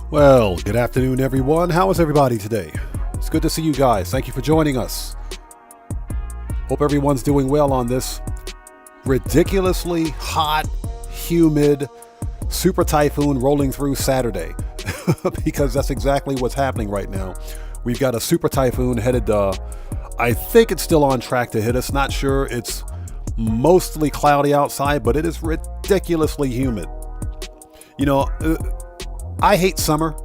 Well, good afternoon, everyone. How is everybody today? It's good to see you guys. Thank you for joining us. Hope everyone's doing well on this ridiculously hot, humid, super typhoon rolling through Saturday. Because that's exactly what's happening right now. We've got a super typhoon headed, I think it's still on track to hit us. Not sure. It's mostly cloudy outside, but it is ridiculously humid. You know, I hate summer.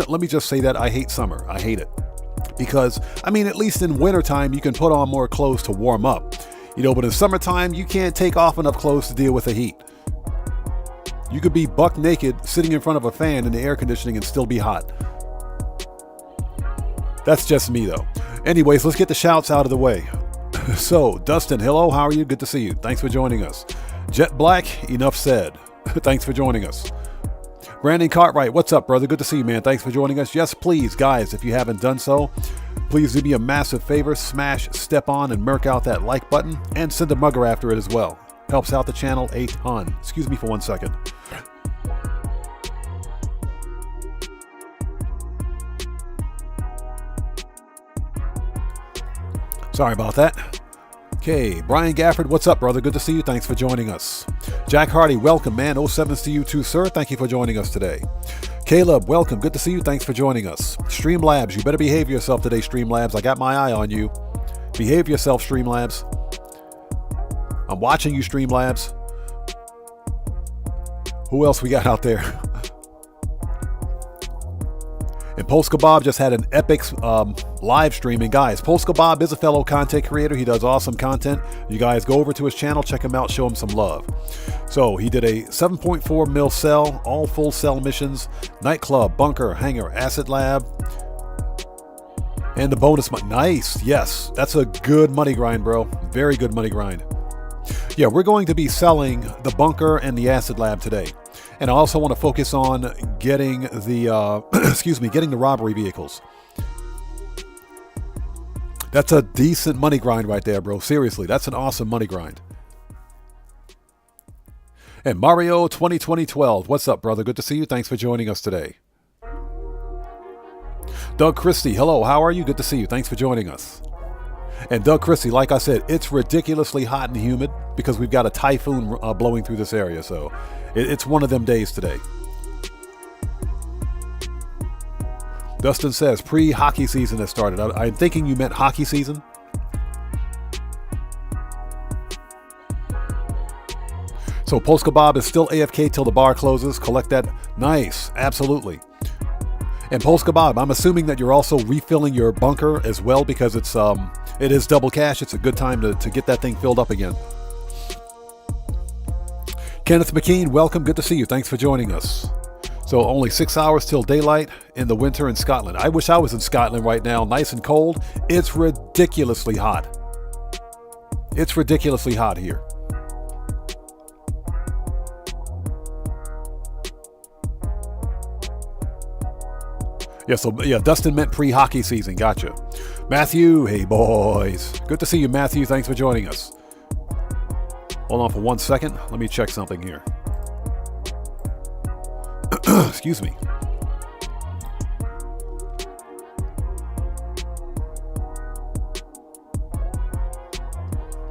Let me just say that I hate summer. I hate it. Because, I mean, at least in wintertime, you can put on more clothes to warm up. You know, but in summertime, you can't take off enough clothes to deal with the heat. You could be buck naked, sitting in front of a fan in the air conditioning and still be hot. That's just me, though. Anyways, let's get the shouts out of the way. So, Dustin, hello, how are you? Good to see you. Thanks for joining us. Jet Black, enough said. Thanks for joining us. Brandon Cartwright, what's up, brother? Good to see you, man. Thanks for joining us. Yes, please, guys, if you haven't done so, please do me a massive favor. Smash, step on, and murk out that like button, and send a mugger after it as well. Helps out the channel a ton. Excuse me for 1 second. Sorry about that. Okay, Brian Gafford, what's up, brother? Good to see you. Thanks for joining us. Jack Hardy, welcome, man. 07s to you too, sir. Thank you for joining us today. Caleb, welcome. Good to see you. Thanks for joining us. Streamlabs, you better behave yourself today, Streamlabs. I got my eye on you. Behave yourself, Streamlabs. I'm watching you, Streamlabs. Who else we got out there? And Post Kebab just had an epic live stream. And guys, Post Kebab is a fellow content creator. He does awesome content. You guys go over to his channel, check him out, show him some love. So he did a 7.4 mil cell, all full cell missions, Nightclub, Bunker, Hangar, Acid Lab, and the bonus money. Nice. Yes, that's a good money grind, bro. Very good money grind. Yeah, we're going to be selling the Bunker and the Acid Lab today. And I also want to focus on getting the, getting the robbery vehicles. That's a decent money grind right there, bro. Seriously, that's an awesome money grind. And Mario 2012, what's up, brother? Good to see you. Thanks for joining us today. Doug Christie, hello. How are you? Good to see you. Thanks for joining us. And Doug Christie, like I said, it's ridiculously hot and humid because we've got a typhoon blowing through this area. So it's one of them days today. Dustin says pre-hockey season has started. I'm thinking you meant hockey season. So Post Kebab is still AFK till the bar closes. Collect that. Nice. Absolutely. And Post Kebab, I'm assuming that you're also refilling your bunker as well because it is double cash. It's a good time to get that thing filled up again. Kenneth McKean, welcome. Good to see you. Thanks for joining us. So only 6 hours till daylight in the winter in Scotland. I wish I was in Scotland right now. Nice and cold. It's ridiculously hot. It's ridiculously hot here. Yeah, so yeah, Dustin meant pre-hockey season. Gotcha. Matthew, hey boys. Good to see you, Matthew. Thanks for joining us. Hold on for 1 second. Let me check something here. Excuse me.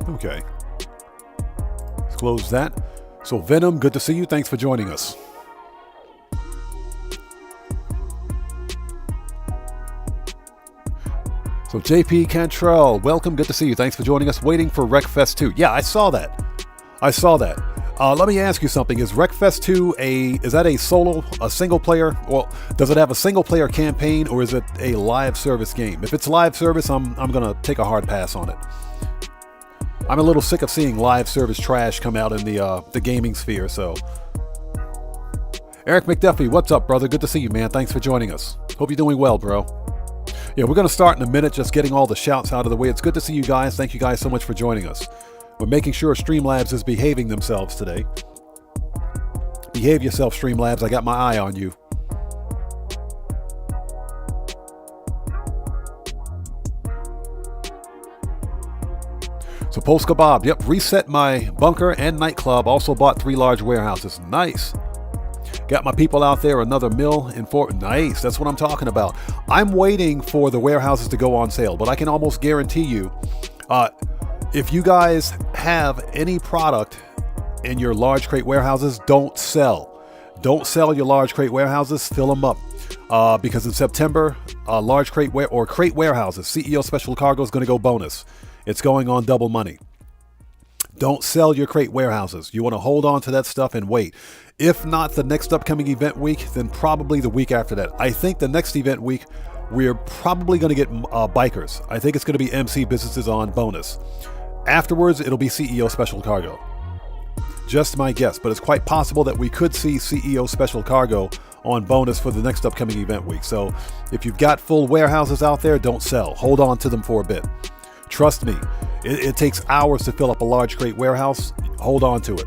Okay. Let's close that. So Venom, good to see you. Thanks for joining us. So JP Cantrell, welcome. Good to see you. Thanks for joining us. Waiting for Wreckfest 2. Yeah, I saw that. Let me ask you something. Is Wreckfest 2 is that a single player? Well, does it have a single player campaign or is it a live service game? If it's live service, I'm gonna take a hard pass on it. I'm a little sick of seeing live service trash come out in the gaming sphere. So, Eric McDuffie, what's up, brother? Good to see you, man. Thanks for joining us. Hope you're doing well, bro. Yeah, we're going to start in a minute, just getting all the shouts out of the way. It's good to see you guys. Thank you guys so much for joining us. We're making sure Streamlabs is behaving themselves today. Behave yourself, Streamlabs. I got my eye on you. So Post Kebab, yep, reset my bunker and nightclub. Also bought 3 large warehouses. Nice. Got my people out there, another mill in Fort. Nice, that's what I'm talking about. I'm waiting for the warehouses to go on sale, but I can almost guarantee you, if you guys have any product in your large crate warehouses, don't sell. Don't sell your large crate warehouses, fill them up. Because in September, large crate crate warehouses, CEO special cargo is going to go bonus. It's going on double money. Don't sell your crate warehouses. You want to hold on to that stuff and wait. If not the next upcoming event week, then probably the week after that. I think the next event week, we're probably going to get bikers. I think it's going to be MC businesses on bonus. Afterwards, it'll be CEO special cargo. Just my guess, but it's quite possible that we could see CEO special cargo on bonus for the next upcoming event week. So if you've got full warehouses out there, don't sell. Hold on to them for a bit. Trust me, it takes hours to fill up a large crate warehouse. Hold on to it.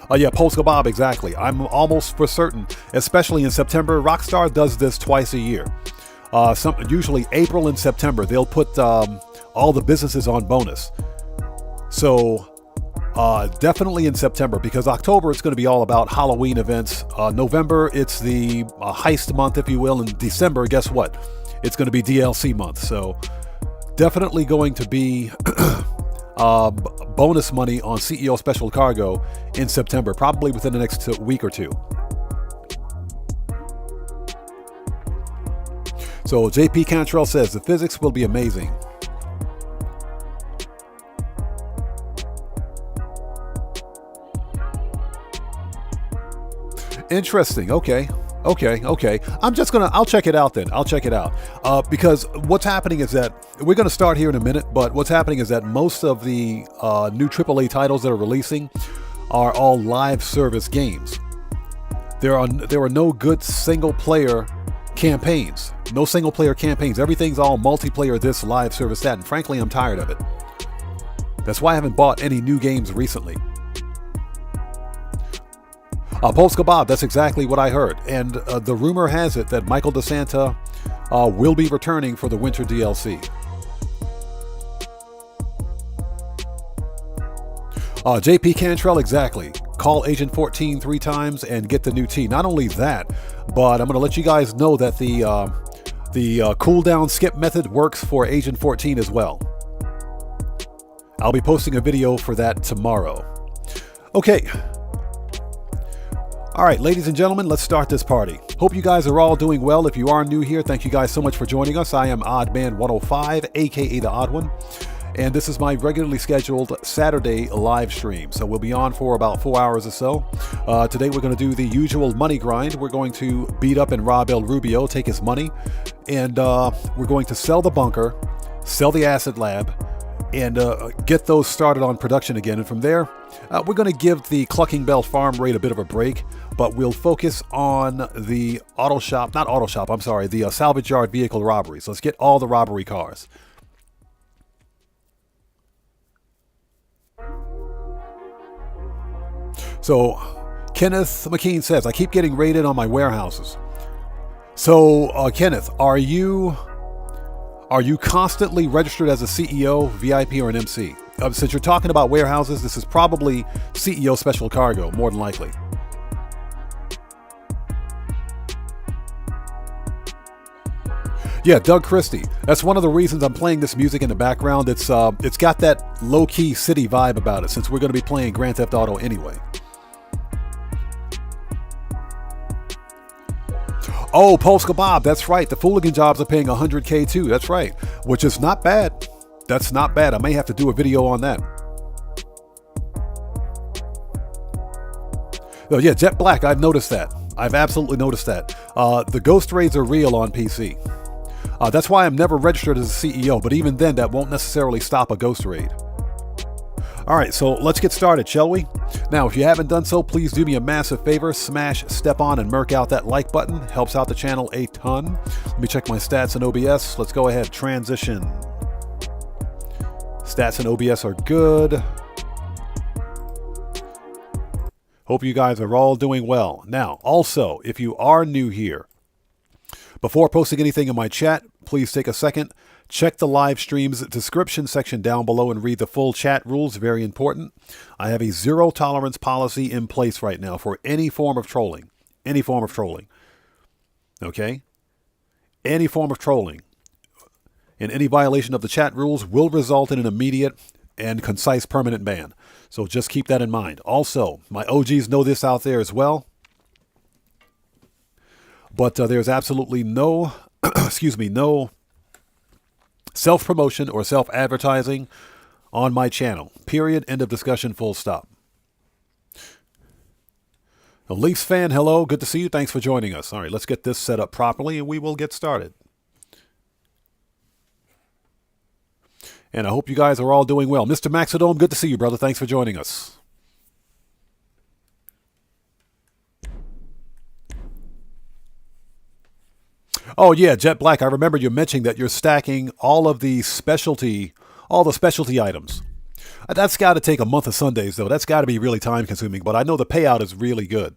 Oh yeah, Polska Bob, exactly. I'm almost for certain, especially in September, Rockstar does this twice a year. Usually April and September, they'll put all the businesses on bonus. So definitely in September, because October it's going to be all about Halloween events. November, it's the heist month, if you will. And December, guess what? It's going to be DLC month. So definitely going to be bonus money on CEO special cargo in September, probably within the next week or two. So JP Cantrell says the physics will be amazing. Interesting. Okay. I'll check it out then. I'll check it out. Because what's happening is that we're going to start here in a minute, but what's happening is that most of the new AAA titles that are releasing are all live service games. There are no good single player campaigns. No single player campaigns. Everything's all multiplayer, this, live service, that. And frankly, I'm tired of it. That's why I haven't bought any new games recently. Polska Bob, that's exactly what I heard. And the rumor has it that Michael DeSanta will be returning for the winter DLC. JP Cantrell, exactly. Call Agent 14 3 times and get the new T. Not only that, but I'm going to let you guys know that the cooldown skip method works for Agent 14 as well. I'll be posting a video for that tomorrow. Okay. All right, ladies and gentlemen, let's start this party. Hope you guys are all doing well. If you are new here, thank you guys so much for joining us. I am OddMan105, aka The Odd One, and this is my regularly scheduled Saturday live stream. So we'll be on for about 4 hours or so. Today we're going to do the usual money grind. We're going to beat up and rob El Rubio, take his money, and we're going to sell the bunker, sell the acid lab, and get those started on production again. And from there, we're going to give the Clucking Bell farm raid a bit of a break, but we'll focus on the the salvage yard vehicle robberies. Let's get all the robbery cars. So Kenneth McKean says, I keep getting raided on my warehouses. So Kenneth, are you constantly registered as a CEO, VIP, or an MC? Since you're talking about warehouses, this is probably CEO special cargo, more than likely. Yeah, Doug Christie. That's one of the reasons I'm playing this music in the background. It's got that low-key city vibe about it, since we're going to be playing Grand Theft Auto anyway. Oh, Polska Bob, that's right. The Fooligan jobs are paying $100K too. That's right, which is not bad. That's not bad. I may have to do a video on that. Oh yeah, Jet Black, I've noticed that. I've absolutely noticed that. The ghost raids are real on PC. That's why I'm never registered as a CEO, but even then, that won't necessarily stop a ghost raid. All right, so let's get started, shall we? Now, if you haven't done so, please do me a massive favor. Smash, step on, and murk out that like button. Helps out the channel a ton. Let me check my stats in OBS. Let's go ahead. Transition. Stats in OBS are good. Hope you guys are all doing well. Now, also, if you are new here, before posting anything in my chat, please take a second. Check the live stream's description section down below and read the full chat rules. Very important. I have a zero tolerance policy in place right now for any form of trolling. Any form of trolling. Okay? Any form of trolling. And any violation of the chat rules will result in an immediate and concise permanent ban. So just keep that in mind. Also, my OGs know this out there as well. But there's absolutely no, no self-promotion or self-advertising on my channel. Period. End of discussion. Full stop. A Leafs fan, hello. Good to see you. Thanks for joining us. All right, let's get this set up properly and we will get started. And I hope you guys are all doing well. Mr. Maxidome, good to see you, brother. Thanks for joining us. Oh, yeah, Jet Black, I remember you mentioning that you're stacking all the specialty items. That's got to take a month of Sundays, though. That's got to be really time-consuming, but I know the payout is really good.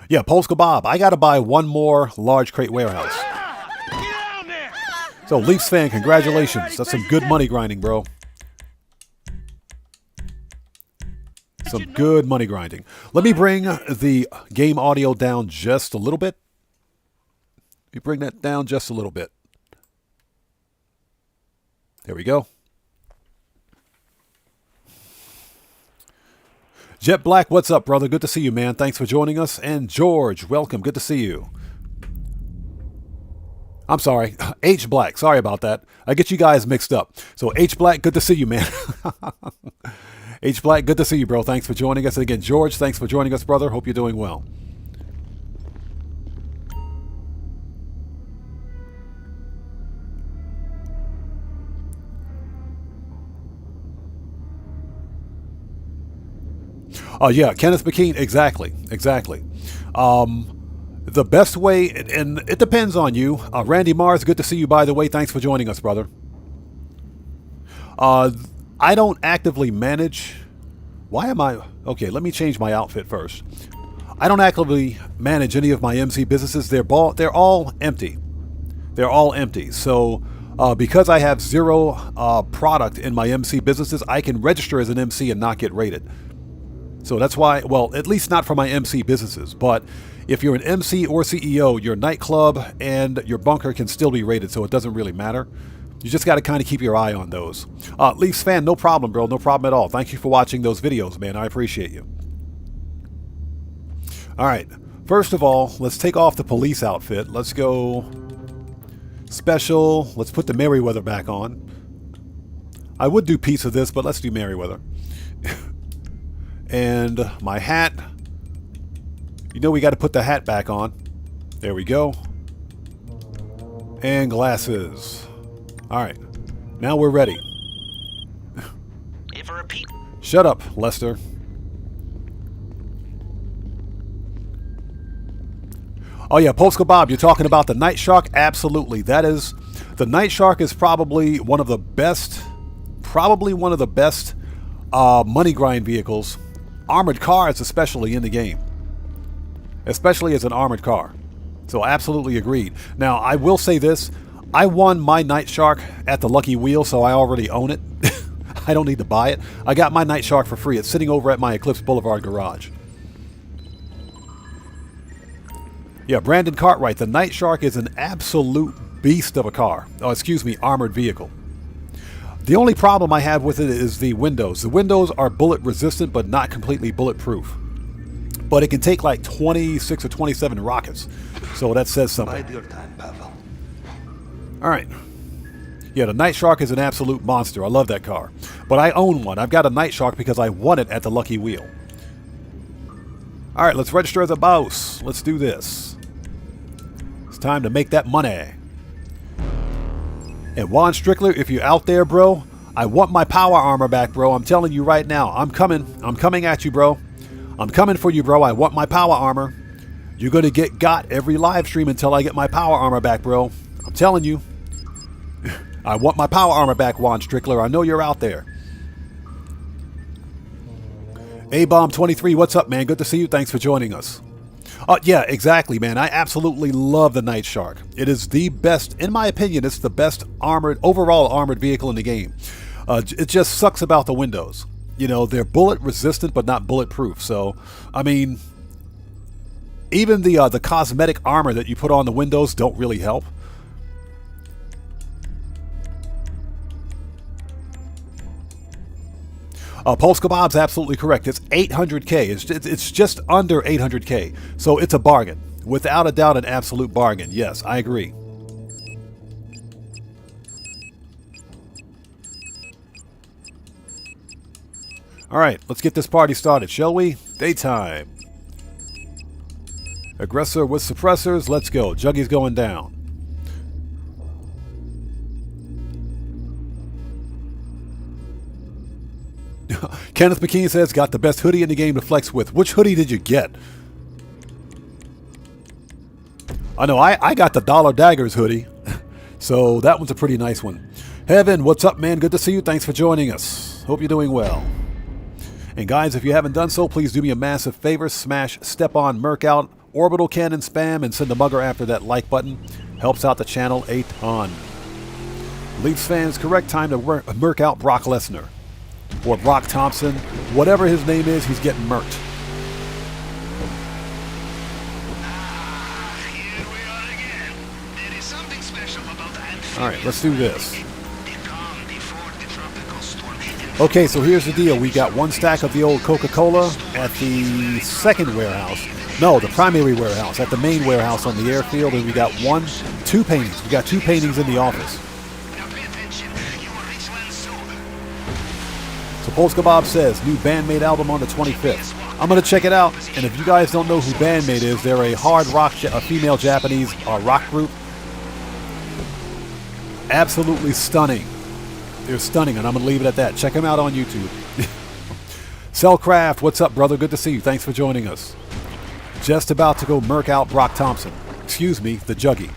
Yeah, Polska Bob, I got to buy one more large crate warehouse. So, Leafs fan, congratulations. That's some good money grinding, bro. Some good money grinding. Let me bring the game audio down just a little bit. Let me bring that down just a little bit. There we go. Jet Black, what's up, brother? Good to see you, man. Thanks for joining us. And George, welcome. Good to see you. I'm sorry. H Black. Sorry about that. I get you guys mixed up. So H Black, good to see you, man. H Black, good to see you, bro. Thanks for joining us. And again, George, thanks for joining us, brother. Hope you're doing well. Oh, yeah, Kenneth McKean, exactly. The best way, and it depends on you. Randy Mars, good to see you, by the way. Thanks for joining us, brother. I don't actively manage. Why am I? Okay, let me change my outfit first. I don't actively manage any of my MC businesses. They're all empty. They're all empty. So because I have zero product in my MC businesses, I can register as an MC and not get rated. So that's why, well, at least not for my MC businesses. But if you're an MC or CEO, your nightclub and your bunker can still be rated, so it doesn't really matter. You just got to kind of keep your eye on those. Leafs fan, no problem, bro. No problem at all. Thank you for watching those videos, man. I appreciate you. All right. First of all, let's take off the police outfit. Let's go special. Let's put the Merryweather back on. I would do piece of this, but let's do Merryweather. And my hat. You know we got to put the hat back on. There we go. And glasses. All right. Now we're ready. If I repeat. Shut up, Lester. Oh yeah, Polska Bob, you're talking about the Night Shark? Absolutely. That is, the Night Shark is probably one of the best money grind vehicles. Armored cars especially in the game. Especially as an armored car. So absolutely agreed. Now, I will say this. I won my Night Shark at the Lucky Wheel, so I already own it. I don't need to buy it. I got my Night Shark for free. It's sitting over at my Eclipse Boulevard garage. Yeah, Brandon Cartwright. The Night Shark is an absolute beast of a car. Oh, excuse me, armored vehicle. The only problem I have with it is the windows. The windows are bullet resistant, but not completely bulletproof. But it can take like 26 or 27 rockets. So that says something. All right. Yeah, the Night Shark is an absolute monster. I love that car. But I own one. I've got a Night Shark because I won it at the Lucky Wheel. All right, let's register as a boss. Let's do this. It's time to make that money. And Juan Strickler, if you're out there, bro, I want my power armor back, bro. I'm telling you right now. I'm coming. I'm coming at you, bro. I'm coming for you, bro. I want my power armor. You're going to get got every live stream until I get my power armor back, bro. I'm telling you. I want my power armor back, Juan Strickler. I know you're out there. A-Bomb23, what's up, man? Good to see you. Thanks for joining us. Yeah, exactly, man. I absolutely love the Night Shark. It is the best, in my opinion, it's the best overall armored vehicle in the game. It just sucks about the windows. You know, they're bullet resistant, but not bulletproof. So, I mean, even the cosmetic armor that you put on the windows don't really help. Pulse Kebab's absolutely correct. It's 800K. It's just under 800K. So it's a bargain. Without a doubt, an absolute bargain. Yes, I agree. All right, let's get this party started, shall we? Daytime. Aggressor with suppressors. Let's go. Juggy's going down. Kenneth McKean says, got the best hoodie in the game to flex with. Which hoodie did you get? I know, I got the Dollar Daggers hoodie. So that one's a pretty nice one. Heaven, what's up, man? Good to see you. Thanks for joining us. Hope you're doing well. And guys, if you haven't done so, please do me a massive favor. Smash Step On Merc Out, Orbital Cannon Spam, and send the mugger after that like button. Helps out the channel a ton. Leafs fans, correct time to Merc out Brock Lesnar. Or Brock Thompson. Whatever his name is, he's getting murked. Alright, let's do this. Okay, so here's the deal. We got one stack of the old Coca-Cola at the second warehouse. No, the primary warehouse, at the main warehouse on the airfield, and we got two paintings. We got two paintings in the office. So Pulse Kebab says, new Bandmate album on the 25th. I'm going to check it out, and if you guys don't know who Bandmate is, they're a hard rock, a female Japanese rock group. Absolutely stunning. They're stunning, and I'm going to leave it at that. Check them out on YouTube. Cellcraft, what's up, brother? Good to see you. Thanks for joining us. Just about to go Merc out Brock Thompson. Excuse me, the Juggy.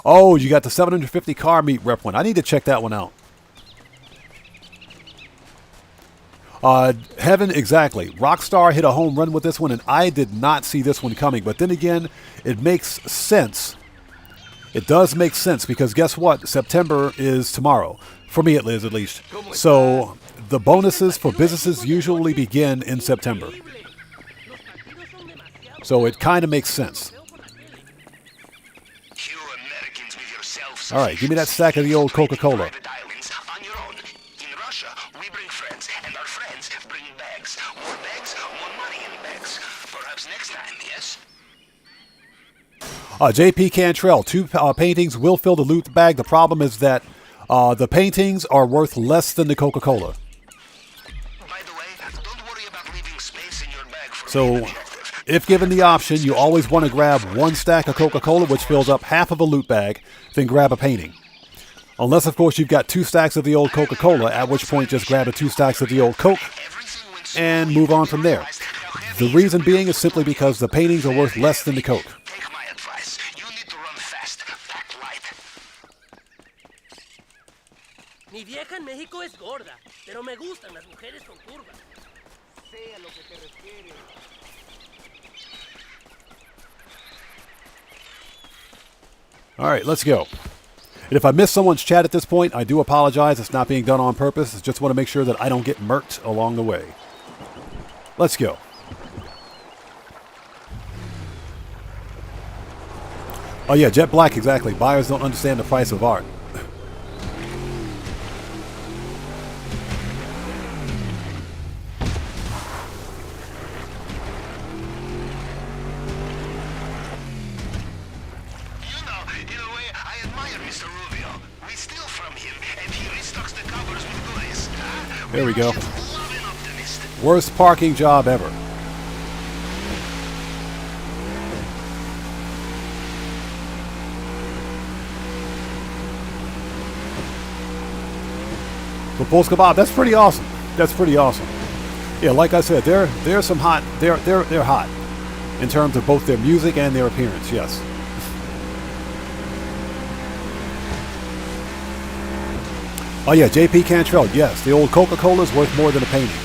Oh, you got the 750 car meet rep one. I need to check that one out. Heaven, exactly. Rockstar hit a home run with this one, and I did not see this one coming. But then again, it makes sense. It does make sense because guess what? September is tomorrow. For me, it is at least. So the bonuses for businesses usually begin in September. So it kind of makes sense. All right, give me that stack of the old Coca-Cola. JP Cantrell, two paintings will fill the loot bag. The problem is that the paintings are worth less than the Coca-Cola. So, if given the option, you always want to grab one stack of Coca-Cola, which fills up half of a loot bag, then grab a painting. Unless, of course, you've got two stacks of the old Coca-Cola, at which point just grab the two stacks of the old Coke and move on from there. The reason being is simply because the paintings are worth less than the Coke. Mi vieja en México es gorda, pero me gustan las mujeres con curvas. Sé a lo que te refieres. All right, let's go. And if I miss someone's chat at this point, I do apologize. It's not being done on purpose. I just want to make sure that I don't get murked along the way. Let's go. Oh yeah, Jet Black, exactly. Buyers don't understand the price of art. There we go. Worst parking job ever. But Pulse Kebab, that's pretty awesome. That's pretty awesome. Yeah, like I said, they're some hot. They're hot in terms of both their music and their appearance. Yes. Oh yeah, JP Cantrell, yes. The old Coca-Cola is worth more than a painting.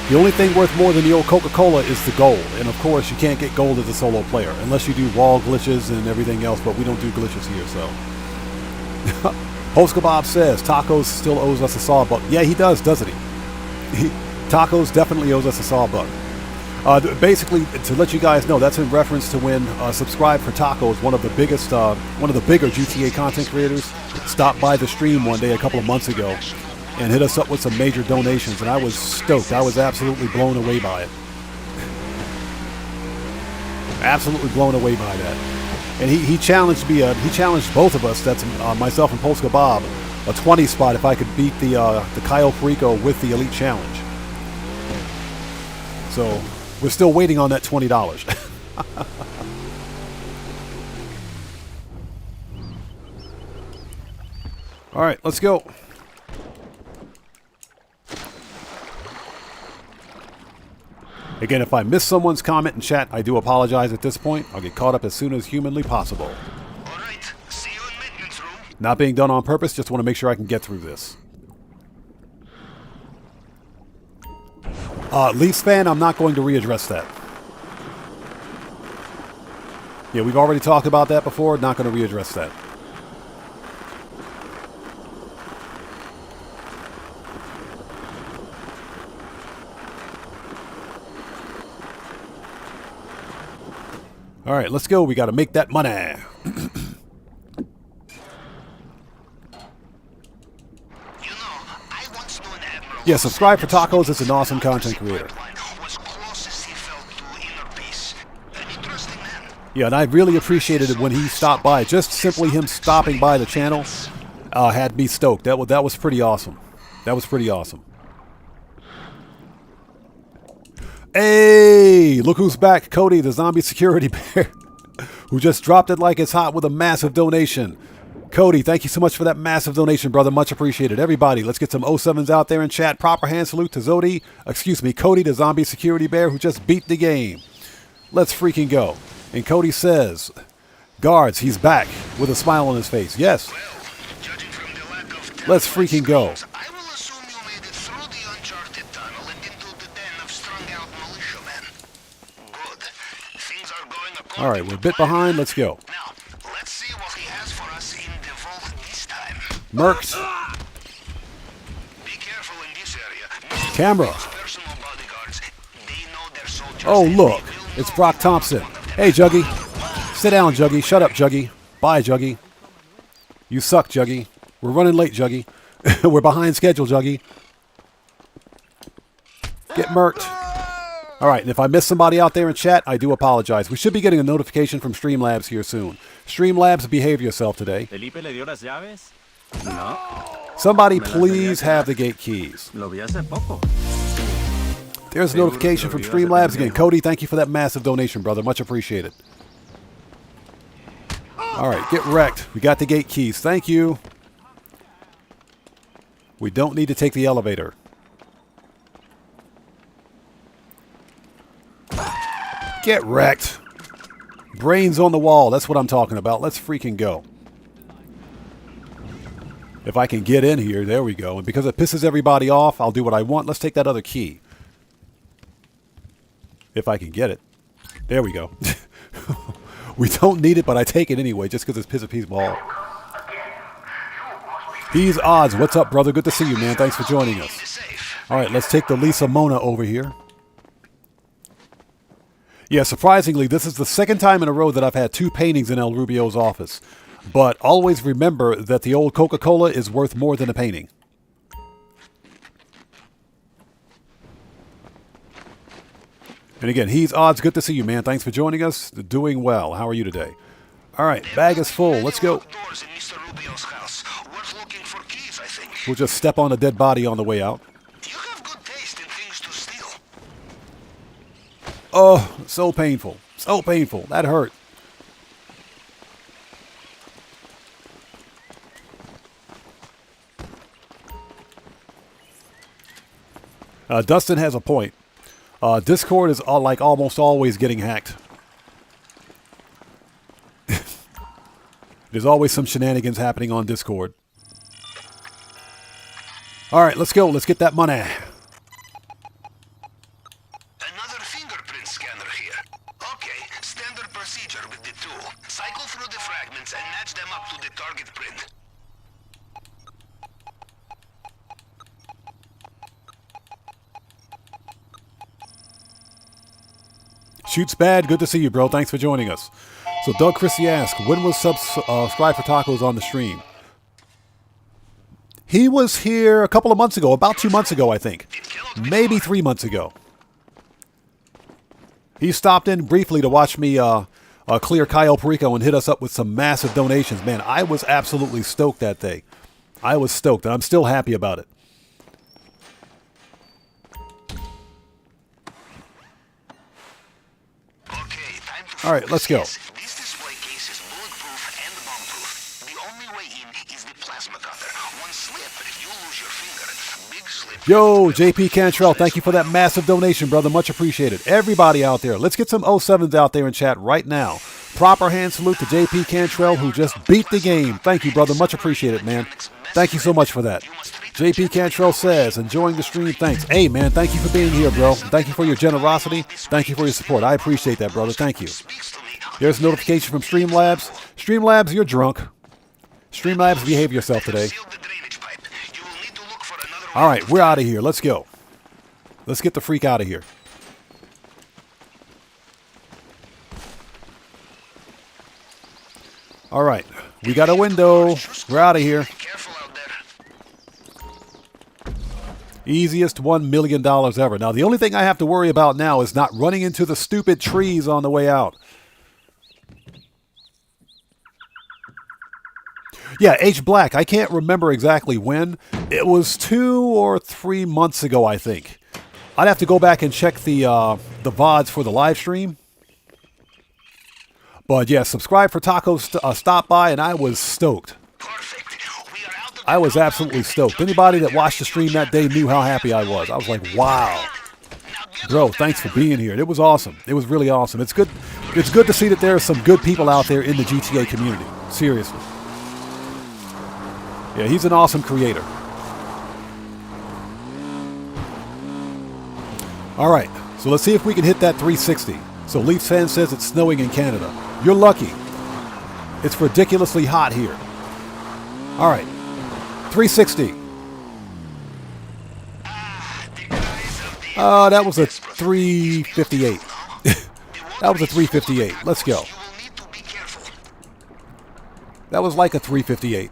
The only thing worth more than the old Coca-Cola is the gold. And of course, you can't get gold as a solo player unless you do wall glitches and everything else, but we don't do glitches here, so. Host Kebab says, Tacos still owes us a sawbuck. Yeah, he does, doesn't he? Tacos definitely owes us a sawbuck. Basically, to let you guys know, that's in reference to when Subscribe for Tacos, one of the bigger GTA content creators, stopped by the stream one day a couple of months ago and hit us up with some major donations, and I was stoked. I was absolutely blown away by it. Absolutely blown away by that. And he challenged me. He challenged both of us. That's myself and Polska Bob, a 20 spot if I could beat the Cayo Perico with the Elite Challenge. So we're still waiting on that $20. All right, let's go. Again, if I miss someone's comment in chat, I do apologize at this point. I'll get caught up as soon as humanly possible. All right, see you in maintenance room. Not being done on purpose, just want to make sure I can get through this. Leafs fan, I'm not going to readdress that. Yeah, we've already talked about that before. Not going to readdress that. All right, let's go. We got to make that money. Yeah, Subscribe for Tacos is an awesome content creator. Yeah, and I really appreciated it when he stopped by. Just simply him stopping by the channel had me stoked. That was pretty awesome. That was pretty awesome. Hey, look who's back. Cody, the zombie security bear, who just dropped it like it's hot with a massive donation. Cody, thank you so much for that massive donation, brother. Much appreciated. Everybody, let's get some 07s out there in chat. Proper hand salute to Cody, the zombie security bear, who just beat the game. Let's freaking go. And Cody says, guards, he's back with a smile on his face. Yes. Let's freaking go. All right, we're a bit behind. Let's go. Now, let's see what he has for us in the vault this time. Mercs. Be careful in this area. Camera. Personal bodyguards, they know their soldiers. Oh, look. It's Brock Thompson. Hey, Juggy. Sit down, Juggy. Shut up, Juggy. Bye, Juggy. You suck, Juggy. We're running late, Juggy. We're behind schedule, Juggy. Get murked. All right, and if I miss somebody out there in chat, I do apologize. We should be getting a notification from Streamlabs here soon. Streamlabs, behave yourself today. ¿Felipe le dio las llaves? No. Somebody please have the gate keys. Lo vi hace poco. There's a notification from Streamlabs again. Cody, thank you for that massive donation, brother. Much appreciated. All right, get wrecked. We got the gate keys. Thank you. We don't need to take the elevator. Get wrecked. Brains on the wall. That's what I'm talking about. Let's freaking go. If I can get in here, there we go. And because it pisses everybody off, I'll do what I want. Let's take that other key. If I can get it. There we go. We don't need it, but I take it anyway, just because it's piss a piece ball. These odds. What's up, brother? Good to see you, man. Thanks for joining us. All right, let's take the Lisa Mona over here. Yeah, surprisingly, this is the second time in a row that I've had 2 paintings in El Rubio's office. But always remember that the old Coca-Cola is worth more than a painting. And again, he's odds. Good to see you, man. Thanks for joining us. Doing well. How are you today? All right, bag is full. Let's go. We'll just step on a dead body on the way out. Oh, so painful. So painful. That hurt. Dustin has a point. Discord is like almost always getting hacked. There's always some shenanigans happening on Discord. All right, let's go. Let's get that money. Another fingerprint scanner here. Okay, standard procedure with the tool. Cycle through the fragments and match them up to the target print. Shoots Bad, good to see you, bro. Thanks for joining us. So Doug Christie asks, when was Subscribe for Tacos on the stream? He was here a couple of months ago, about 2 months ago, I think. Maybe 3 months ago. He stopped in briefly to watch me clear Cayo Perico and hit us up with some massive donations. Man, I was absolutely stoked that day. I was stoked, and I'm still happy about it. All right, let's go. This display case is bulletproof and bomb-proof. The only way in is the plasma cutter. One slip, you'll lose your finger. Big slip. Yo, JP Cantrell, thank you for that massive donation, brother. Much appreciated. Everybody out there, let's get some 07s out there in chat right now. Proper hand salute to JP Cantrell, who just beat the game. Thank you, brother. Much appreciated, man. Thank you so much for that. JP Cantrell says, enjoying the stream, thanks. Hey, man, thank you for being here, bro. Thank you for your generosity. Thank you for your support. I appreciate that, brother. Thank you. Here's a notification from Streamlabs. Streamlabs, you're drunk. Streamlabs, behave yourself today. All right, we're out of here. Let's go. Let's get the freak out of here. All right, we got a window. We're out of here. Easiest $1 million ever. Now, the only thing I have to worry about now is not running into the stupid trees on the way out. Yeah, H Black. I can't remember exactly when. It was 2 or 3 months ago, I think. I'd have to go back and check the VODs for the live stream. But yeah, Subscribe for Tacos stopped by, and I was stoked. I was absolutely stoked. Anybody that watched the stream that day knew how happy I was. I was like, wow. Bro, thanks for being here. It was awesome. It was really awesome. It's good to see that there are some good people out there in the GTA community. Seriously. Yeah, he's an awesome creator. All right, so let's see if we can hit that 360. So Leafs fan says it's snowing in Canada. You're lucky. It's ridiculously hot here. All right. 360. That was a 358. That was a 358. Let's go. That was like a 358.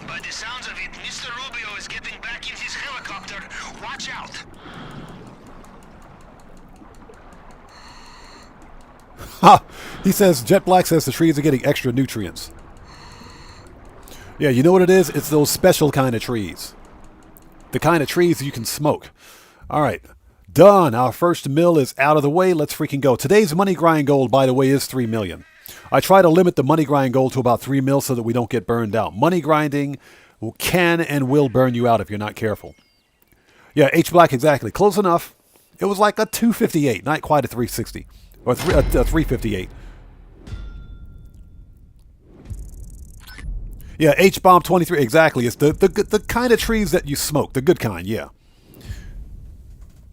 By the sounds of it, Mr. Rubio is getting back in his helicopter. Watch out. Ha! He says, Jet Black says the trees are getting extra nutrients. Yeah, you know what it is? It's those special kind of trees. The kind of trees you can smoke. All right. Done. Our first mill is out of the way. Let's freaking go. Today's money grind goal, by the way, is 3 million. I try to limit the money grind goal to about 3 mil so that we don't get burned out. Money grinding can and will burn you out if you're not careful. Yeah, H Black, exactly. Close enough. It was like a 258, not quite a 360. Or a 358. Yeah, H-Bomb 23, exactly. It's the kind of trees that you smoke, the good kind, yeah.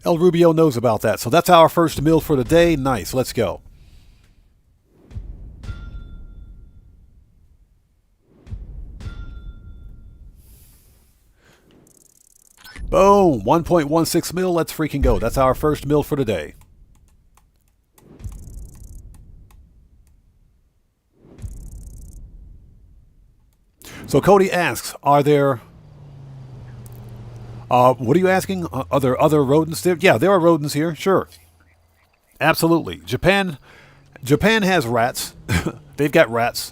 El Rubio knows about that. So that's our first mill for the day. Nice, let's go. Boom, 1.16 mil, let's freaking go. That's our first mill for the day. So Cody asks, are there, what are you asking? Are there other rodents there? Yeah, there are rodents here, sure. Absolutely. Japan has rats. They've got rats,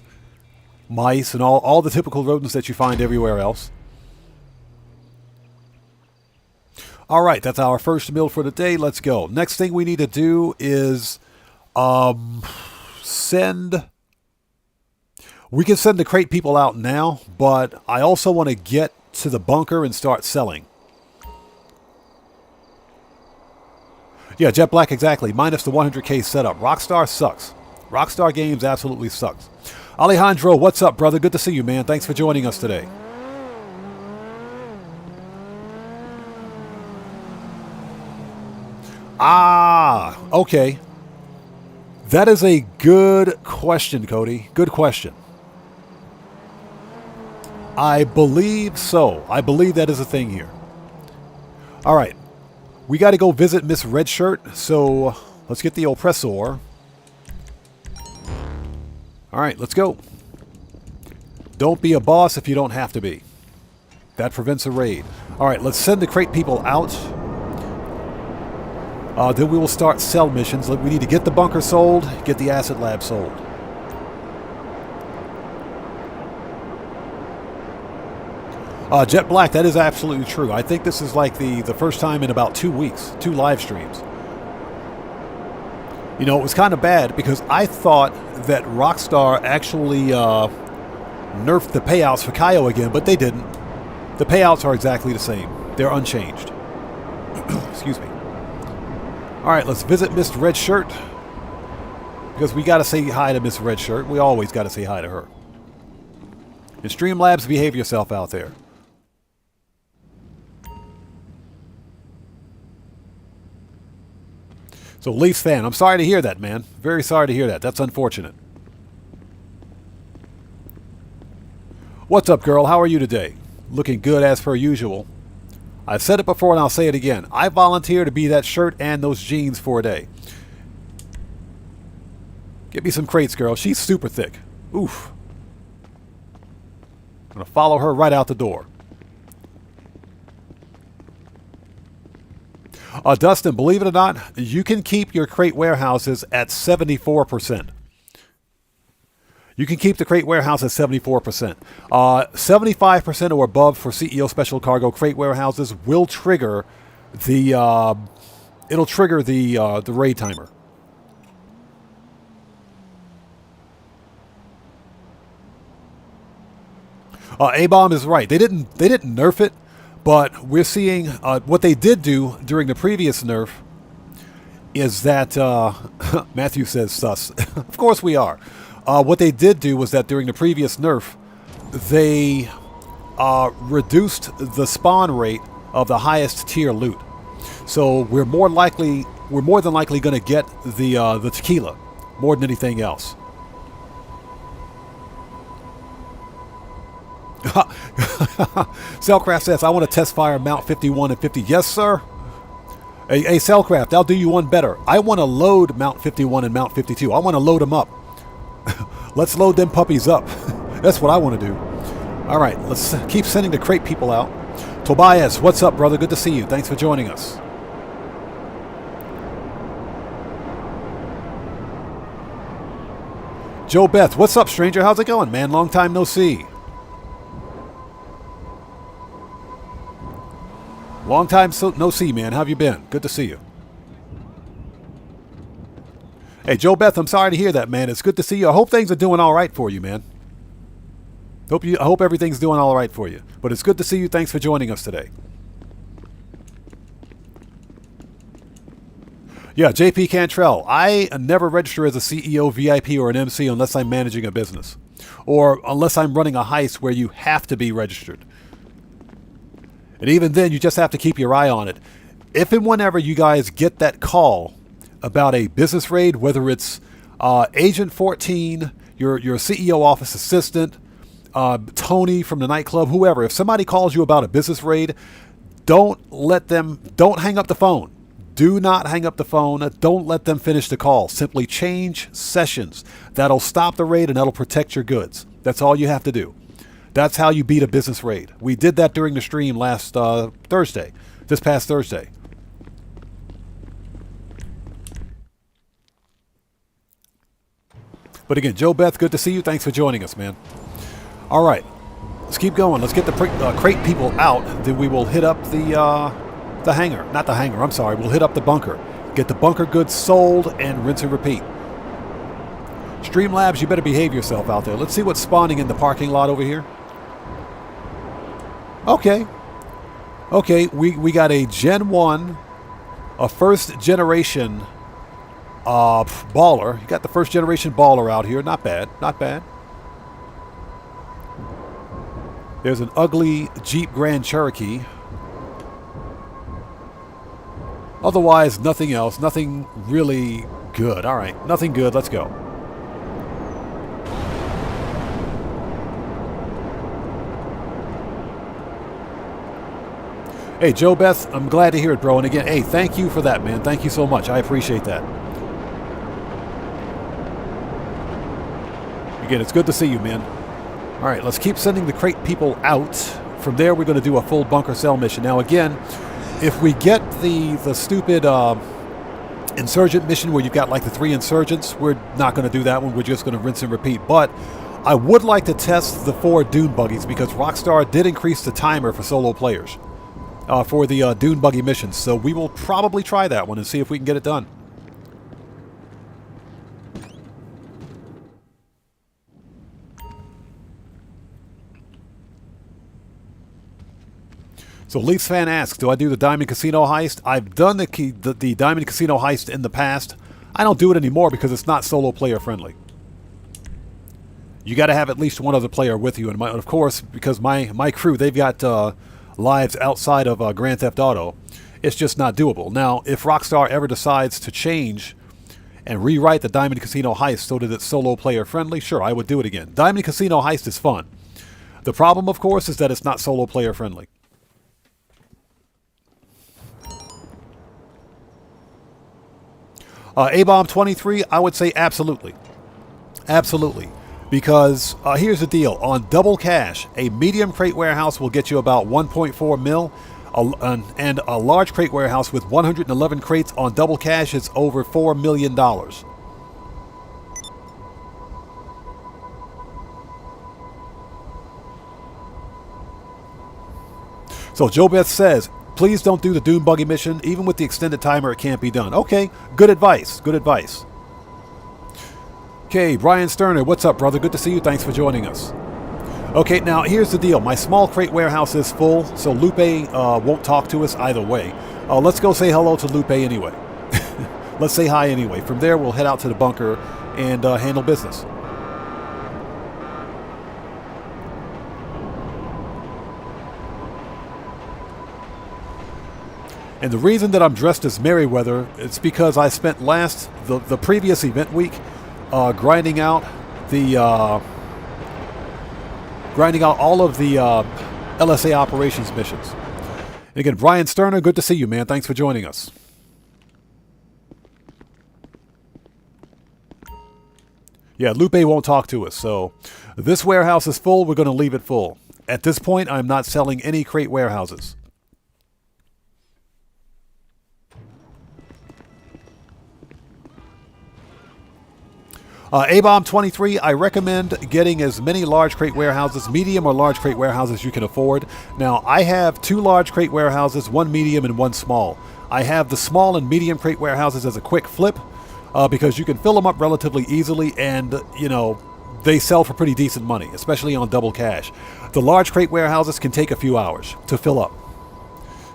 mice, and all the typical rodents that you find everywhere else. All right, that's our first mill for the day. Let's go. Next thing we need to do is send... We can send the crate people out now, but I also want to get to the bunker and start selling. Yeah, Jet Black, exactly. Minus the 100K setup. Rockstar sucks. Rockstar Games absolutely sucks. Alejandro, what's up, brother? Good to see you, man. Thanks for joining us today. Ah, okay. That is a good question, Cody. Good question. I believe so. I believe that is a thing here. All right. We got to go visit Miss Redshirt, so let's get the oppressor. All right, let's go. Don't be a boss if you don't have to be. That prevents a raid. All right, let's send the crate people out. Then we will start cell missions. We need to get the bunker sold, get the acid lab sold. Jet Black, that is absolutely true. I think this is like the first time in about 2 weeks, 2 live streams. You know, it was kind of bad because I thought that Rockstar actually nerfed the payouts for Cayo again, but they didn't. The payouts are exactly the same. They're unchanged. Excuse me. All right, let's visit Miss Redshirt because we got to say hi to Miss Redshirt. We always got to say hi to her. And Streamlabs, behave yourself out there. So Leafs fan, I'm sorry to hear that, man. Very sorry to hear that. That's unfortunate. What's up, girl? How are you today? Looking good as per usual. I've said it before and I'll say it again. I volunteer to be that shirt and those jeans for a day. Get me some crates, girl. She's super thick. Oof. I'm going to follow her right out the door. Dustin, believe it or not, you can keep your crate warehouses at 74%. You can keep the crate warehouse at 74%. 75% or above for CEO special cargo crate warehouses will trigger the it'll trigger the raid timer. A-Bomb is right. They didn't nerf it, but we're seeing what they did do during the previous nerf is that Matthew says sus. Of course we are. What they did do was that during the previous nerf, they reduced the spawn rate of the highest tier loot. So we're more than likely going to get the tequila more than anything else. Cellcraft says, I want to test fire Mount 51 and 50. Yes, sir. Hey, Cellcraft, I'll do you one better. I want to load Mount 51 and Mount 52. I want to load them up. Let's load them puppies up. That's what I want to do. All right, let's keep sending the crate people out. Tobias, what's up, brother? Good to see you. Thanks for joining us. Joe Beth, what's up, stranger? How's it going, man? Long time no see. Long time no see, man. How have you been? Good to see you. Hey, Joe Beth, I'm sorry to hear that, man. It's good to see you. I hope things are doing all right for you, man. I hope everything's doing all right for you. But it's good to see you. Thanks for joining us today. Yeah, JP Cantrell. I never register as a CEO, VIP, or an MC unless I'm managing a business. Or unless I'm running a heist where you have to be registered. And even then, you just have to keep your eye on it. If and whenever you guys get that call about a business raid, whether it's Agent 14, your CEO office assistant, Tony from the nightclub, whoever, if somebody calls you about a business raid, don't hang up the phone. Do not hang up the phone. Don't let them finish the call. Simply change sessions. That'll stop the raid and that'll protect your goods. That's all you have to do. That's how you beat a business raid. We did that during the stream last Thursday, this past Thursday. But again, Joe Beth, good to see you. Thanks for joining us, man. All right, let's keep going. Let's get the crate people out. Then we will hit up the hangar. Not the hangar, I'm sorry. We'll hit up the bunker. Get the bunker goods sold and rinse and repeat. Streamlabs, you better behave yourself out there. Let's see what's spawning in the parking lot over here. Okay, we got a Gen 1, a first generation baller. You got the first generation baller out here. Not bad, not bad. There's an ugly Jeep Grand Cherokee. Otherwise, nothing else. Nothing really good. All right, nothing good. Let's go. Hey, Joe Beth, I'm glad to hear it, bro. And again, hey, thank you for that, man. Thank you so much. I appreciate that. Again, it's good to see you, man. All right, let's keep sending the crate people out. From there, we're going to do a full bunker cell mission. Now, again, if we get the stupid insurgent mission where you've got like the 3 insurgents, we're not going to do that one. We're just going to rinse and repeat. But I would like to test the 4 dune buggies because Rockstar did increase the timer for solo players for the dune buggy missions. So we will probably try that one and see if we can get it done. So Leafs fan asks, do I do the Diamond Casino heist? I've done the Diamond Casino heist in the past. I don't do it anymore because it's not solo player friendly. You got to have at least one other player with you. And of course, because my crew, they've got lives outside of Grand Theft Auto, it's just not doable. Now, if Rockstar ever decides to change and rewrite the Diamond Casino heist so that it's solo player friendly, sure, I would do it again. Diamond Casino heist is fun. The problem, of course, is that it's not solo player friendly. A-Bomb 23, I would say absolutely. Absolutely. Because here's the deal. On double cash, a medium crate warehouse will get you about 1.4 mil. And a large crate warehouse with 111 crates on double cash is over $4 million. So Joe Beth says, please don't do the Dune Buggy mission. Even with the extended timer, it can't be done. Okay, good advice. Good advice. Okay, Brian Sterner, what's up, brother? Good to see you. Thanks for joining us. Okay, now here's the deal. My small crate warehouse is full, so Lupe won't talk to us either way. Let's go say hello to Lupe anyway. Let's say hi anyway. From there, we'll head out to the bunker and handle business. And the reason that I'm dressed as Merryweather, it's because I spent the previous event week grinding out all of the LSA operations missions. And again, Brian Sterner, good to see you, man. Thanks for joining us. Yeah, Lupe won't talk to us, so this warehouse is full. We're going to leave it full. At this point, I'm not selling any crate warehouses. A-Bomb 23, I recommend getting as many large crate warehouses, medium or large crate warehouses you can afford. Now, I have 2 large crate warehouses, 1 medium and 1 small. I have the small and medium crate warehouses as a quick flip because you can fill them up relatively easily and, you know, they sell for pretty decent money, especially on double cash. The large crate warehouses can take a few hours to fill up.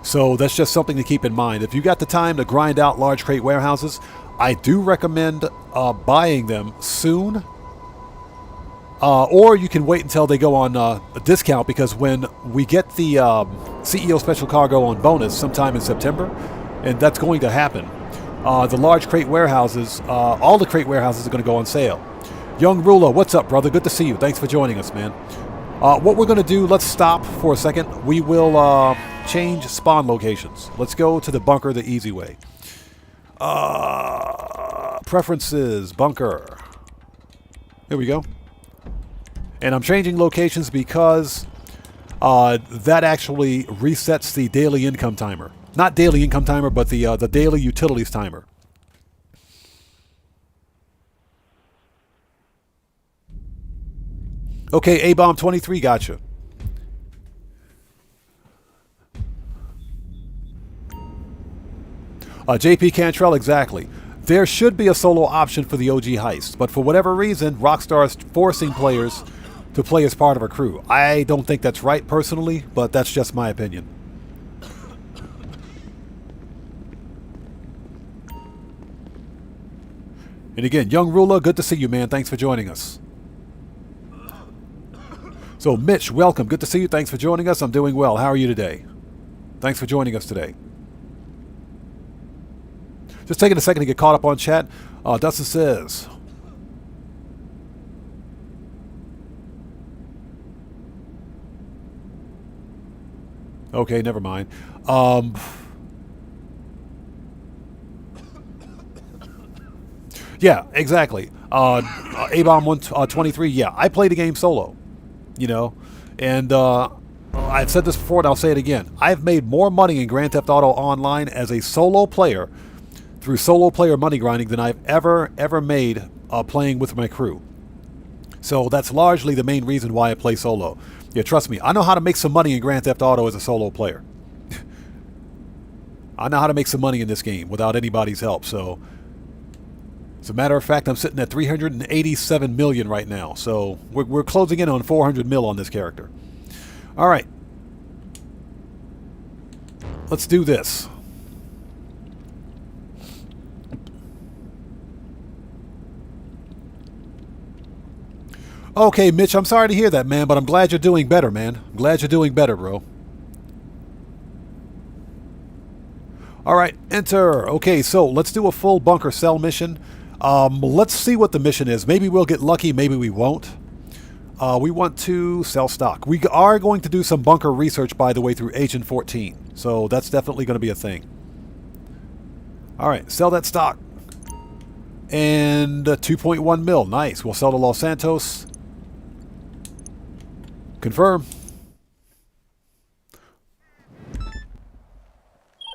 So that's just something to keep in mind. If you got the time to grind out large crate warehouses, I do recommend buying them soon, or you can wait until they go on a discount, because when we get the CEO Special Cargo on bonus sometime in September, and that's going to happen, the large crate warehouses, all the crate warehouses are going to go on sale. Young Ruler, what's up, brother? Good to see you. Thanks for joining us, man. What we're going to do, let's stop for a second. We will change spawn locations. Let's go to the bunker the easy way. Preferences, bunker. There we go. And I'm changing locations because that actually resets the daily income timer. Not daily income timer, but the daily utilities timer. Okay, A-Bomb 23, gotcha. JP Cantrell, exactly. There should be a solo option for the OG heist, but for whatever reason, Rockstar is forcing players to play as part of a crew. I don't think that's right personally, but that's just my opinion. And again, Young Ruler, good to see you, man. Thanks for joining us. So, Mitch, welcome. Good to see you. Thanks for joining us. I'm doing well. How are you today? Thanks for joining us today. Just taking a second to get caught up on chat. Dustin says... Okay, never mind. Yeah, exactly. A-Bomb 123, yeah, I play the game solo, you know, and I've said this before and I'll say it again. I've made more money in Grand Theft Auto Online as a solo player through solo player money grinding than I've ever made playing with my crew. So that's largely the main reason why I play solo. Yeah, trust me, I know how to make some money in Grand Theft Auto as a solo player. I know how to make some money in this game without anybody's help, so... As a matter of fact, I'm sitting at 387 million right now, so we're closing in on 400 mil on this character. All right. Let's do this. Okay, Mitch, I'm sorry to hear that, man, but I'm glad you're doing better, man. I'm glad you're doing better, bro. All right, enter. Okay, so let's do a full bunker cell mission. Let's see what the mission is. Maybe we'll get lucky, maybe we won't. We want to sell stock. We are going to do some bunker research, by the way, through Agent 14. So that's definitely going to be a thing. Alright, sell that stock. And 2.1 mil. Nice. We'll sell to Los Santos. Confirm.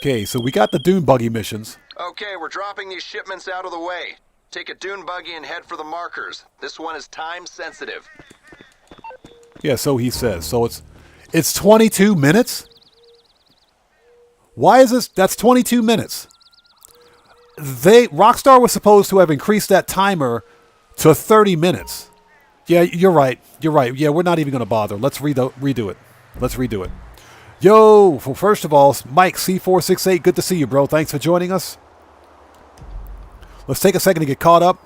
Okay, so we got the dune buggy missions. Okay, we're dropping these shipments out of the way. Take a dune buggy and head for the markers. This one is time sensitive. Yeah, so he says. So it's 22 minutes? Why is this? That's 22 minutes. Rockstar was supposed to have increased that timer to 30 minutes. Yeah, you're right. You're right. Yeah, we're not even going to bother. Let's redo it. Let's redo it. Yo, well, first of all, Mike C468, good to see you, bro. Thanks for joining us. Let's take a second to get caught up.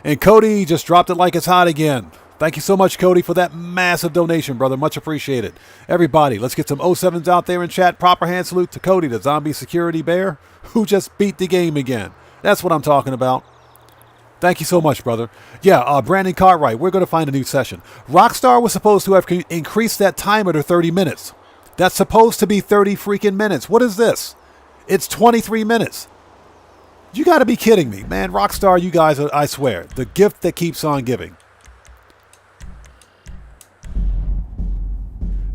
And Cody just dropped it like it's hot again. Thank you so much, Cody, for that massive donation, brother. Much appreciated. Everybody, let's get some 07s out there in chat. Proper hand salute to Cody, the zombie security bear, who just beat the game again. That's what I'm talking about. Thank you so much, brother. Yeah, Brandon Cartwright, we're going to find a new session. Rockstar was supposed to have increased that timer to 30 minutes. That's supposed to be 30 freaking minutes. What is this? It's 23 minutes. You got to be kidding me, man. Rockstar, you guys are, I swear, the gift that keeps on giving.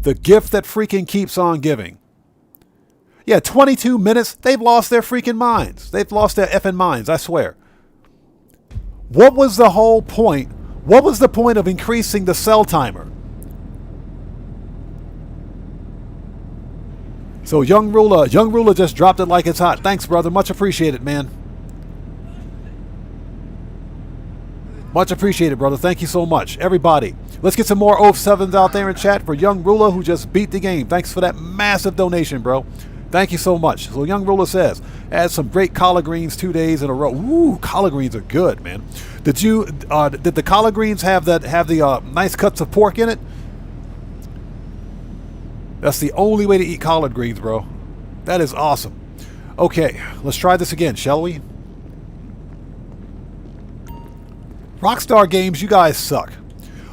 The gift that freaking keeps on giving. Yeah, 22 minutes. They've lost their freaking minds. They've lost their effing minds, I swear. What was the whole point? What was the point of increasing the cell timer? So Young Ruler just dropped it like it's hot. Thanks, brother. Much appreciated, man. Much appreciated, brother. Thank you so much. Everybody, let's get some more 07s out there in chat for Young Ruler, who just beat the game. Thanks for that massive donation, bro. Thank you so much. So Young Ruler says, add some great collard greens 2 days in a row. Ooh, collard greens are good, man. Did the collard greens have the nice cuts of pork in it? That's the only way to eat collard greens, bro. That is awesome. Okay, let's try this again, shall we? Rockstar Games, you guys suck.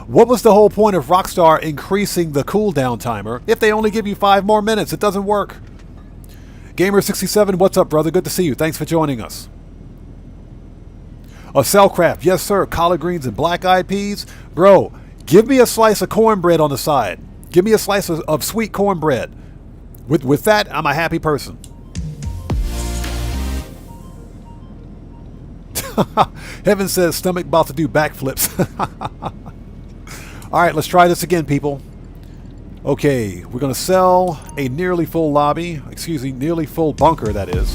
What was the whole point of Rockstar increasing the cooldown timer if they only give you 5 more minutes? It doesn't work. Gamer67, what's up, brother? Good to see you. Thanks for joining us. Cellcraft, yes, sir. Collard greens and black-eyed peas. Bro, give me a slice of cornbread on the side. Give me a slice of sweet cornbread. With that, I'm a happy person. Heaven says stomach about to do backflips. All right, let's try this again, people. Okay, we're going to sell a nearly full lobby. Excuse me, nearly full bunker, that is.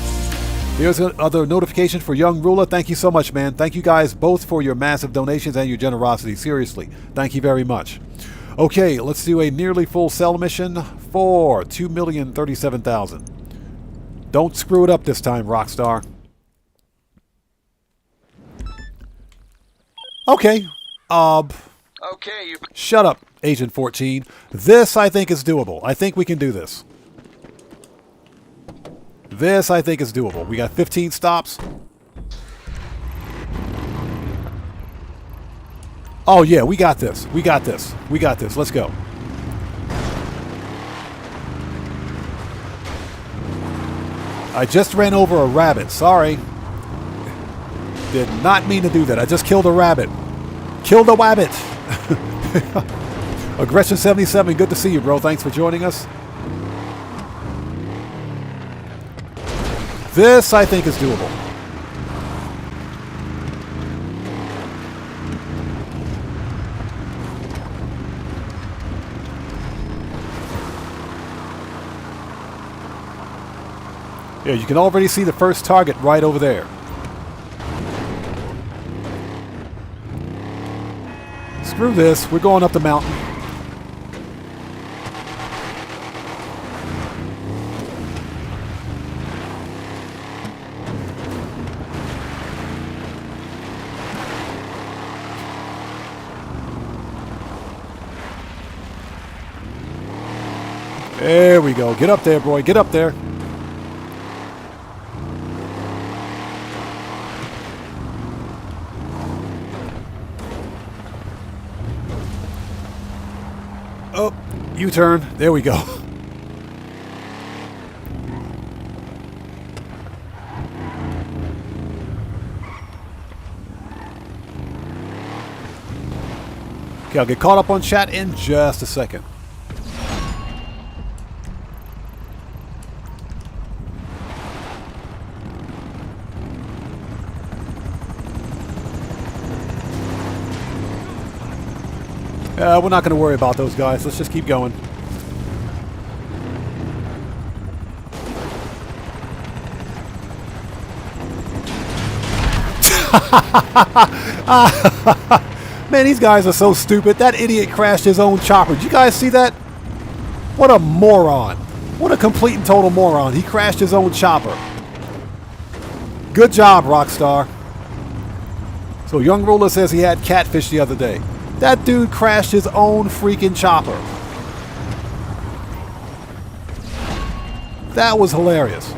There's another notification for Young Ruler. Thank you so much, man. Thank you guys both for your massive donations and your generosity. Seriously, thank you very much. Okay, let's do a nearly full sell mission for 2,037,000. Don't screw it up this time, Rockstar. Okay. Okay, you... Shut up, Agent 14. This, I think, is doable. I think we can do this. This, I think, is doable. We got 15 stops. Oh, yeah, we got this. We got this. We got this. Let's go. I just ran over a rabbit. Sorry. Did not mean to do that. I just killed a rabbit. Killed a wabbit. Aggression 77, good to see you, bro. Thanks for joining us. This, I think, is doable. Yeah, you can already see the first target right over there. Screw this. We're going up the mountain. There we go. Get up there, boy. Get up there. Oh, U-turn. There we go. Okay, I'll get caught up on chat in just a second. We're not going to worry about those guys. Let's just keep going. Man, these guys are so stupid. That idiot crashed his own chopper. Did you guys see that? What a moron. What a complete and total moron. He crashed his own chopper. Good job, Rockstar. So Young Ruler says he had catfish the other day. That dude crashed his own freaking chopper. That was hilarious.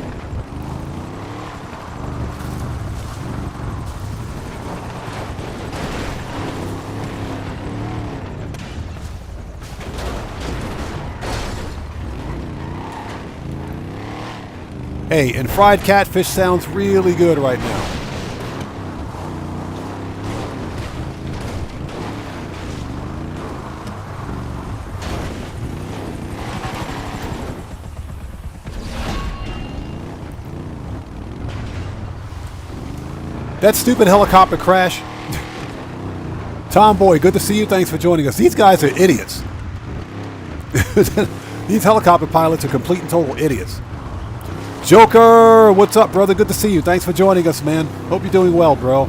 Hey, and fried catfish sounds really good right now. That stupid helicopter crash. Tomboy, good to see you. Thanks for joining us. These guys are idiots. These helicopter pilots are complete and total idiots. Joker, what's up, brother? Good to see you. Thanks for joining us, man. Hope you're doing well, bro.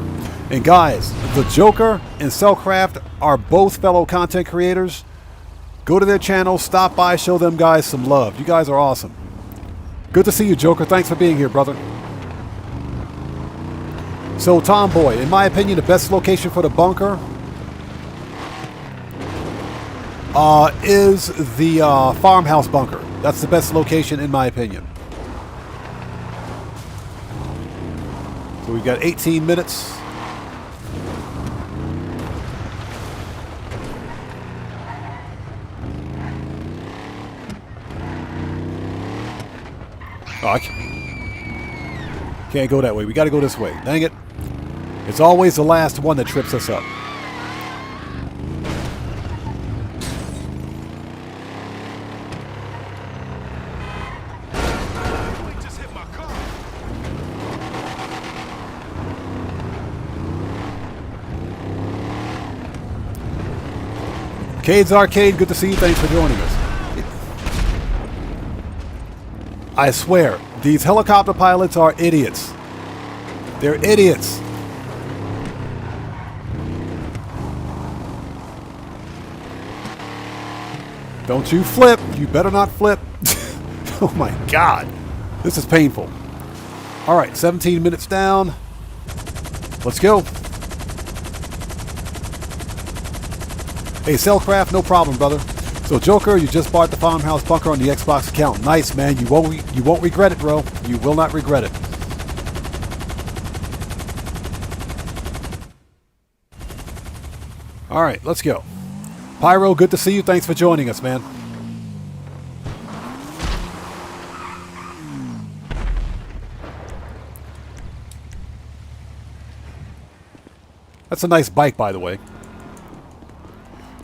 And guys, the Joker and Cellcraft are both fellow content creators. Go to their channel, stop by, show them guys some love. You guys are awesome. Good to see you, Joker. Thanks for being here, brother. So, Tomboy, in my opinion, the best location for the bunker is the farmhouse bunker. That's the best location, in my opinion. So we've got 18 minutes. Oh, I can't go that way. We got to go this way. Dang it. It's always the last one that trips us up. Cade's Arcade, good to see you. Thanks for joining us. I swear, these helicopter pilots are idiots. They're idiots. Don't you flip. You better not flip. Oh my God. This is painful. All right, 17 minutes down. Let's go. Hey, Cellcraft, no problem, brother. So Joker, you just bought the farmhouse bunker on the Xbox account. Nice, man. You won't regret it, bro. You will not regret it. All right, let's go. Pyro, good to see you. Thanks for joining us, man. That's a nice bike, by the way.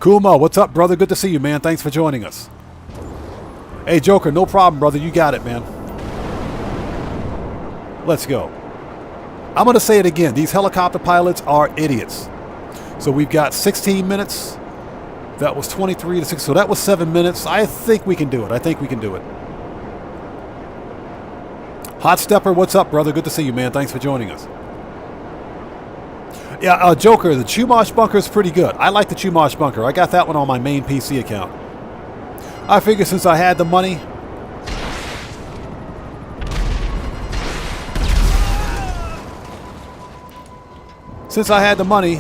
Kuma, what's up, brother? Good to see you, man. Thanks for joining us. Hey, Joker, no problem, brother. You got it, man. Let's go. I'm going to say it again. These helicopter pilots are idiots. So we've got 16 minutes. That was 23 to 6. So that was 7 minutes. I think we can do it. I think we can do it. Hot Stepper, what's up, brother? Good to see you, man. Thanks for joining us. Yeah, Joker, the Chumash bunker is pretty good. I like the Chumash bunker. I got that one on my main PC account. I figure since I had the money...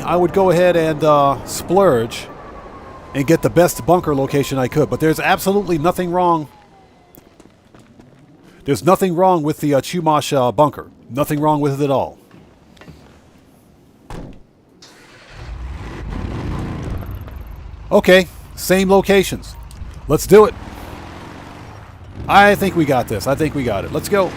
I would go ahead and splurge and get the best bunker location I could. But there's absolutely nothing wrong. There's nothing wrong with the Chumash bunker. Nothing wrong with it at all. Okay, same locations. Let's do it. I think we got this. I think we got it. Let's go.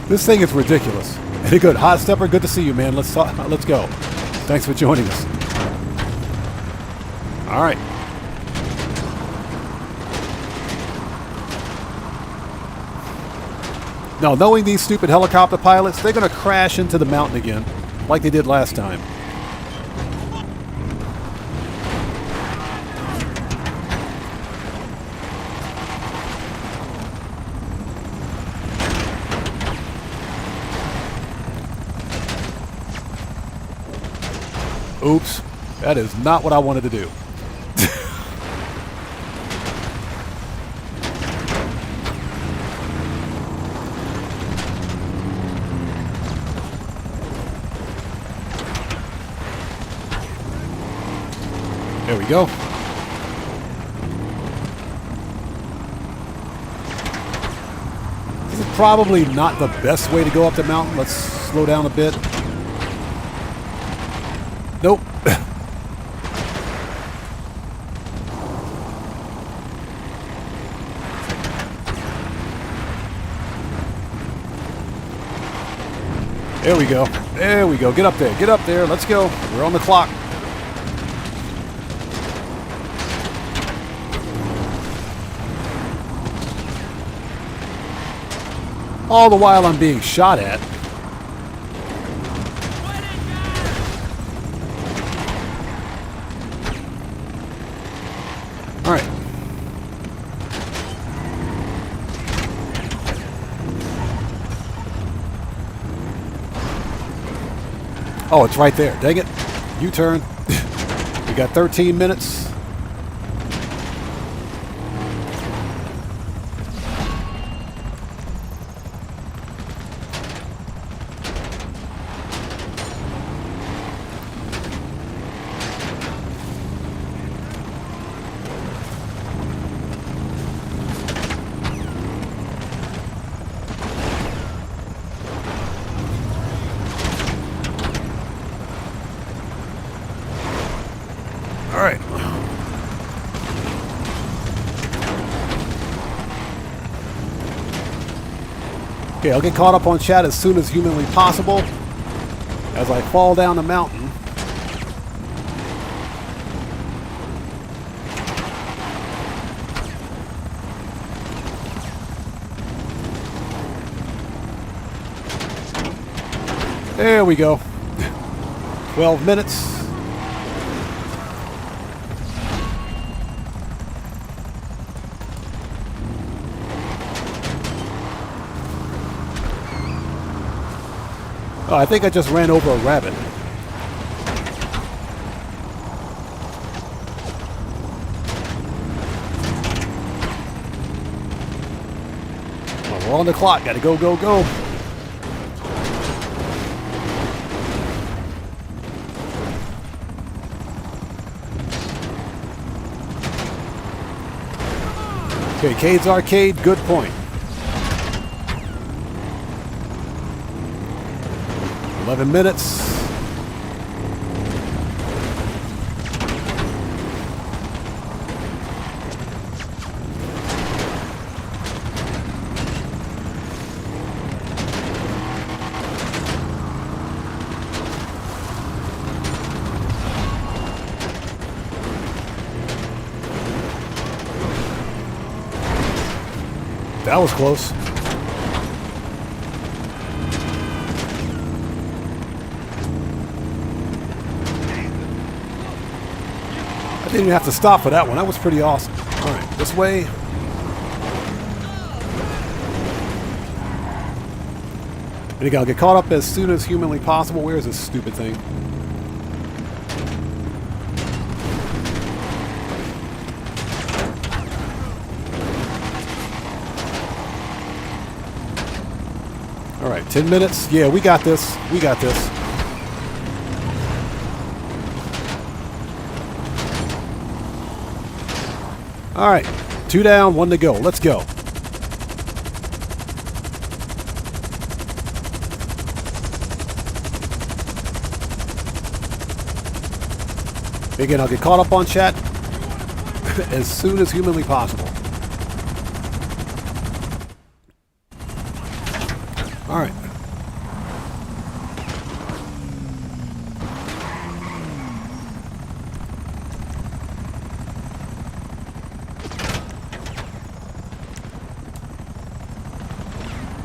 This thing is ridiculous. Hey, good. Hot Stepper, good to see you, man. Let's go. Thanks for joining us. All right. Now, knowing these stupid helicopter pilots, they're going to crash into the mountain again, like they did last time. Oops, that is not what I wanted to do. There we go. This is probably not the best way to go up the mountain. Let's slow down a bit. Nope. There we go. There we go. Get up there. Get up there. Let's go. We're on the clock. All the while I'm being shot at. All right. Oh, it's right there. Dang it. U-turn. We got 13 minutes. All right. Okay, I'll get caught up on chat as soon as humanly possible as I fall down the mountain. There we go. 12 minutes. Oh, I think I just ran over a rabbit. Oh, we're on the clock. Gotta go, go, go. Okay, Cade's Arcade, good point. 11 minutes. That was close. I didn't even have to stop for that one. That was pretty awesome. All right, this way. And again, I'll get caught up as soon as humanly possible. Where is this stupid thing? All right, 10 minutes. Yeah, we got this. We got this. All right, 2 down, 1 to go. Let's go. Again, I'll get caught up on chat as soon as humanly possible. All right.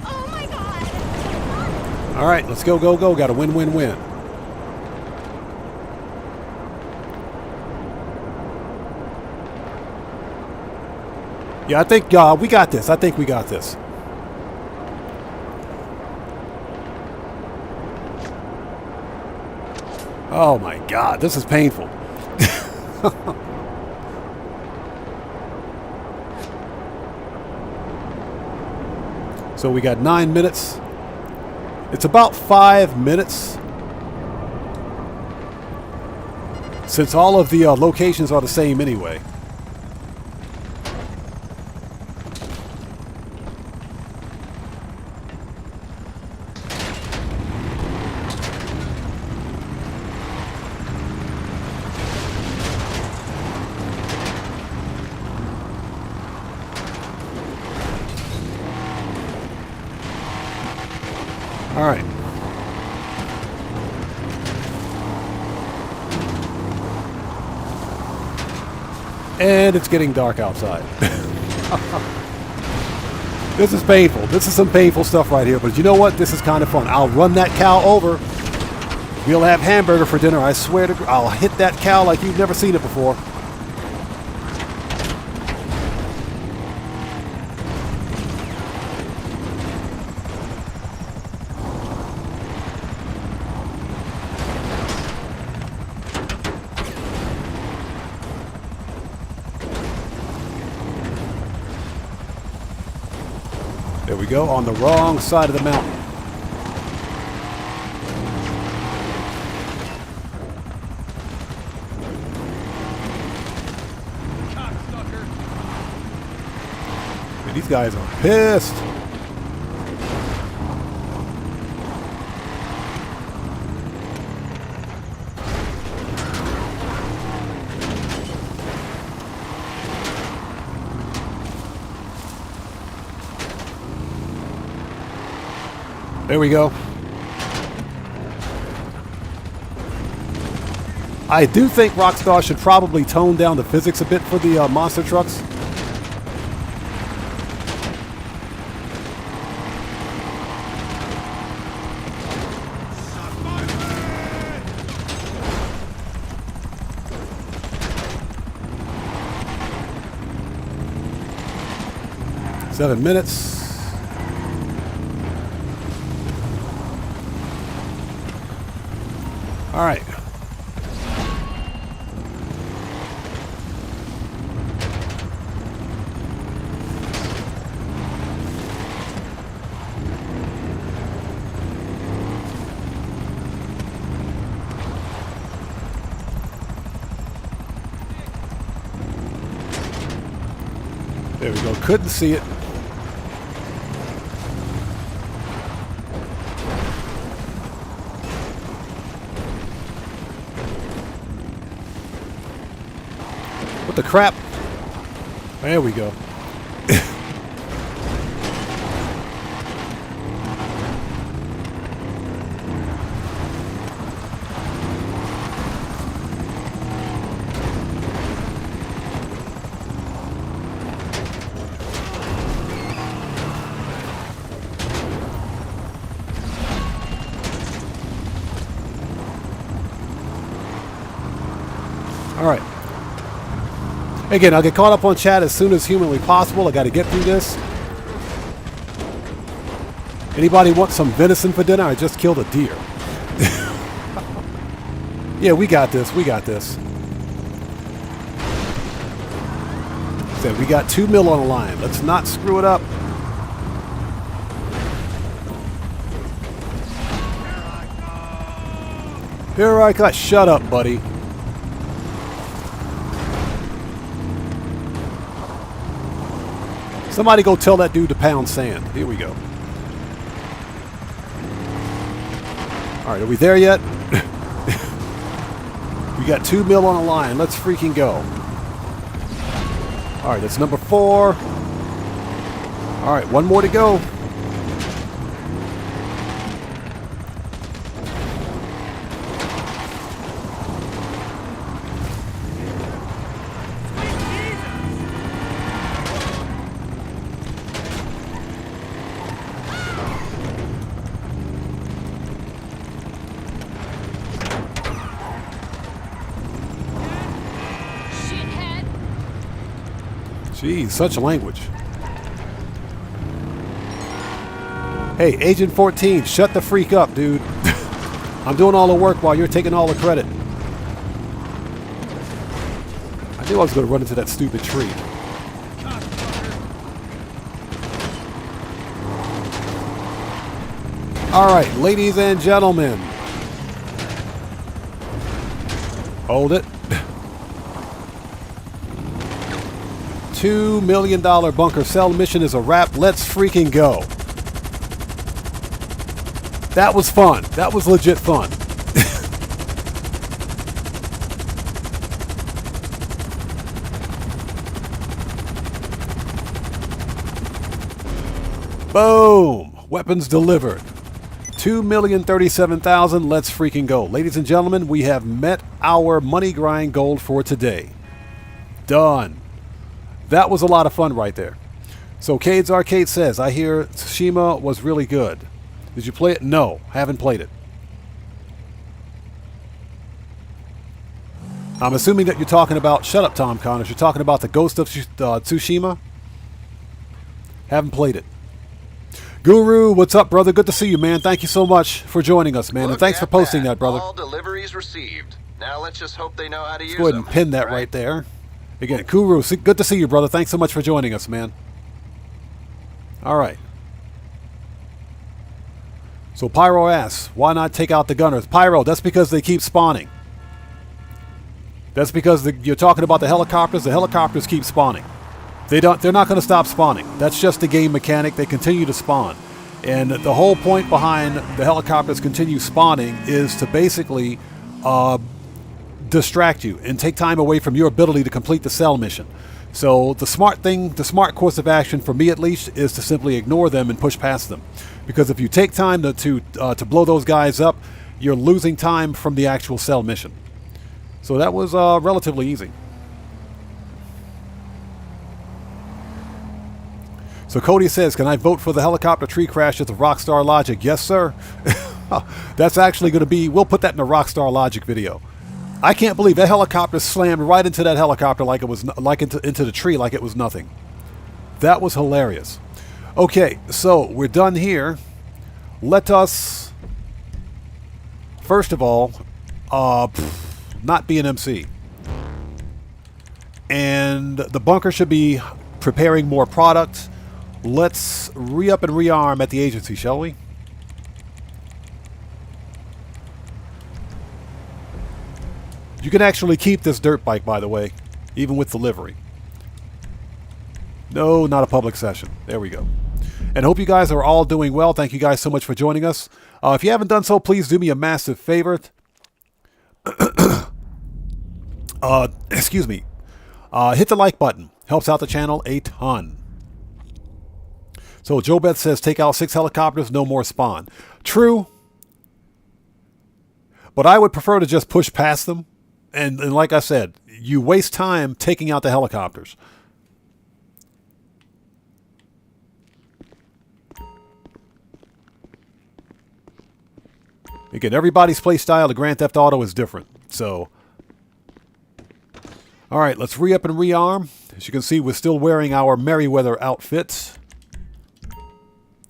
Oh my God! All right, let's go, go, go. Got to win, win, win. Yeah, I think we got this. I think we got this. Oh my God, this is painful. So we got 9 minutes. It's about 5 minutes. Since all of the locations are the same anyway. All right. And it's getting dark outside. This is painful. This is some painful stuff right here. But you know what? This is kind of fun. I'll run that cow over. We'll have hamburger for dinner. I swear to God, I'll hit that cow like you've never seen it before. There we go, on the wrong side of the mountain. Man, these guys are pissed. There we go. I do think Rockstar should probably tone down the physics a bit for the monster trucks. $7 minutes. All right. There we go. Couldn't see it. What the crap? There we go. All right. Again, I'll get caught up on chat as soon as humanly possible. I got to get through this. Anybody want some venison for dinner? I just killed a deer. Yeah, we got this. We got this. Said we got 2 mil on the line. Let's not screw it up. Here I go. Shut up, buddy. Somebody go tell that dude to pound sand. Here we go. All right, are we there yet? We got 2 mil on the line. Let's freaking go. All right, that's number 4. All right, 1 more to go. Jeez, such language. Hey, Agent 14, shut the freak up, dude. I'm doing all the work while you're taking all the credit. I knew I was going to run into that stupid tree. All right, ladies and gentlemen. Hold it. $2 million bunker cell mission is a wrap. Let's freaking go. That was fun. That was legit fun. Boom. Weapons delivered. 2,037,000. Let's freaking go. Ladies and gentlemen, we have met our money grind goal for today. Done. That was a lot of fun right there. So Cade's Arcade says, I hear Tsushima was really good. Did you play it? No, haven't played it. I'm assuming that you're talking about, shut up Tom Connors, you're talking about the Ghost of Tsushima? Haven't played it. Guru, what's up, brother? Good to see you, man. Thank you so much for joining us, man. And thanks for posting that, brother. All deliveries received. Now let's just hope they know how to use them. Go ahead and pin that right there. Again, Kuru, good to see you, brother. Thanks so much for joining us, man. All right. So Pyro asks, why not take out the gunners? Pyro, that's because they keep spawning. That's because you're talking about the helicopters. The helicopters keep spawning. They're not going to stop spawning. That's just the game mechanic. They continue to spawn. And the whole point behind the helicopters continue spawning is to basically distract you and take time away from your ability to complete the cell mission. So the smart course of action for me at least is to simply ignore them and push past them. Because if you take time to blow those guys up, you're losing time from the actual cell mission. So that was relatively easy. So Cody says, can I vote for the helicopter tree crashes of Rockstar Logic? Yes, sir. That's actually going to be, we'll put that in a Rockstar Logic video. I can't believe that helicopter slammed right into that helicopter like it was into the tree like it was nothing. That was hilarious. Okay, so we're done here. Let us, first of all, not be an MC. And the bunker should be preparing more product. Let's re-up and rearm at the agency, shall we? You can actually keep this dirt bike, by the way, even with the livery. No, not a public session. There we go. And hope you guys are all doing well. Thank you guys so much for joining us. If you haven't done so, please do me a massive favor. Excuse me. Hit the like button. Helps out the channel a ton. So Joe Beth says, take out 6 helicopters, no more spawn. True. But I would prefer to just push past them. And like I said, you waste time taking out the helicopters. Again, everybody's play style to Grand Theft Auto is different. So, all right, let's re-up and rearm. As you can see, we're still wearing our Merryweather outfits.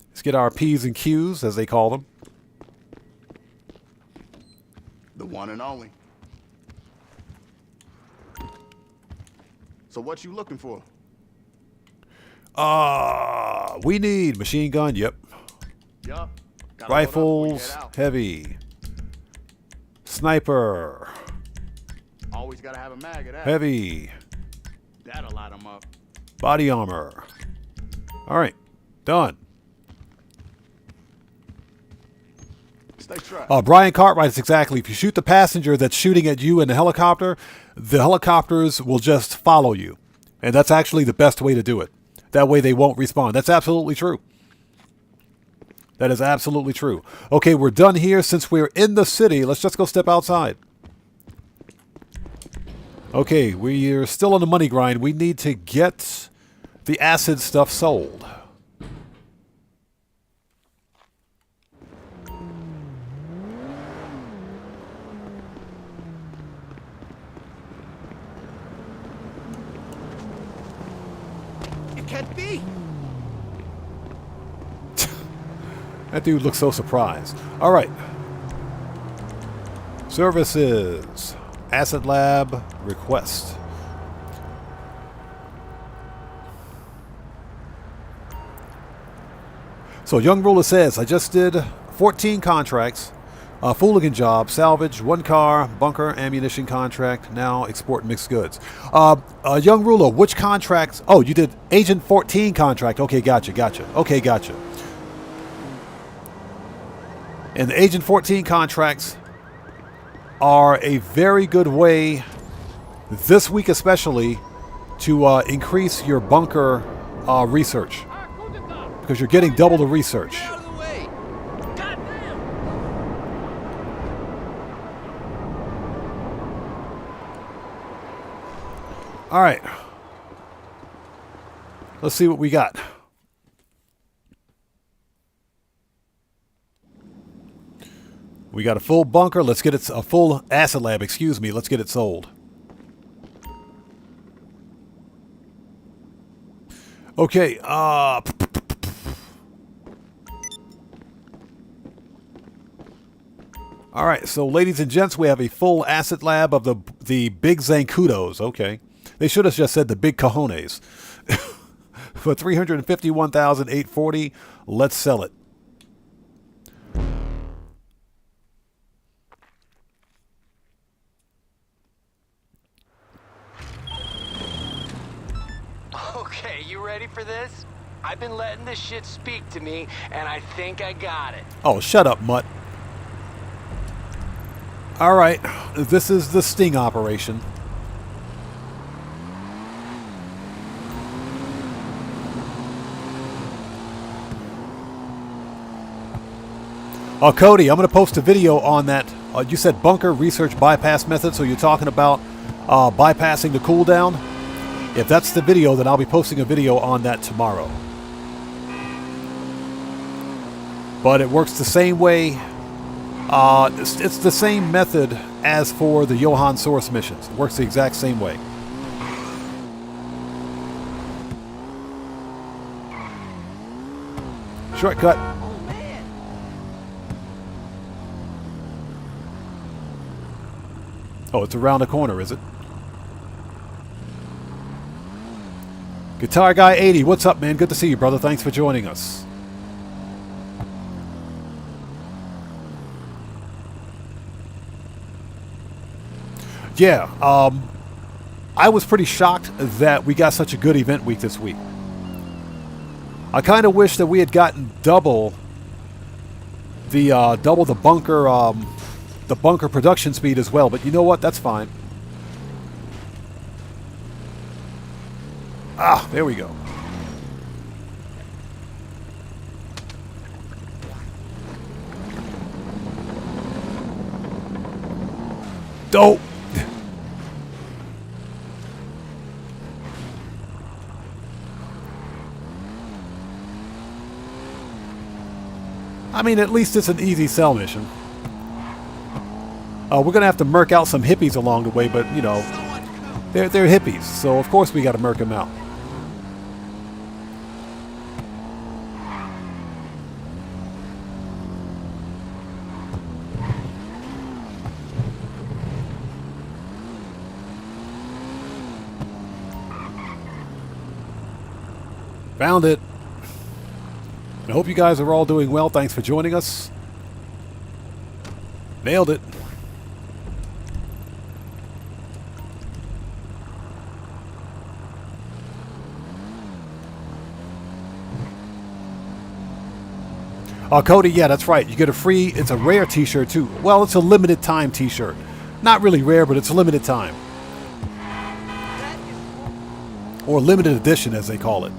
Let's get our P's and Q's, as they call them. The one and only. So what you looking for? We need machine gun, yep. Yup. Rifles, heavy. Sniper, Always gotta have a mag of that. heavy. That'll light them up. Body armor. All right, done. Stay strapped. Brian Cartwright is exactly. If you shoot the passenger that's shooting at you in the helicopters will just follow you. And that's actually the best way to do it. That way they won't respawn. That's absolutely true. That is absolutely true. Okay, we're done here. Since we're in the city, let's just go step outside. Okay, we're still on the money grind. We need to get the acid stuff sold. It can't be. That dude looks so surprised. All right. Services. Acid Lab request. So Young Ruler says, I just did 14 contracts. Fooligan job, salvage, 1 car, bunker, ammunition contract, now export mixed goods. Young Ruler, which contracts? Oh, you did Agent 14 contract. Okay, gotcha. Okay, gotcha. And the Agent 14 contracts are a very good way, this week especially, to increase your bunker research. Because you're getting double the research. Out of the way. Goddamn. All right. Let's see what we got. We got a full bunker. Let's get it, a full acid lab, excuse me. Let's get it sold. Okay, all right, so ladies and gents, we have a full acid lab of the big Zancudos. Okay. They should have just said the big cojones. For $351,840, let's sell it. Okay, you ready for this? I've been letting this shit speak to me, and I think I got it. Oh, shut up, mutt. All right, this is the sting operation. Cody, I'm going to post a video on that. You said bunker research bypass method, so you're talking about bypassing the cooldown? If that's the video, then I'll be posting a video on that tomorrow. But it works the same way. It's the same method as for the Johann Source missions. It works the exact same way. Shortcut. Oh, man. Oh, it's around the corner, is it? Guitar Guy 80, what's up, man? Good to see you, brother. Thanks for joining us. Yeah, I was pretty shocked that we got such a good event week this week. I kind of wish that we had gotten double the bunker production speed as well, but you know what? That's fine. Ah, there we go. Dope. I mean, at least it's an easy sell mission. We're going to have to murk out some hippies along the way, but, you know, they're hippies, so of course we got to murk them out. Found it. I hope you guys are all doing well. Thanks for joining us. Nailed it. Cody, yeah, that's right. You get a free, it's a rare t-shirt too. Well, it's a limited time t-shirt. Not really rare, but it's a limited time. Or limited edition, as they call it.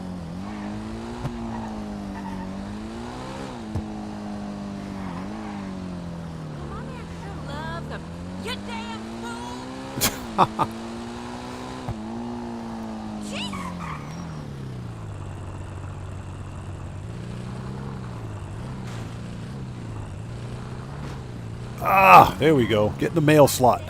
Ah, there we go. Get in the mail slot.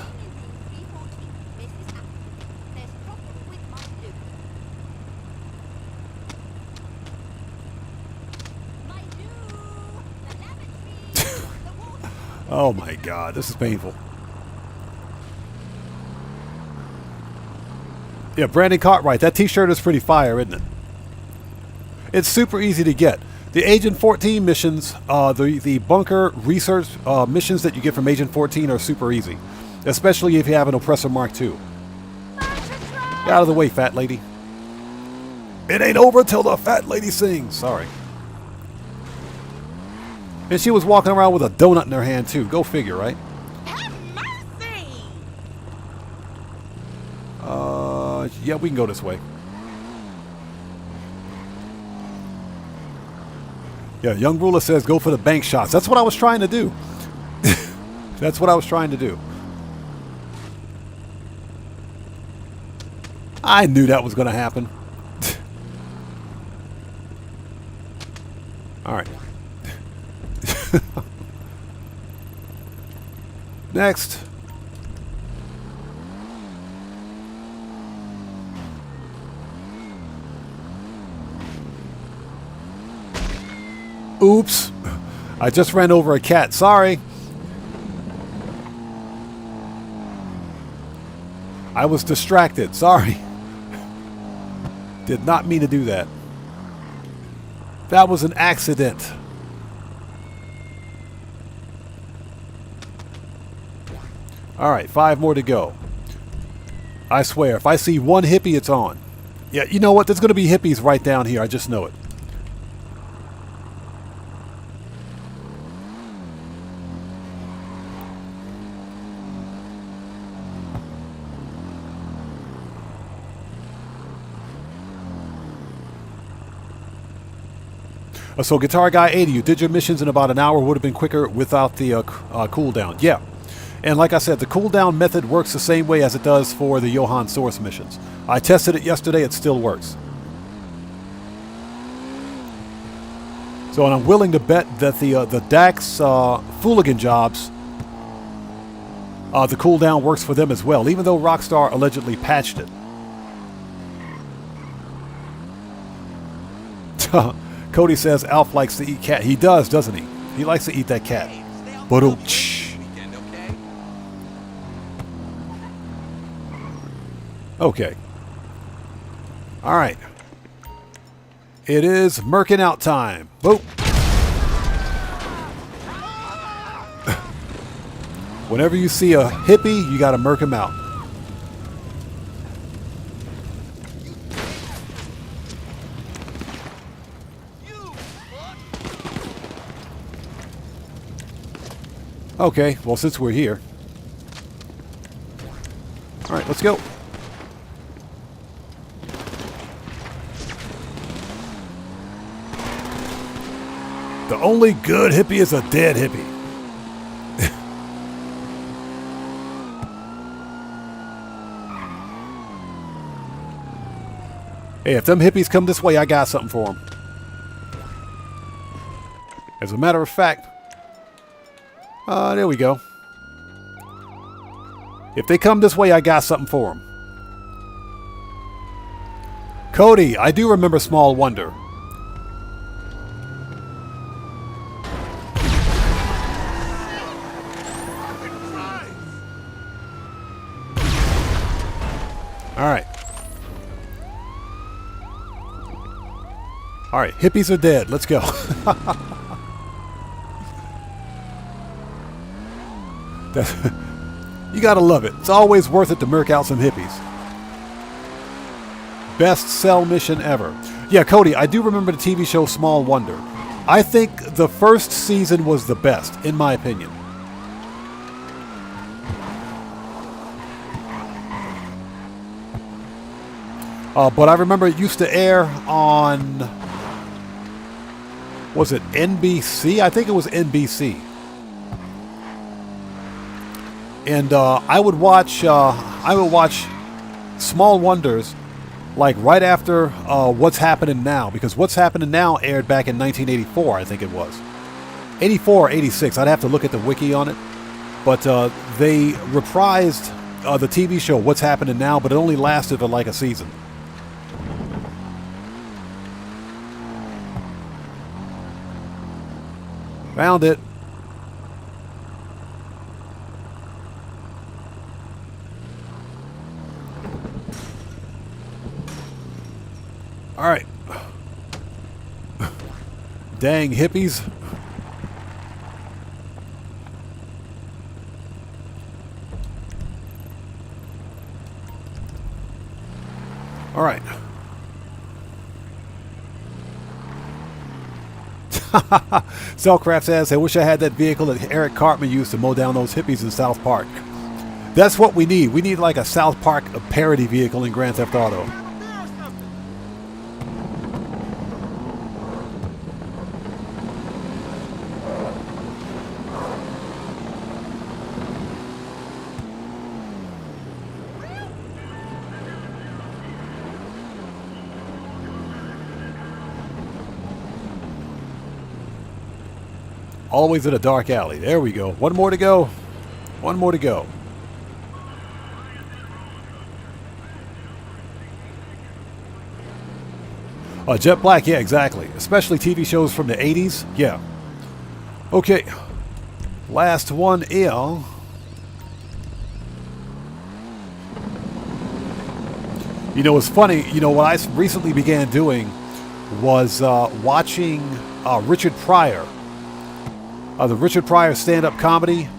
Oh my God, this is painful. Yeah, Brandon Cartwright, that t-shirt is pretty fire, isn't it? It's super easy to get. The Agent 14 missions, the bunker research missions that you get from Agent 14 are super easy. Especially if you have an Oppressor Mark II. Get out of the way, fat lady. It ain't over till the fat lady sings. Sorry. And she was walking around with a donut in her hand, too. Go figure, right? Yeah, we can go this way. Yeah, Young Ruler says go for the bank shots. That's what I was trying to do. That's what I was trying to do. I knew that was going to happen. All right. Next. Oops. I just ran over a cat. Sorry. I was distracted. Sorry. Did not mean to do that. That was an accident. Alright, 5 more to go. I swear, if I see one hippie, it's on. Yeah, you know what? There's going to be hippies right down here. I just know it. So Guitar Guy 80, you did your missions in about an hour. Would have been quicker without the cooldown. Yeah. And like I said, the cooldown method works the same way as it does for the Johann Source missions. I tested it yesterday. It still works. So, and I'm willing to bet that the Dax Fooligan jobs, the cooldown works for them as well, even though Rockstar allegedly patched it. Cody says Alf likes to eat cat. He does, doesn't he? He likes to eat that cat. But Okay. All right. It is merkin out time. Whoa. Whenever you see a hippie, you got to merc him out. Okay, well, since we're here. All right, let's go. The only good hippie is a dead hippie. Hey, if them hippies come this way, I got something for them. As a matter of fact, there we go. If they come this way, I got something for them. Cody, I do remember Small Wonder. All right. All right, hippies are dead. Let's go. You gotta love it. It's always worth it to merc out some hippies. Best sell mission ever. Yeah, Cody, I do remember the TV show Small Wonder. I think the first season was the best, in my opinion. But I remember it used to air on... Was it NBC? I think it was NBC. And I would watch Small Wonders like right after What's Happening Now, because What's Happening Now aired back in 1984, I think it was. 84 or 86. I'd have to look at the wiki on it. But they reprised the TV show What's Happening Now, but it only lasted for like a season. Found it. All right. Dang hippies. All right. Cellcraft says, I wish I had that vehicle that Eric Cartman used to mow down those hippies in South Park. That's what we need. We need like a South Park parody vehicle in Grand Theft Auto. Always in a dark alley. There we go. One more to go. One more to go. Jet Black, yeah, exactly. Especially TV shows from the 80s. Yeah. Okay. Last one in. You know, it's funny. You know, what I recently began doing was watching Richard Pryor. The Richard Pryor stand-up comedy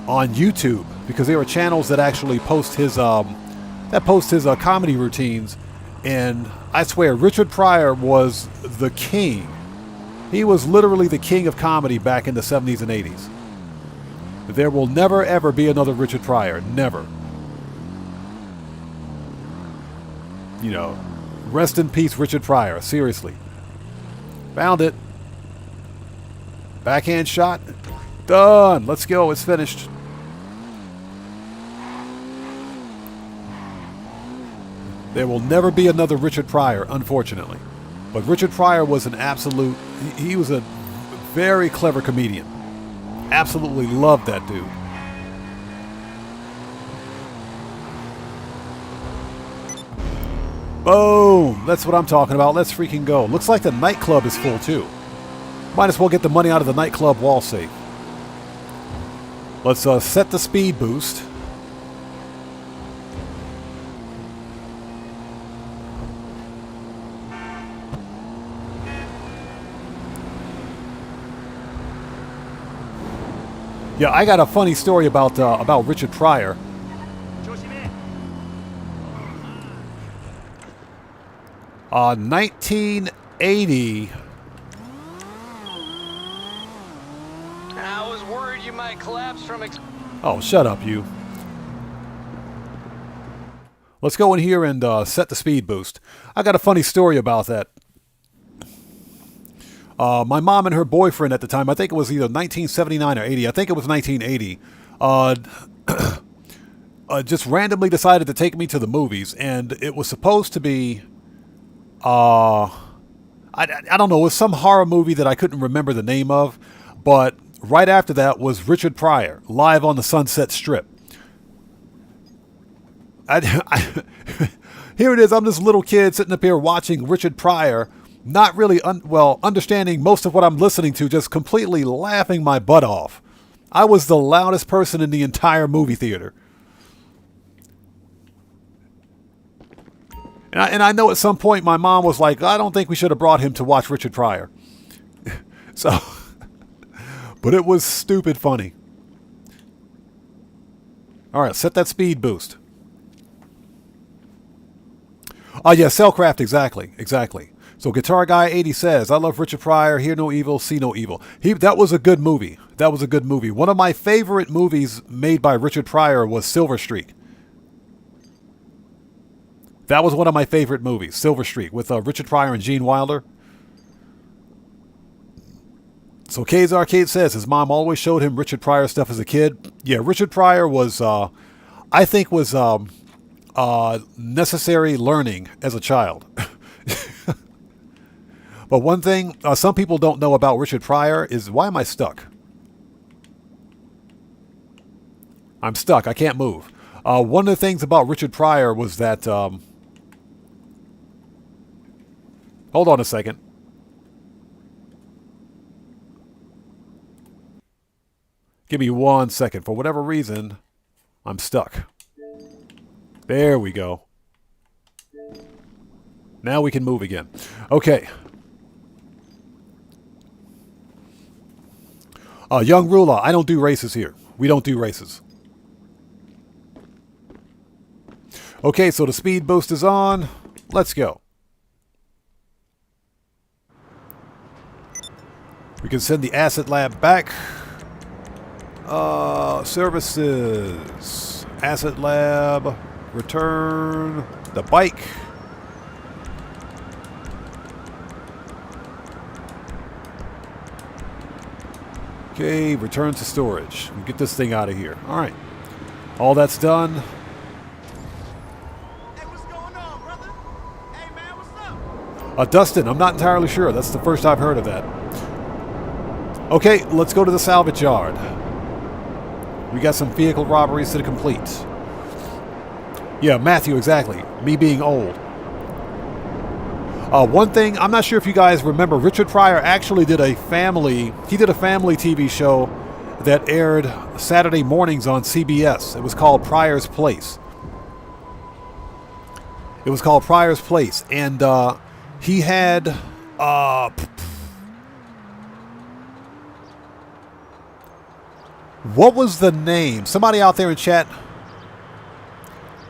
on YouTube, because there are channels that actually post his comedy routines, and I swear Richard Pryor was the king. He was literally the king of comedy back in the 70s and 80s. There will never ever be another Richard Pryor, never. You know, rest in peace, Richard Pryor. Seriously. Found it. Backhand shot. Done. Let's go. It's finished. There will never be another Richard Pryor, unfortunately. But Richard Pryor was an absolute... He was a very clever comedian. Absolutely loved that dude. Boom. That's what I'm talking about. Let's freaking go. Looks like the nightclub is full, too. Might as well get the money out of the nightclub wall safe. Let's set the speed boost. Yeah, I got a funny story about Richard Pryor. 1980. I was worried you might collapse from Oh, shut up, you. Let's go in here and set the speed boost. I got a funny story about that. My mom and her boyfriend at the time, I think it was either 1979 or 80, I think it was 1980, just randomly decided to take me to the movies, and it was supposed to be, I don't know, it was some horror movie that I couldn't remember the name of, but right after that was Richard Pryor, live on the Sunset Strip. Here it is, I'm this little kid sitting up here watching Richard Pryor, not really, understanding most of what I'm listening to, just completely laughing my butt off. I was the loudest person in the entire movie theater. And I know at some point my mom was like, I don't think we should have brought him to watch Richard Pryor. So, but it was stupid funny. All right, set that speed boost. Oh, yeah, Cellcraft, exactly. So Guitar Guy 80 says, I love Richard Pryor, hear no evil, see no evil. That was a good movie. One of my favorite movies made by Richard Pryor was Silver Streak. That was one of my favorite movies, Silver Streak, with Richard Pryor and Gene Wilder. So K's Arcade says his mom always showed him Richard Pryor stuff as a kid. Yeah, Richard Pryor was, I think, was necessary learning as a child. But one thing some people don't know about Richard Pryor is, why am I stuck? I'm stuck. I can't move. One of the things about Richard Pryor was that... hold on a second. Give me 1 second. For whatever reason, I'm stuck. There we go. Now we can move again. Okay. Young Rula, I don't do races here. We don't do races. Okay, so the speed boost is on. Let's go. We can send the Asset Lab back. Services. Asset Lab. Return the bike. Okay, return to storage. We'll get this thing out of here. All right. All that's done. Hey, what's going on, brother? Hey, man, what's up? Dustin, I'm not entirely sure. That's the first I've heard of that. Okay, let's go to the salvage yard. We got some vehicle robberies to complete. Yeah, Matthew, exactly. Me being old. One thing, I'm not sure if you guys remember, Richard Pryor actually did a family TV show that aired Saturday mornings on CBS. It was called Pryor's Place. And he had... what was the name? Somebody out there in chat...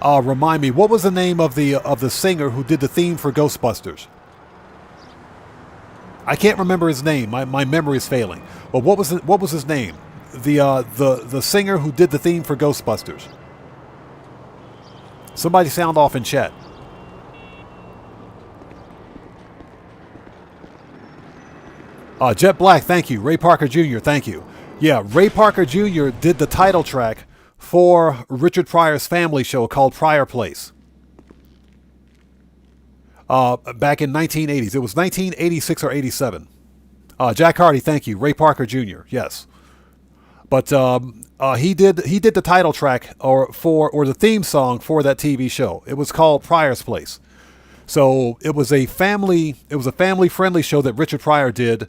remind me, what was the name of the singer who did the theme for Ghostbusters? I can't remember his name. My memory is failing. But what was his name? The singer who did the theme for Ghostbusters. Somebody sound off in chat. Jet Black, thank you. Ray Parker Jr., thank you. Yeah, Ray Parker Jr. did the title track for Richard Pryor's family show called Pryor Place. Back in 1980s. It was 1986 or 87. Jack Hardy, thank you. Ray Parker Jr., yes. But he did the title track or the theme song for that TV show. It was called Pryor's Place. So it was a family-friendly show that Richard Pryor did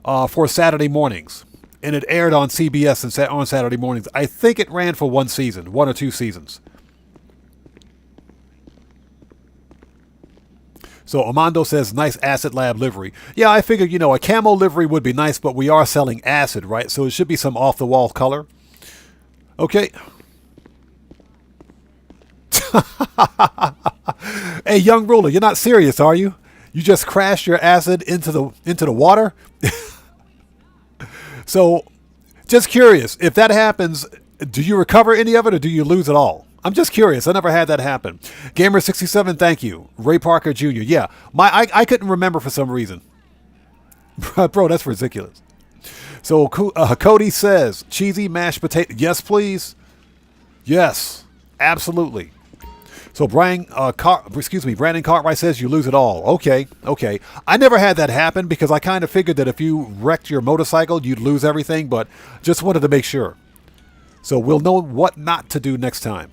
for Saturday mornings. And it aired on CBS on Saturday mornings. I think it ran for 1 or 2 seasons. So Amando says, nice Acid Lab livery. Yeah, I figured, a camo livery would be nice, but we are selling acid, right? So it should be some off-the-wall color. Okay. Hey, young ruler, you're not serious, are you? You just crashed your acid into the water? So, just curious, if that happens, do you recover any of it or do you lose it all? I'm just curious. I never had that happen. Gamer67, thank you. Ray Parker Jr. Yeah, I couldn't remember for some reason. Bro, that's ridiculous. So Cody says, cheesy mashed potato. Yes, please. Yes, absolutely. So Brandon Cartwright says you lose it all. Okay. I never had that happen because I kind of figured that if you wrecked your motorcycle, you'd lose everything, but just wanted to make sure. So we'll know what not to do next time.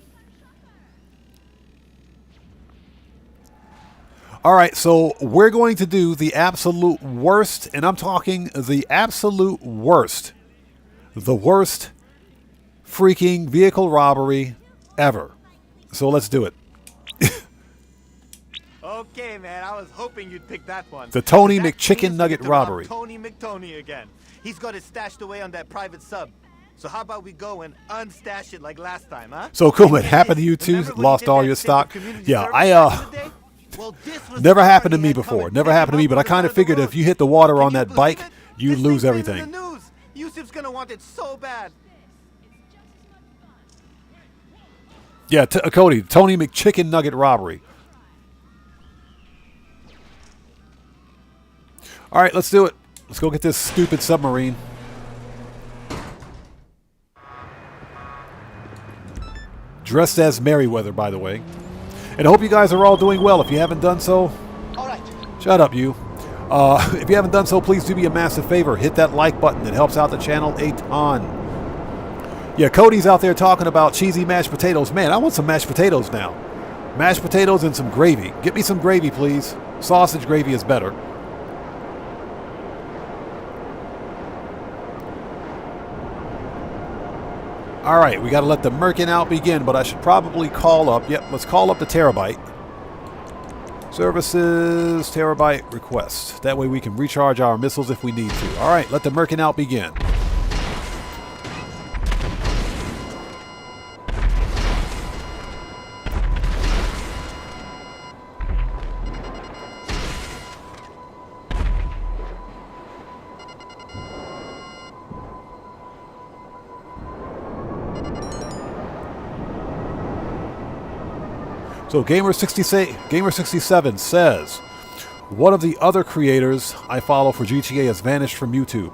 All right, so we're going to do the absolute worst, and I'm talking the absolute worst. The worst freaking vehicle robbery ever. So let's do it. Okay, man, I was hoping you'd pick that one. The Tony That McChicken means Nugget we get to rob robbery. Tony McTony again. He's got it stashed away on that private sub. So how about we go and unstash it like last time, huh? So Kuman, happened to you too? Remember when Lost you did all that your civic stock? community Yeah, service I back in the day? Well, this was never the happened to car me he had before. coming Never to happened to pick me, him but I up kind on of the side figured the if you road. hit the water Can on you that believe bike, it? you This lose thing's gonna be everything. in the news. Yusuf's gonna want it so bad. Yeah, Cody, Tony McChicken Nugget robbery. All right, let's do it. Let's go get this stupid submarine. Dressed as Merryweather, by the way. And I hope you guys are all doing well. If you haven't done so, shut up, you. If you haven't done so, please do me a massive favor. Hit that like button. It helps out the channel a ton. Yeah, Cody's out there talking about cheesy mashed potatoes. Man, I want some mashed potatoes now. Mashed potatoes and some gravy. Get me some gravy, please. Sausage gravy is better. All right, we got to let the Merkin out begin, but I should probably call up. Yep, let's call up the Terabyte. Services, Terabyte request. That way we can recharge our missiles if we need to. All right, let the Merkin out begin. So Gamer67 says, one of the other creators I follow for GTA has vanished from YouTube.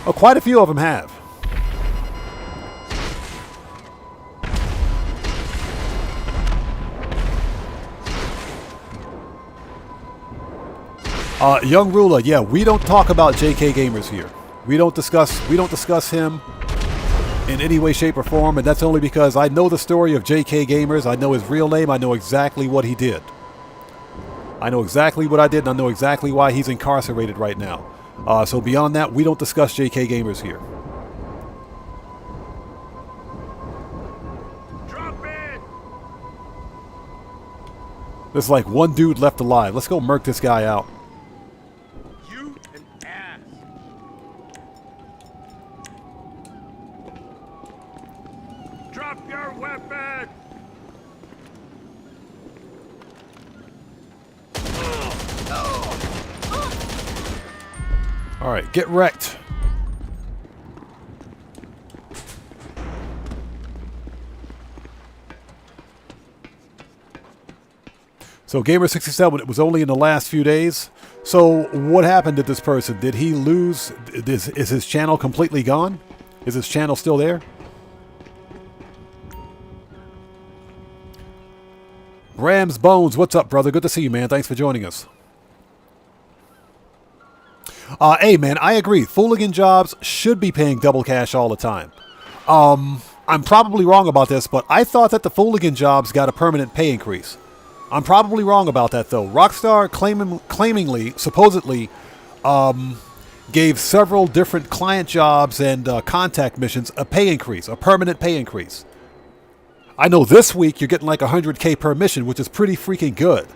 Oh, quite a few of them have. Young Ruler, yeah, we don't talk about JK Gamers here. We don't discuss him in any way, shape, or form, and that's only because I know the story of JK Gamers. I know his real name. I know exactly what he did. I know exactly what I did, and I know exactly why he's incarcerated right now. So beyond that, we don't discuss JK Gamers here. Drop it! There's like one dude left alive. Let's go murk this guy out. You an ass. Drop your weapon! All right, get wrecked. So Gamer67, it was only in the last few days. So what happened to this person? Did he lose? Is his channel completely gone? Is his channel still there? Rams Bones, what's up, brother? Good to see you, man. Thanks for joining us. Hey, man, I agree. Fooligan jobs should be paying double cash all the time. I'm probably wrong about this, but I thought that the Fooligan jobs got a permanent pay increase. I'm probably wrong about that, though. Rockstar claimingly, supposedly, gave several different client jobs and contact missions a pay increase, a permanent pay increase. I know this week you're getting like 100K per mission, which is pretty freaking good.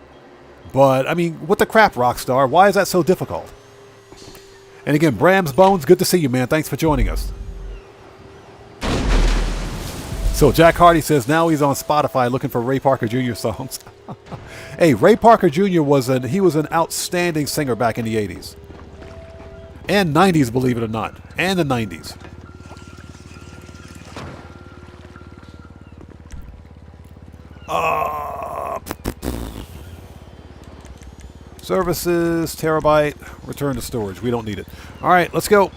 But, I mean, what the crap, Rockstar? Why is that so difficult? And again, Bram's Bones, good to see you, man. Thanks for joining us. So Jack Hardy says now he's on Spotify looking for Ray Parker Jr. songs. Hey, Ray Parker Jr. was an outstanding singer back in the 80s. And 90s, believe it or not. And the 90s. Services, terabyte, return to storage. We don't need it. All right, let's go.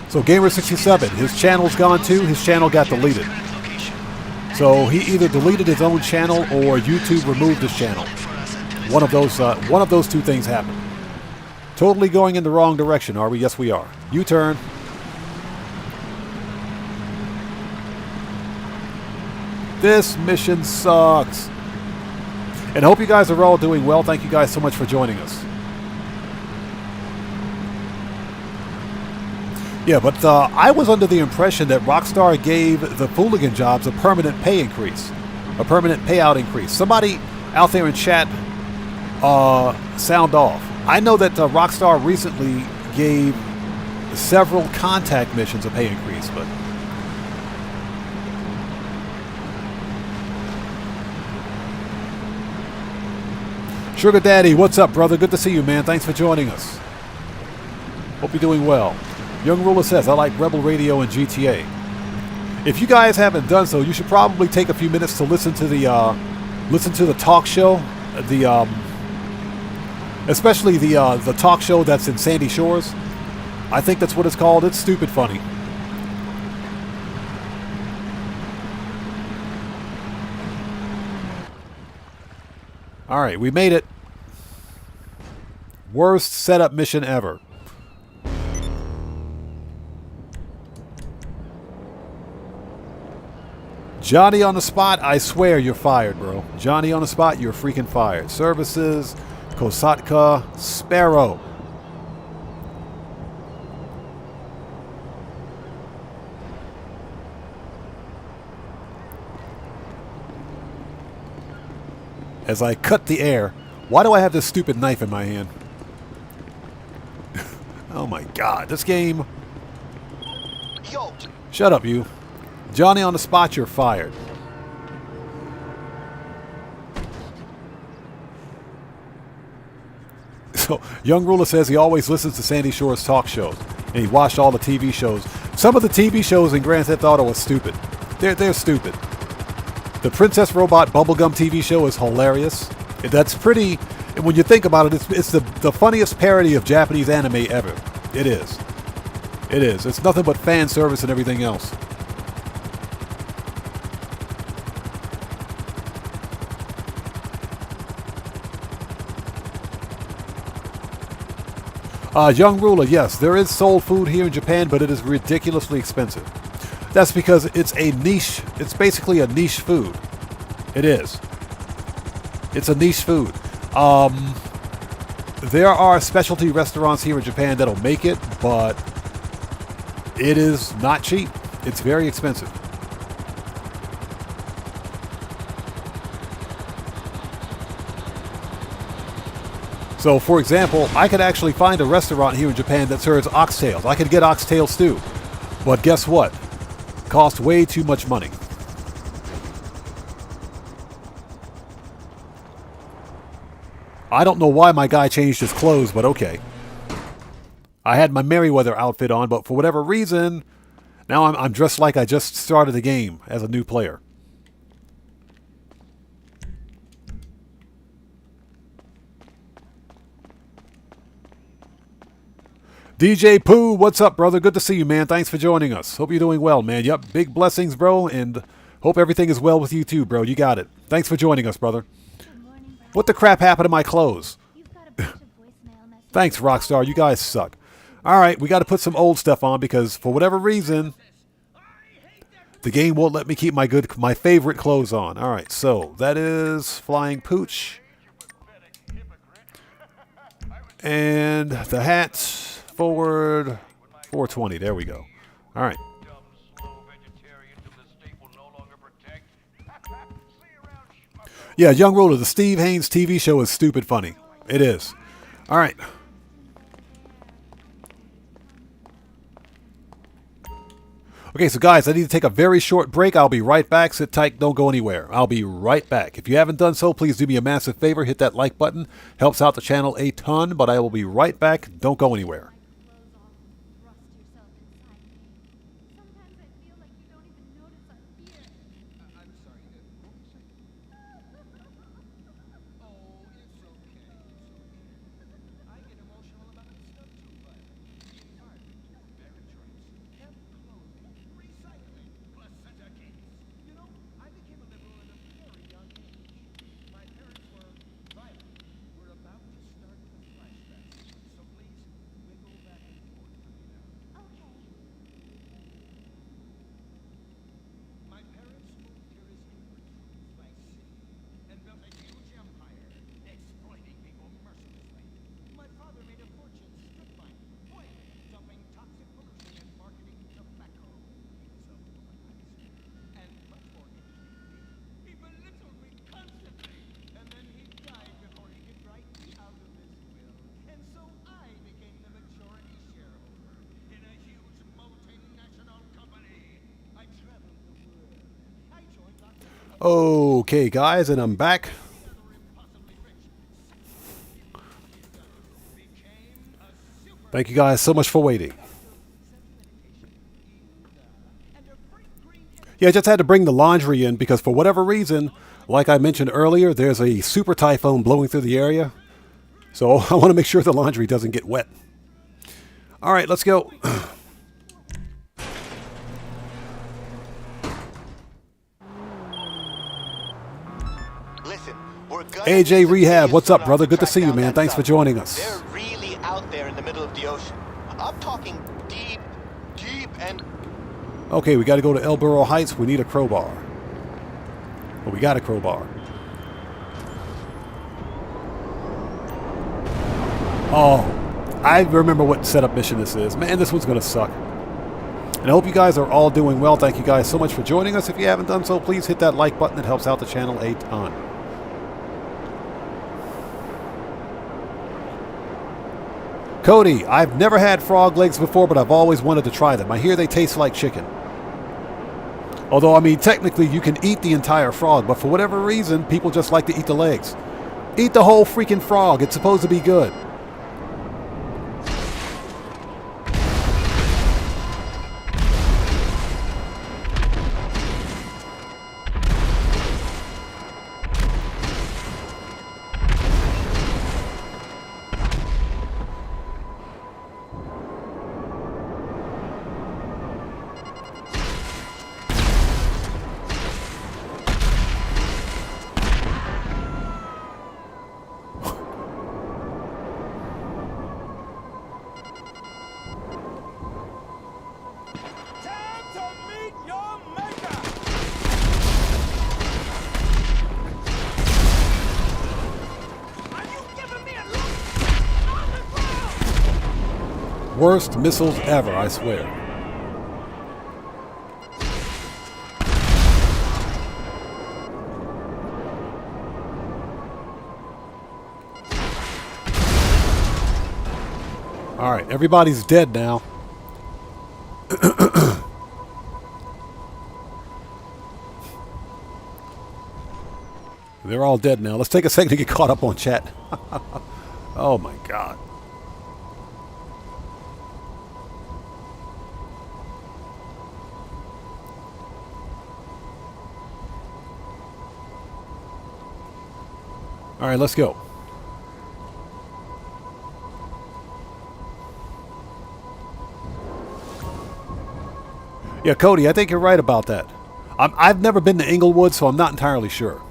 So Gamer67, his channel's gone too. His channel got deleted. So he either deleted his own channel or YouTube removed his channel. One of those two things happened. Totally going in the wrong direction, are we? Yes, we are. U-turn. This mission sucks. And I hope you guys are all doing well. Thank you guys so much for joining us. Yeah, but I was under the impression that Rockstar gave the Fooligan jobs a permanent pay increase. A permanent payout increase. Somebody out there in chat, sound off. I know that Rockstar recently gave several contact missions a pay increase, but... Sugar Daddy, what's up, brother? Good to see you, man. Thanks for joining us. Hope you're doing well. Young Ruler says, I like Rebel Radio and GTA. If you guys haven't done so, you should probably take a few minutes to listen to the talk show, especially the talk show that's in Sandy Shores. I think that's what it's called. It's stupid funny. All right, we made it. Worst setup mission ever. Johnny on the spot, I swear you're fired, bro. Johnny on the spot, you're freaking fired. Services, Kosatka, Sparrow. As I cut the air, why do I have this stupid knife in my hand? Oh my god, this game. Yo. Shut up, you. Johnny on the spot, you're fired. So, Young Ruler says he always listens to Sandy Shore's talk shows, and he watched all the TV shows. Some of the TV shows in Grand Theft Auto are stupid. They're stupid. The Princess Robot Bubblegum TV show is hilarious. That's pretty... When you think about it, it's the funniest parody of Japanese anime ever. It is. It is. It's nothing but fan service and everything else. Young Ruler, yes, there is soul food here in Japan, but it is ridiculously expensive. That's because it's a niche. It's basically a niche food. It is. It's a niche food. There are specialty restaurants here in Japan that'll make it, but it is not cheap. It's very expensive. So, for example, I could actually find a restaurant here in Japan that serves oxtails. I could get oxtail stew. But guess what? Cost way too much money. I don't know why my guy changed his clothes, but okay. I had my Merryweather outfit on, but for whatever reason, now I'm dressed like I just started the game as a new player. DJ Pooh, what's up, brother? Good to see you, man. Thanks for joining us. Hope you're doing well, man. Yep, big blessings, bro, and hope everything is well with you too, bro. You got it. Thanks for joining us, brother. What the crap happened to my clothes? Thanks, Rockstar. You guys suck. All right, we got to put some old stuff on because for whatever reason, the game won't let me keep my favorite clothes on. All right, so that is Flying Pooch. And the hat. Forward 420. There we go. All right. Yeah, Young Ruler, the Steve Haynes TV show is stupid funny. It is. All right. Okay, so guys, I need to take a very short break. I'll be right back. Sit tight. Don't go anywhere. I'll be right back. If you haven't done so, please do me a massive favor. Hit that like button. Helps out the channel a ton, but I will be right back. Don't go anywhere. Okay, guys, and I'm back. Thank you guys so much for waiting. Yeah, I just had to bring the laundry in because for whatever reason, like I mentioned earlier, there's a super typhoon blowing through the area. So I want to make sure the laundry doesn't get wet. All right, let's go. Listen, we're gonna AJ Rehab, what's up, brother? Good to track see you, down man. that Thanks for truck. joining us. They're really out there in the middle of the ocean. I'm talking deep, deep, and Okay, we got to go to El Burro Heights. We need a crowbar. Well, we got a crowbar. Oh, I remember what setup mission this is. Man, this one's going to suck. And I hope you guys are all doing well. Thank you guys so much for joining us. If you haven't done so, please hit that like button. It helps out the channel a ton. Cody, I've never had frog legs before, but I've always wanted to try them. I hear they taste like chicken. Although, I mean, technically you can eat the entire frog, but for whatever reason, people just like to eat the legs. Eat the whole freaking frog. It's supposed to be good. Worst missiles ever, I swear. All right, everybody's dead now. They're all dead now. Let's take a second to get caught up on chat. Oh my God. All right, let's go. Yeah, Cody, I think you're right about that. I've never been to Inglewood, so I'm not entirely sure.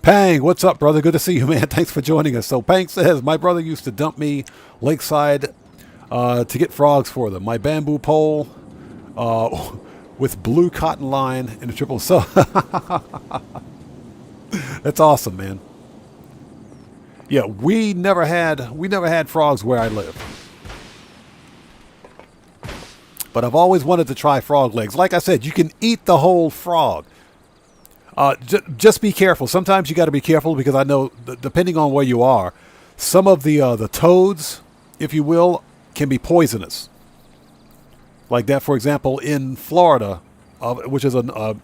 Pang, what's up, brother? Good to see you, man. Thanks for joining us. So Pang says, my brother used to dump me lakeside to get frogs for them. My bamboo pole with blue cotton line and a triple so. That's awesome, man. Yeah, we never had frogs where I live. but I've always wanted to try frog legs. Like I said, you can eat the whole frog. Just be careful. Sometimes you got to be careful because I know, depending on where you are, some of the toads, if you will, can be poisonous. Like that, for example, in Florida, which is a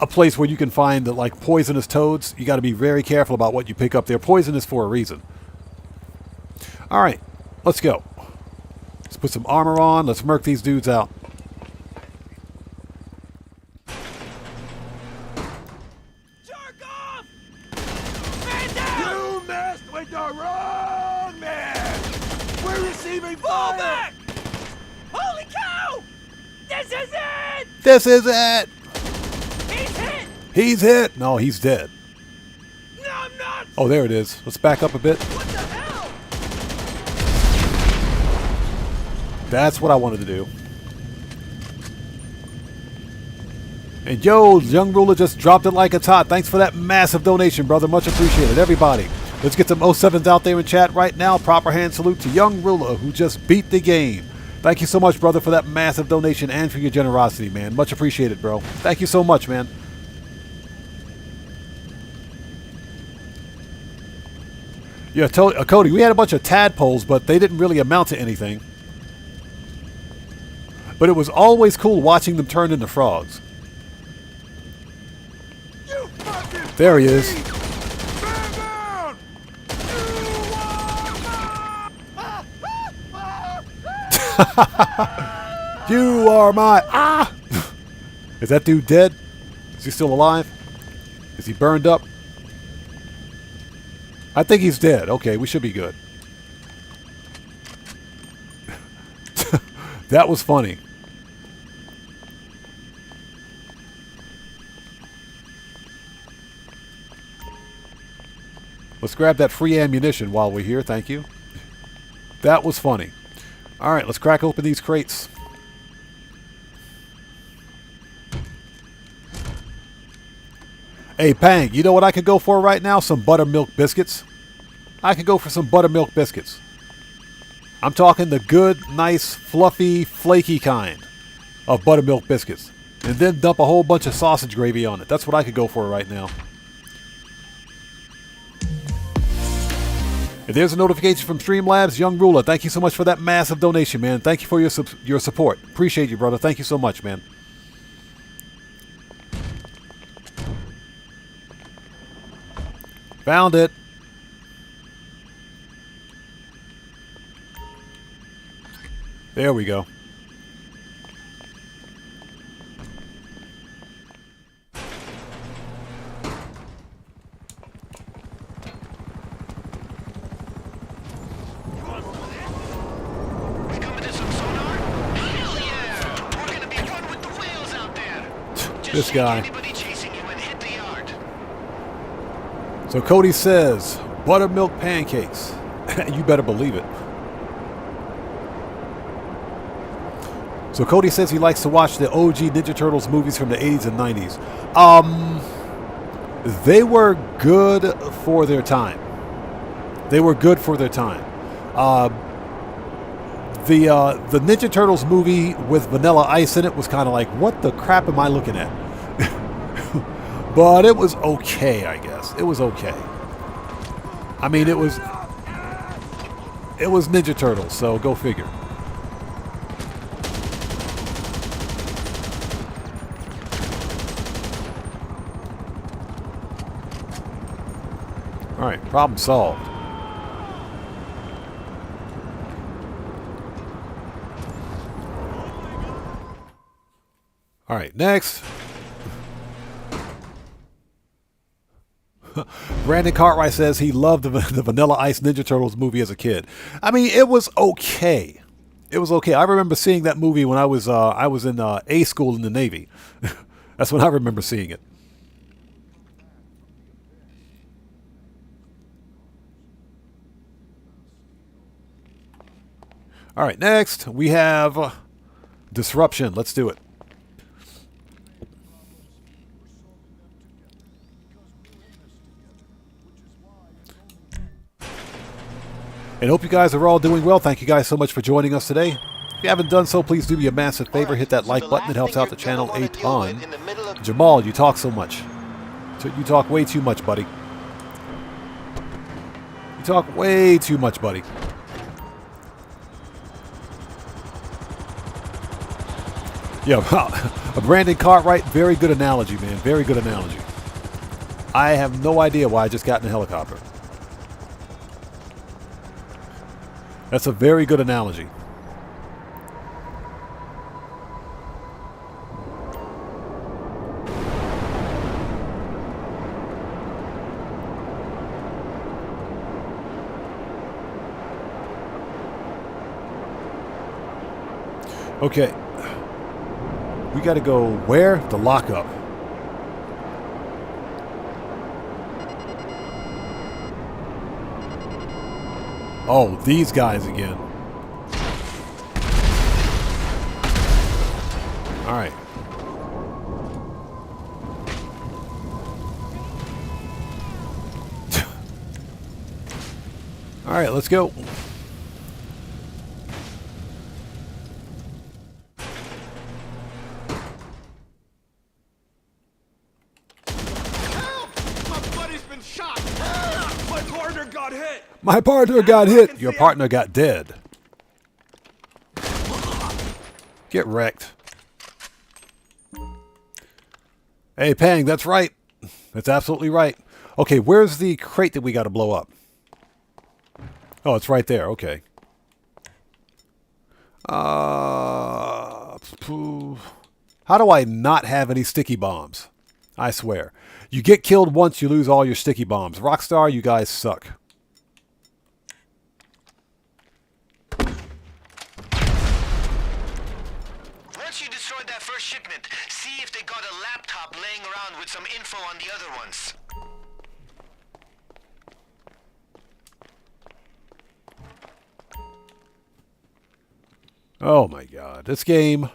place where you can find like poisonous toads. You got to be very careful about what you pick up. They're poisonous for a reason. All right, let's go. Let's put some armor on. Let's murk these dudes out. Jerk off! Man down! You messed with the wrong man! We're receiving Fall fire! back! Holy cow! This is it! This is it. He's hit! He's hit. No, he's dead. No, I'm not! Oh, there it is. Let's back up a bit. What the hell? That's what I wanted to do. And yo, Young Ruler just dropped it like it's hot. Thanks for that massive donation, brother. Much appreciated. Everybody, let's get some 07s out there in chat right now. Proper hand salute to Young Ruler, who just beat the game. Thank you so much, brother, for that massive donation and for your generosity, man. Much appreciated, bro. Thank you so much, man. Yeah, Cody, we had a bunch of tadpoles, but they didn't really amount to anything. But it was always cool watching them turn into frogs. There he is. You are my... Ah! Is that dude dead? Is he still alive? Is he burned up? I think he's dead. Okay, we should be good. That was funny. Let's grab that free ammunition while we're here. Thank you. That was funny. All right, let's crack open these crates. Hey, Pang, you know what I could go for right now? Some buttermilk biscuits. I could go for some buttermilk biscuits. I'm talking the good, nice, fluffy, flaky kind of buttermilk biscuits. And then dump a whole bunch of sausage gravy on it. That's what I could go for right now. And there's a notification from Streamlabs. Young Ruler, thank you so much for that massive donation, man. Thank you for your support. Appreciate you, brother. Thank you so much, man. Found it. There we go. This guy. So Cody says, buttermilk pancakes. You better believe it. So Cody says he likes to watch the OG Ninja Turtles movies from the 80s and 90s. They were good for their time. They were good for their time. The Ninja Turtles movie with Vanilla Ice in it was kind of like, what the crap am I looking at? But it was okay, I guess. It was okay. I mean, it was Ninja Turtles, so go figure. All right, problem solved. All right, next. Brandon Cartwright says he loved the Vanilla Ice Ninja Turtles movie as a kid. I mean, it was okay. It was okay. I remember seeing that movie when I was in A school in the Navy. That's when I remember seeing it. All right, next we have Disruption. Let's do it. And hope you guys are all doing well. Thank you guys so much for joining us today. If you haven't done so, please do me a massive favor. Hit that like button. It helps out the channel a ton. Jamal, you talk so much. You talk way too much, buddy. You talk way too much, buddy. Yeah, Brandon Cartwright, very good analogy, man. Very good analogy. I have no idea why I just got in a helicopter. That's a very good analogy. Okay. We gotta go where? The lockup. Oh, these guys again. All right. All right, let's go. My partner got hit. Your partner got dead. Get wrecked. Hey, Pang, that's right. That's absolutely right. Okay, where's the crate that we got to blow up? Oh, it's right there. Okay. How do I not have any sticky bombs? I swear. You get killed once, you lose all your sticky bombs. Rockstar, you guys suck. Once you destroyed that first shipment, see if they got a laptop laying around with some info on the other ones. Oh my god, this game.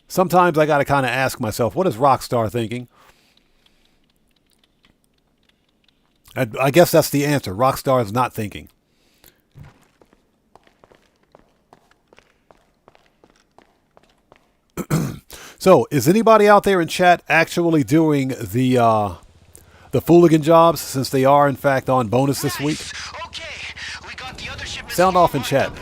Sometimes I gotta kind of ask myself, what is Rockstar thinking? I guess that's the answer. Rockstar is not thinking. So, is anybody out there in chat actually doing the Fooligan jobs, since they are in fact on bonus this week? Sound off in chat.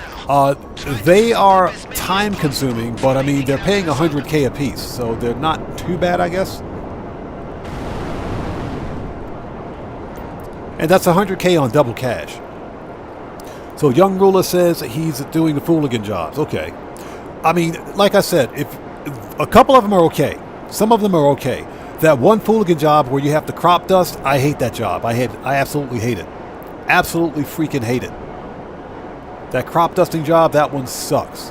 They are time consuming, but I mean they're paying 100K a piece, so they're not too bad, I guess. And that's 100K on double cash. So Young Ruler says he's doing the Fooligan jobs. Okay. I mean, like I said, if a couple of them are okay. Some of them are okay. That one Fooligan job where you have to crop dust, I hate that job. I absolutely hate it. Absolutely freaking hate it. That crop dusting job, that one sucks.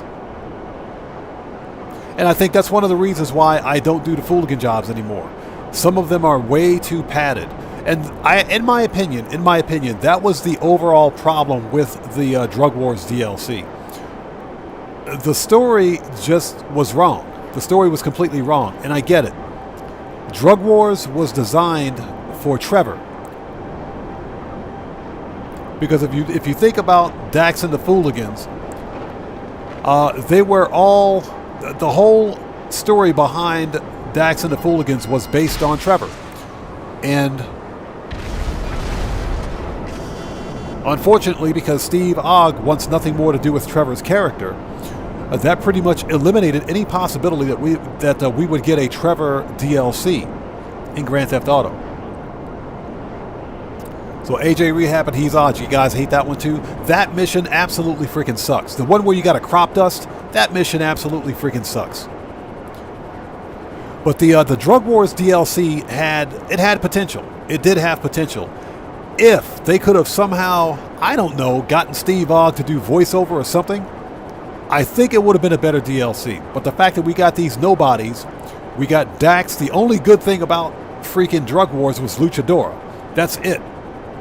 And I think that's one of the reasons why I don't do the Fooligan jobs anymore. Some of them are way too padded. And in my opinion, that was the overall problem with the Drug Wars DLC. The story just was wrong. The story was completely wrong, and I get it. Drug Wars was designed for Trevor. Because if you think about Dax and the Fooligans, they were all... The whole story behind Dax and the Fooligans was based on Trevor. And unfortunately, because Steve Ogg wants nothing more to do with Trevor's character, that pretty much eliminated any possibility that we would get a Trevor DLC in Grand Theft Auto. So AJ Rehab and He's Odd, you guys hate that one too? That mission absolutely freaking sucks. The one where you got to crop dust, that mission absolutely freaking sucks. But the Drug Wars DLC had potential. It did have potential. If they could have somehow, I don't know, gotten Steve Ogg to do voiceover or something, I think it would have been a better DLC. But the fact that we got these nobodies, we got Dax, the only good thing about freaking Drug Wars was Luchadora. That's it.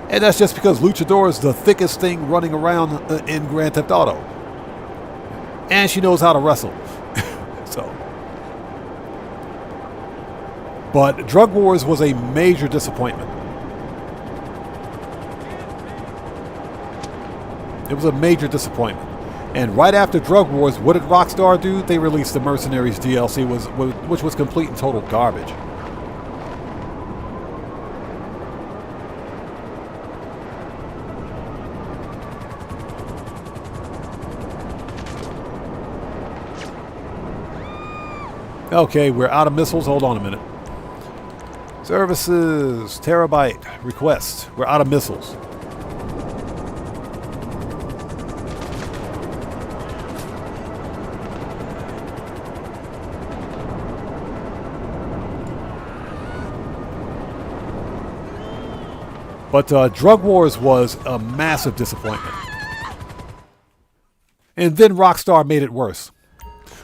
And that's just because Luchadora is the thickest thing running around in Grand Theft Auto. And she knows how to wrestle. So. But Drug Wars was a major disappointment. It was a major disappointment. And right after Drug Wars, what did Rockstar do? They released the Mercenaries DLC, which was complete and total garbage. Okay, we're out of missiles. Hold on a minute. Services, terabyte, request. We're out of missiles. But Drug Wars was a massive disappointment. And then Rockstar made it worse.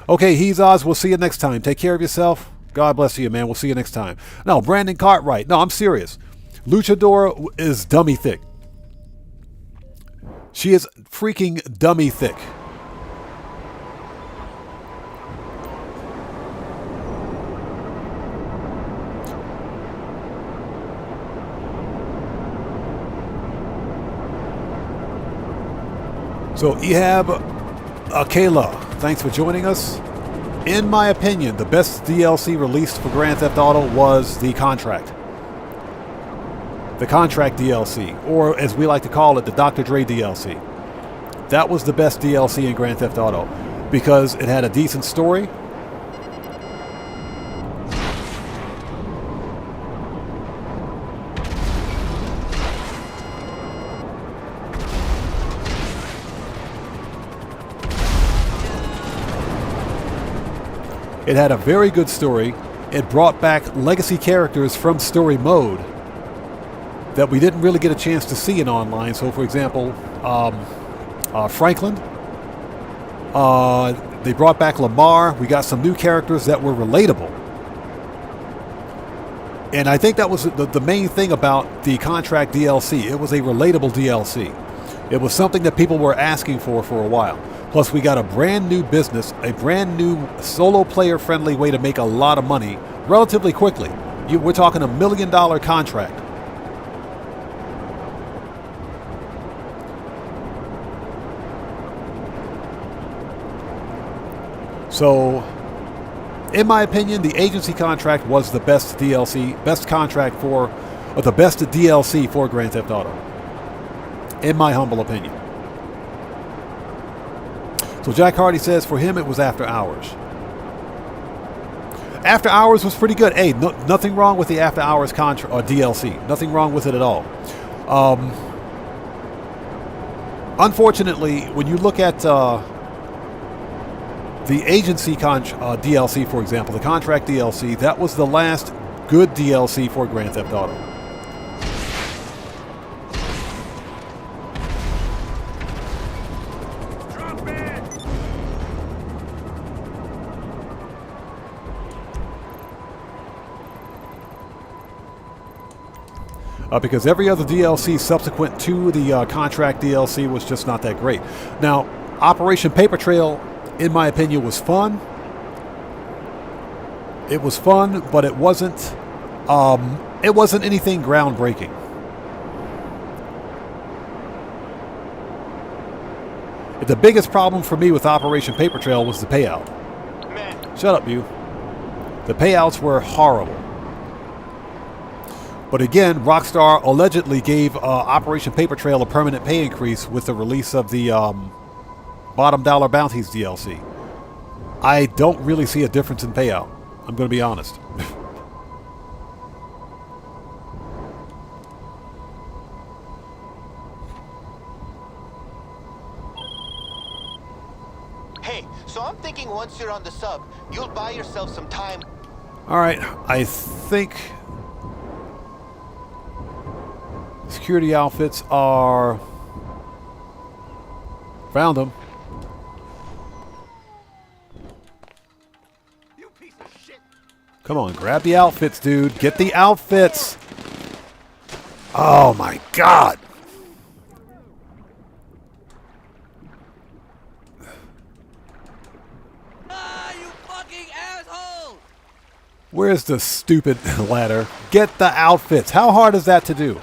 Okay, he's Oz. We'll see you next time. Take care of yourself. God bless you, man. We'll see you next time. No, Brandon Cartwright. No, I'm serious. Luchador is dummy thick. She is freaking dummy thick. So, Ehab Akela, thanks for joining us. In my opinion, the best DLC released for Grand Theft Auto was the Contract. The Contract DLC, or as we like to call it, the Dr. Dre DLC. That was the best DLC in Grand Theft Auto because it had a decent story. It had a very good story. It brought back legacy characters from story mode that we didn't really get a chance to see in online. So, for example, Franklin. They brought back Lamar. We got some new characters that were relatable. And I think that was the main thing about the Contract DLC. It was a relatable DLC. It was something that people were asking for a while. Plus, we got a brand new business, a brand new solo player friendly way to make a lot of money relatively quickly. We're talking $1 million contract. So, in my opinion, the agency contract was the best DLC, best contract for, or the best DLC for Grand Theft Auto. In my humble opinion. So Jack Hardy says for him it was After Hours. After Hours was pretty good. Hey, nothing wrong with the After Hours contract or DLC. Nothing wrong with it at all. Unfortunately, when you look at the agency DLC, for example, the Contract DLC, that was the last good DLC for Grand Theft Auto. Because every other DLC subsequent to the Contract DLC was just not that great. Now, Operation Paper Trail, in my opinion, was fun. It was fun, but it wasn't anything groundbreaking. The biggest problem for me with Operation Paper Trail was the payout. Man. Shut up, you. The payouts were horrible. But again, Rockstar allegedly gave Operation Paper Trail a permanent pay increase with the release of the Bottom Dollar Bounties DLC. I don't really see a difference in payout. I'm going to be honest. Hey, so I'm thinking once you're on the sub, you'll buy yourself some time. All right, I think security outfits are... Found them. You piece of shit. Come on, grab the outfits, dude. Get the outfits. Oh my God. Ah, you fucking asshole! Where's the stupid ladder? Get the outfits. How hard is that to do?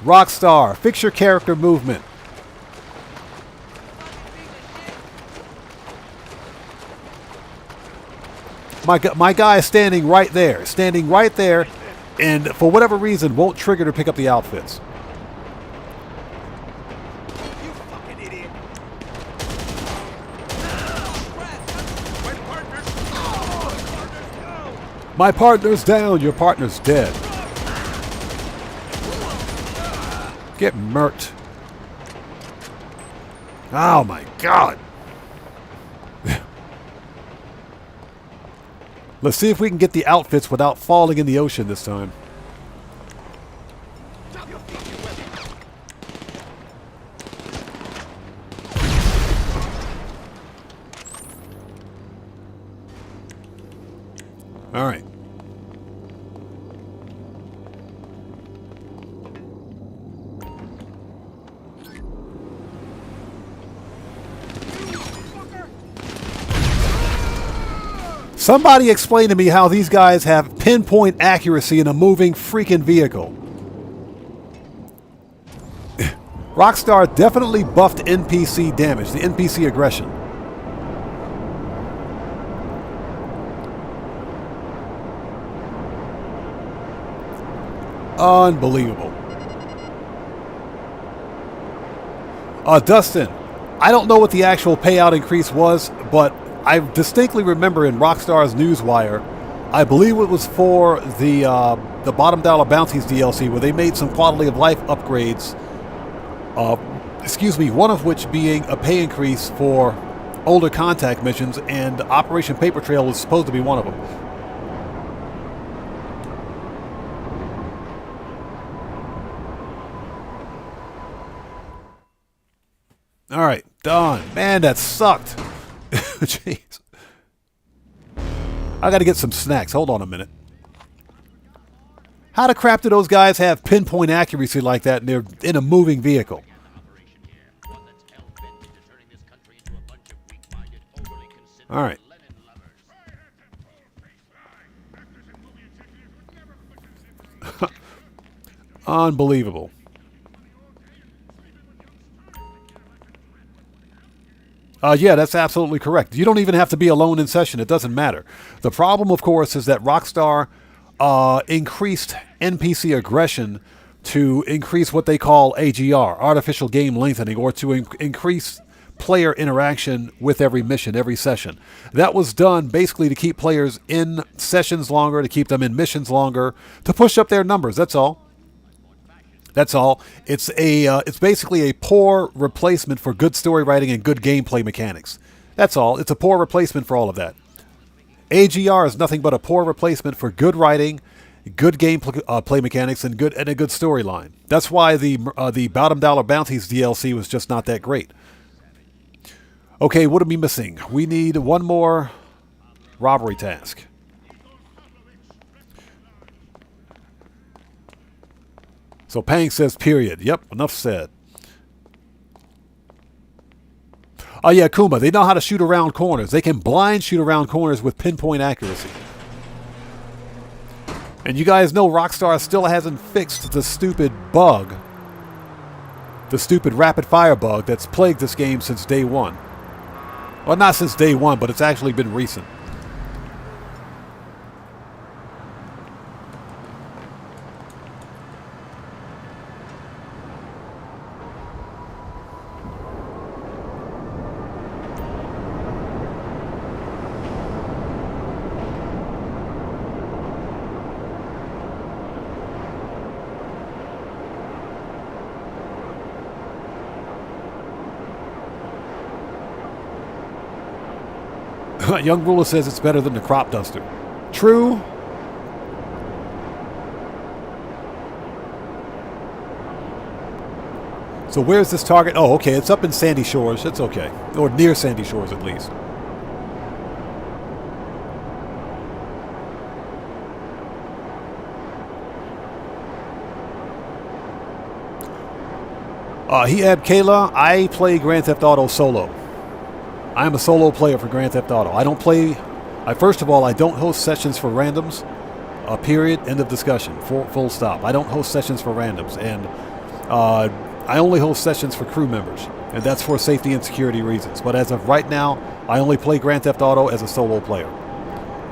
Rockstar, fix your character movement. My guy is standing right there, and for whatever reason won't trigger to pick up the outfits. You fucking idiot. My partner's down. Your partner's dead. Get murked. Oh my God. Let's see if we can get the outfits without falling in the ocean this time. All right. Somebody explain to me how these guys have pinpoint accuracy in a moving freaking vehicle. Rockstar definitely buffed NPC damage, the NPC aggression. Unbelievable. Dustin, I don't know what the actual payout increase was, but I distinctly remember in Rockstar's Newswire, I believe it was for the Bottom Dollar Bounties DLC, where they made some quality of life upgrades. One of which being a pay increase for older contact missions, and Operation Paper Trail was supposed to be one of them. All right, done. Man, that sucked. Jeez. I got to get some snacks. Hold on a minute. How the crap do those guys have pinpoint accuracy like that and they're in a moving vehicle? All right. Unbelievable. Yeah, that's absolutely correct. You don't even have to be alone in session. It doesn't matter. The problem, of course, is that Rockstar increased NPC aggression to increase what they call AGR, artificial game lengthening, or to increase player interaction with every mission, every session. That was done basically to keep players in sessions longer, to keep them in missions longer, to push up their numbers. That's all. That's all. It's basically a poor replacement for good story writing and good gameplay mechanics. That's all. It's a poor replacement for all of that. AGR is nothing but a poor replacement for good writing, good gameplay mechanics, and a good storyline. That's why the Bottom Dollar Bounties DLC was just not that great. Okay, what are we missing? We need one more robbery task. So Pang says period. Yep, enough said. Oh yeah, Kuma, they know how to shoot around corners. They can blind shoot around corners with pinpoint accuracy. And you guys know Rockstar still hasn't fixed the stupid bug. The stupid rapid fire bug that's plagued this game since day one. Well, not since day one, but it's actually been recent. Young Ruler says it's better than the crop duster. True. So where's this target? Oh, okay. It's up in Sandy Shores. It's okay. Or near Sandy Shores, at least. Kayla, I play Grand Theft Auto solo. I'm a solo player for Grand Theft Auto. I don't play... first of all, I don't host sessions for randoms. Period. End of discussion. Full stop. I don't host sessions for randoms. And I only host sessions for crew members. And that's for safety and security reasons. But as of right now, I only play Grand Theft Auto as a solo player.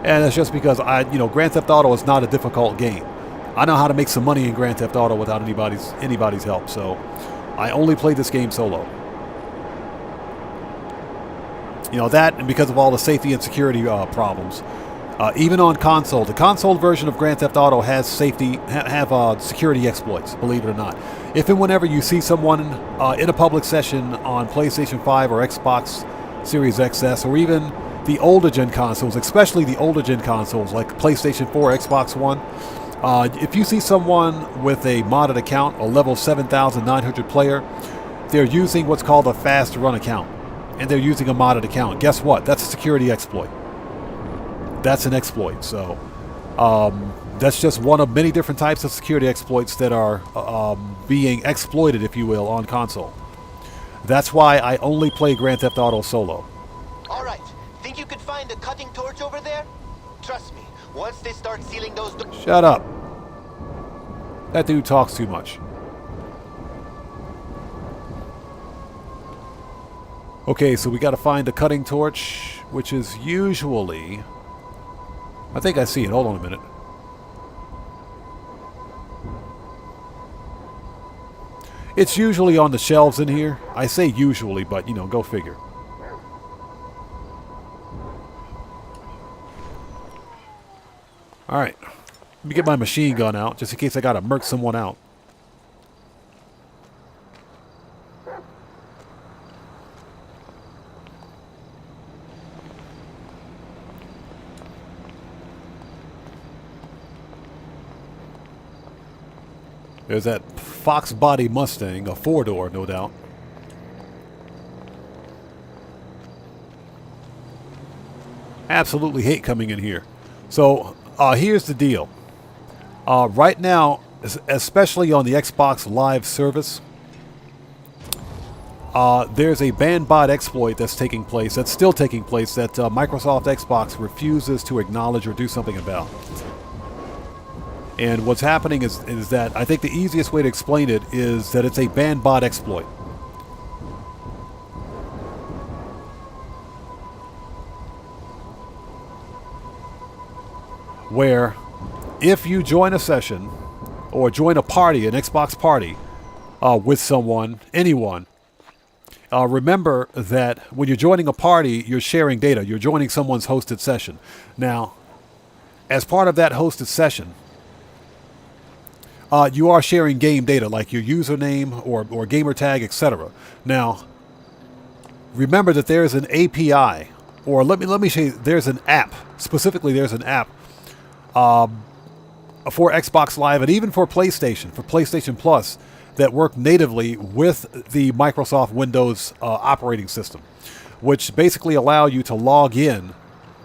And that's just because Grand Theft Auto is not a difficult game. I know how to make some money in Grand Theft Auto without anybody's help. So I only play this game solo. That, and because of all the safety and security problems. Even on console, the console version of Grand Theft Auto has security exploits, believe it or not. If and whenever you see someone in a public session on PlayStation 5 or Xbox Series XS, or even the older gen consoles, especially the older gen consoles like PlayStation 4, Xbox One, if you see someone with a modded account, a level 7,900 player, they're using what's called a fast run account. And they're using a modded account. Guess what? That's a security exploit. That's an exploit. So that's just one of many different types of security exploits that are being exploited, if you will, on console. That's why I only play Grand Theft Auto solo. All right. Think you could find a cutting torch over there? Trust me, once they start sealing those doors... Shut up. That dude talks too much. Okay, so we got to find the cutting torch, which is usually... I think I see it. Hold on a minute. It's usually on the shelves in here. I say usually, but, go figure. Alright. Let me get my machine gun out, just in case I got to murk someone out. There's that Fox body Mustang, a 4-door, no doubt. Absolutely hate coming in here. So, here's the deal. Right now, especially on the Xbox Live service, there's a ban bot exploit that's taking place, that's still taking place, that Microsoft Xbox refuses to acknowledge or do something about. And what's happening is that I think the easiest way to explain it is that it's a ban bot exploit. Where if you join a session or join a party, an Xbox party, with someone, anyone, remember that when you're joining a party, you're sharing data. You're joining someone's hosted session. Now, as part of that hosted session, you are sharing game data like your username or gamer tag, etc. Now, remember that there's an API, or let me say there's an app. Specifically, there's an app for Xbox Live and even for PlayStation Plus, that work natively with the Microsoft Windows operating system, which basically allow you to log in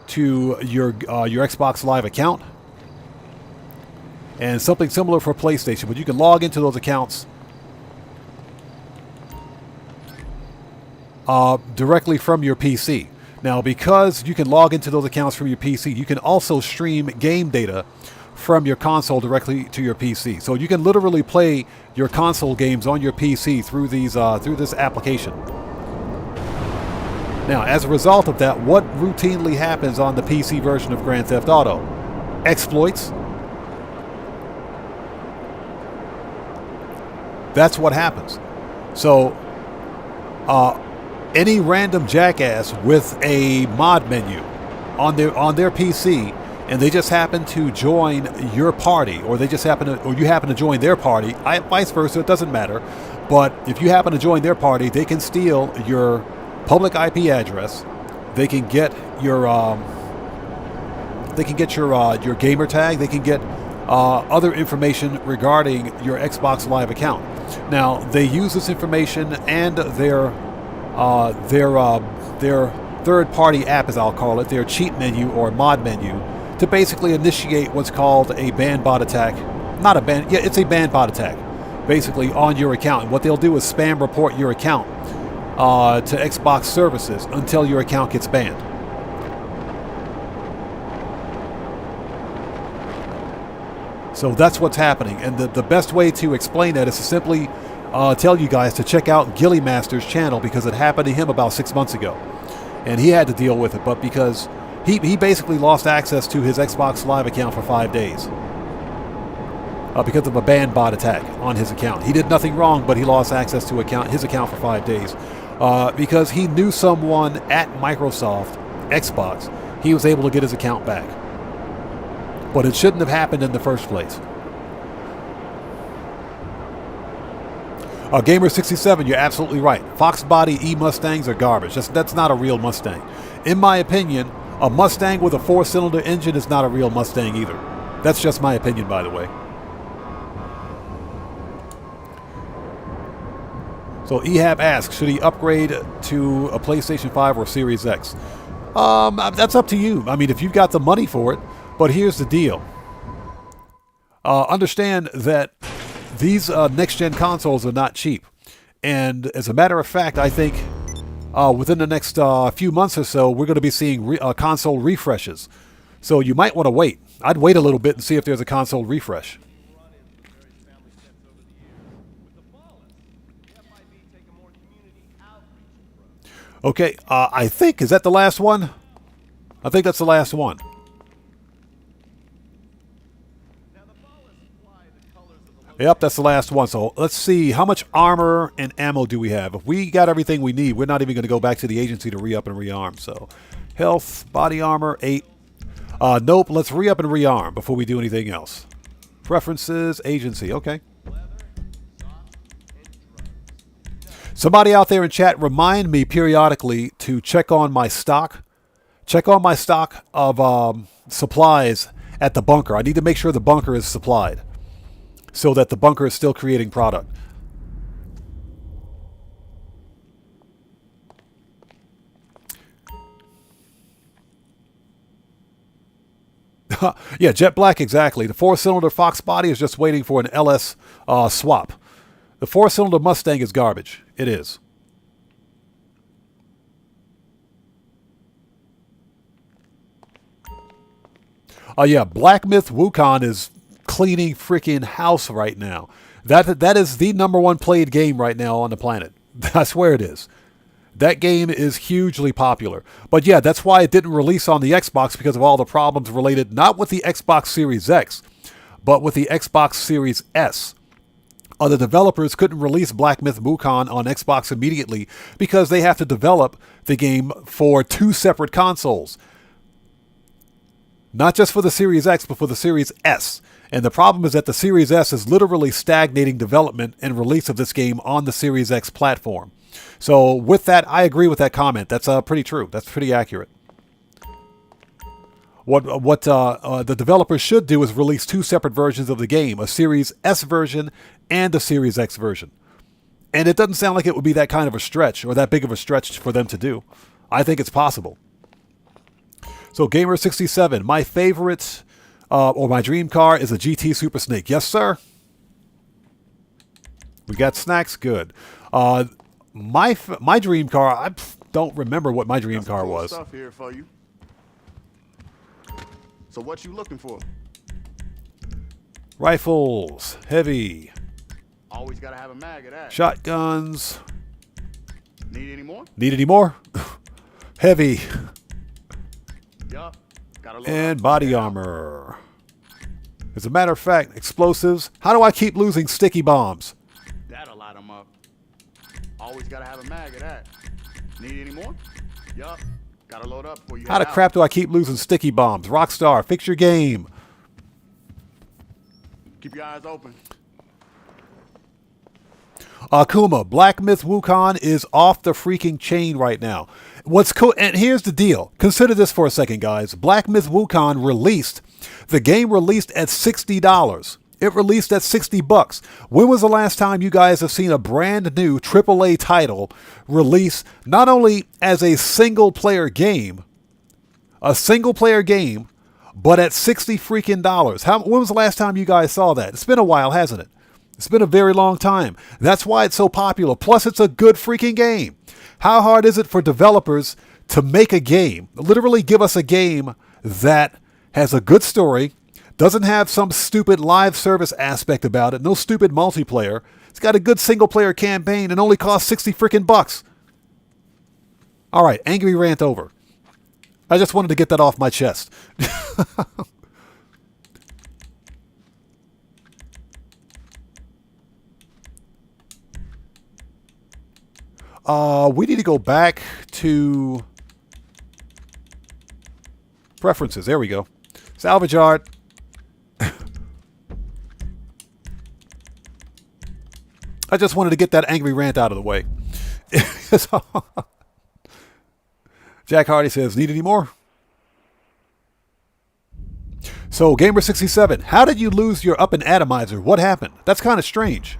to your Xbox Live account. And something similar for PlayStation, but you can log into those accounts directly from your PC. Now, because you can log into those accounts from your PC, you can also stream game data from your console directly to your PC. So you can literally play your console games on your PC through this application. Now, as a result of that, what routinely happens on the PC version of Grand Theft Auto? Exploits. That's what happens. So, any random jackass with a mod menu on their PC, and they just happen to join your party, or you happen to join their party, vice versa, it doesn't matter. But if you happen to join their party, they can steal your public IP address. They can get your gamer tag. They can get other information regarding your Xbox Live account. Now, they use this information and their third-party app, as I'll call it, their cheat menu or mod menu, to basically initiate what's called a ban bot attack. It's a ban bot attack, basically, on your account. And what they'll do is spam report your account to Xbox services until your account gets banned. So that's what's happening. And the best way to explain that is to simply tell you guys to check out Gilly Master's channel, because it happened to him about 6 months ago. And he had to deal with it. But because He basically lost access to his Xbox Live account for 5 days because of a ban bot attack on his account. He did nothing wrong, but he lost access to his account for 5 days because he knew someone at Microsoft Xbox. He was able to get his account back, but it shouldn't have happened in the first place. Gamer67, you're absolutely right. Fox body E-Mustangs are garbage. That's not a real Mustang. In my opinion, a Mustang with a 4-cylinder engine is not a real Mustang either. That's just my opinion, by the way. So Ehab asks, should he upgrade to a PlayStation 5 or Series X? That's up to you. I mean, if you've got the money for it. But here's the deal. Understand that these next-gen consoles are not cheap. And as a matter of fact, I think within the next few months or so, we're going to be seeing console refreshes. So you might want to wait. I'd wait a little bit and see if there's a console refresh. Okay, I think, is that the last one? I think that's the last one. Yep, that's the last one. So let's see, how much armor and ammo do we have? If we got everything we need, we're not even going to go back to the agency to re-up and rearm. So health, body armor, 8. Nope, let's re-up and rearm before we do anything else. Preferences, agency, okay. Somebody out there in chat, remind me periodically to check on my stock. Check on my stock of supplies at the bunker. I need to make sure the bunker is supplied so that the bunker is still creating product. Yeah, jet black, exactly. The 4-cylinder Fox body is just waiting for an LS swap. The 4-cylinder Mustang is garbage. It is. Yeah, Black Myth Wukong is cleaning freaking house right now. That is the #1 played game right now on the planet. I swear it is. That game is hugely popular. But yeah, that's why it didn't release on the Xbox, because of all the problems related not with the Xbox Series X, but with the Xbox Series S. The developers couldn't release Black Myth Wukong on Xbox immediately because they have to develop the game for 2 separate consoles. Not just for the Series X, but for the Series S. And the problem is that the Series S is literally stagnating development and release of this game on the Series X platform. So with that, I agree with that comment. That's pretty true. That's pretty accurate. What the developers should do is release 2 separate versions of the game, a Series S version and a Series X version. And it doesn't sound like it would be that kind of a stretch, or that big of a stretch for them to do. I think it's possible. So Gamer67, my favorite, or my dream car is a GT Super Snake. Yes, sir? We got snacks? Good. My dream car, I don't remember what my dream car was. Stuff here for you. So what you looking for? Rifles, heavy. Always gotta have a mag of that. Shotguns. Need any more? Need any more? Heavy. Yup. And body armor. As a matter of fact, explosives. How do I keep losing sticky bombs? That'll light them up. Always gotta have a mag of that. Need any more? Yup. Gotta load up before you How the crap do I keep losing sticky bombs? Rockstar, fix your game. Keep your eyes open. Akuma, Black Myth Wukong is off the freaking chain right now. What's cool, and here's the deal. Consider this for a second, guys. Black Myth Wukong released, the game released at $60. It released at $60. When was the last time you guys have seen a brand new AAA title release not only as a single player game, but at $60 freaking dollars? When was the last time you guys saw that? It's been a while, hasn't it? It's been a very long time. That's why it's so popular. Plus, it's a good freaking game. How hard is it for developers to make a game? Literally give us a game that has a good story, doesn't have some stupid live service aspect about it, no stupid multiplayer. It's got a good single-player campaign and only costs $60 freaking bucks. All right, angry rant over. I just wanted to get that off my chest. We need to go back to preferences. There we go. Salvage art. I just wanted to get that angry rant out of the way. Jack Hardy says, need any more? So, Gamer67, how did you lose your up and atomizer? What happened? That's kind of strange.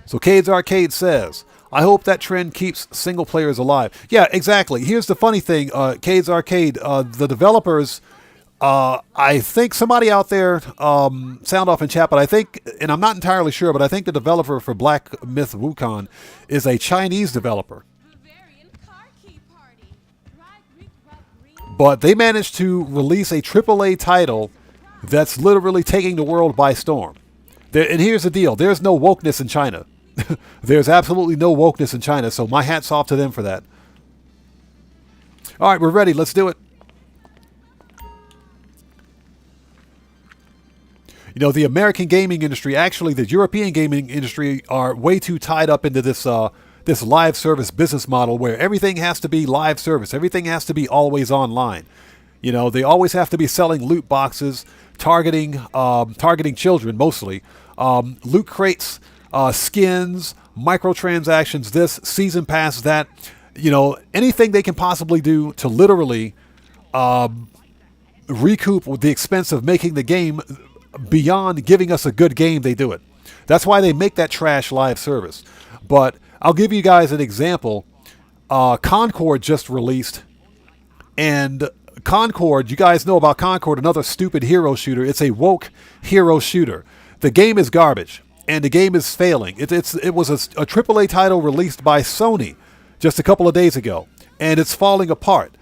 So, Cade's Arcade says, I hope that trend keeps single players alive. Yeah, exactly. Here's the funny thing, Cade's Arcade, the developers, I think somebody out there, sound off in chat, but I think, and I'm not entirely sure, but I think the developer for Black Myth Wukong is a Chinese developer. But they managed to release a AAA title that's literally taking the world by storm. And here's the deal. There's no wokeness in China. There's absolutely no wokeness in China, so my hat's off to them for that. All right, we're ready. Let's do it. You know, the American gaming industry, actually the European gaming industry, are way too tied up into this this live service business model where everything has to be live service. Everything has to be always online. You know, they always have to be selling loot boxes, targeting children mostly. Loot crates, skins, microtransactions, this, season pass, that. You know, anything they can possibly do to literally recoup the expense of making the game beyond giving us a good game, they do it. That's why they make that trash live service. But I'll give you guys an example. Concord just released, and Concord, you guys know about Concord, another stupid hero shooter. It's a woke hero shooter. The game is garbage, and the game is failing. It was a AAA title released by Sony just a couple of days ago, and it's falling apart.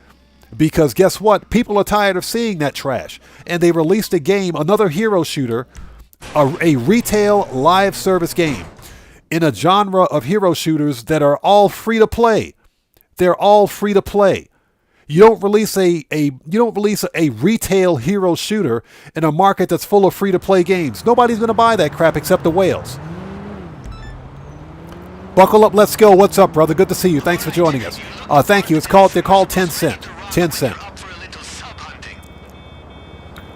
Because guess what? People are tired of seeing that trash. And they released a game, another hero shooter, a retail live service game in a genre of hero shooters that are all free to play. They're all free to play. You don't release a retail hero shooter in a market that's full of free to play games. Nobody's going to buy that crap except the whales. Buckle up, let's go. What's up, brother? Good to see you. Thanks for joining us. Thank you. They're called 10 Cent. 10 Cent.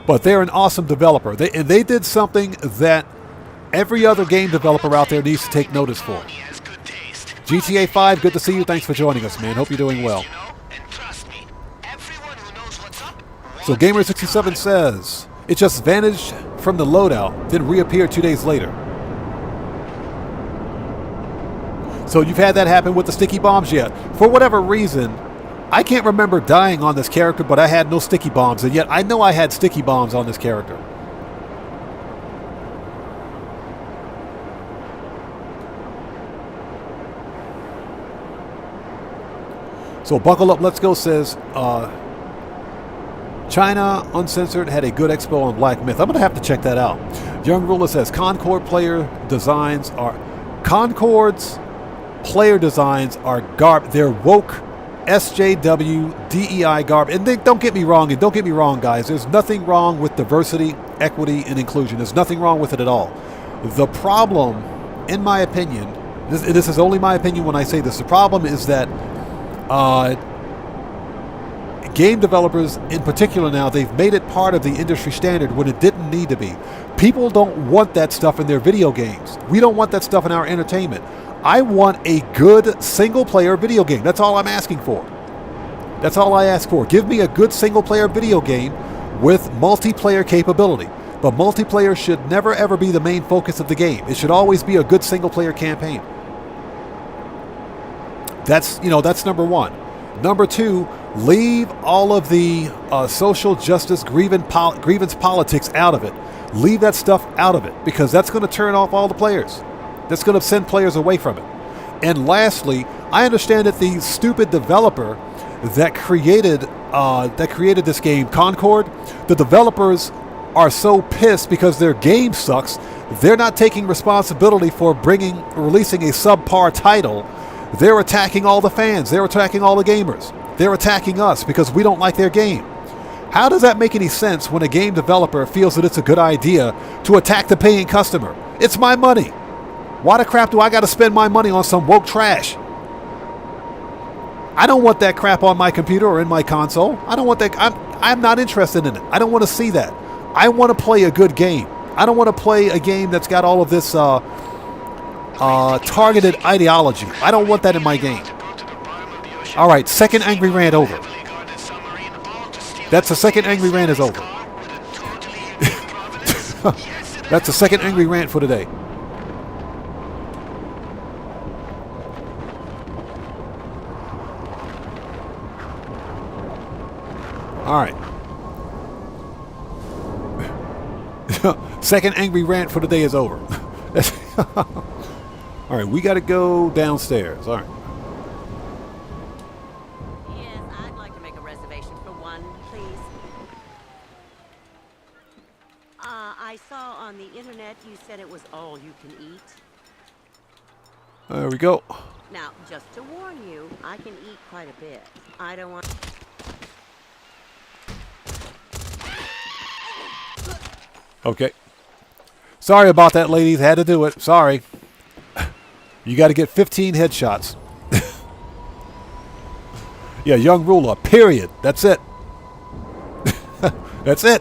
But they're an awesome developer. They did something that every other game developer out there needs to take notice for. GTA 5, good to see you. Thanks for joining us, man. Hope you're doing well. So Gamer67 says, it just vanished from the loadout, then reappeared 2 days later. So you've had that happen with the sticky bombs yet. For whatever reason, I can't remember dying on this character, but I had no sticky bombs, and yet I know I had sticky bombs on this character. So Buckle Up, Let's Go says, China Uncensored had a good expo on Black Myth. I'm going to have to check that out. Young Ruler says, Concord's player designs are garbage. They're woke SJW, DEI garb. And don't get me wrong, guys. There's nothing wrong with diversity, equity, and inclusion. There's nothing wrong with it at all. The problem, in my opinion, this is only my opinion when I say this, the problem is that game developers in particular now, they've made it part of the industry standard when it didn't need to be. People don't want that stuff in their video games. We don't want that stuff in our entertainment. I want a good single-player video game. That's all I'm asking for. That's all I ask for. Give me a good single-player video game with multiplayer capability. But multiplayer should never, ever be the main focus of the game. It should always be a good single-player campaign. That's number one. Number two, leave all of the social justice grievance politics out of it. Leave that stuff out of it, because that's going to turn off all the players. That's going to send players away from it. And lastly, I understand that the stupid developer that created this game, Concord, the developers are so pissed because their game sucks. They're not taking responsibility for releasing a subpar title They're attacking all the fans. They're attacking all the gamers. They're attacking us because we don't like their game. How does that make any sense when a game developer feels that it's a good idea to attack the paying customer? It's my money. Why the crap do I got to spend my money on some woke trash? I don't want that crap on my computer or in my console. I don't want that. I'm not interested in it. I don't want to see that. I want to play a good game. I don't want to play a game that's got all of this targeted ideology. I don't want that in my game. All right, second angry rant over. That's the second angry rant is over. That's the second angry rant for today. All right. Second angry rant for the day is over. All right, we got to go downstairs. All right. Yes, I'd like to make a reservation for one, please. I saw on the internet you said it was all you can eat. There we go. Now, just to warn you, I can eat quite a bit. I don't want... Okay. Sorry about that, ladies. Had to do it. Sorry. You got to get 15 headshots. Yeah, young ruler. Period. That's it. That's it.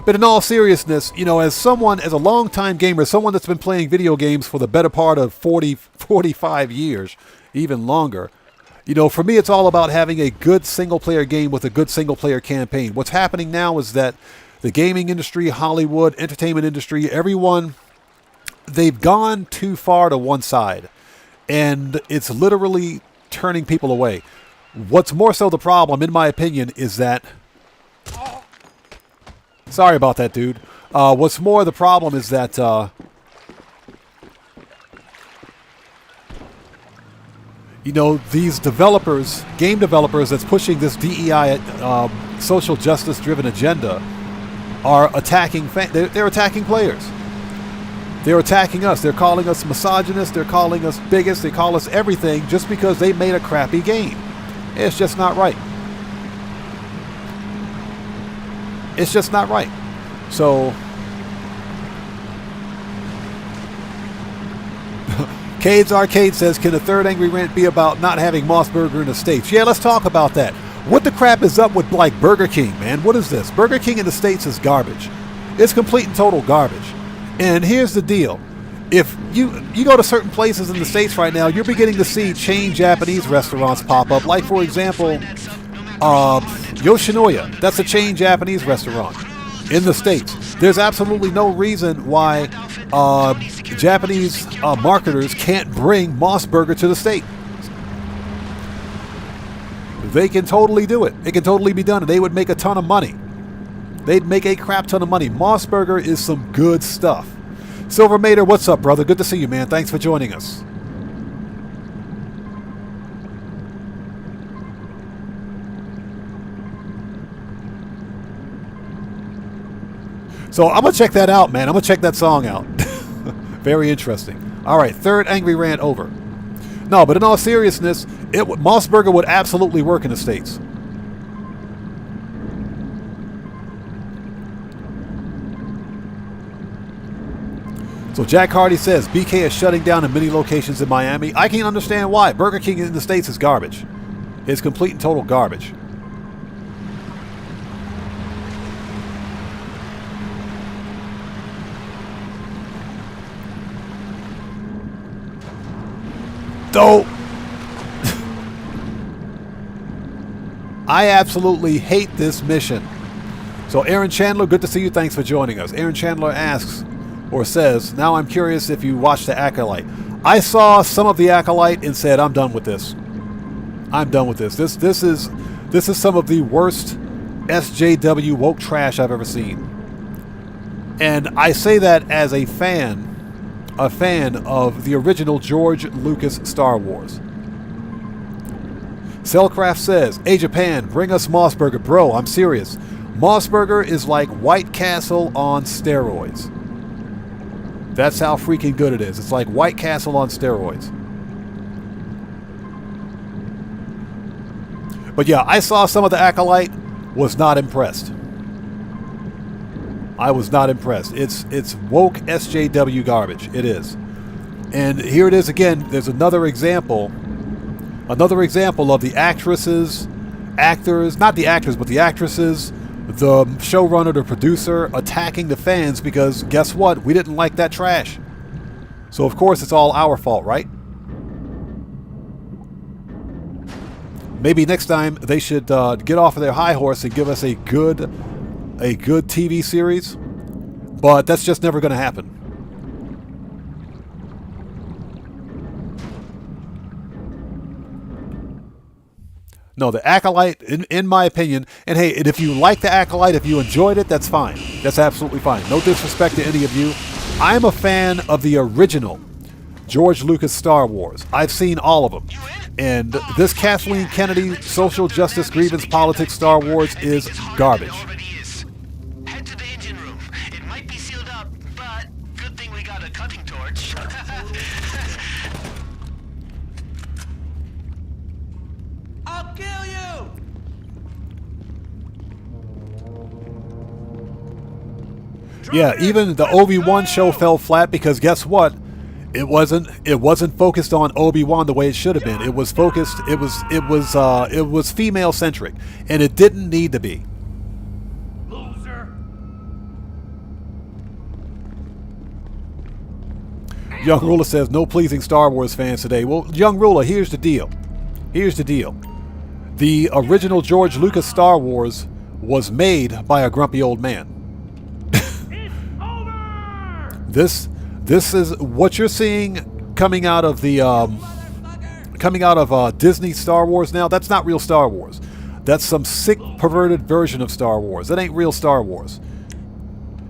But in all seriousness, you know, as a long-time gamer, someone that's been playing video games for the better part of 45 years, even longer, you know, for me, it's all about having a good single-player game with a good single-player campaign. What's happening now is that the gaming industry, Hollywood, entertainment industry, everyone, they've gone too far to one side. And it's literally turning people away. What's more so the problem, in my opinion, is that... Sorry about that, dude. What's more the problem is that... you know, these developers, game developers that's pushing this DEI, social justice-driven agenda, are attacking. They're attacking players. They're attacking us. They're calling us misogynists. They're calling us bigots. They call us everything just because they made a crappy game. It's just not right. It's just not right. So... Cade's Arcade says, can the third angry rant be about not having Mossburger in the States? Yeah, let's talk about that. What the crap is up with, like, Burger King, man? What is this? Burger King in the States is garbage. It's complete and total garbage. And here's the deal. If you go to certain places in the States right now, you're beginning to see chain Japanese restaurants pop up. Like, for example, Yoshinoya. That's a chain Japanese restaurant in the States. There's absolutely no reason why Japanese marketers can't bring Mossburger to the state. They can totally do it. It can totally be done, and they would make a ton of money. They'd make a crap ton of money. Mossburger is some good stuff. Silver Mater, what's up, brother? Good to see you, man. Thanks for joining us. So I'm going to check that out, man. I'm going to check that song out. Very interesting. All right, third angry rant over. No, but in all seriousness, Mossburger would absolutely work in the States. So Jack Hardy says, BK is shutting down in many locations in Miami. I can't understand why. Burger King in the States is garbage. It's complete and total garbage. So, I absolutely hate this mission. So Aaron Chandler, good to see you. Thanks for joining us. Aaron Chandler asks, or says, now I'm curious if you watched The Acolyte. I saw some of The Acolyte and said, I'm done with this. I'm done with this. This is some of the worst SJW woke trash I've ever seen. And I say that as a fan of the original George Lucas Star Wars. Cellcraft says, hey Japan, bring us Mossburger. Bro, I'm serious. Mossburger is like White Castle on steroids. That's how freaking good it is. It's like White Castle on steroids. But yeah, I saw some of the Acolyte, was not impressed. I was not impressed. It's woke SJW garbage. It is. And here it is again. There's another example of the actresses, actors, not the actors, but the actresses, the showrunner, the producer, attacking the fans because guess what? We didn't like that trash. So of course it's all our fault, right? Maybe next time they should get off of their high horse and give us a good TV series. But that's just never going to happen. No, the Acolyte, in my opinion, and hey, and if you like the Acolyte, if you enjoyed it, that's fine. That's absolutely fine. No disrespect to any of you. I'm a fan of the original George Lucas Star Wars. I've seen all of them. And this Kathleen Kennedy social justice grievance politics Star Wars is garbage. Head to the engine room. It might be sealed up, but good thing we got a cutting torch. I'll kill you! Yeah, even the Obi-Wan show fell flat because guess what? It wasn't focused on Obi-Wan the way it should have been. It was focused. It was female centric, and it didn't need to be. Loser. Young Ruler says no pleasing Star Wars fans today. Well, Young Ruler, here's the deal. Here's the deal. The original George Lucas Star Wars was made by a grumpy old man. This is what you're seeing coming out of the Disney Star Wars now. That's not real Star Wars. That's some sick, perverted version of Star Wars. That ain't real Star Wars.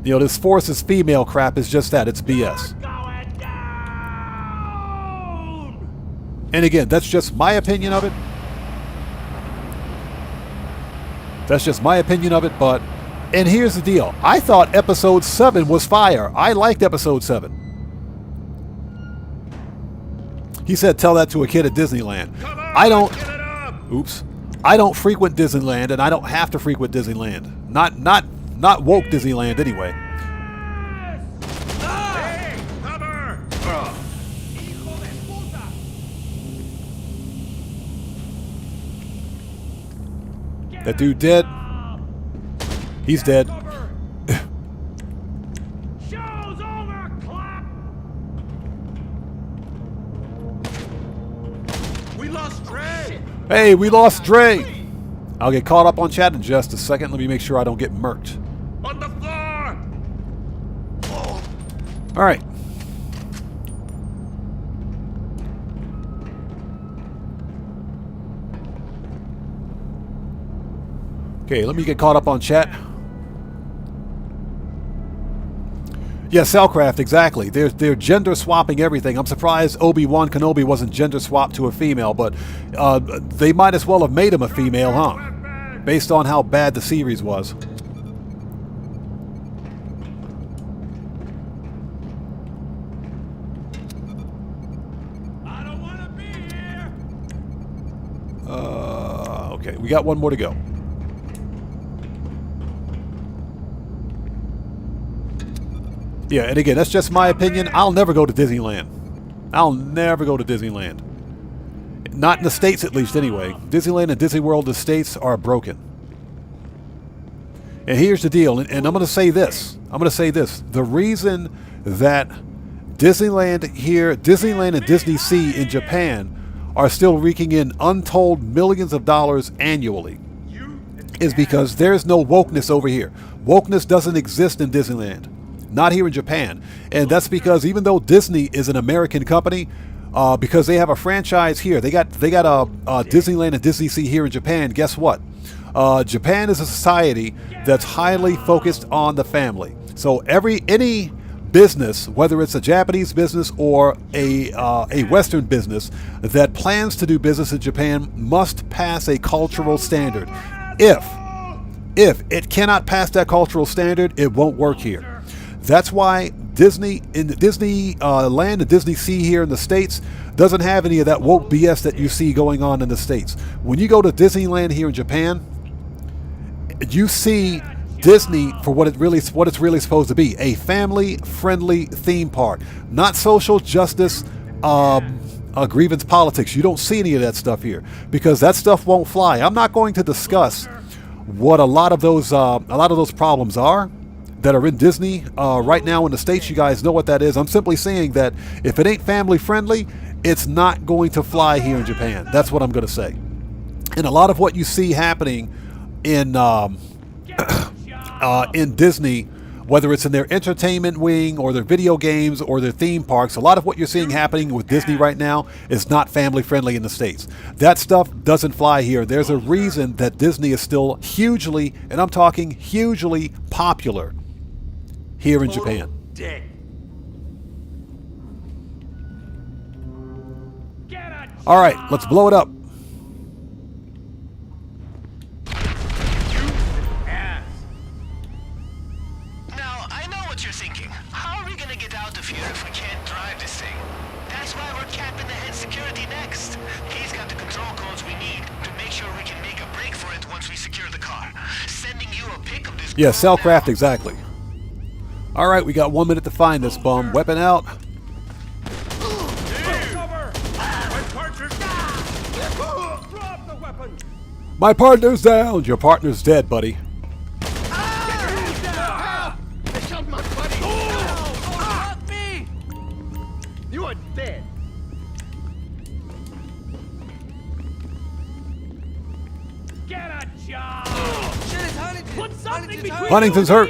You know, this Force is female crap is just that. It's BS. And again, that's just my opinion of it. That's just my opinion of it, but... And here's the deal. I thought Episode 7 was fire. I liked Episode 7. He said, tell that to a kid at Disneyland. I don't... Oops. I don't frequent Disneyland, and I don't have to frequent Disneyland. Not woke Disneyland, anyway. That dude dead. He's dead. Show's over, clap. We lost Dre. Hey, we lost Dre. I'll get caught up on chat in just a second. Let me make sure I don't get murked. On the floor. All right. Okay, let me get caught up on chat. Yeah, Cellcraft, exactly. They're gender swapping everything. I'm surprised Obi-Wan Kenobi wasn't gender swapped to a female, but they might as well have made him a female, huh? Based on how bad the series was. I don't want to be here. Okay, we got one more to go. Yeah, and again, that's just my opinion. I'll never go to Disneyland. I'll never go to Disneyland. Not in the States, at least, anyway. Disneyland and Disney World, the States are broken. And here's the deal, and I'm going to say this. The reason that Disneyland here, Disneyland and Disney Sea in Japan are still raking in untold millions of dollars annually is because there's no wokeness over here. Wokeness doesn't exist in Disneyland. Not here in Japan. And that's because even though Disney is an American company, because they have a franchise here, they got Disneyland and Disney Sea here in Japan, guess what? Japan is a society that's highly focused on the family. So any business, whether it's a Japanese business or a Western business that plans to do business in Japan must pass a cultural standard. If it cannot pass that cultural standard, it won't work here. That's why Disney in the Disney land, the Disney Sea here in the States doesn't have any of that woke BS that you see going on in the States. When you go to Disneyland here in Japan, you see Disney for what it's really supposed to be, a family-friendly theme park, not social justice, grievance politics. You don't see any of that stuff here because that stuff won't fly. I'm not going to discuss what a lot of those problems are that are in Disney right now in the States. You guys know what that is. I'm simply saying that if it ain't family friendly, it's not going to fly here in Japan. That's what I'm going to say. And a lot of what you see happening in Disney, whether it's in their entertainment wing or their video games or their theme parks, a lot of what you're seeing happening with Disney right now is not family friendly in the States. That stuff doesn't fly here. There's a reason that Disney is still hugely, and I'm talking hugely, popular here in Japan. All right, let's blow it up. Now, I know what you're thinking. How are we gonna get out of here if we can't drive this thing? That's why we're capping the head security next. He's got the control codes we need to make sure we can make a break for it once we secure the car. Sending you a pic of this. Yeah, Cellcraft, exactly. All right, we got 1 minute to find this bum. Weapon out. My partner's down. Your partner's dead, buddy. You are dead. Get a job! Shit, it's Huntington! Put something between Huntington's hurt.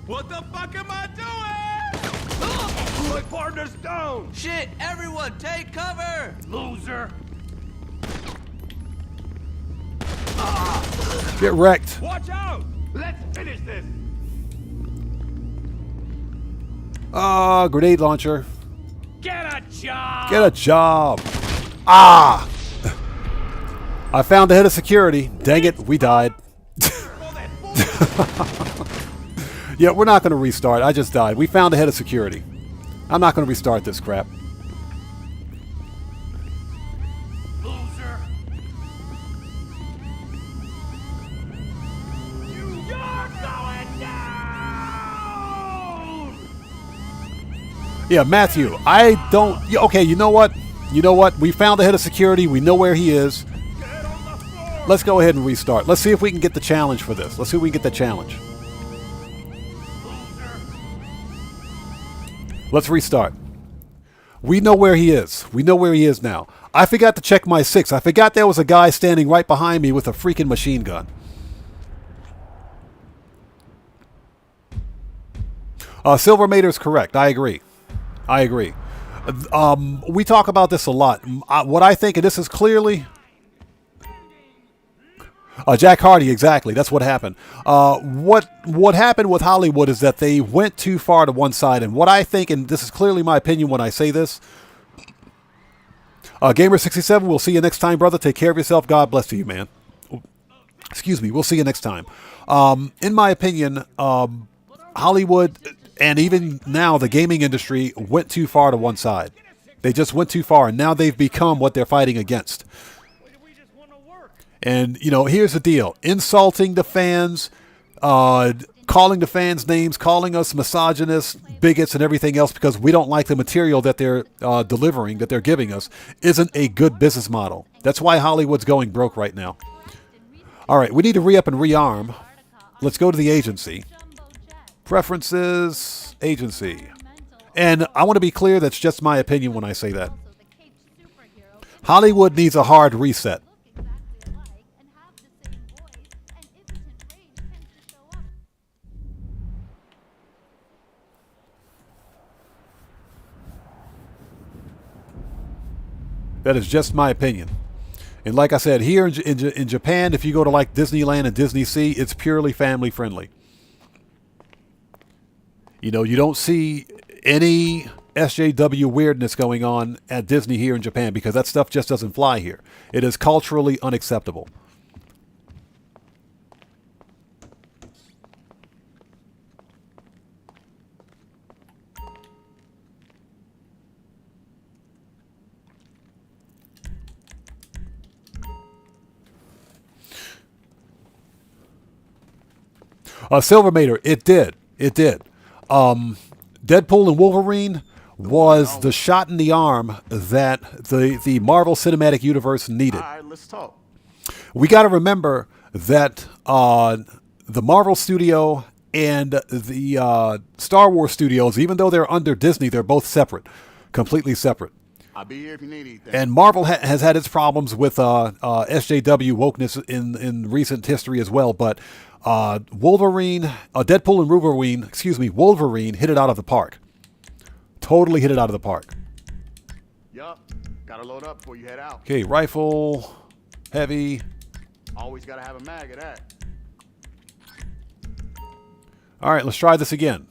What the fuck am I doing? My partner's down. Shit, everyone, take cover! Loser! Get wrecked. Watch out! Let's finish this. Grenade launcher. Get a job! Get a job. Ah! I found the head of security. Dang it, we died. Yeah, we're not going to restart. I just died. We found the head of security. I'm not going to restart this crap. Loser! You're going down! Yeah, Matthew, I don't... Okay, you know what? You know what? We found the head of security. We know where he is. Let's go ahead and restart. Let's see if we can get the challenge for this. Let's see if we can get the challenge. Let's restart. We know where he is. We know where he is now. I forgot to check my 6. I forgot there was a guy standing right behind me with a freaking machine gun. Silvermater's correct. I agree. I agree. We talk about this a lot. What I think, and this is clearly... Jack Hardy, exactly. That's what happened. What happened with Hollywood is that they went too far to one side. And what I think, and this is clearly my opinion when I say this, Gamer67, we'll see you next time, brother. Take care of yourself. God bless you, man. Excuse me. We'll see you next time. In my opinion, Hollywood and even now the gaming industry went too far to one side. They just went too far, and now they've become what they're fighting against. And, you know, here's the deal. Insulting the fans, calling the fans names, calling us misogynists, bigots, and everything else because we don't like the material that they're delivering, that they're giving us, isn't a good business model. That's why Hollywood's going broke right now. All right, we need to re-up and rearm. Let's go to the agency. Preferences, agency. And I want to be clear, that's just my opinion when I say that. Hollywood needs a hard reset. That is just my opinion. And like I said, here in Japan, if you go to like Disneyland and Disney Sea, it's purely family friendly. You know, you don't see any SJW weirdness going on at Disney here in Japan because that stuff just doesn't fly here. It is culturally unacceptable. Silvermater, it did. It did. Deadpool and Wolverine was the shot in the arm that the Marvel Cinematic Universe needed. All right, let's talk. We got to remember that the Marvel studio and the Star Wars studios, even though they're under Disney, they're both separate, completely separate. I'll be here if you need anything. And Marvel has had its problems with SJW wokeness in recent history as well. But Wolverine, Deadpool and Wolverine hit it out of the park. Totally hit it out of the park. Yup. Gotta load up before you head out. Okay, rifle, heavy. Always gotta have a mag of that. All right, let's try this again.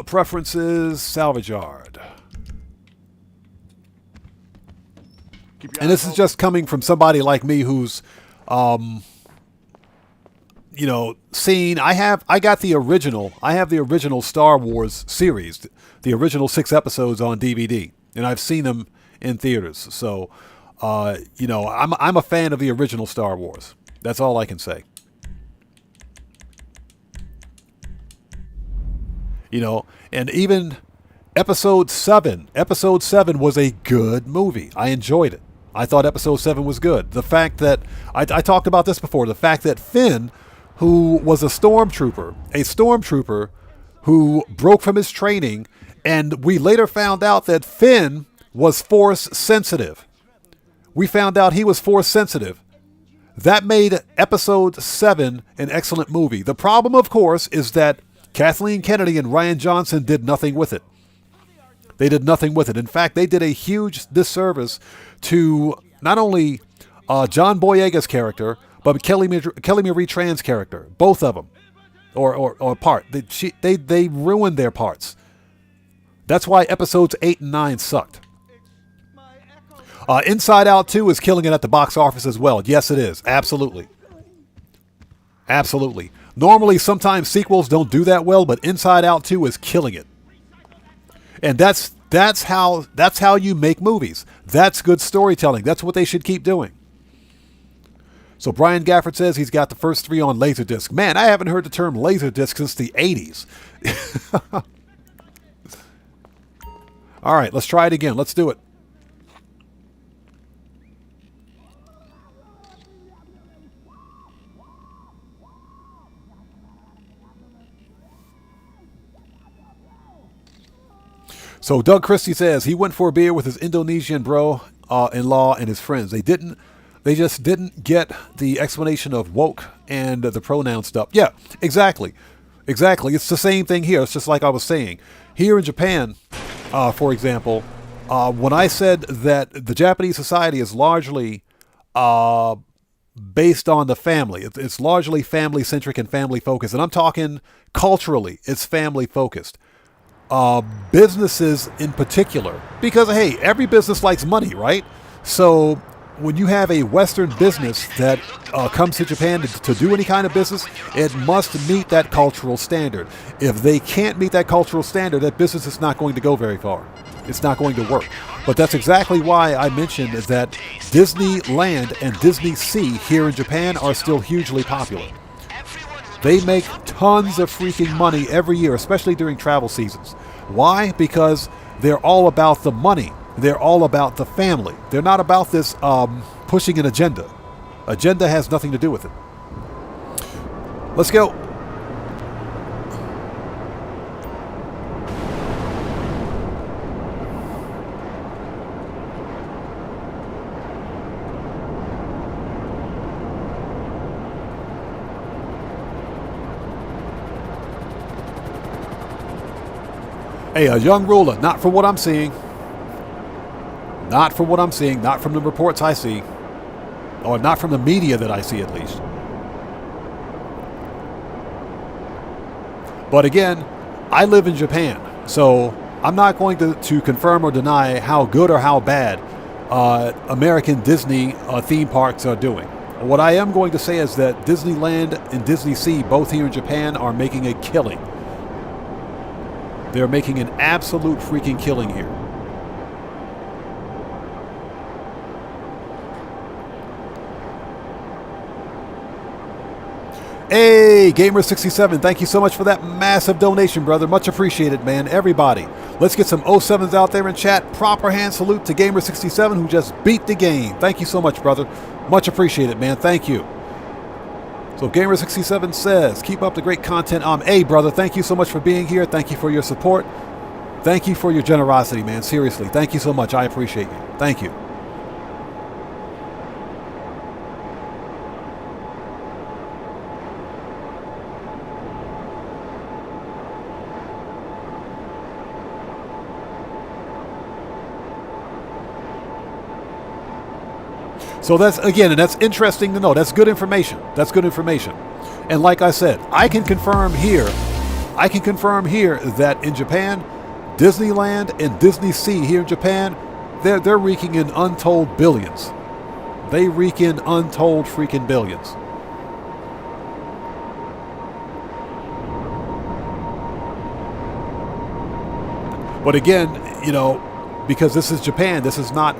Preferences, salvage yard. And this is just coming from somebody like me who's, you know, seen. I got the original. I have the original Star Wars series, the original 6 episodes on DVD, and I've seen them in theaters. So, you know, I'm a fan of the original Star Wars. That's all I can say. You know, and even episode 7 was a good movie. I enjoyed it. I thought episode 7 was good. The fact that, I talked about this before, the fact that Finn, who was a stormtrooper who broke from his training, and we later found out that Finn was force sensitive. We found out he was force sensitive. That made episode 7 an excellent movie. The problem, of course, is that Kathleen Kennedy and Rian Johnson did nothing with it. They did nothing with it. In fact, they did a huge disservice to not only John Boyega's character, but Kelly Marie Tran's character. Both of them, or part. They ruined their parts. That's why episodes 8 and 9 sucked. Inside Out 2 is killing it at the box office as well. Yes, it is. Absolutely. Absolutely. Normally, sometimes sequels don't do that well, but Inside Out 2 is killing it. And that's how you make movies. That's good storytelling. That's what they should keep doing. So Brian Gafford says he's got the first 3 on Laserdisc. Man, I haven't heard the term Laserdisc since the 80s. All right, let's try it again. Let's do it. So Doug Christie says he went for a beer with his Indonesian bro-in-law and his friends. They just didn't get the explanation of woke and the pronoun stuff. Yeah, exactly. Exactly. It's the same thing here. It's just like I was saying. Here in Japan, for example, when I said that the Japanese society is largely based on the family, it's largely family-centric and family-focused. And I'm talking culturally, it's family-focused. Businesses in particular, because hey, every business likes money, right? So when you have a Western business that comes to Japan to do any kind of business, it must meet that cultural standard. If they can't meet that cultural standard, that business is not going to go very far. It's not going to work. But that's exactly why I mentioned that Disneyland and Disney Sea here in Japan are still hugely popular. They make tons of freaking money every year, especially during travel seasons. Why? Because they're all about the money. They're all about the family. They're not about this pushing an agenda. Agenda has nothing to do with it. Let's go. Hey, a young ruler, not for what I'm seeing. Not for what I'm seeing, not from the reports I see. Or not from the media that I see, at least. But again, I live in Japan, so I'm not going to confirm or deny how good or how bad American Disney theme parks are doing. What I am going to say is that Disneyland and Disney Sea, both here in Japan, are making a killing. They're making an absolute freaking killing here. Hey, Gamer67, thank you so much for that massive donation, brother. Much appreciated, man. Everybody, let's get some 07s out there in chat. Proper hand salute to Gamer67, who just beat the game. Thank you so much, brother. Much appreciated, man. Thank you. So Gamer67 says, keep up the great content. Hey, brother, thank you so much for being here. Thank you for your support. Thank you for your generosity, man. Seriously, thank you so much. I appreciate you. Thank you. So that's, again, and that's interesting to know. That's good information. That's good information. And like I said, I can confirm here that in Japan, Disneyland and Disney Sea here in Japan, they're reeking in untold billions. They reek in untold freaking billions. But again, you know, because this is Japan, this is not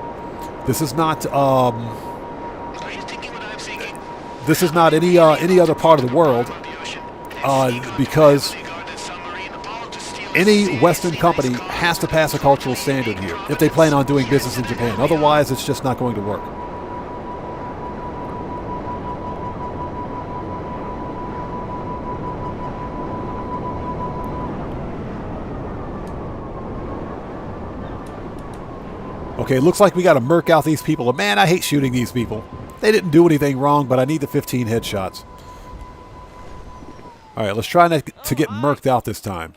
any other part of the world, because any Western company has to pass a cultural standard here if they plan on doing business in Japan. Otherwise, it's just not going to work. Okay, looks like we got to murk out these people. Man, I hate shooting these people. They didn't do anything wrong, but I need the 15 headshots. All right, let's try not to get murked out this time.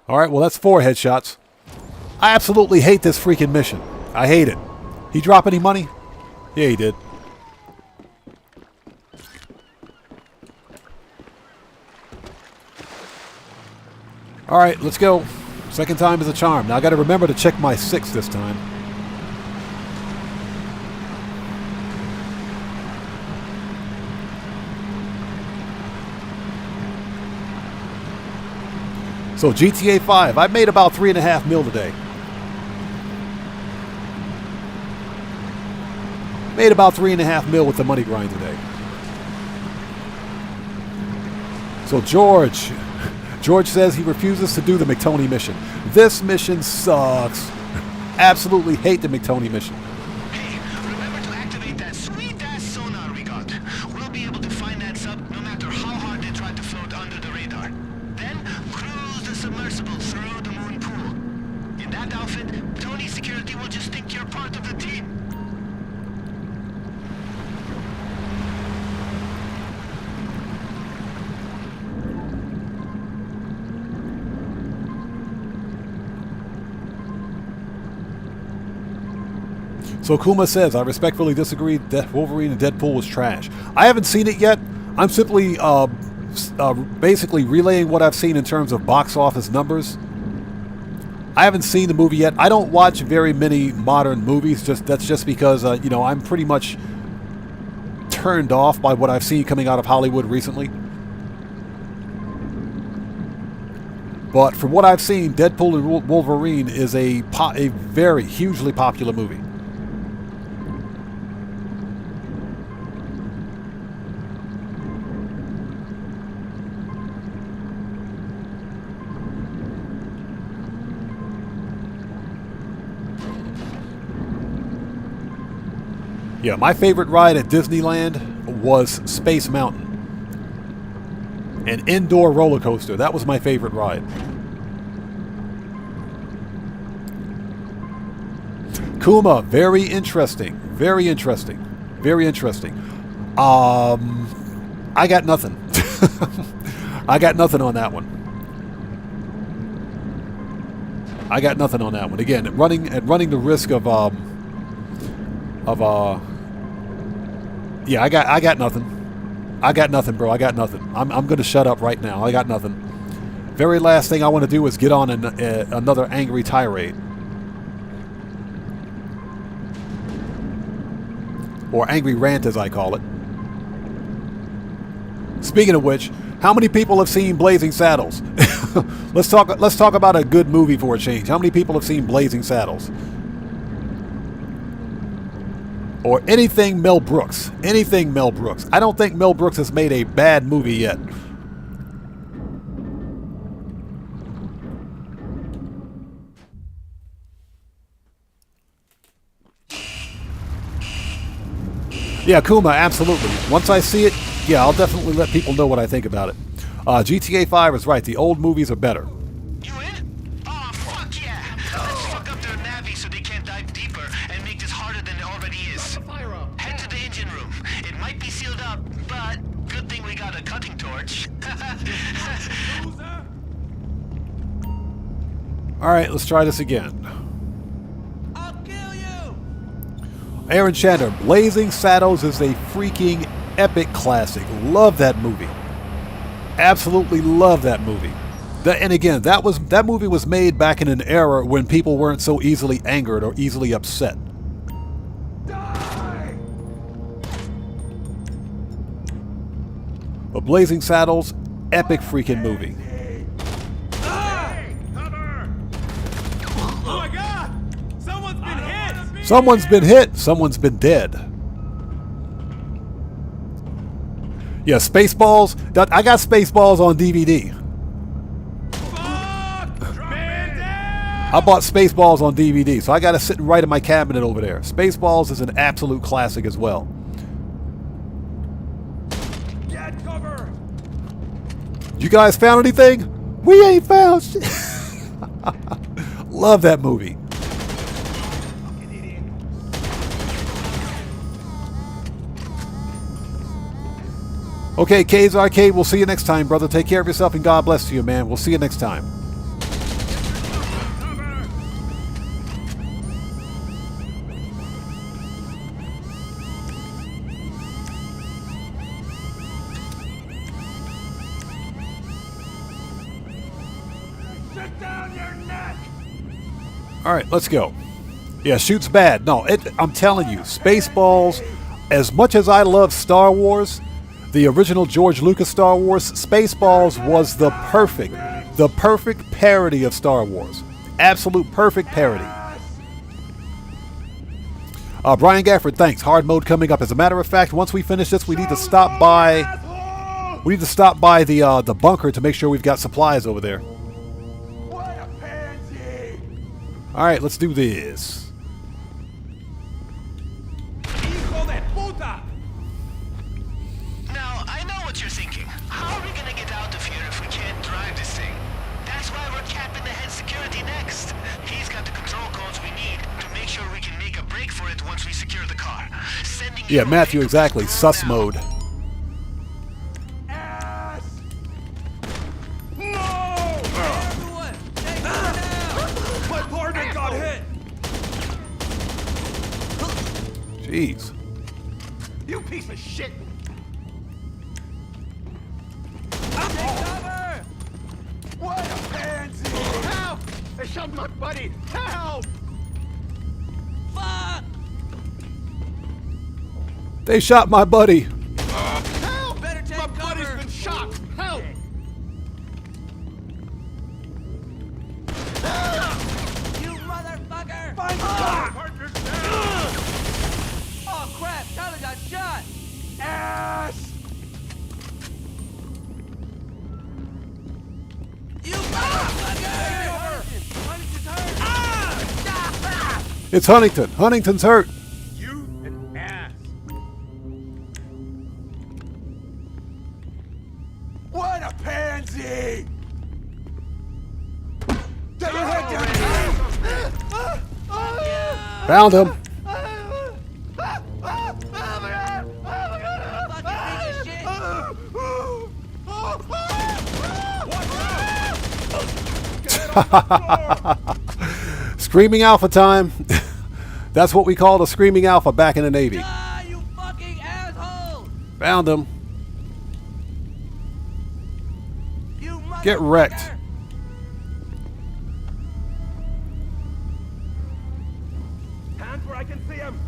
All right, well, that's 4 headshots. I absolutely hate this freaking mission. I hate it. He drop any money? Yeah, he did. All right, let's go. Second time is a charm. Now I got to remember to check my 6 this time. So GTA 5, I've made about 3.5 mil today. Made about 3.5 mil with the money grind today. So George says he refuses to do the McTony mission. This mission sucks. Absolutely hate the McTony mission. Hey, remember to activate that sweet-ass sonar we got. We'll be able to find that sub no matter how hard they try to float under the radar. Then, cruise the submersible through the moon pool. In that outfit, Tony's security will just think you're part of the team. So Kuma says, I respectfully disagree that Wolverine and Deadpool was trash. I haven't seen it yet. I'm simply basically relaying what I've seen in terms of box office numbers. I haven't seen the movie yet. I don't watch very many modern movies. That's just because, you know, I'm pretty much turned off by what I've seen coming out of Hollywood recently. But from what I've seen, Deadpool and Wolverine is a very hugely popular movie. Yeah, my favorite ride at Disneyland was Space Mountain. An indoor roller coaster. That was my favorite ride. Kuma, very interesting. Very interesting. Very interesting. I got nothing. I got nothing on that one. I got nothing on that one. Again, running the risk of yeah, I got nothing. I got nothing, bro. I got nothing. I'm going to shut up right now. I got nothing. Very last thing I want to do is get on another angry tirade. Or angry rant, as I call it. Speaking of which, How many people have seen Blazing Saddles? Let's talk about a good movie for a change. How many people have seen Blazing Saddles? Or anything Mel Brooks. Anything Mel Brooks. I don't think Mel Brooks has made a bad movie yet. Yeah, Kuma, absolutely. Once I see it, yeah, I'll definitely let people know what I think about it. GTA 5 is right. The old movies are better. You in? Oh, fuck yeah! Let's fuck up their navi so they can't dive deeper and make this harder than it already is. Head to the engine room. It might be sealed up, but good thing we got a cutting torch. Alright, let's try this again. I'll kill you! Aaron Shander, Blazing Saddles is a freaking epic classic. Love that movie. Absolutely love that movie. And again, that movie was made back in an era when people weren't so easily angered or easily upset. Die! But Blazing Saddles, epic freaking movie. Oh my god! Someone's been hit! Someone's been hit. Someone's been dead. Yeah, Spaceballs. I got Spaceballs on DVD. I bought Spaceballs on DVD, so I got it sitting right in my cabinet over there. Spaceballs is an absolute classic as well. Get cover! You guys found anything? We ain't found shit. Love that movie. Okay, K's Arcade, we'll see you next time, brother. Take care of yourself and God bless you, man. We'll see you next time. Sit down your neck! Alright, let's go. Yeah, shoot's bad. No, I'm telling you, Spaceballs, as much as I love Star Wars, the original George Lucas Star Wars, Spaceballs was the perfect parody of Star Wars. Absolute perfect parody. Brian Gafford, thanks. Hard mode coming up. As a matter of fact, once we finish this, we need to stop by the bunker to make sure we've got supplies over there. All right, let's do this. Now, I know what you're thinking. How are we gonna get out of here if we can't drive this thing? That's why we're capping the head security next. He's got the control codes we need to make sure we can make a break for it once we secure the car. Sending Yeah, Matthew, exactly. Sus mode. Jeez. You piece of shit! Cover! What a pansy! Help! They shot my buddy! Help! Fuck! They shot my buddy. Help! Better take My cover! buddy's been shot! Help! You motherfucker! Find partners down! Oh crap! Tyler got shot! Ass! You motherfucker! Huntington's hurt! Ah! It's Huntington. Huntington's hurt. You an ass! What a pansy! Get your head down! Found him. Screaming Alpha time. That's what we called a Screaming Alpha back in the Navy. Ah, you fucking asshole! Found him. You Get wrecked. Hands where I can see him.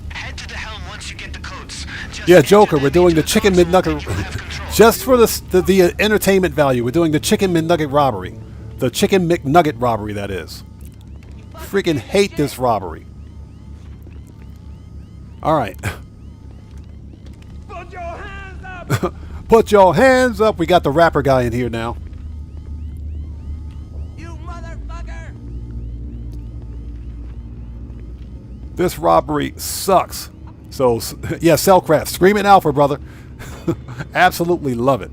Head Get to the helm once you get the codes. Just Yeah, enter Joker, we're them doing into the chicken console McNugget. and you have control. Just for the entertainment value, we're doing the chicken McNugget robbery. The chicken McNugget robbery, that is. Freaking hate this robbery. Alright. Put your hands up! Put your hands up. We got the rapper guy in here now. You motherfucker! This robbery sucks. So, yeah, Cellcraft. Screaming Alpha, brother. Absolutely love it.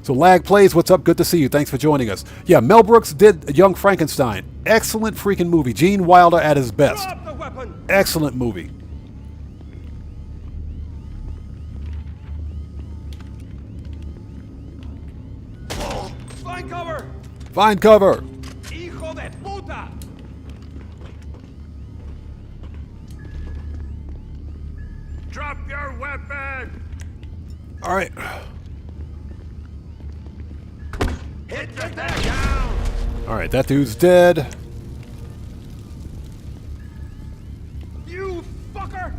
So, Lag Plays, what's up? Good to see you. Thanks for joining us. Yeah, Mel Brooks did Young Frankenstein. Excellent freaking movie. Gene Wilder at his best. Drop the weapon! Excellent movie. Find cover! Find cover. Hijo de puta! Drop your weapon! All right. Hit the deck down! All right, that dude's dead. You fucker!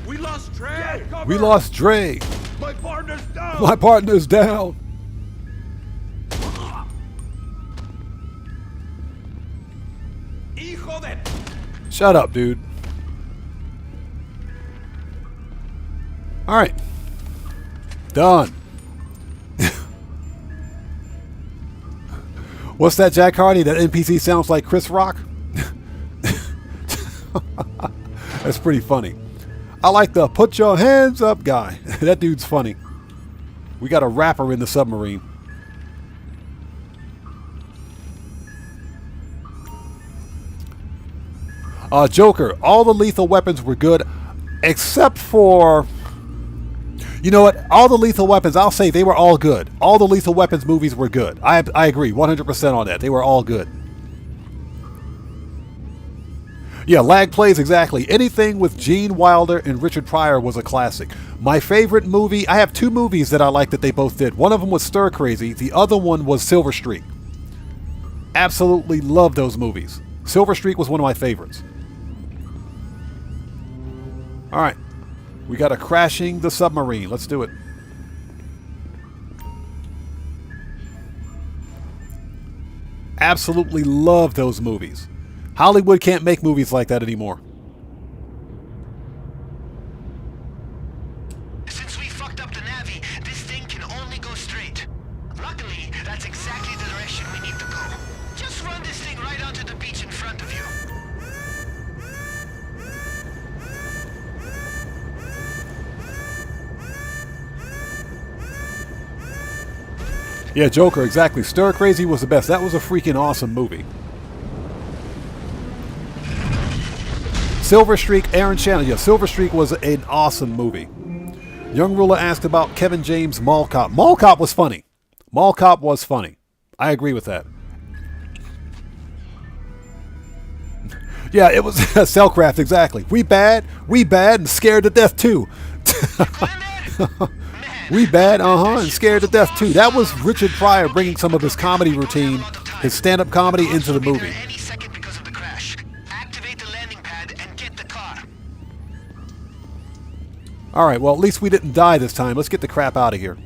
We lost Trey! We lost Dre. My partner's down! My partner's down. Hijo de... Shut up, dude. All right. Done. What's that, Jack Hardy? That NPC sounds like Chris Rock? That's pretty funny. I like the put your hands up guy. That dude's funny. We got a rapper in the submarine. Joker, all the Lethal Weapons were good, except for... You know what? All the Lethal Weapons, I'll say they were all good. All the Lethal Weapons movies were good. I agree 100% on that. They were all good. Yeah, Lag Plays, exactly. Anything with Gene Wilder and Richard Pryor was a classic. My favorite movie, I have two movies that I like that they both did. One of them was Stir Crazy. The other one was Silver Streak. Absolutely love those movies. Silver Streak was one of my favorites. All right. We got a crashing the submarine. Let's do it. Absolutely love those movies. Hollywood can't make movies like that anymore. Since we fucked up the Navi, this thing can only go straight. Luckily, that's exactly the direction we need to go. Just run this thing right onto the beach in front of you. Yeah, Joker, exactly. Stir Crazy was the best. That was a freaking awesome movie. Silver Streak, Aaron Shannon. Yeah, Silver Streak was an awesome movie. Young Ruler asked about Kevin James' Mall Cop. Mall Cop was funny. Mall Cop was funny. I agree with that. Yeah, it was Cellcraft, exactly. We bad, and scared to death too. We bad, and scared to death too. That was Richard Pryor bringing some of his comedy routine, his stand-up comedy, into the movie. Any second because of the crash. Activate the landing pad and get the car. All right, well, at least we didn't die this time. Let's get the crap out of here.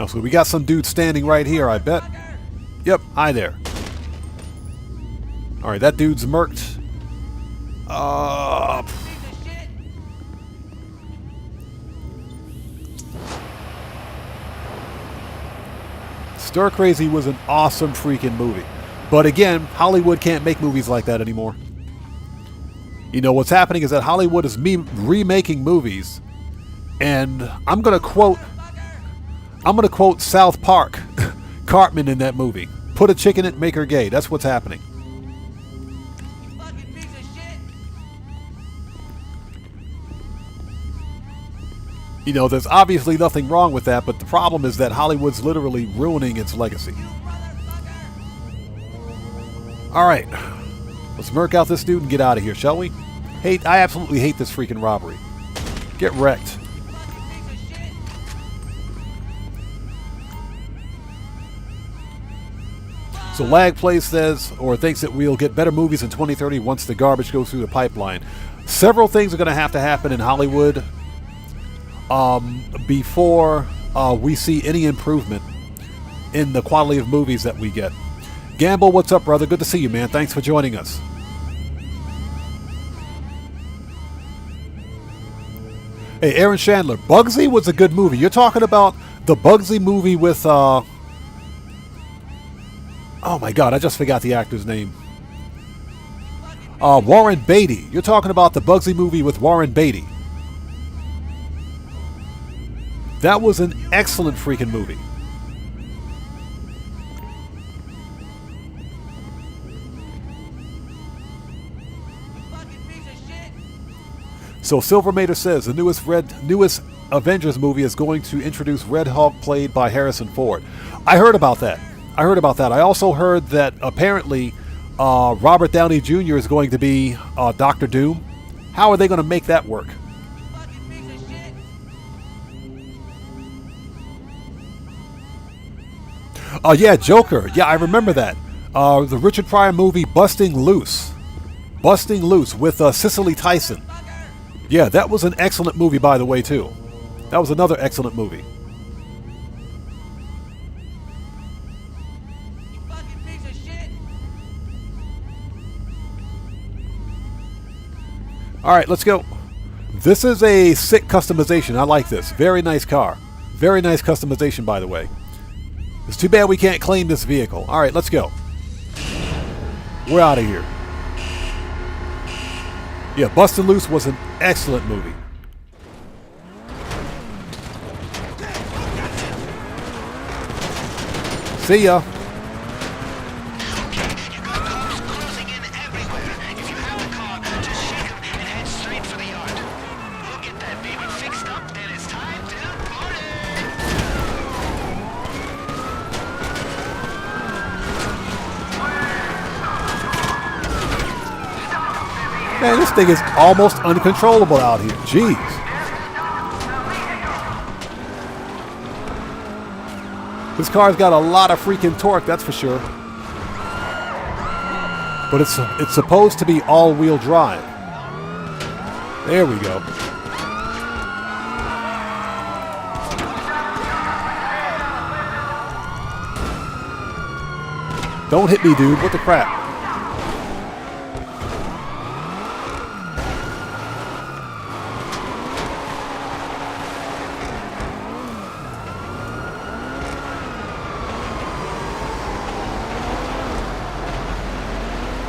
Oh, so we got some dude standing right here, I bet. Yep, hi there. All right, that dude's murked. Stir Crazy was an awesome freaking movie. But again, Hollywood can't make movies like that anymore. You know, what's happening is that Hollywood is remaking movies. And I'm going to quote South Park, Cartman in that movie. Put a chick in it, make her gay. That's what's happening. You know, there's obviously nothing wrong with that, but the problem is that Hollywood's literally ruining its legacy. All right. Let's murk out this dude and get out of here, shall we? I absolutely hate this freaking robbery. Get wrecked. So Lag Play says, or thinks that we'll get better movies in 2030 once the garbage goes through the pipeline. Several things are going to happen in Hollywood before we see any improvement in the quality of movies that we get. Gamble, what's up, brother? Good to see you, man. Thanks for joining us. Hey, Aaron Chandler, Bugsy was a good movie. You're talking about the Bugsy movie with, oh my God, I just forgot the actor's name. Warren Beatty. You're talking about the Bugsy movie with Warren Beatty. That was an excellent freaking movie. So Silvermater says the newest Avengers movie is going to introduce Red Hulk played by Harrison Ford. I heard about that. I also heard that apparently Robert Downey Jr. is going to be Doctor Doom. How are they going to make that work? Yeah, Joker. Yeah, I remember that. The Richard Pryor movie Busting Loose with Cicely Tyson. Yeah, that was an excellent movie, by the way, too. That was another excellent movie. All right, let's go. This is a sick customization. I like this. Very nice car. Very nice customization, by the way. It's too bad we can't claim this vehicle. All right, let's go. We're out of here. Yeah, Bustin' Loose was an excellent movie. See ya. Man, this thing is almost uncontrollable out here. Jeez. This car's got a lot of freaking torque, that's for sure. But it's supposed to be all-wheel drive. There we go. Don't hit me, dude. What the crap?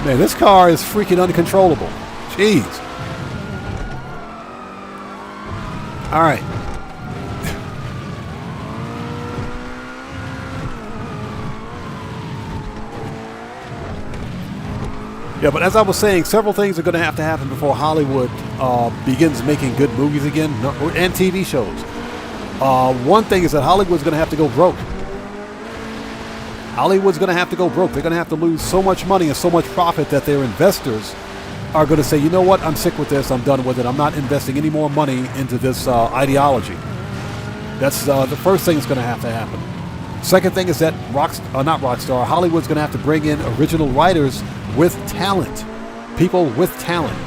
Man, this car is freaking uncontrollable. Jeez. All right. Yeah, but as I was saying, several things are going to happen before Hollywood begins making good movies again and TV shows. One thing is that Hollywood's going to have to go broke. Hollywood's going to have to go broke. They're going to have to lose so much money and so much profit that their investors are going to say, you know what, I'm sick with this. I'm done with it. I'm not investing any more money into this ideology. That's the first thing that's going to happen. Second thing is that Hollywood's going to have to bring in original writers with talent. People with talent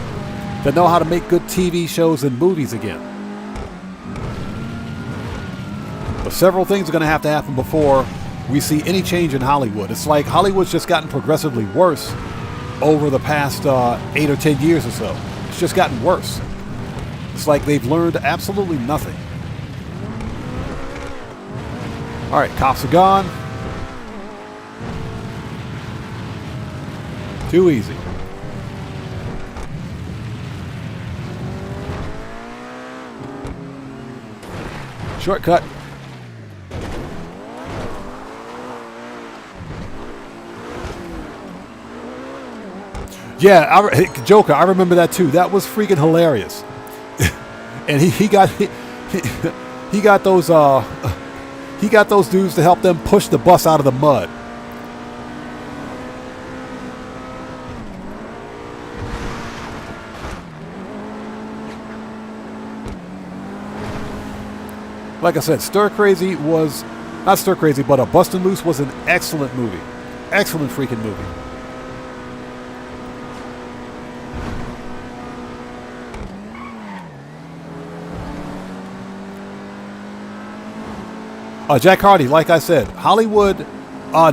that know how to make good TV shows and movies again. But several things are going to happen before we see any change in Hollywood. It's like Hollywood's just gotten progressively worse over the past 8 or 10 years or so. It's just gotten worse. It's like they've learned absolutely nothing. All right, cops are gone. Too easy. Shortcut. Yeah, Joker, I remember that too. That was freaking hilarious. And he got those dudes to help them push the bus out of the mud. Like I said, Bustin' Loose was an excellent movie. Excellent freaking movie. Jack Hardy, like I said, Hollywood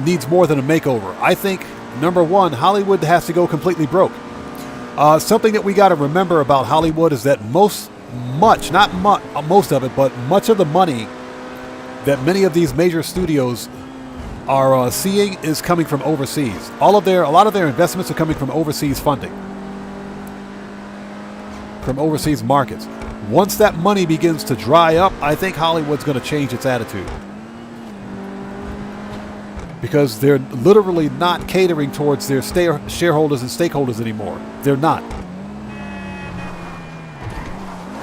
needs more than a makeover. I think, number one, Hollywood has to go completely broke. Something that we got to remember about Hollywood is that most of it, but much of the money that many of these major studios are seeing is coming from overseas. A lot of their investments are coming from overseas funding, from overseas markets. Once that money begins to dry up, I think Hollywood's going to change its attitude. Because they're literally not catering towards their shareholders and stakeholders anymore. They're not.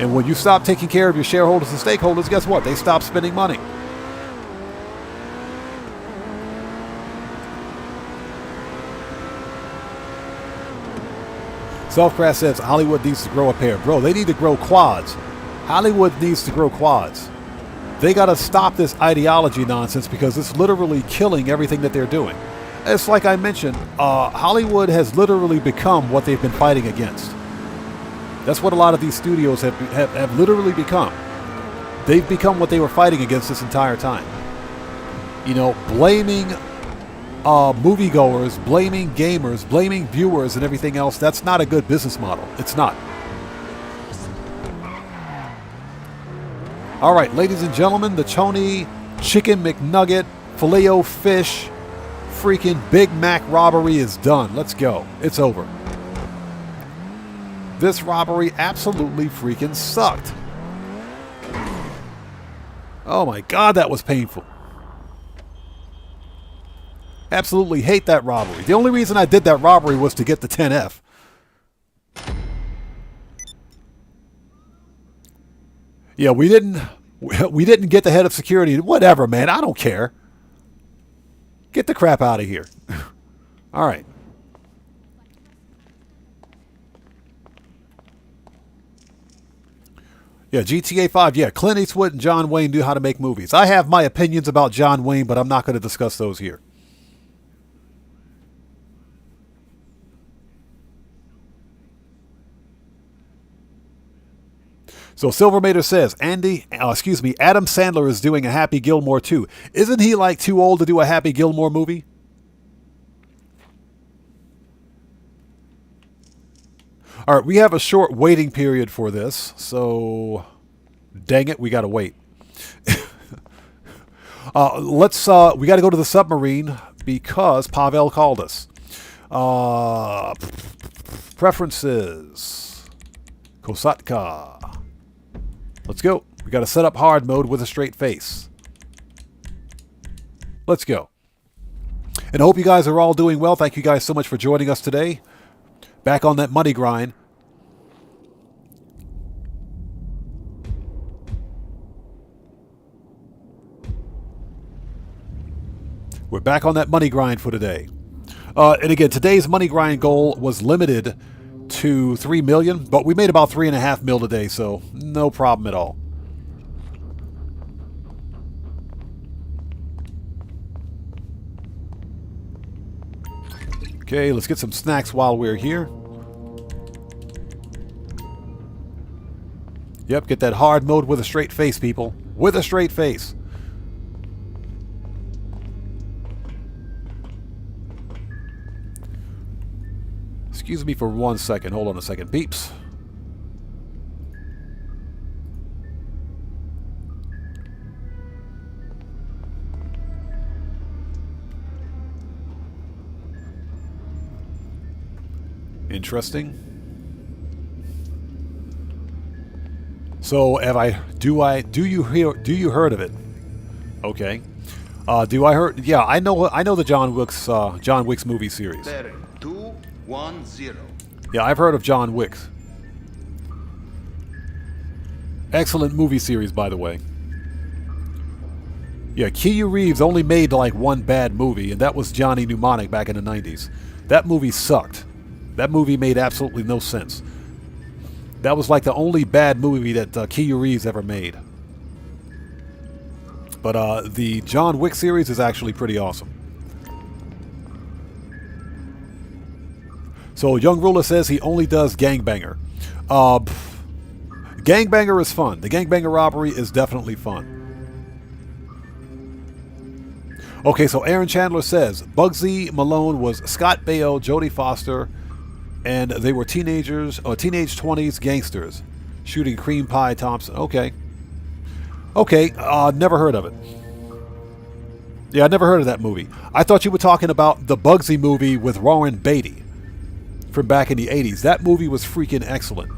And when you stop taking care of your shareholders and stakeholders, guess what? They stop spending money. Selfcraft says Hollywood needs to grow a pair. Bro, they need to grow quads. Hollywood needs to grow quads. They got to stop this ideology nonsense because it's literally killing everything that they're doing. It's like I mentioned, Hollywood has literally become what they've been fighting against. That's what a lot of these studios have literally become. They've become what they were fighting against this entire time. You know, blaming moviegoers, blaming gamers, blaming viewers and everything else, that's not a good business model. It's not. All right, ladies and gentlemen, the Tony Chicken McNugget Filet-O-Fish freaking Big Mac robbery is done. Let's go. It's over. This robbery absolutely freaking sucked. Oh my God, that was painful. Absolutely hate that robbery. The only reason I did that robbery was to get the 10F. Yeah, we didn't get the head of security. Whatever, man. I don't care. Get the crap out of here. All right. Yeah, GTA 5. Yeah, Clint Eastwood and John Wayne knew how to make movies. I have my opinions about John Wayne, but I'm not going to discuss those here. So Silvermater says, Adam Sandler is doing a Happy Gilmore too. Isn't he like too old to do a Happy Gilmore movie? All right, we have a short waiting period for this, so dang it, we got to wait. We got to go to the submarine because Pavel called us. Preferences. Kosatka. Let's go. We got to set up hard mode with a straight face. Let's go. And I hope you guys are all doing well. Thank you guys so much for joining us today. Back on that money grind. We're back on that money grind for today. And again, today's money grind goal was limited to 3 million, but we made about 3.5 mil today, so no problem at all. Okay, let's get some snacks while we're here. Yep, get that hard mode with a straight face, people. With a straight face. Excuse me for 1 second. Hold on a second, peeps. Interesting. So, do you heard of it? Okay. Do I heard? Yeah, I know the John Wick's movie series. 210. Yeah, I've heard of John Wick's. Excellent movie series, by the way. Yeah, Keanu Reeves only made like one bad movie, and that was Johnny Mnemonic back in the 90s. That movie sucked. That movie made absolutely no sense. That was like the only bad movie that Keanu Reeves ever made. But the John Wick series is actually pretty awesome. So Young Ruler says he only does Gangbanger. Gangbanger is fun. The Gangbanger robbery is definitely fun. Okay, so Aaron Chandler says Bugsy Malone was Scott Baio, Jodie Foster, and they were teenagers, or teenage 20s gangsters, shooting Cream Pie Thompson. Okay. Okay, never heard of it. Yeah, I never heard of that movie. I thought you were talking about the Bugsy movie with Warren Beatty from back in the 80s. That movie was freaking excellent.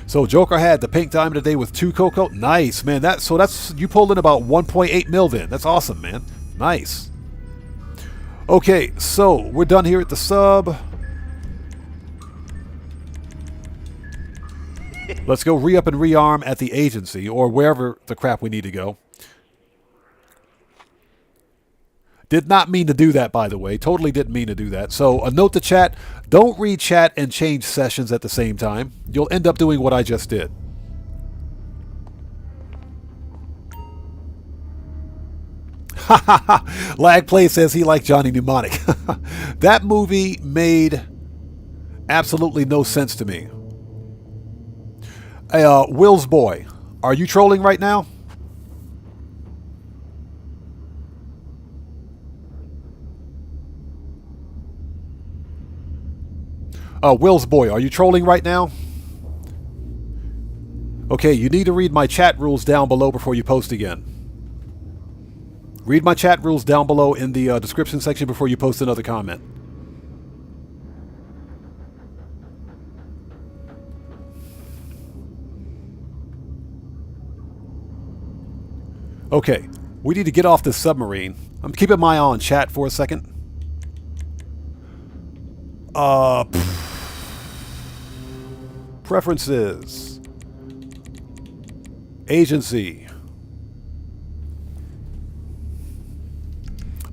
So Joker had the pink diamond today with 2 cocoa. Nice, man. That's you pulled in about 1.8 mil then. That's awesome, man. Nice. Okay, so we're done here at the sub. Let's go re-up and rearm at the agency or wherever the crap we need to go. Did not mean to do that, by the way. Totally didn't mean to do that. So a note to chat, don't read chat and change sessions at the same time. You'll end up doing what I just did. Lag Play says he liked Johnny Mnemonic. That movie made absolutely no sense to me. Will's boy, are you trolling right now? Will's boy, are you trolling right now? Okay, you need to read my chat rules down below before you post again. Read my chat rules down below in the description section before you post another comment. Okay, we need to get off this submarine. I'm keeping my eye on chat for a second. Preferences. Agency.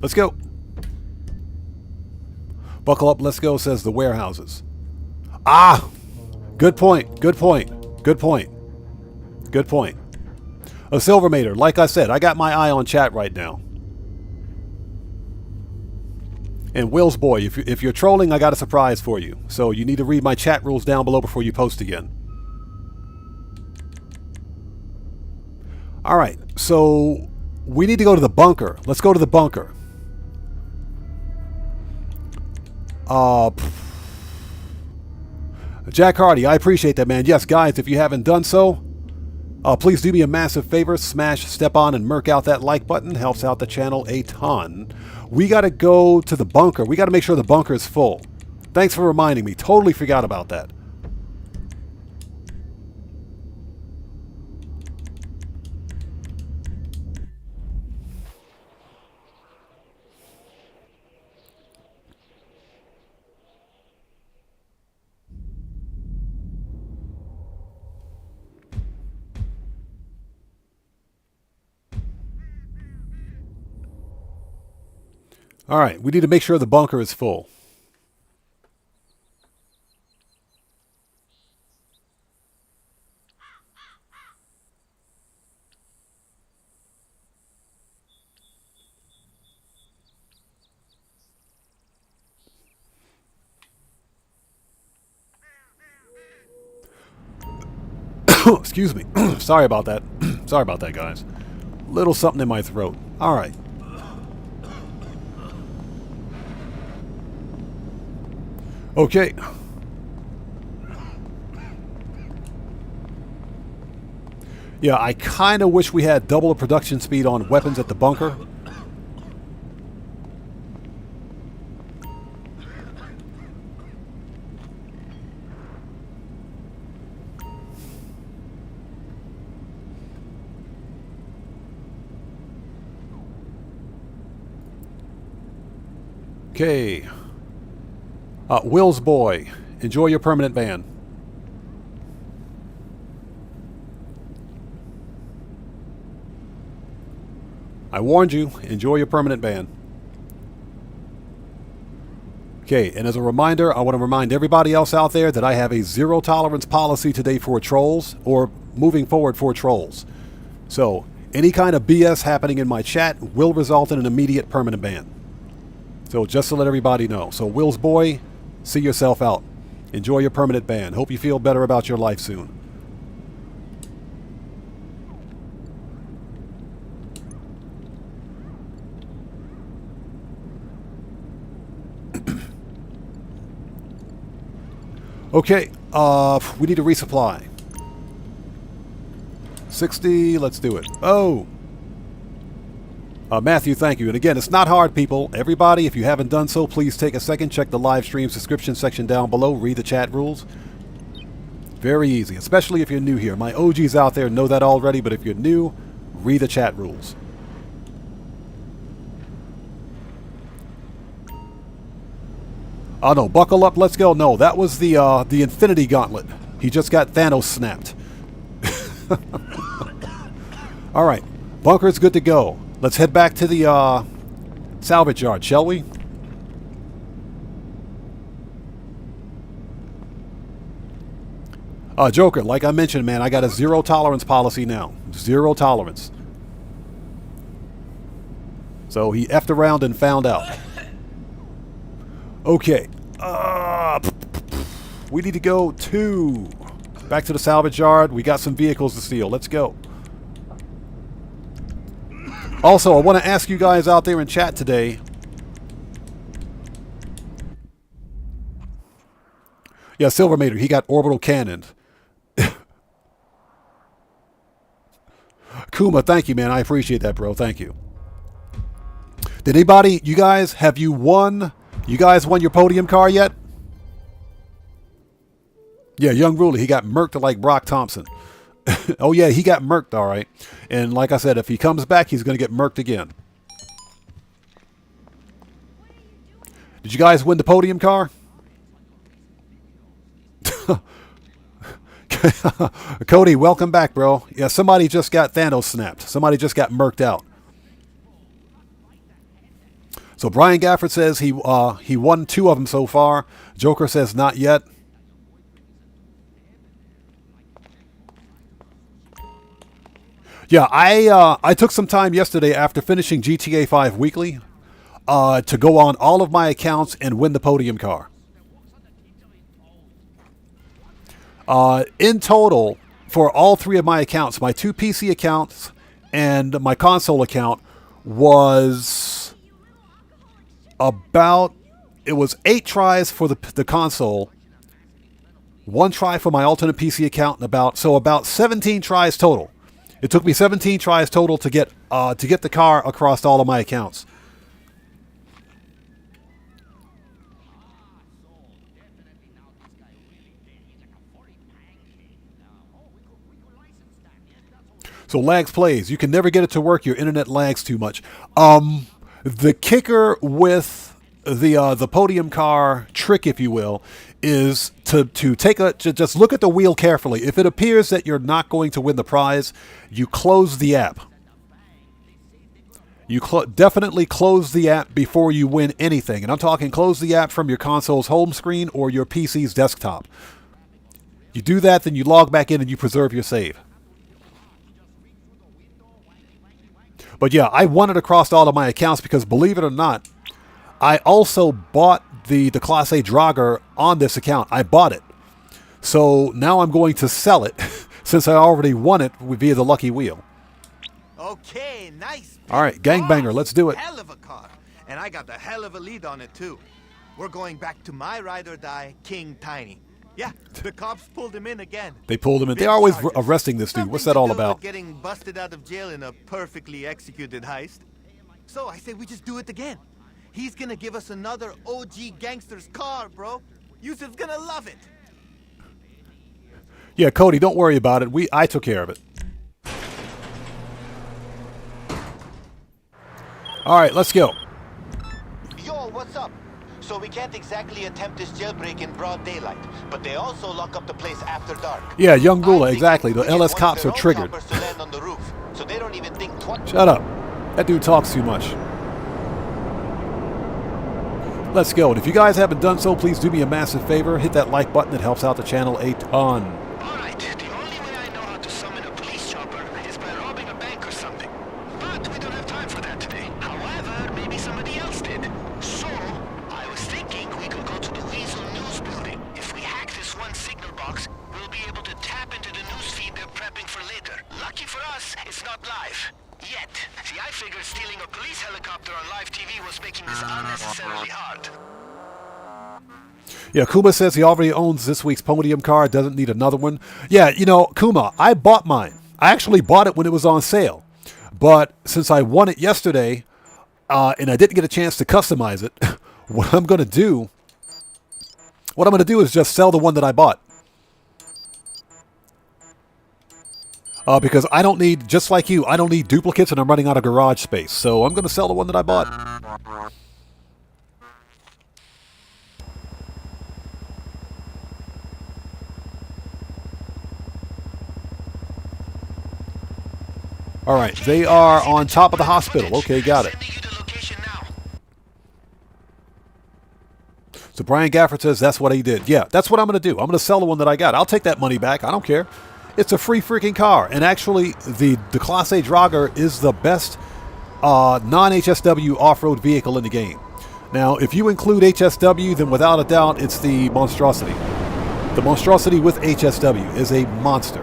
Let's go. Buckle up, let's go, says the warehouses. Ah! Good point, good point, good point. Good point. A Silvermater, like I said, I got my eye on chat right now. And Will's boy, if you're trolling, I got a surprise for you. So you need to read my chat rules down below before you post again. All right, so we need to go to the bunker. Let's go to the bunker. Jack Hardy, I appreciate that, man. Yes, guys, if you haven't done so, please do me a massive favor. Smash, step on, and murk out that like button. Helps out the channel a ton. We got to go to the bunker. We got to make sure the bunker is full. Thanks for reminding me. Totally forgot about that. All right, we need to make sure the bunker is full. Excuse me. Sorry about that. Sorry about that, guys. Little something in my throat. All right. Okay. Yeah, I kind of wish we had double the production speed on weapons at the bunker. Okay. Will's boy, enjoy your permanent ban. I warned you, enjoy your permanent ban. Okay, and as a reminder, I want to remind everybody else out there that I have a zero tolerance policy today for trolls, or moving forward for trolls. So, Any kind of BS happening in my chat will result in an immediate permanent ban. So just to let everybody know. So Will's boy, see yourself out. Enjoy your permanent ban. Hope you feel better about your life soon. Okay, we need a resupply. 60, let's do it. Oh! Matthew, thank you. And again, it's not hard, people. Everybody, if you haven't done so, please take a second, check the live stream subscription section down below, read the chat rules. Very easy, especially if you're new here. My OGs out there know that already, but if you're new, read the chat rules. Oh no, buckle up, let's go. No, that was the Infinity Gauntlet. He just got Thanos snapped. Alright, bunker's good to go. Let's head back to the salvage yard, shall we? Joker, like I mentioned, man, I got a zero tolerance policy now. Zero tolerance. So he effed around and found out. Okay. We need to go back to the salvage yard. We got some vehicles to steal. Let's go. Also, I want to ask you guys out there in chat today. Yeah, Silvermater, he got orbital cannoned. Kuma, thank you, man. I appreciate that, bro. Thank you. Did anybody, you guys, have you won? You guys won your podium car yet? Yeah, Young Ruler, he got murked like Brock Thompson. Oh yeah, he got murked, all right. And like I said, if he comes back, he's going to get murked again. Did you guys win the podium car? Cody, welcome back, bro. Yeah, somebody just got Thanos snapped. Somebody just got murked out. So Brian Gafford says he won 2 of them so far. Joker says not yet. Yeah, I took some time yesterday after finishing GTA 5 Weekly to go on all of my accounts and win the podium car. In total, for all 3 of my accounts, my 2 PC accounts and my console account was it was 8 tries for the console, 1 try for my alternate PC account, and about 17 tries total. It took me 17 tries total to get the car across all of my accounts. So lags plays. You can never get it to work. Your internet lags too much. The kicker with the podium car trick, if you will, is to just look at the wheel carefully. If it appears that you're not going to win the prize, you close the app. You definitely close the app before you win anything. And I'm talking close the app from your console's home screen or your PC's desktop. You do that, then you log back in and you preserve your save. But yeah, I won it across all of my accounts because, believe it or not, I also bought the Class A Drager on this account. I bought it. So now I'm going to sell it since I already won it via the lucky wheel. Okay, nice. All right, gangbanger, let's do it. Hell of a car. And I got the hell of a lead on it, too. We're going back to my ride or die, King Tiny. Yeah, the cops pulled him in again. They pulled him in. They're always arresting this dude. What's that all about? Getting busted out of jail in a perfectly executed heist. So I say we just do it again. He's gonna give us another OG gangster's car, bro. Yusuf's gonna love it. Yeah, Cody, don't worry about it. I took care of it. All right, let's go. Yo, what's up? So we can't exactly attempt this jailbreak in broad daylight, but they also lock up the place after dark. Yeah, Young Ruler, exactly. The LS cops are triggered. On the roof, so they don't even think twice. Shut up. That dude talks too much. Let's go. And if you guys haven't done so, please do me a massive favor. Hit that like button. It helps out the channel a ton. Alright, the only way I know how to summon a police chopper is by robbing a bank or something. making this unnecessarily hard. Yeah, Kuma says he already owns this week's podium car, doesn't need another one. Yeah, you know, Kuma, I bought mine. I actually bought it when it was on sale. But since I won it yesterday, and I didn't get a chance to customize it, what I'm going to do is just sell the one that I bought. Because I don't need, just like you, I don't need duplicates and I'm running out of garage space. So I'm going to sell the one that I bought. All right, they are on top of the hospital. Okay, got it. So Brian Gafford says that's what he did. Yeah, that's what I'm going to do. I'm going to sell the one that I got. I'll take that money back. I don't care. It's a free freaking car. And actually, the Class A Dragger is the best non-HSW off-road vehicle in the game. Now, if you include HSW, then without a doubt, it's the Monstrosity. The Monstrosity with HSW is a monster.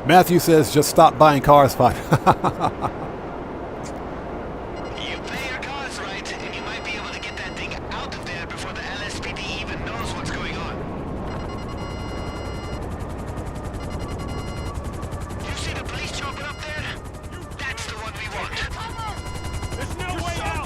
Matthew says, just stop buying cars, Spot. You play your cards right, and you might be able to get that thing out of there before the LSPD even knows what's going on. You see the police chopper up there? That's the one we want. There's no way out!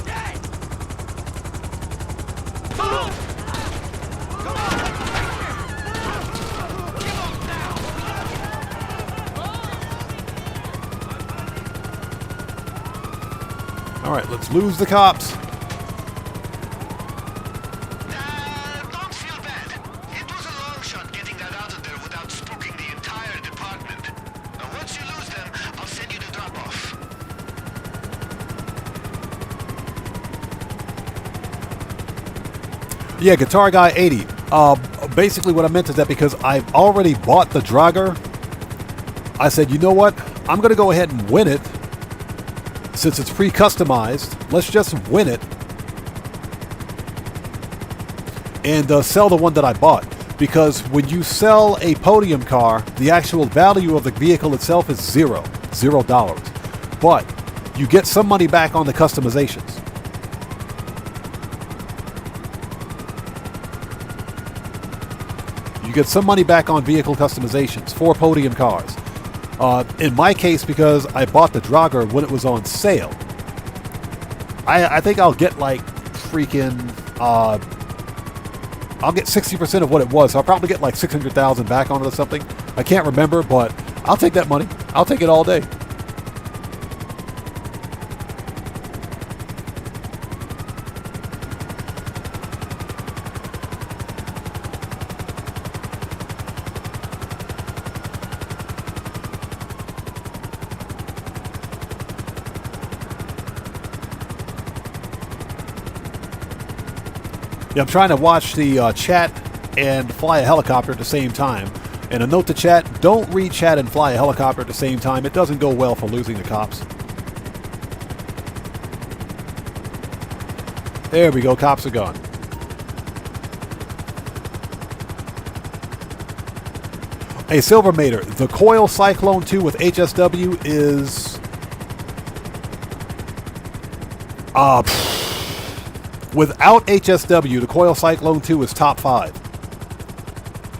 All right, let's lose the cops. Don't feel bad. It was a long shot getting that out of there without spooking the entire department. Now, once you lose them, I'll send you the drop-off. Yeah, Guitar Guy 80. Basically what I meant is that because I've already bought the Dragger, I said, you know what? I'm going to go ahead and win it. Since it's pre-customized, let's just win it and sell the one that I bought. Because when you sell a podium car, the actual value of the vehicle itself is $0. But you get some money back on the customizations. You get some money back on vehicle customizations for podium cars. In my case, because I bought the Dragger when it was on sale, I think I'll get like freaking, I'll get 60% of what it was. So I'll probably get like 600,000 back on it or something. I can't remember, but I'll take that money. I'll take it all day. Yeah, I'm trying to watch the chat and fly a helicopter at the same time. And a note to chat, don't read chat and fly a helicopter at the same time. It doesn't go well for losing the cops. There we go, cops are gone. Hey, Silvermater, the Coil Cyclone 2 with HSW is... without HSW, the Coil Cyclone 2 is top 5.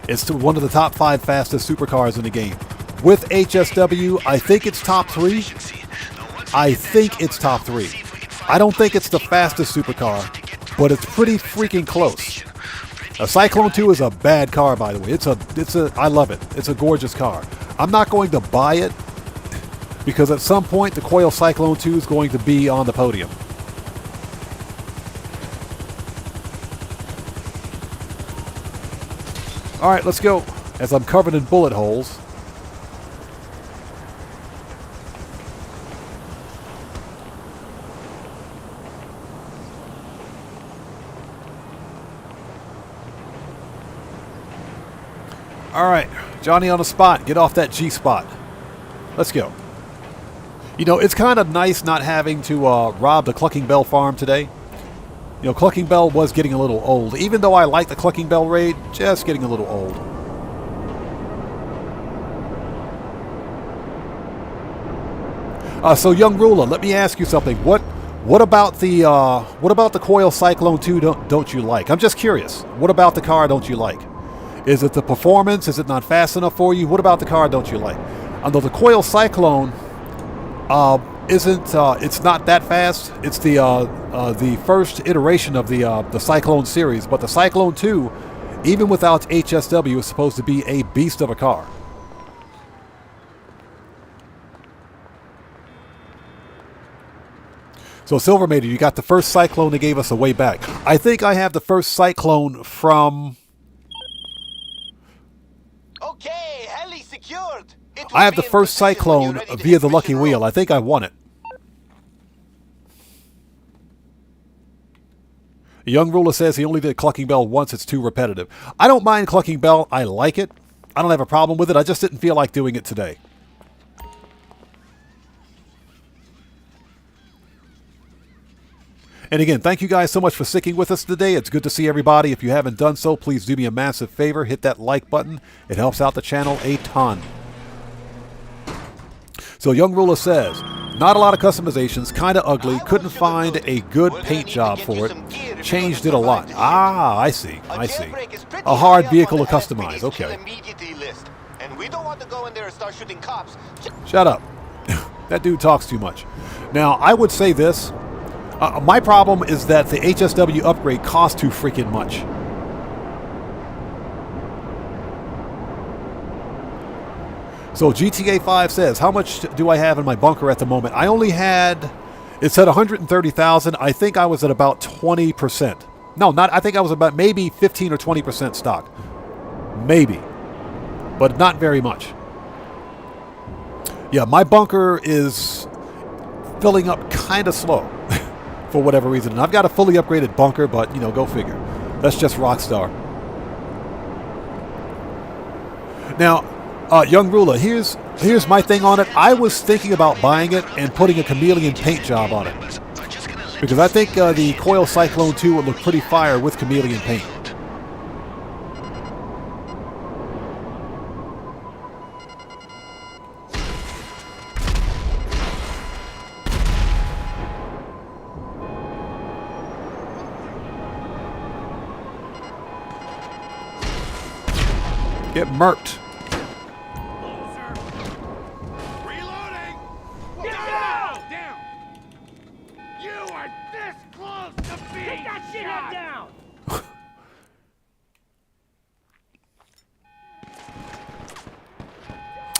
It's one of the top 5 fastest supercars in the game. With HSW, I think it's top 3. I think it's top 3. I don't think it's the fastest supercar, but it's pretty freaking close. A Cyclone 2 is a bad car, by the way. I love it. It's a gorgeous car. I'm not going to buy it because at some point the Coil Cyclone 2 is going to be on the podium. All right, let's go. As I'm covered in bullet holes. All right, Johnny on the spot. Get off that G spot. Let's go. You know, it's kind of nice not having to rob the Clucking Bell farm today. You know, Clucking Bell was getting a little old. Even though I like the Clucking Bell raid, just getting a little old. So Young Ruler, let me ask you something. What about the Coil Cyclone 2 don't you like? I'm just curious. What about the car don't you like? Is it the performance? Is it not fast enough for you? What about the car don't you like? Although the Coil Cyclone it's not that fast. It's the first iteration of the Cyclone series, but the Cyclone 2, even without HSW, is supposed to be a beast of a car. So Silver Maiden, you got the first Cyclone they gave us a way back. I think I have the first Cyclone from... Okay, heli secured. I have the first Cyclone via the Lucky Wheel. I think I won it. Young Ruler says he only did Clucking Bell once. It's too repetitive. I don't mind Clucking Bell. I like it. I don't have a problem with it. I just didn't feel like doing it today. And again, thank you guys so much for sticking with us today. It's good to see everybody. If you haven't done so, please do me a massive favor. Hit that like button. It helps out the channel a ton. So Young Ruler says, not a lot of customizations, kind of ugly, couldn't find a good paint job for it, changed it a lot. Ah, I see. A hard vehicle to customize, okay. And we don't want to go in there and start shooting cops. Shut up. That dude talks too much. Now, I would say this. My problem is that the HSW upgrade costs too freaking much. So GTA 5 says, how much do I have in my bunker at the moment? I only had, it said 130,000. I think I was at about 20%. No, I think I was about maybe 15 or 20% stock. Maybe. But not very much. Yeah, my bunker is filling up kind of slow. For whatever reason. And I've got a fully upgraded bunker, but, you know, go figure. That's just Rockstar. Now, Young Ruler, here's my thing on it. I was thinking about buying it and putting a chameleon paint job on it. Because I think the Coil Cyclone 2 would look pretty fire with chameleon paint. Get murked. Reloading! Get down! Down! You are this close to being Take that shithead down!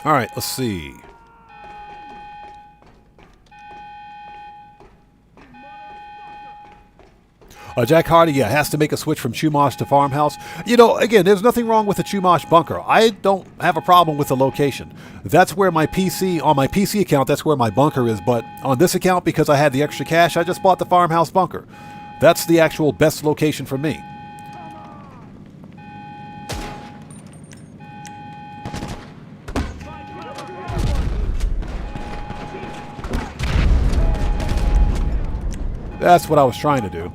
All right, let's see. Jack Hardy, yeah, has to make a switch from Chumash to Farmhouse. You know, again, there's nothing wrong with the Chumash bunker. I don't have a problem with the location. That's where my PC, on my PC account, that's where my bunker is. But on this account, because I had the extra cash, I just bought the Farmhouse bunker. That's the actual best location for me. That's what I was trying to do.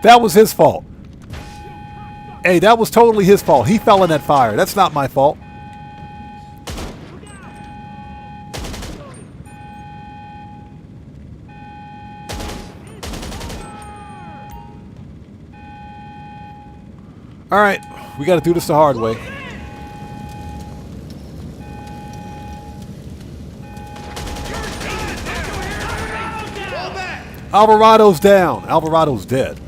That was his fault. Hey, that was totally his fault. He fell in that fire. That's not my fault. All right, we got to do this the hard way. Alvarado's down. Alvarado's dead.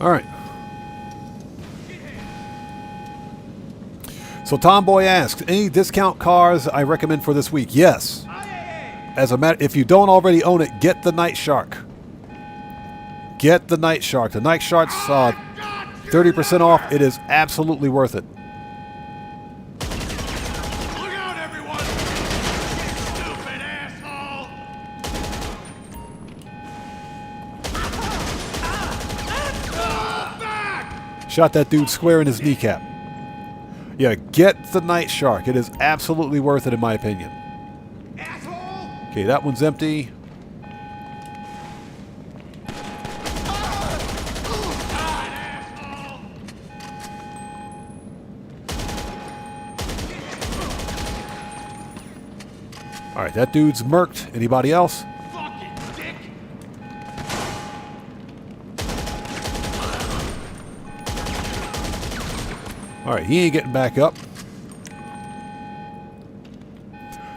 All right. So Tomboy asks, any discount cars I recommend for this week? Yes. As a matter, if you don't already own it, get the Night Shark. Get the Night Shark. The Night Shark's 30% off. It is absolutely worth it. Look out, everyone! Stupid asshole! Shot that dude square in his kneecap. Yeah, get the Night Shark. It is absolutely worth it in my opinion. Okay, that one's empty. Alright, that dude's murked. Anybody else? Alright, he ain't getting back up.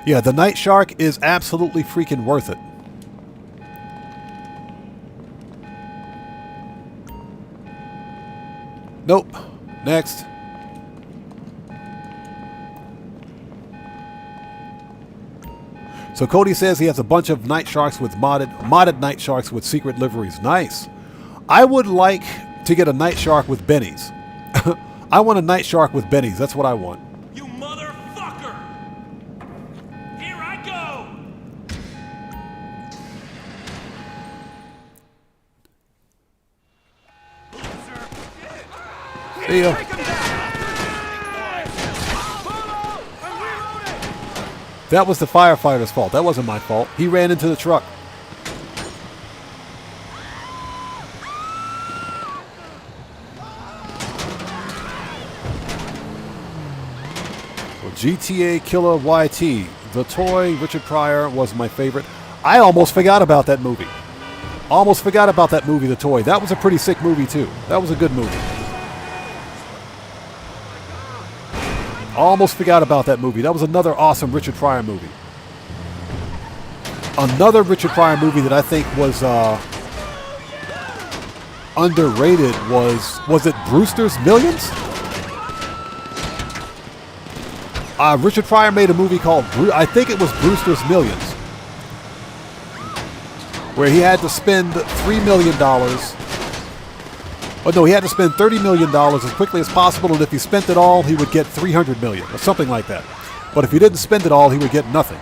Yeah, the Night Shark is absolutely freaking worth it. Nope. Next. So Cody says he has a bunch of Night Sharks with modded Night Sharks with secret liveries. Nice. I would like to get a Night Shark with bennies. I want a Night Shark with bennies. That's what I want. You motherfucker! Here I go! See ya. That was the firefighter's fault. That wasn't my fault. He ran into the truck. Well, GTA Killer YT. The toy Richard Pryor was my favorite. I almost forgot about that movie. Almost forgot about that movie, The Toy. That was a pretty sick movie, too. That was a good movie. Almost forgot about that movie. That was another awesome Richard Pryor movie. Another Richard Pryor movie that I think was underrated was it Brewster's Millions? Richard Pryor made a movie called, I think it was Brewster's Millions, where he had to spend $3 million. Oh no, he had to spend $30 million as quickly as possible, and if he spent it all, he would get $300 million, or something like that. But if he didn't spend it all, he would get nothing.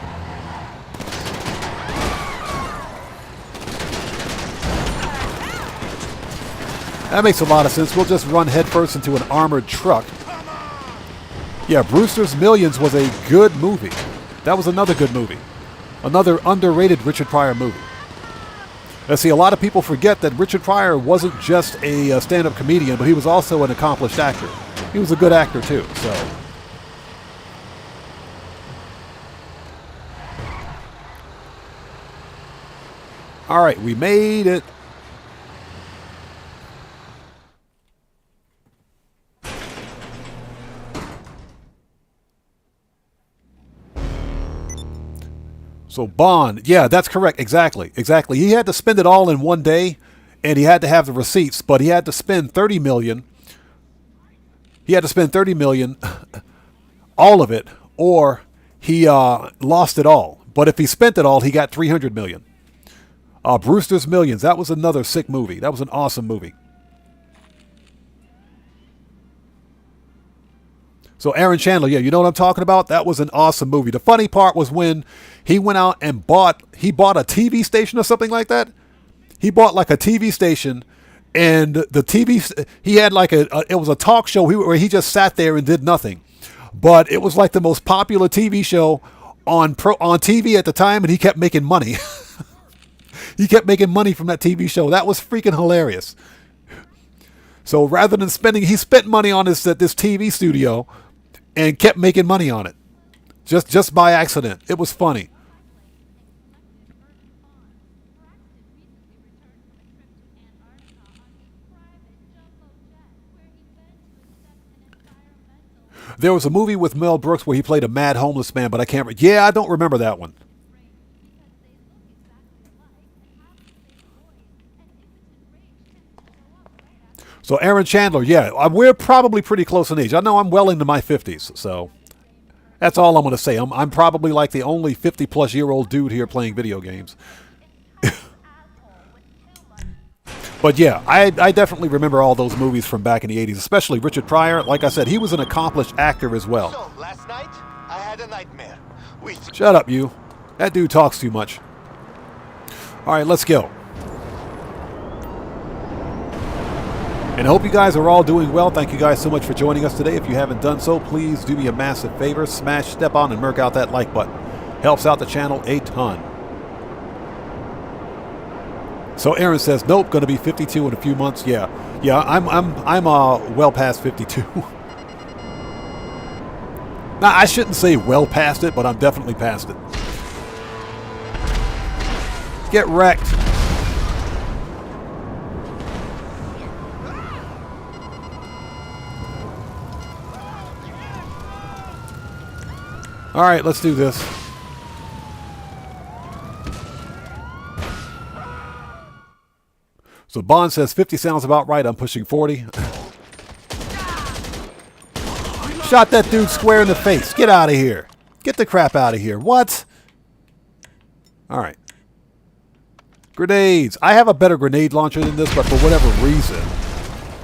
That makes a lot of sense. We'll just run headfirst into an armored truck. Yeah, Brewster's Millions was a good movie. That was another good movie. Another underrated Richard Pryor movie. Let's see, a lot of people forget that Richard Pryor wasn't just a stand-up comedian, but he was also an accomplished actor. He was a good actor, too, so. All right, we made it. So Bond, yeah, that's correct. Exactly. He had to spend it all in one day, and he had to have the receipts, but he had to spend $30 million. He had to spend $30 million, all of it, or he lost it all. But if he spent it all, he got $300 million. Brewster's Millions, that was another sick movie. That was an awesome movie. So Aaron Chandler, yeah, you know what I'm talking about? That was an awesome movie. The funny part was when he went out and bought a TV station or something like that. He bought like a TV station, and the TV, he had like it was a talk show where he just sat there and did nothing. But it was like the most popular TV show on TV at the time, and he kept making money. He kept making money from that TV show. That was freaking hilarious. So rather than spending, he spent money on this TV studio and kept making money on it. Just by accident. It was funny. There was a movie with Mel Brooks where he played a mad homeless man, but I can't. Yeah, I don't remember that one. So Aaron Chandler, yeah, we're probably pretty close in age. I know I'm well into my 50s, so that's all I'm going to say. I'm probably like the only 50-plus-year-old dude here playing video games. But yeah, I definitely remember all those movies from back in the 80s, especially Richard Pryor. Like I said, he was an accomplished actor as well. So, last night, I had a nightmare. Shut up, you. That dude talks too much. All right, let's go. And I hope you guys are all doing well. Thank you guys so much for joining us today. If you haven't done so, please do me a massive favor. Smash, step on, and murk out that like button. Helps out the channel a ton. So Aaron says, nope, going to be 52 in a few months. Yeah, I'm well past 52. Now, I shouldn't say well past it, but I'm definitely past it. Get wrecked. All right, let's do this. So Bond says 50 sounds about right. I'm pushing 40. Shot that dude square in the face. Get out of here. Get the crap out of here. What? All right. Grenades. I have a better grenade launcher than this, but for whatever reason,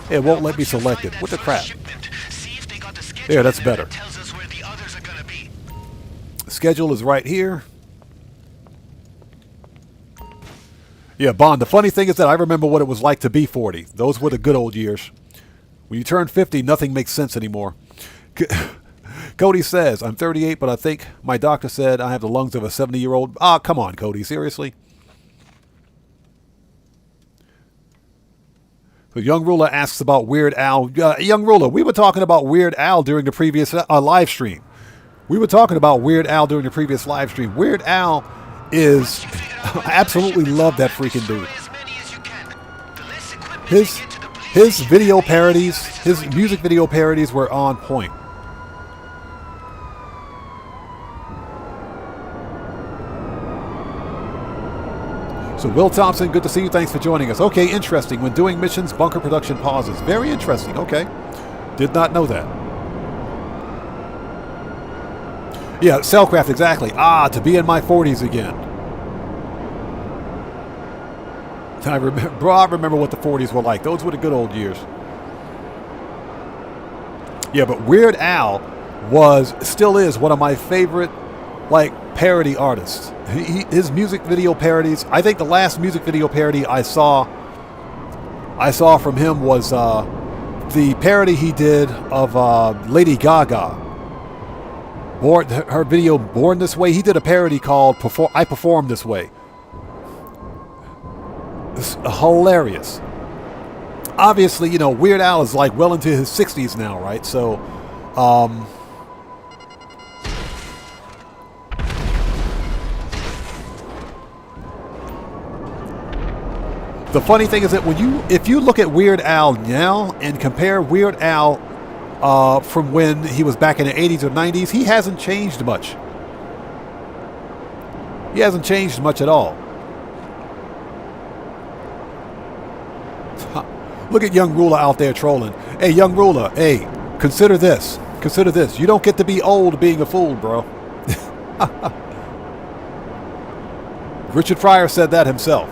it won't let me select it. What the crap? There, that's better. Schedule is right here. Yeah, Bond, the funny thing is that I remember what it was like to be 40. Those were the good old years. When you turn 50, nothing makes sense anymore. Cody says, I'm 38, but I think my doctor said I have the lungs of a 70-year-old. Ah, come on, Cody, seriously? So Young Ruler asks about Weird Al. Young Ruler, we were talking about Weird Al during the previous live stream. We were talking about Weird Al during the previous live stream. Weird Al is... I absolutely love that freaking dude. His video parodies, his music video parodies were on point. So Will Thompson, good to see you. Thanks for joining us. Okay, interesting. When doing missions, bunker production pauses. Very interesting. Okay. Did not know that. Yeah, Cellcraft, exactly. Ah, to be in my 40s again. I remember what the 40s were like. Those were the good old years. Yeah, but Weird Al still is one of my favorite, parody artists. His music video parodies. I think the last music video parody I saw from him was the parody he did of Lady Gaga. Her video Born This Way. He did a parody called I Perform This Way. It's hilarious. Obviously, Weird Al is well into his 60s now, right? So, the funny thing is that if you look at Weird Al now and compare Weird Al from when he was back in the 80s or 90s, he hasn't changed much. He hasn't changed much at all. Look at Young Ruler out there trolling. Hey, Young Ruler, hey, consider this. Consider this. You don't get to be old being a fool, bro. Richard Pryor said that himself.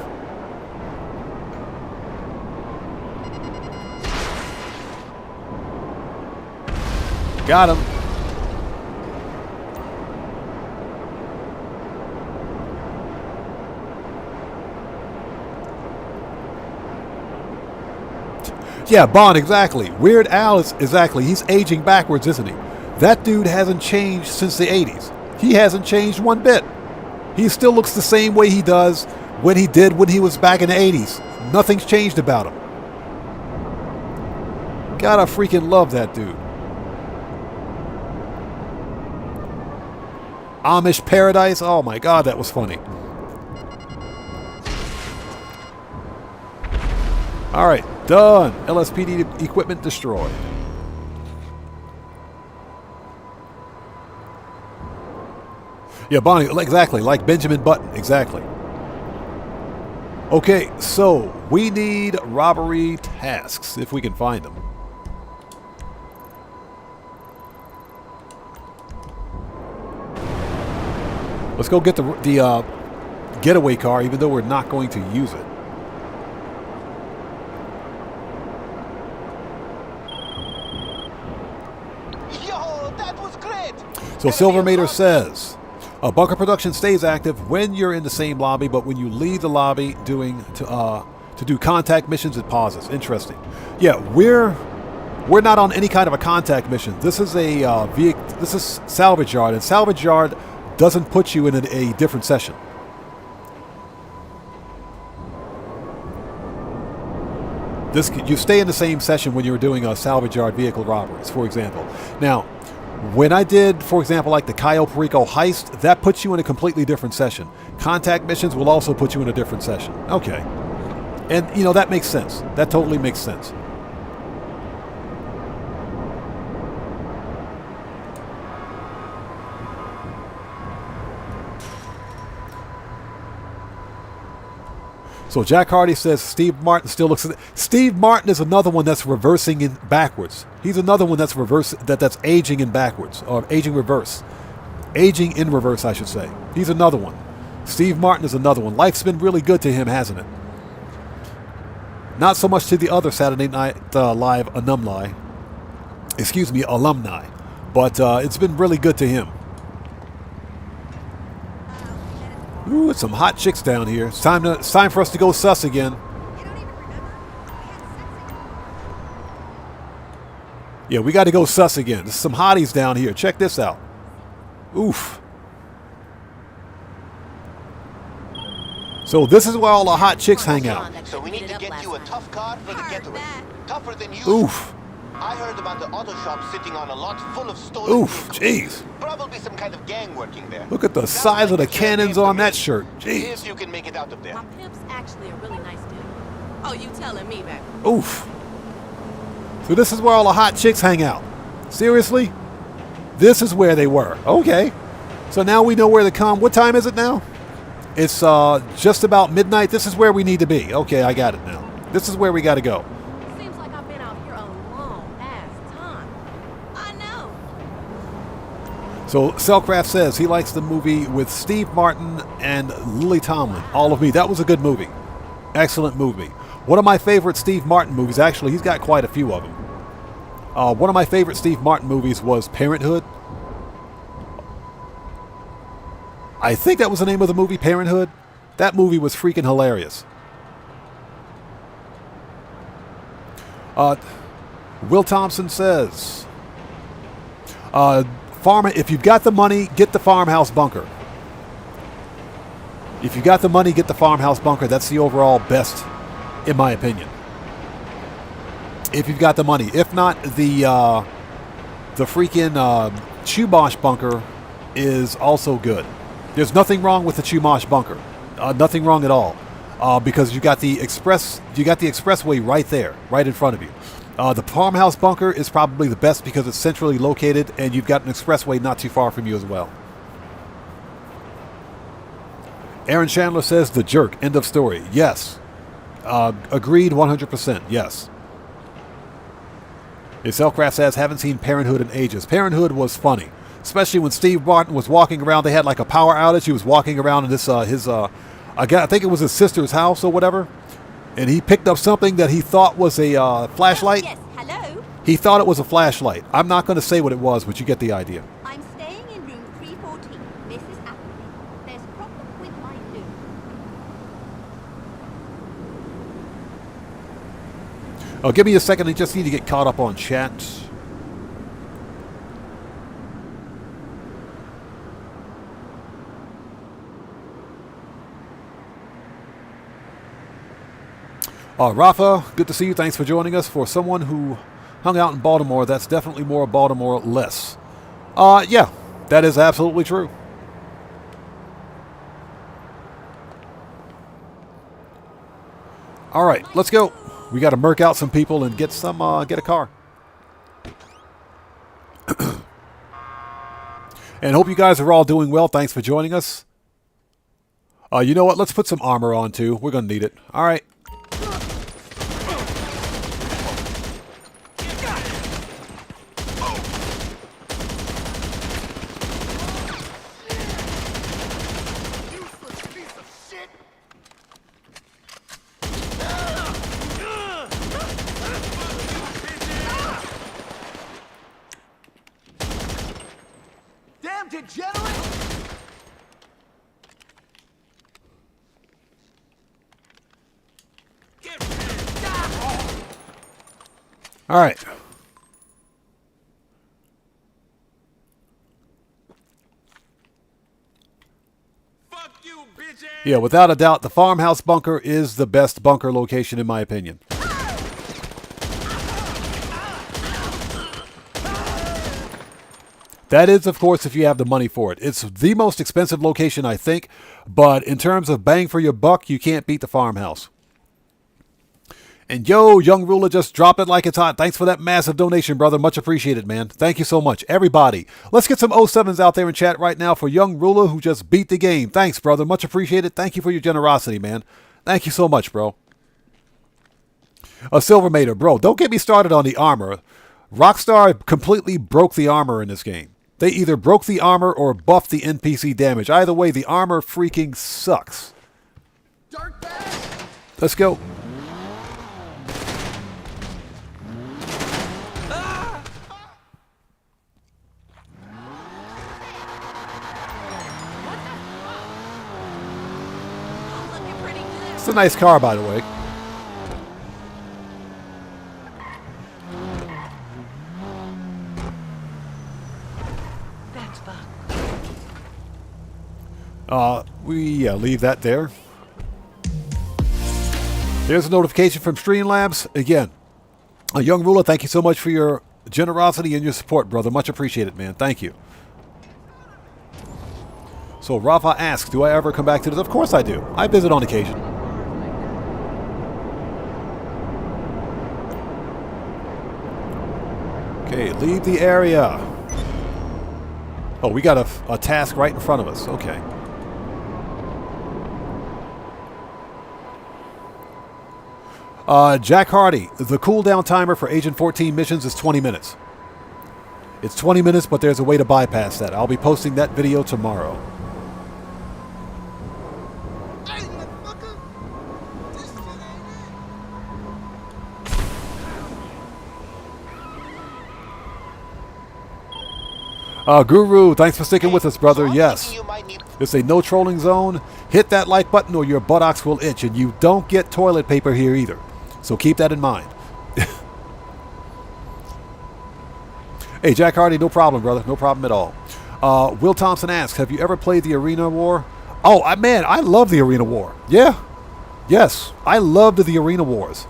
Got him. Yeah, Bond, exactly. Weird Al is exactly. He's aging backwards, isn't he? That dude hasn't changed since the 80s. He hasn't changed one bit. He still looks the same way he does when he was back in the 80s. Nothing's changed about him. Gotta freaking love that dude. Amish Paradise. Oh my God, that was funny. All right, done. LSPD equipment destroyed. Yeah, Bonnie, exactly, like Benjamin Button, exactly. Okay, so we need robbery tasks, if we can find them. Let's go get the getaway car, even though we're not going to use it. Yo, that was great! So Silvermater says, bunker production stays active when you're in the same lobby, but when you leave the lobby to To do contact missions, it pauses. Interesting. Yeah, we're not on any kind of a contact mission. This is a this is salvage yard, and salvage yard doesn't put you in a different session. You stay in the same session when you're doing a salvage yard vehicle robberies, for example. Now, when I did, for example, like the Cayo Perico heist, that puts you in a completely different session. Contact missions will also put you in a different session. Okay. And, you know, that makes sense. That totally makes sense. So Jack Hardy says Steve Martin still looks. Steve Martin is another one that's reversing in backwards. He's another one that's that's aging in backwards, or aging reverse, aging in reverse, I should say. He's another one. Steve Martin is another one. Life's been really good to him, hasn't it? Not so much to the other Saturday Night Live alumni, but it's been really good to him. Ooh, it's some hot chicks down here. It's time for us to go sus again. Yeah, we got to go sus again. There's some hotties down here. Check this out. Oof. So this is where all the hot chicks hang out. So we need to get you a tough card for the getaway. Tougher than usual. Oof. I heard about the auto shop sitting on a lot full of stolen Oof, jeez. Probably some kind of gang working there. Look at the size of the cannons on that shirt. Jeez. If you can make it out of there. My pimp's actually a really nice dude. Oh, you telling me, baby? Oof. So this is where all the hot chicks hang out. Seriously? This is where they were. Okay. So now we know where to come. What time is it now? It's just about midnight. This is where we need to be. Okay, I got it now. This is where we got to go. Seems like I've been out here a long ass time. I know. So Cellcraft says he likes the movie with Steve Martin and Lily Tomlin. All of Me. That was a good movie. Excellent movie. One of my favorite Steve Martin movies, actually, he's got quite a few of them. One of my favorite Steve Martin movies was Parenthood. I think that was the name of the movie, Parenthood. That movie was freaking hilarious. Will Thompson says, if you've got the money, get the farmhouse bunker. If you've got the money, get the farmhouse bunker. That's the overall best, in my opinion. If you've got the money. If not, the freaking Chumash bunker is also good. There's nothing wrong with the Chumash bunker. Nothing wrong at all. Because you got the expressway right there, right in front of you. The farmhouse bunker is probably the best because it's centrally located and you've got an expressway not too far from you as well. Aaron Chandler says The Jerk. End of story. Yes. Agreed 100%. Yes. Cellcraft says, haven't seen Parenthood in ages. Parenthood was funny. Especially when Steve Martin was walking around. They had like a power outage. He was walking around in this, I think it was his sister's house or whatever. And he picked up something that he thought was a flashlight. Yes, hello? He thought it was a flashlight. I'm not going to say what it was, but you get the idea. I'm staying in room 314, Mrs. Appleby. There's a problem with my loo. Oh, give me a second. I just need to get caught up on chat. Rafa, good to see you. Thanks for joining us. For someone who hung out in Baltimore, that's definitely more Baltimore less. Yeah, that is absolutely true. All right, let's go. We got to murk out some people and get a car. And hope you guys are all doing well. Thanks for joining us. You know what? Let's put some armor on too. We're going to need it. All right. All right. Yeah, without a doubt, the farmhouse bunker is the best bunker location in my opinion. That is, of course, if you have the money for it. It's the most expensive location, I think, but in terms of bang for your buck, you can't beat the farmhouse. And yo, Young Ruler, just drop it like it's hot. Thanks for that massive donation, brother. Much appreciated, man. Thank you so much. Everybody, let's get some 07s out there in chat right now for Young Ruler, who just beat the game. Thanks, brother. Much appreciated. Thank you for your generosity, man. Thank you so much, bro. A Silvermater, bro, don't get me started on the armor. Rockstar completely broke the armor in this game. They either broke the armor or buffed the NPC damage. Either way, the armor freaking sucks. Let's go. It's a nice car, by the way. We leave that there. There's a notification from Streamlabs. Again, Young Ruler, thank you so much for your generosity and your support, brother. Much appreciated, man. Thank you. So Rafa asks, do I ever come back to this? Of course I do. I visit on occasion. Okay, leave the area. Oh, we got a task right in front of us. Okay. Jack Hardy, the cooldown timer for Agent 14 missions is 20 minutes. It's 20 minutes, but there's a way to bypass that. I'll be posting that video tomorrow. Guru, thanks for sticking with us, brother. Yes. It's a no trolling zone. Hit that like button or your buttocks will itch, and you don't get toilet paper here either. So keep that in mind. Hey, Jack Hardy, no problem, brother. No problem at all. Will Thompson asks, have you ever played the Arena War? Oh, man, I love the Arena War. Yeah. Yes, I loved the Arena Wars.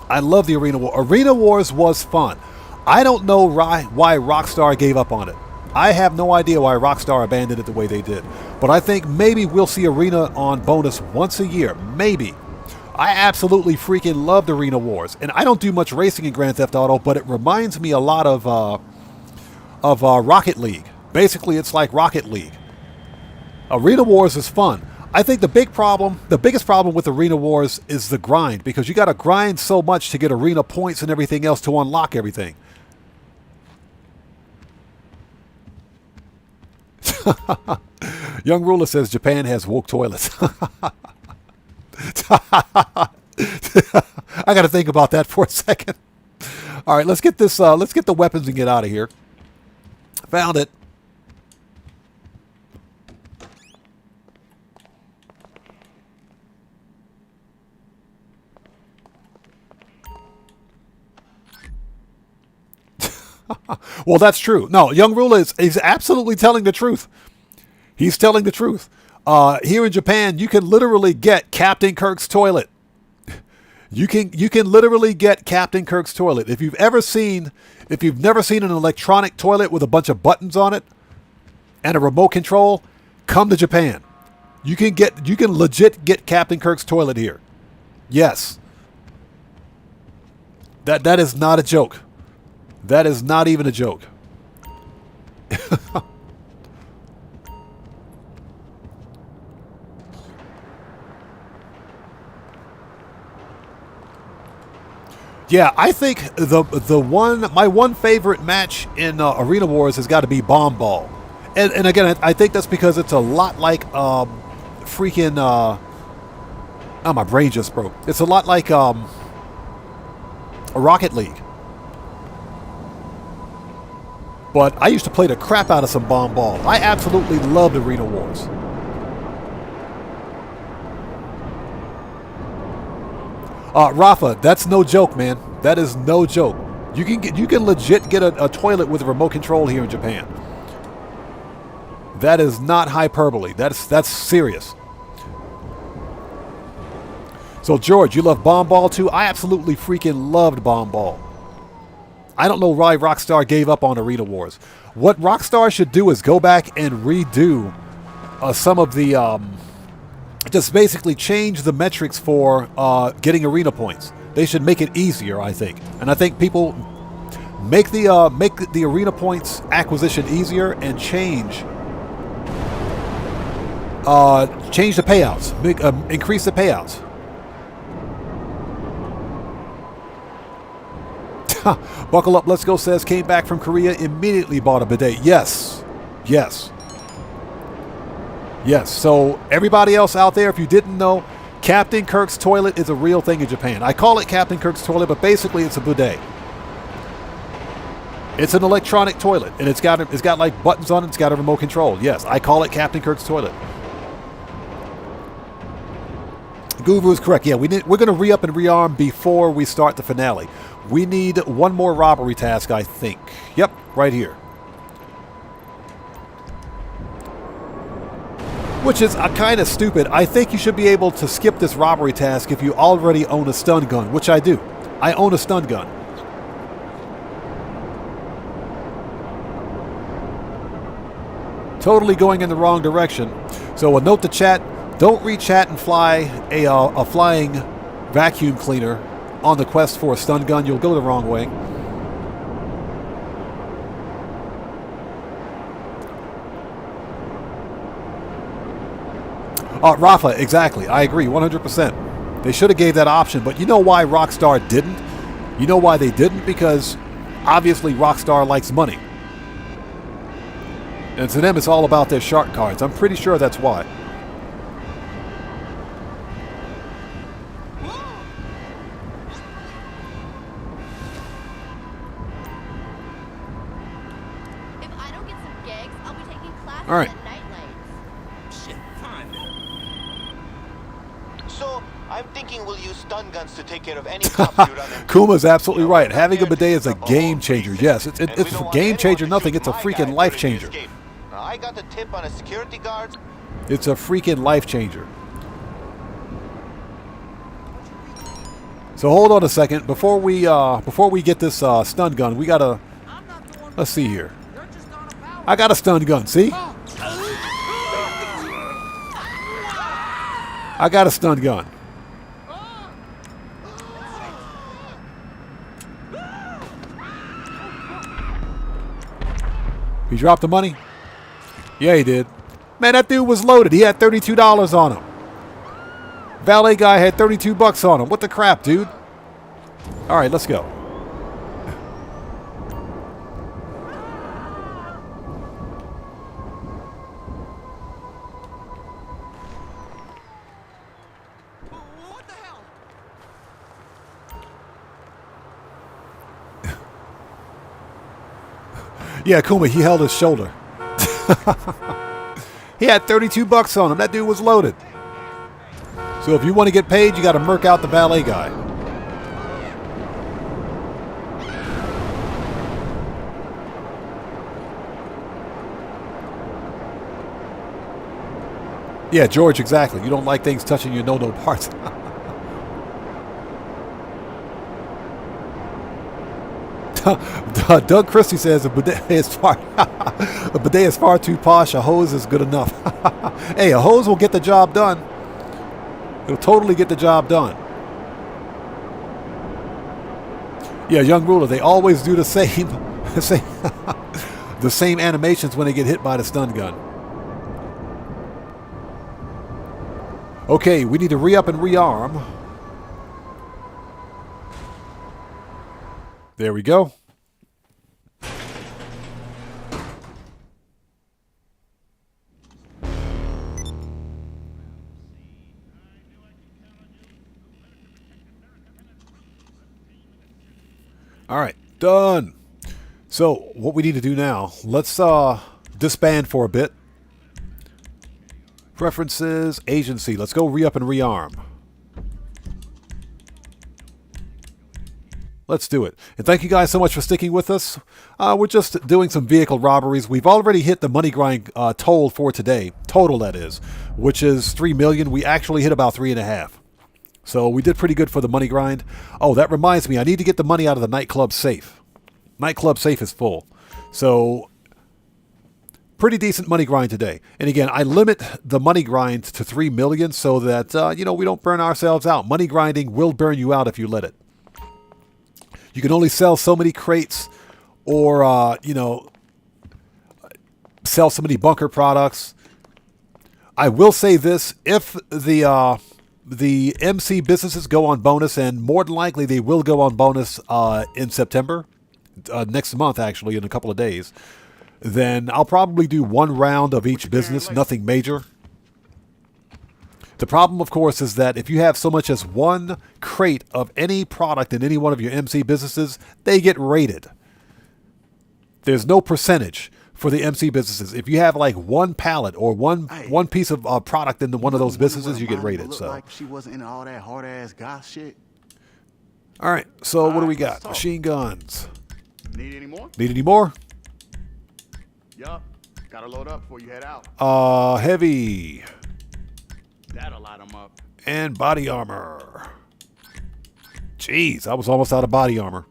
I love the Arena War. Arena Wars was fun. I don't know why Rockstar gave up on it. I have no idea why Rockstar abandoned it the way they did. But I think maybe we'll see Arena on bonus once a year. Maybe. I absolutely freaking loved Arena Wars. And I don't do much racing in Grand Theft Auto, but it reminds me a lot of Rocket League. Basically, it's like Rocket League. Arena Wars is fun. I think the biggest problem with Arena Wars is the grind, because you got to grind so much to get arena points and everything else to unlock everything. Young Ruler says Japan has woke toilets. I got to think about that for a second. All right, let's get this. Let's get the weapons and get out of here. Found it. Well, that's true. No, Young Ruler is absolutely telling the truth. He's telling the truth. Here in Japan, you can literally get Captain Kirk's toilet. You can literally get Captain Kirk's toilet. If you've never seen an electronic toilet with a bunch of buttons on it and a remote control, come to Japan. You can legit get Captain Kirk's toilet here. Yes. That is not a joke. That is not even a joke. Yeah, I think my one favorite match in Arena Wars has got to be Bomb Ball, and again I think that's because it's a lot like freaking oh, my brain just broke. It's a lot like a Rocket League. But I used to play the crap out of some Bomb Ball. I absolutely loved Arena Wars. Rafa, that's no joke, man. That is no joke. You can legit get a toilet with a remote control here in Japan. That is not hyperbole. That's serious. So George, you love Bomb Ball too? I absolutely freaking loved Bomb Ball. I don't know why Rockstar gave up on Arena Wars. What Rockstar should do is go back and redo some of the just basically change the metrics for getting arena points. They should make it easier, I think. And I think people make the arena points acquisition easier and change the payouts. Increase the payouts. Buckle Up, Let's Go says, came back from Korea, immediately bought a bidet. Yes. Yes. Yes. So everybody else out there, if you didn't know, Captain Kirk's toilet is a real thing in Japan. I call it Captain Kirk's toilet, but basically it's a bidet. It's an electronic toilet, and it's got like buttons on it. It's got a remote control. Yes, I call it Captain Kirk's toilet. Guru is correct. Yeah, we're going to re-up and rearm before we start the finale. We need one more robbery task, I think. Yep, right here. Which is kind of stupid. I think you should be able to skip this robbery task if you already own a stun gun, which I do. I own a stun gun. Totally going in the wrong direction. So a note to chat, don't re-chat and fly a flying vacuum cleaner on the quest for a stun gun. You'll go the wrong way. Rafa, exactly. I agree, 100%. They should have gave that option, but you know why Rockstar didn't? You know why they didn't? Because obviously Rockstar likes money. And to them, it's all about their shark cards. I'm pretty sure that's why. If I don't get some gigs, I'll be taking classes all right. at night lights. Shit, fine. So, I'm thinking we'll use stun guns to take care of any cops you run into. Kuma's absolutely right. Having a bidet is a game changer. Yes, it's a game changer. Nothing. It's a freaking life changer. I got the tip on a security guard. It's a freaking life changer. So hold on a second. Before we get this stun gun, we gotta. Let's see here. I got a stun gun. See? I got a stun gun. He dropped the money? Yeah, he did. Man, that dude was loaded. He had $32 on him. Valet guy had 32 bucks on him. What the crap, dude? All right, let's go. What the hell? Yeah, Kuma, he held his shoulder. He had 32 bucks on him. That dude was loaded. So if you want to get paid, you got to murk out the valet guy. Yeah, George, exactly. You don't like things touching your no-no parts. Doug Christie says a bidet is far too posh. A hose is good enough. Hey, a hose will get the job done. It'll totally get the job done. Yeah, Young Ruler, they always do the same, the same animations when they get hit by the stun gun. Okay, we need to re-up and rearm. There we go. All right, done. So what we need to do now, let's disband for a bit. Preferences, agency. Let's go re-up and rearm. Let's do it. And thank you guys so much for sticking with us. We're just doing some vehicle robberies. We've already hit the money grind total for today. Total, that is. Which is 3 million. We actually hit about 3.5. So we did pretty good for the money grind. Oh, that reminds me. I need to get the money out of the nightclub safe. Nightclub safe is full. So pretty decent money grind today. And again, I limit the money grind to 3 million so that, you know, we don't burn ourselves out. Money grinding will burn you out if you let it. You can only sell so many crates or, you know, sell so many bunker products. I will say this, if the MC businesses go on bonus, and more than likely they will go on bonus in September, next month actually, in a couple of days, then I'll probably do one round of each business, nothing major. The problem, of course, is that if you have so much as one crate of any product in any one of your MC businesses, they get rated. There's no percentage for the MC businesses. If you have like one pallet or one piece of product in one of those businesses, you get rated. So like she wasn't into all that hard ass goth shit. All right. So what do we got? Machine guns. Need any more? Need any more? Yup. Gotta load up before you head out. Heavy. That'll light them up. And body armor. Jeez, I was almost out of body armor.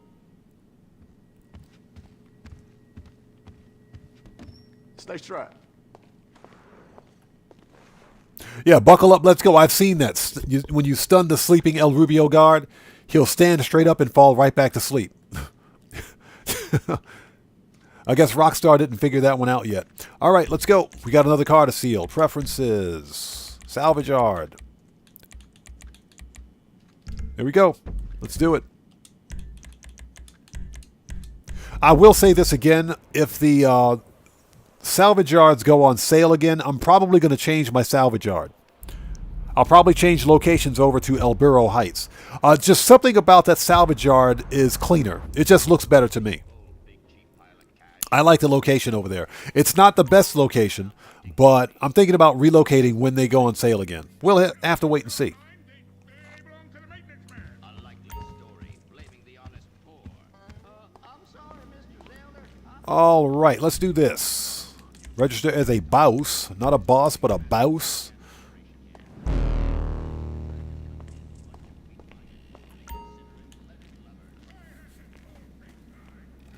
Stay strapped. Yeah, buckle up, let's go. I've seen that. When you stun the sleeping El Rubio guard, he'll stand straight up and fall right back to sleep. I guess Rockstar didn't figure that one out yet. All right, let's go. We got another car to seal. Preferences. Salvage yard. There we go. Let's do it. I will say this again. If the salvage yards go on sale again, I'm probably going to change my salvage yard. I'll probably change locations over to El Burro Heights. Just something about that salvage yard is cleaner. It just looks better to me. I like the location over there. It's not the best location, but I'm thinking about relocating when they go on sale again. We'll have to wait and see. All right, let's do this. Register as a bouse. Not a boss, but a bouse.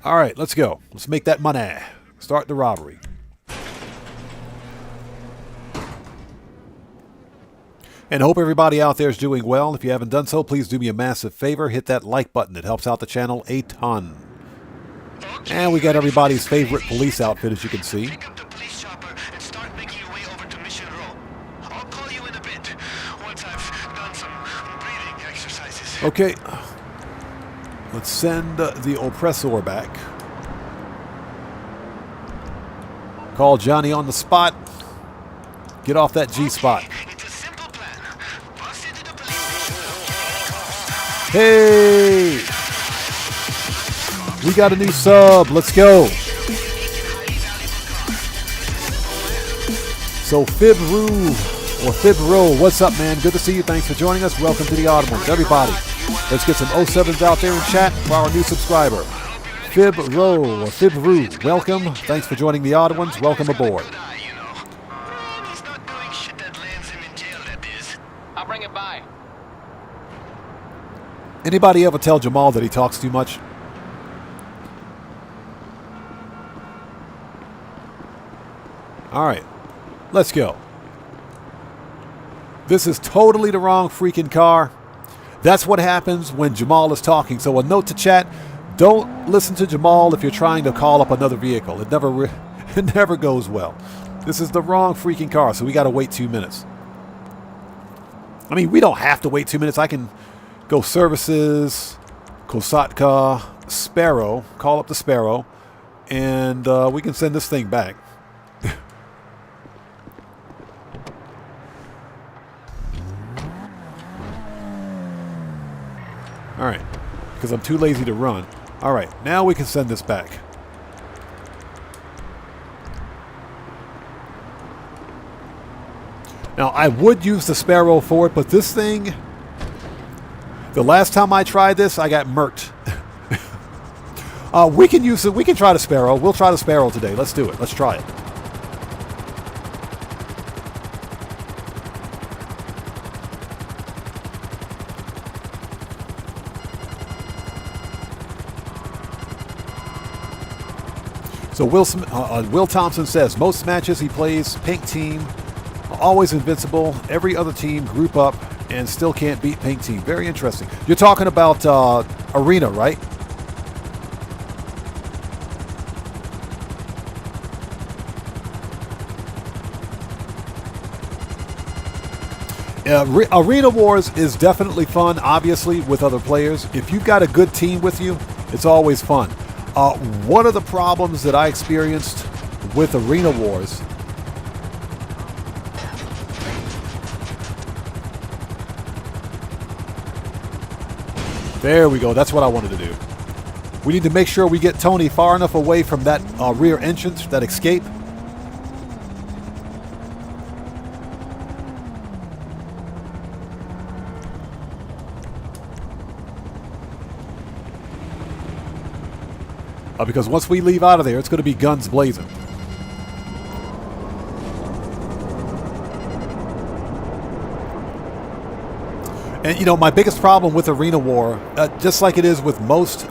All right, let's go. Let's make that money. Start the robbery. And I hope everybody out there is doing well. If you haven't done so, please do me a massive favor. Hit that like button. It helps out the channel a ton. And we got everybody's favorite police outfit, as you can see. Pick up the police chopper and start making your way over to Mission Row. I'll call you in a bit, once I've done some breathing exercises. Okay. Let's send the oppressor back. Call Johnny on the spot. Get off that G-spot. It's a simple plan. Bust into the police station. Hey! We got a new sub. Let's go. So Fibru or Fibro, what's up, man? Good to see you. Thanks for joining us. Welcome to the Odd Ones. Everybody, let's get some 07s out there in chat for our new subscriber. Fibro or Fibru, welcome. Thanks for joining the Odd Ones. Welcome aboard. He's not doing shit that lands him in jail, that is. I'll bring it by. Anybody ever tell Jamal that he talks too much? All right, let's go. This is totally the wrong freaking car. That's what happens when Jamal is talking. So a note to chat, don't listen to Jamal if you're trying to call up another vehicle. It never goes well. This is the wrong freaking car, so we got to wait 2 minutes. I mean, we don't have to wait 2 minutes. I can go services, Kosatka, Sparrow, call up the Sparrow, and we can send this thing back. All right, because I'm too lazy to run. All right, now we can send this back. Now, I would use the Sparrow for it, but this thing, the last time I tried this, I got murked. We can use it. We can try the Sparrow. We'll try the Sparrow today. Let's do it. Let's try it. So Will Thompson says most matches he plays pink team, always invincible. Every other team group up and still can't beat pink team. Very interesting. You're talking about Arena, right? Arena Wars is definitely fun, obviously, with other players. If you've got a good team with you, it's always fun. One of the problems that I experienced with Arena Wars there we go. That's what I wanted to do. We need to make sure we get Tony far enough away from that rear entrance, that escape. Because once we leave out of there, it's going to be guns blazing. And, you know, my biggest problem with Arena War, just like it is with most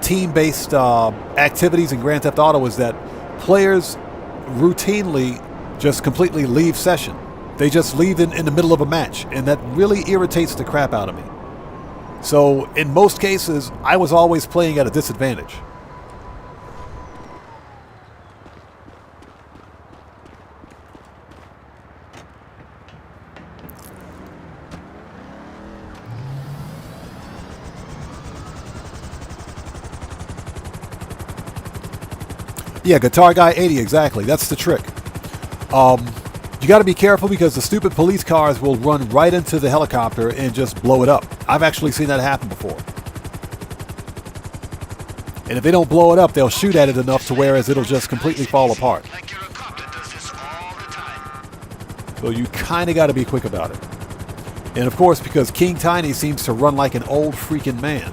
team-based activities in Grand Theft Auto, is that players routinely just completely leave session. They just leave in the middle of a match, and that really irritates the crap out of me. So, in most cases, I was always playing at a disadvantage. Yeah, Guitar Guy 80, exactly. That's the trick. You got to be careful because the stupid police cars will run right into the helicopter and just blow it up. I've actually seen that happen before. And if they don't blow it up, they'll shoot at it enough to whereas it'll just completely fall apart. So you kind of got to be quick about it. And of course, because King Tiny seems to run like an old freaking man,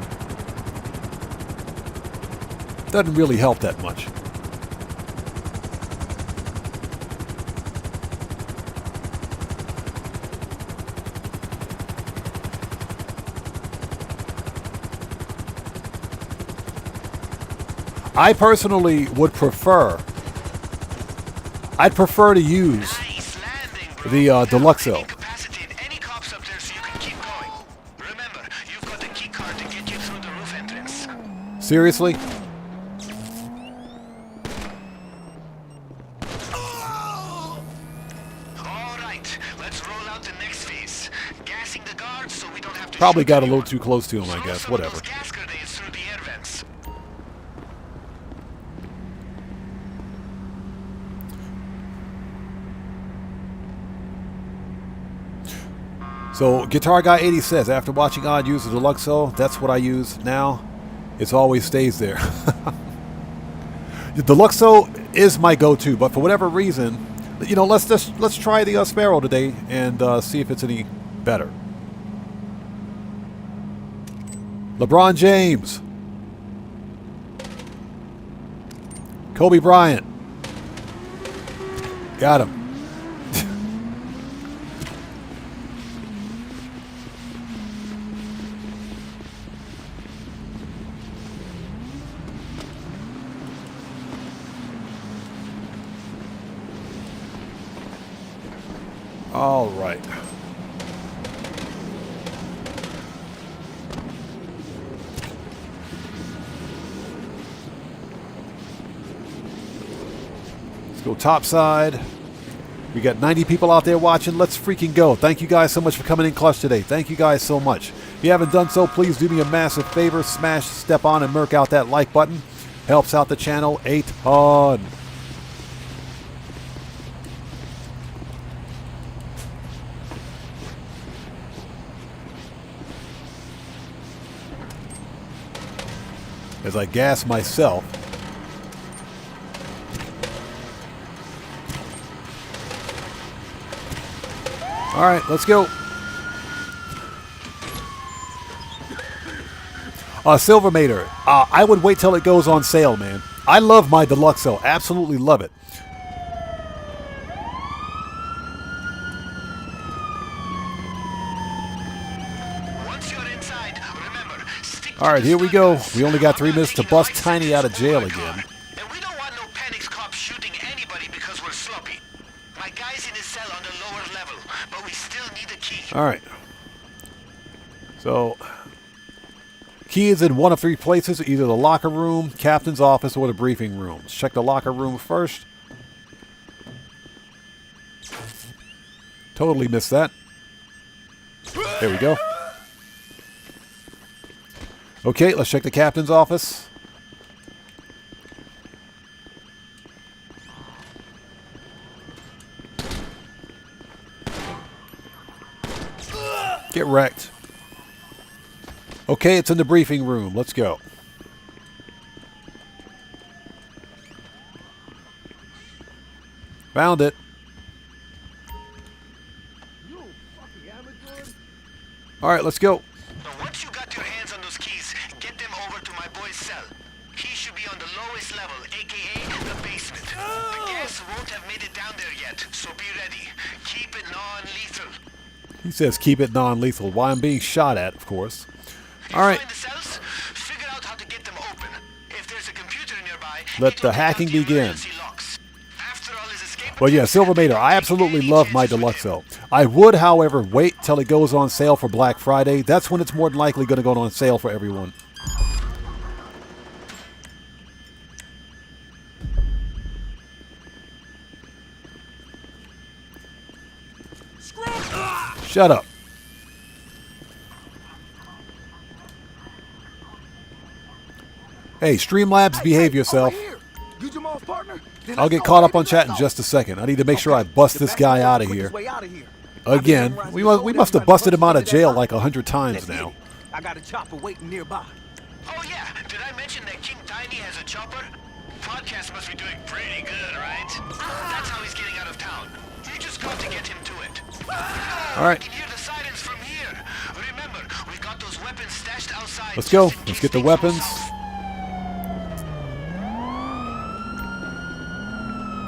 doesn't really help that much. I personally would I'd prefer to use the Deluxo. Seriously? Probably got a little too close to him, I guess. Whatever. So, Guitar Guy 80 says, after watching Odd use the Deluxo, that's what I use now. It always stays there. The Deluxo is my go-to, but for whatever reason, you know, let's try the Sparrow today and see if it's any better. LeBron James. Kobe Bryant. Got him. All right. Let's go topside. We got 90 people out there watching. Let's freaking go. Thank you guys so much for coming in clutch today. Thank you guys so much. If you haven't done so, please do me a massive favor. Smash, step on, and murk out that like button. Helps out the channel a ton. As I gas myself. All right, let's go. Silvermater, I would wait till it goes on sale, man. I love my deluxe cell. Absolutely love it. All right, here we go. We only got 3 minutes to bust Tiny out of jail again. And we don't want no panics cops shooting anybody because we're sloppy. My guy's in his cell on the lower level, but we still need a key. All right. So, key is in one of 3 places, either the locker room, captain's office, or the briefing room. Let's check the locker room first. Totally missed that. There we go. Okay, let's check the captain's office. Get wrecked. Okay, it's in the briefing room. Let's go. Found it. All right, let's go. Once you got your hands on those keys, get them over to my boy's cell. He should be on the lowest level, aka the basement. The gas won't have made it down there yet, so be ready. Keep it non-lethal. He says keep it non-lethal. Why I'm being shot at, of course. All right. Find the cells, figure out how to get them open. If there's a computer nearby, Let the hacking begin. Well, yeah, Silvermater, I absolutely love my deluxe cell. I would, however, wait till it goes on sale for Black Friday. That's when it's more than likely going to go on sale for everyone. Shut up. Hey, Streamlabs, behave yourself. I'll get caught up on chat in just a second. I need to make sure I bust this guy out of here. Again, we must have busted him out of jail like 100 times now. I got a chopper waiting nearby. Oh yeah, did I mention that King Tiny has a chopper? Podcast must be doing pretty good, right? That's how he's getting out of town. You just got to get him to it. All right. I can hear the sirens from here. Remember, we've got those weapons stashed outside. Let's go. Let's get the weapons.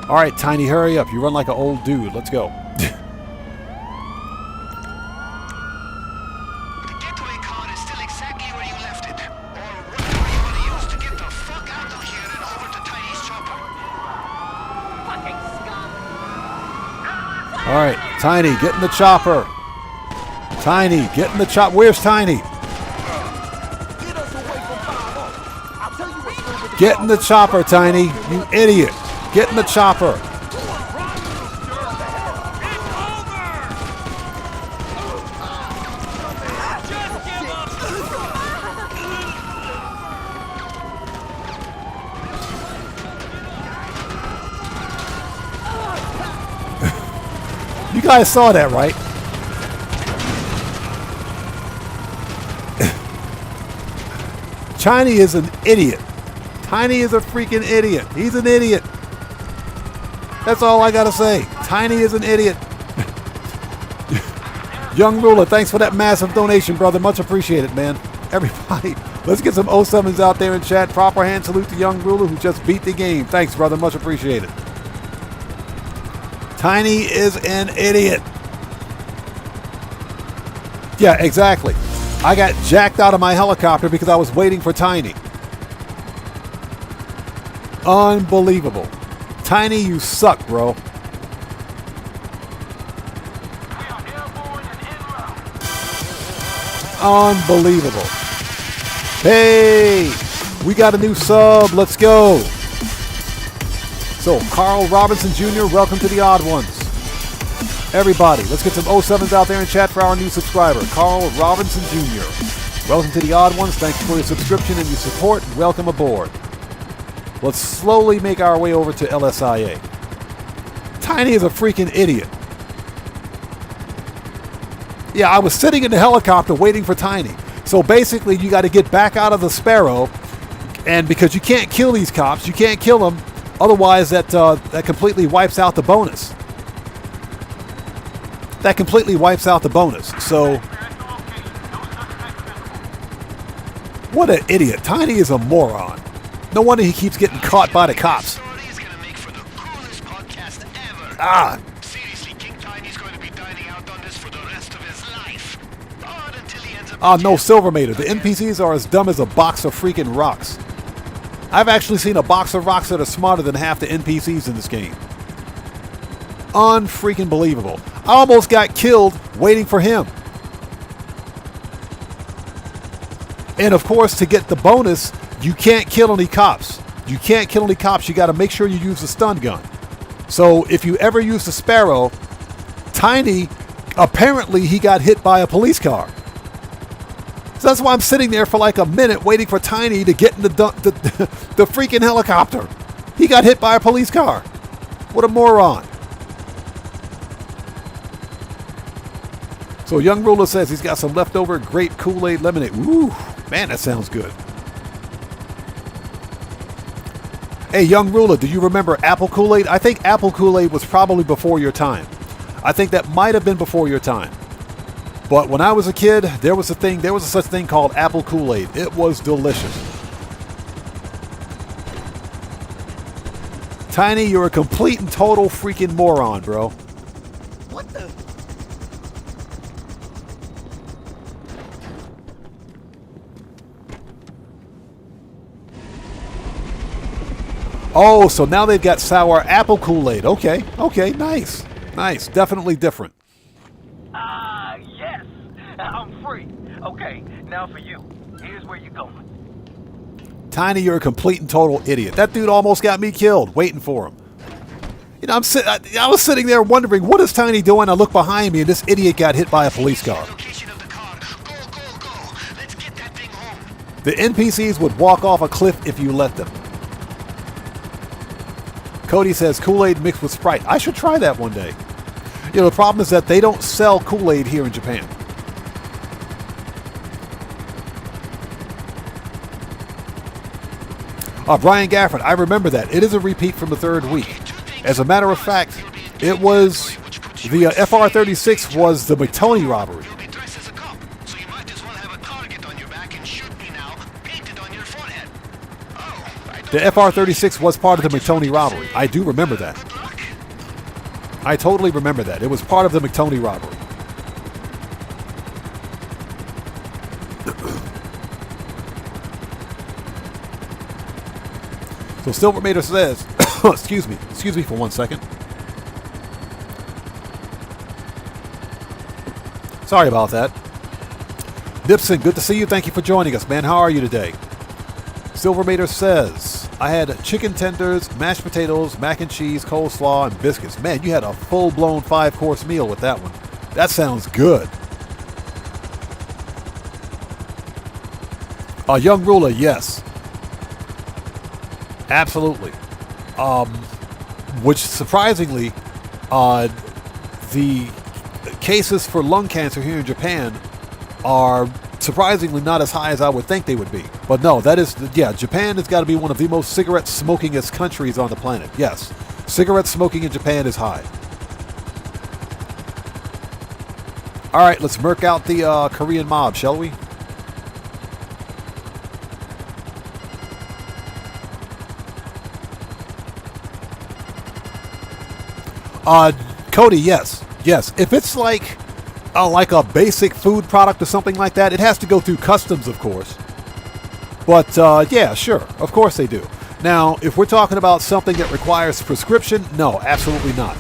All right, Tiny, hurry up. You run like an old dude. Let's go. The getaway car is still exactly where you left it. Or whatever you want to use to get the fuck out of here and over to Tiny's chopper. Fucking scum! All right, Tiny, get in the chopper. Tiny, get in the chopper. Where's Tiny? Get us away from 5-0. I'll tell you what's going to Get in the chopper, Tiny. You idiot. Get in the chopper. You guys saw that, right? Tiny is an idiot. Tiny is a freaking idiot. He's an idiot. That's all I gotta say. Tiny is an idiot. Young Ruler, thanks for that massive donation, brother. Much appreciated, man. Everybody, let's get some 07s out there in chat. Proper hand salute to Young Ruler who just beat the game. Thanks, brother. Much appreciated. Tiny is an idiot. Yeah, exactly. I got jacked out of my helicopter because I was waiting for Tiny. Unbelievable. Tiny, you suck, bro. Unbelievable. Hey, we got a new sub. Let's go. So, Carl Robinson Jr., welcome to the Odd Ones. Everybody, let's get some 07s out there in chat for our new subscriber, Carl Robinson Jr. Welcome to the Odd Ones. Thank you for your subscription and your support. Welcome aboard. Let's slowly make our way over to LSIA. Tiny is a freaking idiot. Yeah, I was sitting in the helicopter waiting for Tiny. So basically, you got to get back out of the Sparrow, and because you can't kill these cops, you can't kill them, otherwise that completely wipes out the bonus. That completely wipes out the bonus. So What an idiot. Tiny is a moron. No wonder he keeps getting caught by the cops. Ah. Seriously, King Tiny's going to be dining out on this for the rest of his life. Odd until he ends up... Oh, no, Silvermater. The NPCs are as dumb as a box of freaking rocks. I've actually seen a box of rocks that are smarter than half the NPCs in this game. Unfreaking believable. I almost got killed waiting for him. And of course, to get the bonus, you can't kill any cops. You can't kill any cops. You got to make sure you use the stun gun. So if you ever use the Sparrow, Tiny, apparently he got hit by a police car. So that's why I'm sitting there for like a minute waiting for Tiny to get in the freaking helicopter. He got hit by a police car. What a moron. So Young Ruler says he's got some leftover grape Kool-Aid lemonade. Ooh, man, that sounds good. Hey, Young Ruler, do you remember Apple Kool-Aid? I think Apple Kool-Aid was probably before your time. I think that might have been before your time. But when I was a kid, there was a such thing called Apple Kool-Aid. It was delicious. Tiny, you're a complete and total freaking moron, bro. What the? Oh, so now they've got sour apple Kool-Aid. Okay, nice. Nice, definitely different. Yes, I'm free. Okay, now for you. Here's where you're going. Tiny, you're a complete and total idiot. That dude almost got me killed waiting for him. You know, I was sitting there wondering, what is Tiny doing? I look behind me and this idiot got hit by a police car. The NPCs would walk off a cliff if you let them. Cody says Kool-Aid mixed with Sprite. I should try that one day. You know, the problem is that they don't sell Kool-Aid here in Japan. Brian Gafford, I remember that. It is a repeat from the third week. As a matter of fact, it was the FR-36 was the Matoni robbery. The FR-36 was part of the McTony robbery. I do remember that. I totally remember that. It was part of the McTony robbery. So Silvermater says, excuse me for 1 second. Sorry about that. Nipson, good to see you. Thank you for joining us, man. How are you today? Silvermater says, I had chicken tenders, mashed potatoes, mac and cheese, coleslaw, and biscuits. Man, you had a full-blown 5-course meal with that one. That sounds good. Young Ruler, yes. Absolutely. Which, surprisingly, the cases for lung cancer here in Japan are surprisingly not as high as I would think they would be. But no, that is, yeah, Japan has got to be one of the most cigarette smokingest countries on the planet. Yes, cigarette smoking in Japan is high. All right, let's murk out the Korean mob, shall we? Cody, yes. If it's like a basic food product or something like that, it has to go through customs, of course. But yeah, sure, of course they do. Now, if we're talking about something that requires prescription, no, absolutely not.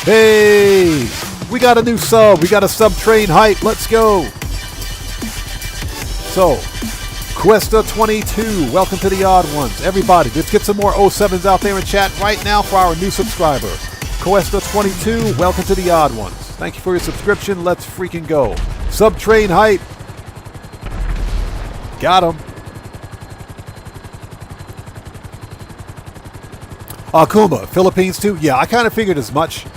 Hey, we got a new sub. We got a sub train hype. Let's go. So, Cuesta22, welcome to the Odd Ones. Everybody, let's get some more 07s out there in chat right now for our new subscriber. Cuesta22, welcome to the Odd Ones. Thank you for your subscription. Let's freaking go. Sub train hype. Got him. Akuma, Philippines too? Yeah, I kind of figured as much.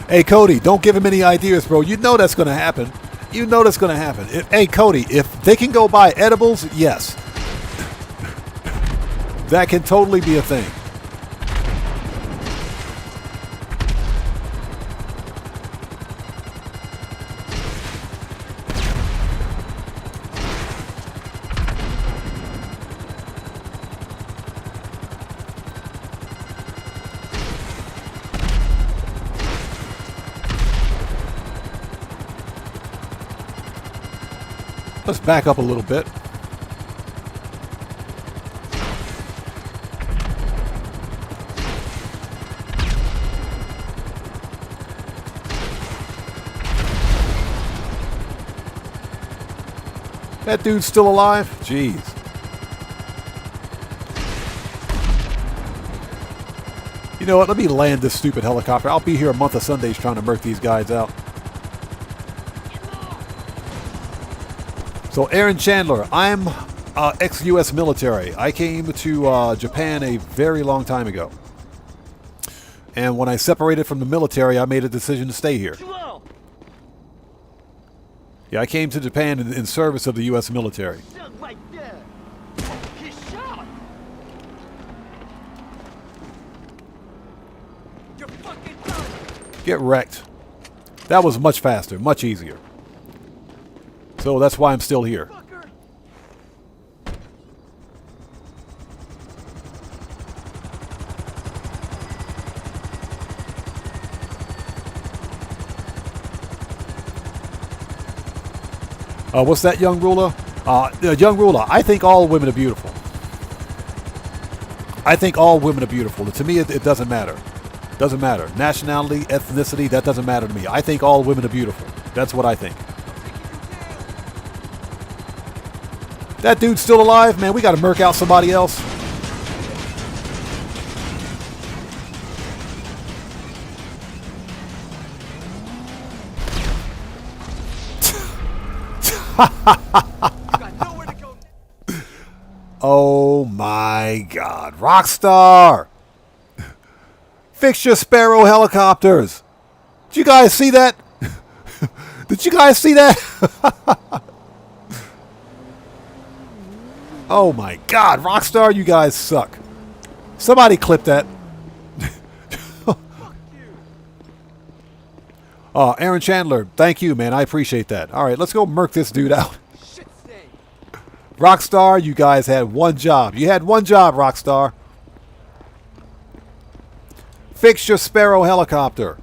Hey, Cody, don't give him any ideas, bro. You know that's going to happen. You know that's going to happen. Hey, Cody, if they can go buy edibles, yes. That can totally be a thing. Let's back up a little bit. That dude's still alive? Jeez. You know what? Let me land this stupid helicopter. I'll be here a month of Sundays trying to murk these guys out. So, Aaron Chandler, I'm ex-U.S. military. I came to Japan a very long time ago. And when I separated from the military, I made a decision to stay here. Yeah, I came to Japan in service of the U.S. military. Get wrecked. That was much faster, much easier. So that's why I'm still here. What's that, young ruler? Young ruler, I think all women are beautiful. I think all women are beautiful. To me, it doesn't matter. Doesn't matter. Nationality, ethnicity, that doesn't matter to me. I think all women are beautiful. That's what I think. That dude's still alive? Man, we gotta murk out somebody else. Oh my God. Rockstar! Fix your Sparrow helicopters! Did you guys see that? Did you guys see that? Oh my God, Rockstar, you guys suck. Somebody clip that. Aaron Chandler, thank you, man. I appreciate that. All right, let's go murk this dude out. Rockstar, you guys had one job. You had one job, Rockstar. Fix your Sparrow helicopter.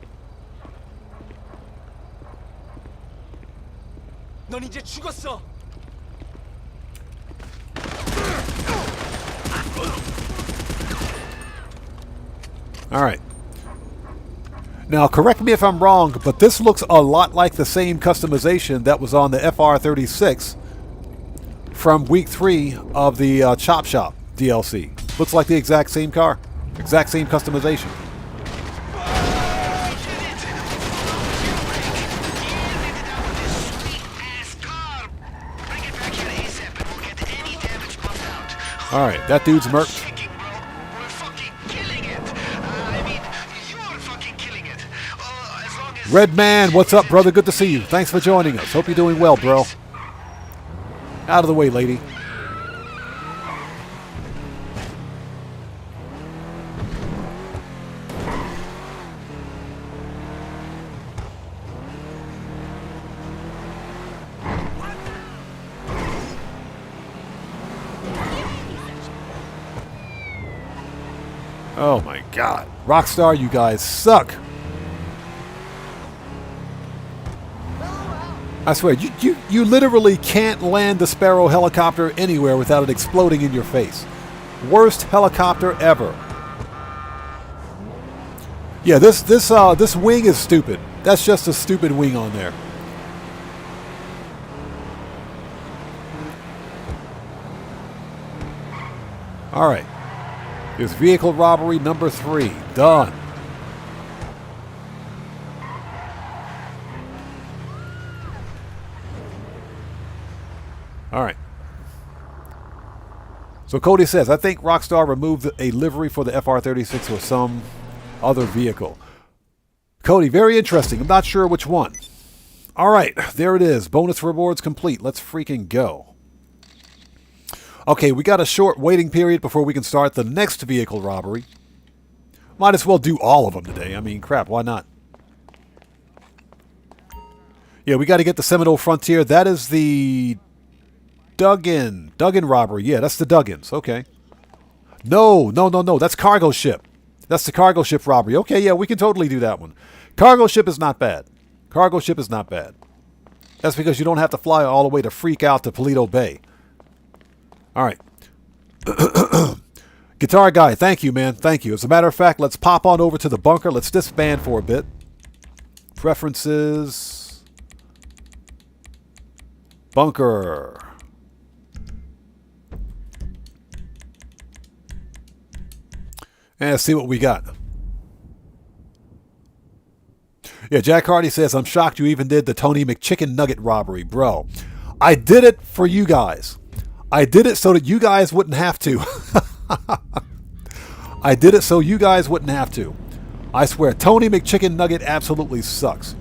All right. Now, correct me if I'm wrong, but this looks a lot like the same customization that was on the FR36 from week 3 of the Chop Shop DLC. Looks like the exact same car. Exact same customization. All right, that dude's murked. Red Man, what's up, brother? Good to see you. Thanks for joining us. Hope you're doing well, bro. Out of the way, lady. Oh my God. Rockstar, you guys suck. I swear, you literally can't land the Sparrow helicopter anywhere without it exploding in your face. Worst helicopter ever. Yeah, this wing is stupid. That's just a stupid wing on there. All right. Here's vehicle robbery number 3. Done. All right. So Cody says, I think Rockstar removed a livery for the FR36 or some other vehicle. Cody, very interesting. I'm not sure which one. All right, there it is. Bonus rewards complete. Let's freaking go. Okay, we got a short waiting period before we can start the next vehicle robbery. Might as well do all of them today. I mean, crap, why not? Yeah, we got to get the Seminole Frontier. That is the Duggan robbery. Yeah, that's the Duggans. Okay. No. That's cargo ship. That's the cargo ship robbery. Okay, yeah, we can totally do that one. Cargo ship is not bad. Cargo ship is not bad. That's because you don't have to fly all the way to freak out to Paleto Bay. All right. Guitar guy, thank you, man. Thank you. As a matter of fact, let's pop on over to the bunker. Let's disband for a bit. Preferences. Bunker. And let's see what we got. Yeah, Jack Hardy says, I'm shocked you even did the Tony McChicken Nugget robbery. Bro, I did it for you guys. I did it so that you guys wouldn't have to. I did it so you guys wouldn't have to. I swear, Tony McChicken Nugget absolutely sucks.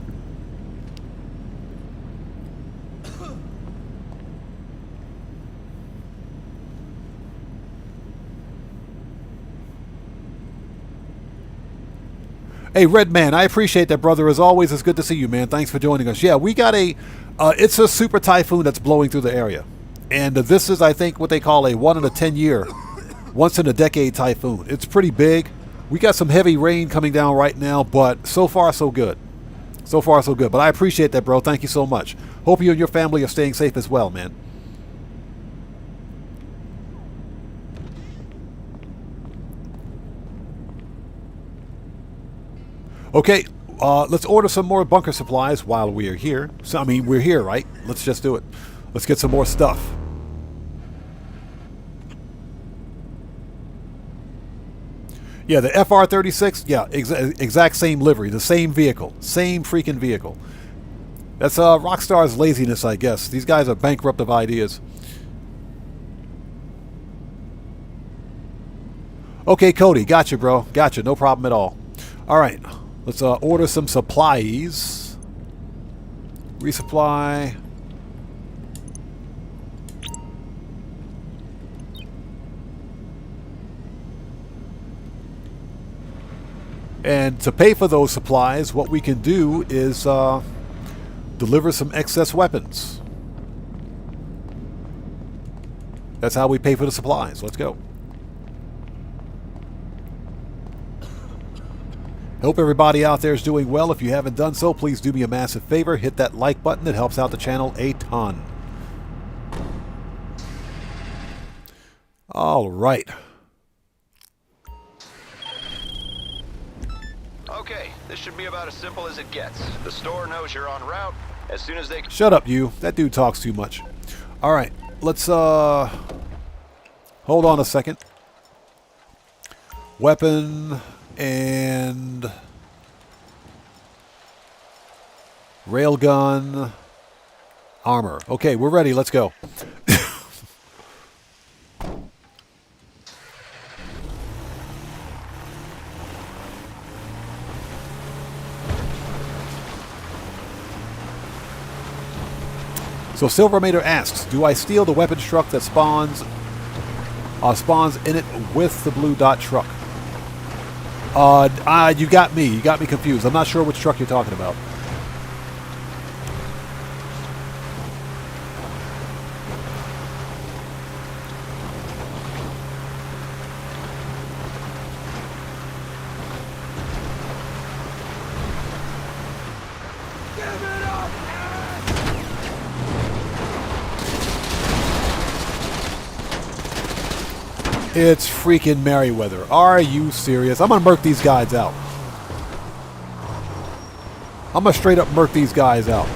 Hey, Red Man, I appreciate that, brother. As always, it's good to see you, man. Thanks for joining us. Yeah, we got it's a super typhoon that's blowing through the area. And this is, I think, what they call a 1 in a 10-year, once in a decade typhoon. It's pretty big. We got some heavy rain coming down right now, but so far, so good. So far, so good. But I appreciate that, bro. Thank you so much. Hope you and your family are staying safe as well, man. Okay, let's order some more bunker supplies while we are here. So, I mean, we're here, right? Let's just do it. Let's get some more stuff. Yeah, the FR-36, yeah, exact same livery, the same vehicle, same freaking vehicle. That's Rockstar's laziness, I guess. These guys are bankrupt of ideas. Okay, Cody, gotcha, bro. Gotcha, no problem at all. All right, let's order some supplies. Resupply. And to pay for those supplies, what we can do is deliver some excess weapons. That's how we pay for the supplies. Let's go. Hope everybody out there is doing well. If you haven't done so, please do me a massive favor. Hit that like button. It helps out the channel a ton. All right. Okay, this should be about as simple as it gets. The store knows you're en route. As soon as they... Shut up, you. That dude talks too much. All right, let's hold on a second. Weapon and railgun armor. Okay, we're ready. Let's go. So Silvermater asks, do I steal the weapons truck that spawns in it with the blue dot truck? You got me. You got me confused. I'm not sure which truck you're talking about. It's freaking Merryweather. Are you serious? I'm gonna murk these guys out. I'm gonna straight up murk these guys out.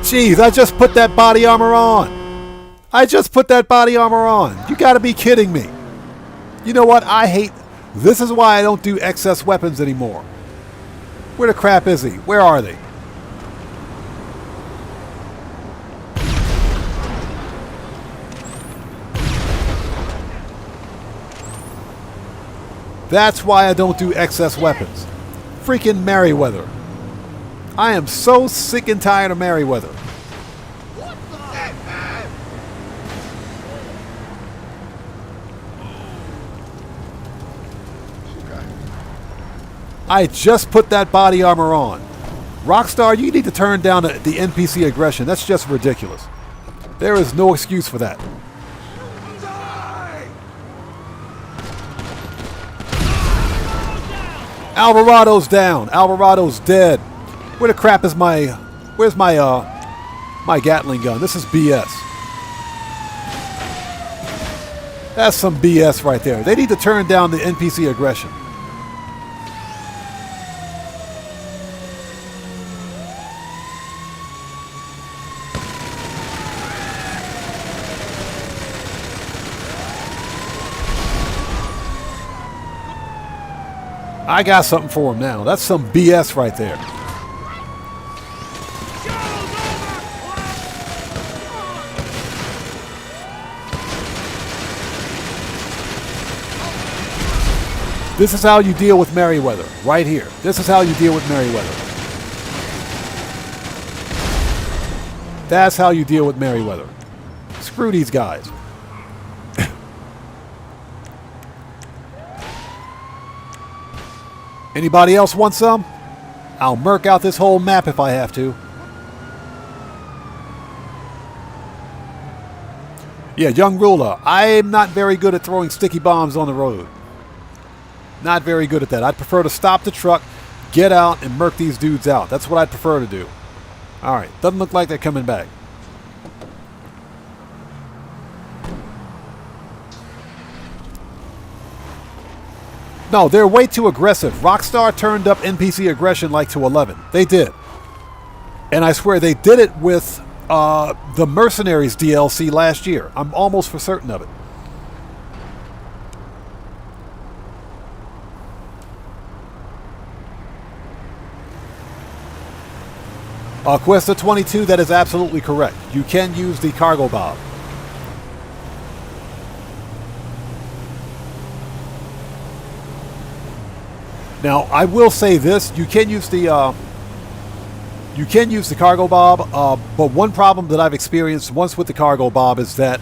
Jeez, I just put that body armor on. I just put that body armor on. You gotta be kidding me. You know what? I hate... This is why I don't do excess weapons anymore. Where the crap is he? Where are they? That's why I don't do excess weapons. freaking Merriweather. I am so sick and tired of Merriweather. I just put that body armor on. Rockstar, you need to turn down the NPC aggression. That's just ridiculous. There is no excuse for that. Alvarado's down. Alvarado's dead. Where the crap is my... Where's my, my Gatling gun? This is BS. That's some BS right there. They need to turn down the NPC aggression. I got something for him now. That's some BS right there. This is how you deal with Merriweather. Right here. This is how you deal with Merriweather. That's how you deal with Merriweather. Screw these guys. Anybody else want some? I'll murk out this whole map if I have to. Yeah, young ruler. I'm not very good at throwing sticky bombs on the road. Not very good at that. I'd prefer to stop the truck, get out, and murk these dudes out. That's what I'd prefer to do. Alright, doesn't look like they're coming back. No, they're way too aggressive. Rockstar turned up NPC aggression like to 11. They did. And I swear they did it with the Mercenaries DLC last year. I'm almost for certain of it. Questa 22, that is absolutely correct. You can use the cargo bob. Now, I will say this: you can use the cargo bob, but one problem that I've experienced once with the cargo bob is that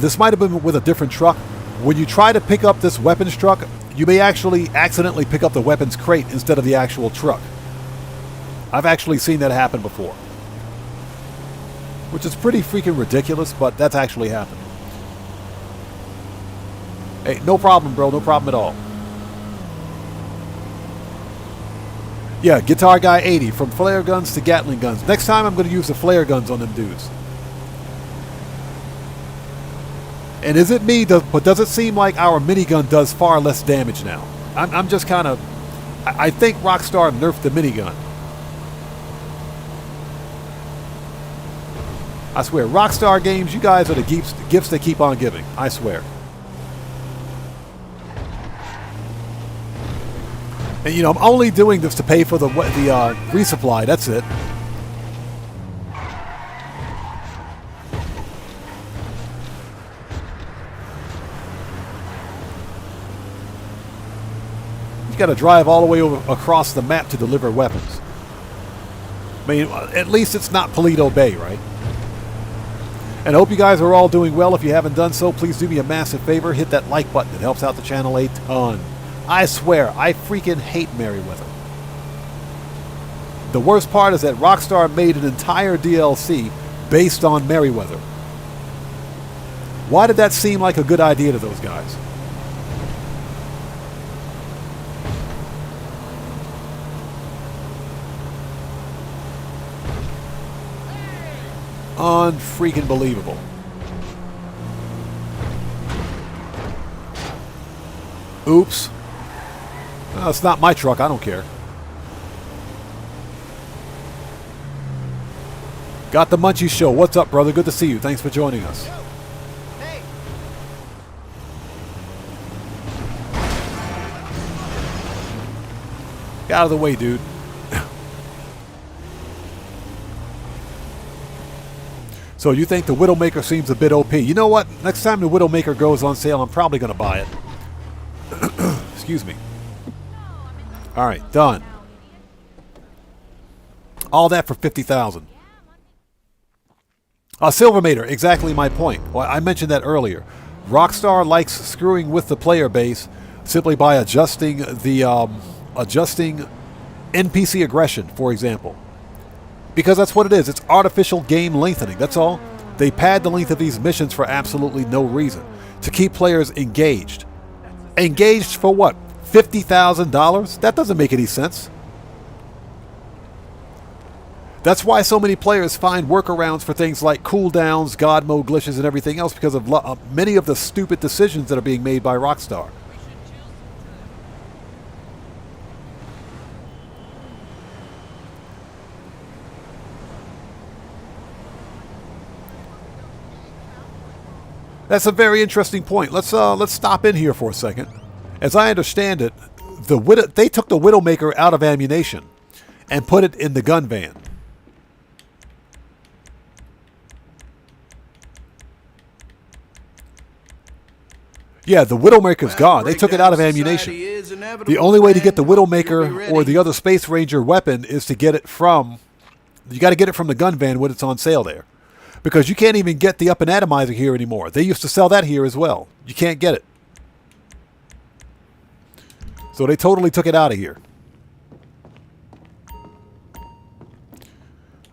this might have been with a different truck. When you try to pick up this weapons truck, you may actually accidentally pick up the weapons crate instead of the actual truck. I've actually seen that happen before, which is pretty freaking ridiculous, but that's actually happened. Hey, no problem, bro. No problem at all. Yeah, Guitar Guy 80, from flare guns to Gatling guns. Next time I'm going to use the flare guns on them dudes. And is it me, but does it seem like our minigun does far less damage now? I'm just kind of... I think Rockstar nerfed the minigun. I swear, Rockstar Games, you guys are the gifts they keep on giving. I swear. And, you know, I'm only doing this to pay for the resupply. That's it. You got to drive all the way over across the map to deliver weapons. I mean, at least it's not Paleto Bay, right? And I hope you guys are all doing well. If you haven't done so, please do me a massive favor. Hit that like button. It helps out the channel a ton. I swear, I freaking hate Merriweather. The worst part is that Rockstar made an entire DLC based on Merriweather. Why did that seem like a good idea to those guys? Unfreaking believable. Oops. Well, it's not my truck. I don't care. Got the Munchie Show. What's up, brother? Good to see you. Thanks for joining us. Hey. Get out of the way, dude. So you think the Widowmaker seems a bit OP. You know what? Next time the Widowmaker goes on sale, I'm probably going to buy it. Excuse me. Alright, done. All that for 50,000. Silvermater, exactly my point. Well, I mentioned that earlier. Rockstar likes screwing with the player base simply by adjusting the adjusting NPC aggression, for example. Because that's what it is. It's artificial game lengthening. That's all. They pad the length of these missions for absolutely no reason. To keep players engaged. Engaged for what? $50,000? That doesn't make any sense. That's why so many players find workarounds for things like cooldowns, God mode glitches, and everything else because of many of the stupid decisions that are being made by Rockstar. That's a very interesting point. Let's stop in here for a second. As I understand it, they took the Widowmaker out of ammunition and put it in the gun van. Yeah, the Widowmaker's gone. They took it out of ammunition. The only way to get the Widowmaker or the other Space Ranger weapon is to get it from... You got to get it from the gun van when it's on sale there. Because you can't even get the Up and Atomizer here anymore. They used to sell that here as well. You can't get it. So they totally took it out of here.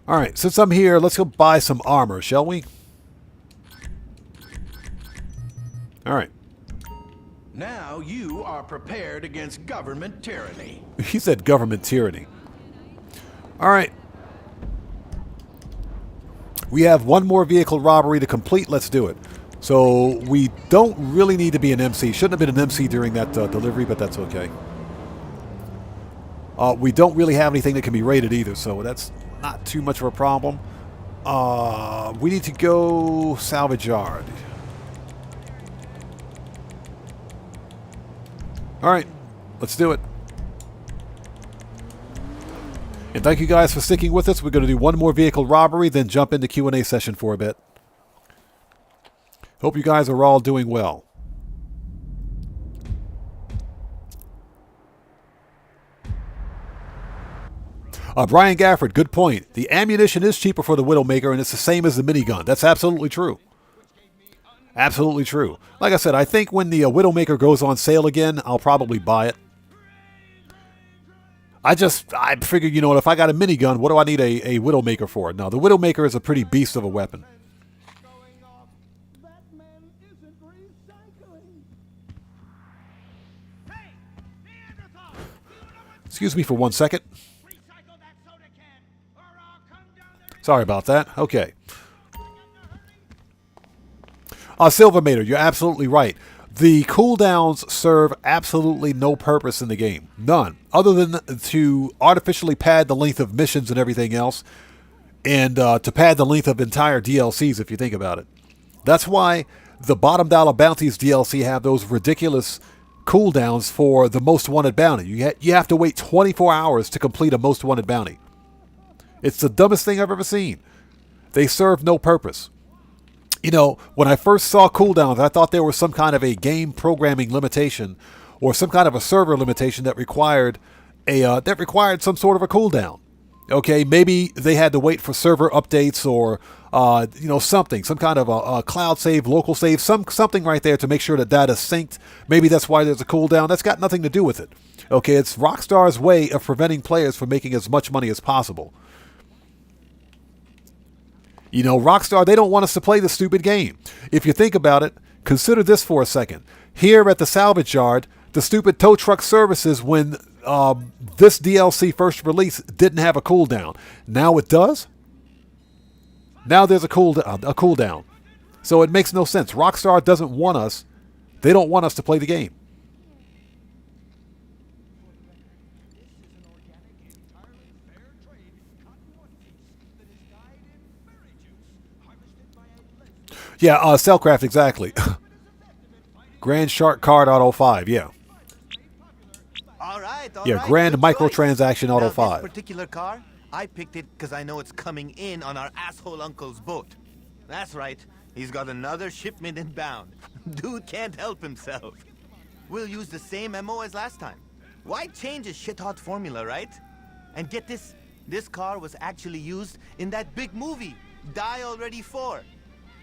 Alright, since I'm here, let's go buy some armor, shall we? Alright. Now you are prepared against government tyranny. He said government tyranny. Alright. We have one more vehicle robbery to complete. Let's do it. So we don't really need to be an MC. Shouldn't have been an MC during that delivery, but that's okay. We don't really have anything that can be rated either, so that's not too much of a problem. We need to go salvage yard. Alright, let's do it. And thank you guys for sticking with us. We're going to do one more vehicle robbery, then jump into Q&A session for a bit. Hope you guys are all doing well. Brian Gafford, good point. The ammunition is cheaper for the Widowmaker, and it's the same as the minigun. That's absolutely true. Absolutely true. Like I said, I think when the Widowmaker goes on sale again, I'll probably buy it. I figured, you know what, if I got a minigun, what do I need a Widowmaker for? No, the Widowmaker is a pretty beast of a weapon. Excuse me for 1 second. Sorry about that. Okay. Silvermater, you're absolutely right. The cooldowns serve absolutely no purpose in the game. None. Other than to artificially pad the length of missions and everything else. And to pad the length of entire DLCs, if you think about it. That's why the Bottom Dollar Bounties DLC have those ridiculous cooldowns for the Most Wanted Bounty. You have to wait 24 hours to complete a Most Wanted Bounty. It's the dumbest thing I've ever seen. They serve no purpose. You know, when I first saw cooldowns, I thought there was some kind of a game programming limitation or some kind of a server limitation that required some sort of a cooldown. Okay, maybe they had to wait for server updates or some kind of a cloud save, local save, something right there to make sure that data's synced. Maybe that's why there's a cooldown. That's got nothing to do with it. Okay, it's Rockstar's way of preventing players from making as much money as possible. You know, Rockstar, they don't want us to play the stupid game. If you think about it, consider this for a second. Here at the salvage yard, the stupid tow truck services when this DLC first release didn't have a cooldown. Now it does? Now there's a cooldown. So it makes no sense. Rockstar doesn't want us. They don't want us to play the game. Yeah, Cellcraft, exactly. Grand Shark Card Auto 5, yeah. All right, yeah, Grand Microtransaction Auto 5. This particular car, I picked it because I know it's coming in on our asshole uncle's boat. That's right, he's got another shipment inbound. Dude can't help himself. We'll use the same MO as last time. Why change a shit-hot formula, right? And get this, This car was actually used in that big movie, Die Already 4.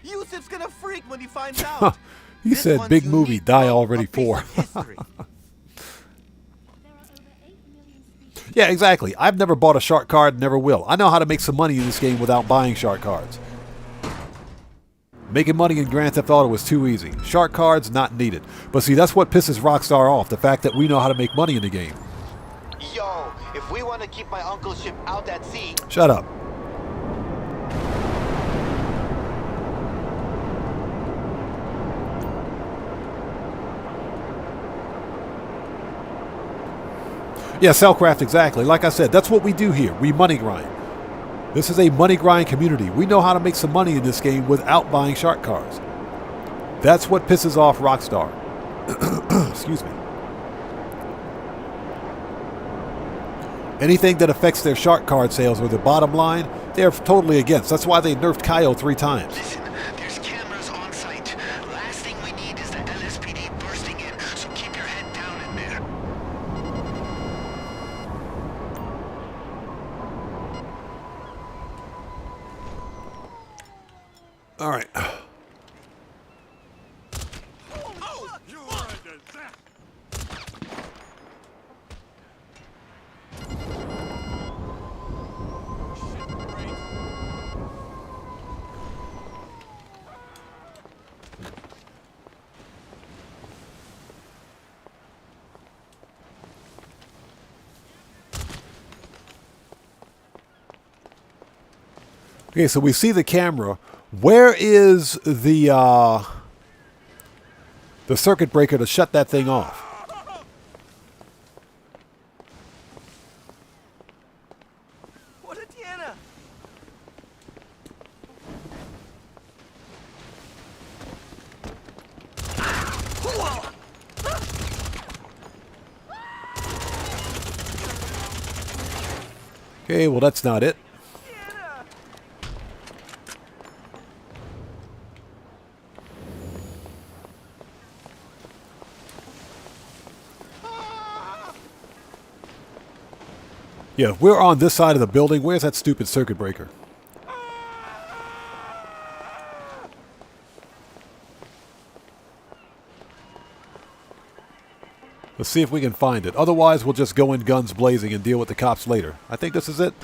Yusuf's gonna freak when he finds out. He This said one's big movie, unique, Die bro. Already A piece 4. of history. Yeah, exactly. I've never bought a shark card, never will. I know how to make some money in this game without buying shark cards. Making money in Grand Theft Auto was too easy. Shark cards, not needed. But see, that's what pisses Rockstar off, the fact that we know how to make money in the game. Yo, if we want to keep my uncle's ship out at sea... Shut up. Yeah, Cellcraft, exactly. Like I said, that's what we do here. We money grind. This is a money grind community. We know how to make some money in this game without buying shark cards. That's what pisses off Rockstar. Excuse me. Anything that affects their shark card sales or their bottom line, they're totally against. That's why they nerfed Cayo 3 times. Listen, there's cameras on site. Last thing we need is the LSPD bursting in, so keep your head down in there. All right. Okay, so we see the camera. Where is the circuit breaker to shut that thing off? Okay, well that's not it. Yeah, we're on this side of the building. Where's that stupid circuit breaker? Let's see if we can find it. Otherwise, we'll just go in guns blazing and deal with the cops later. I think this is it.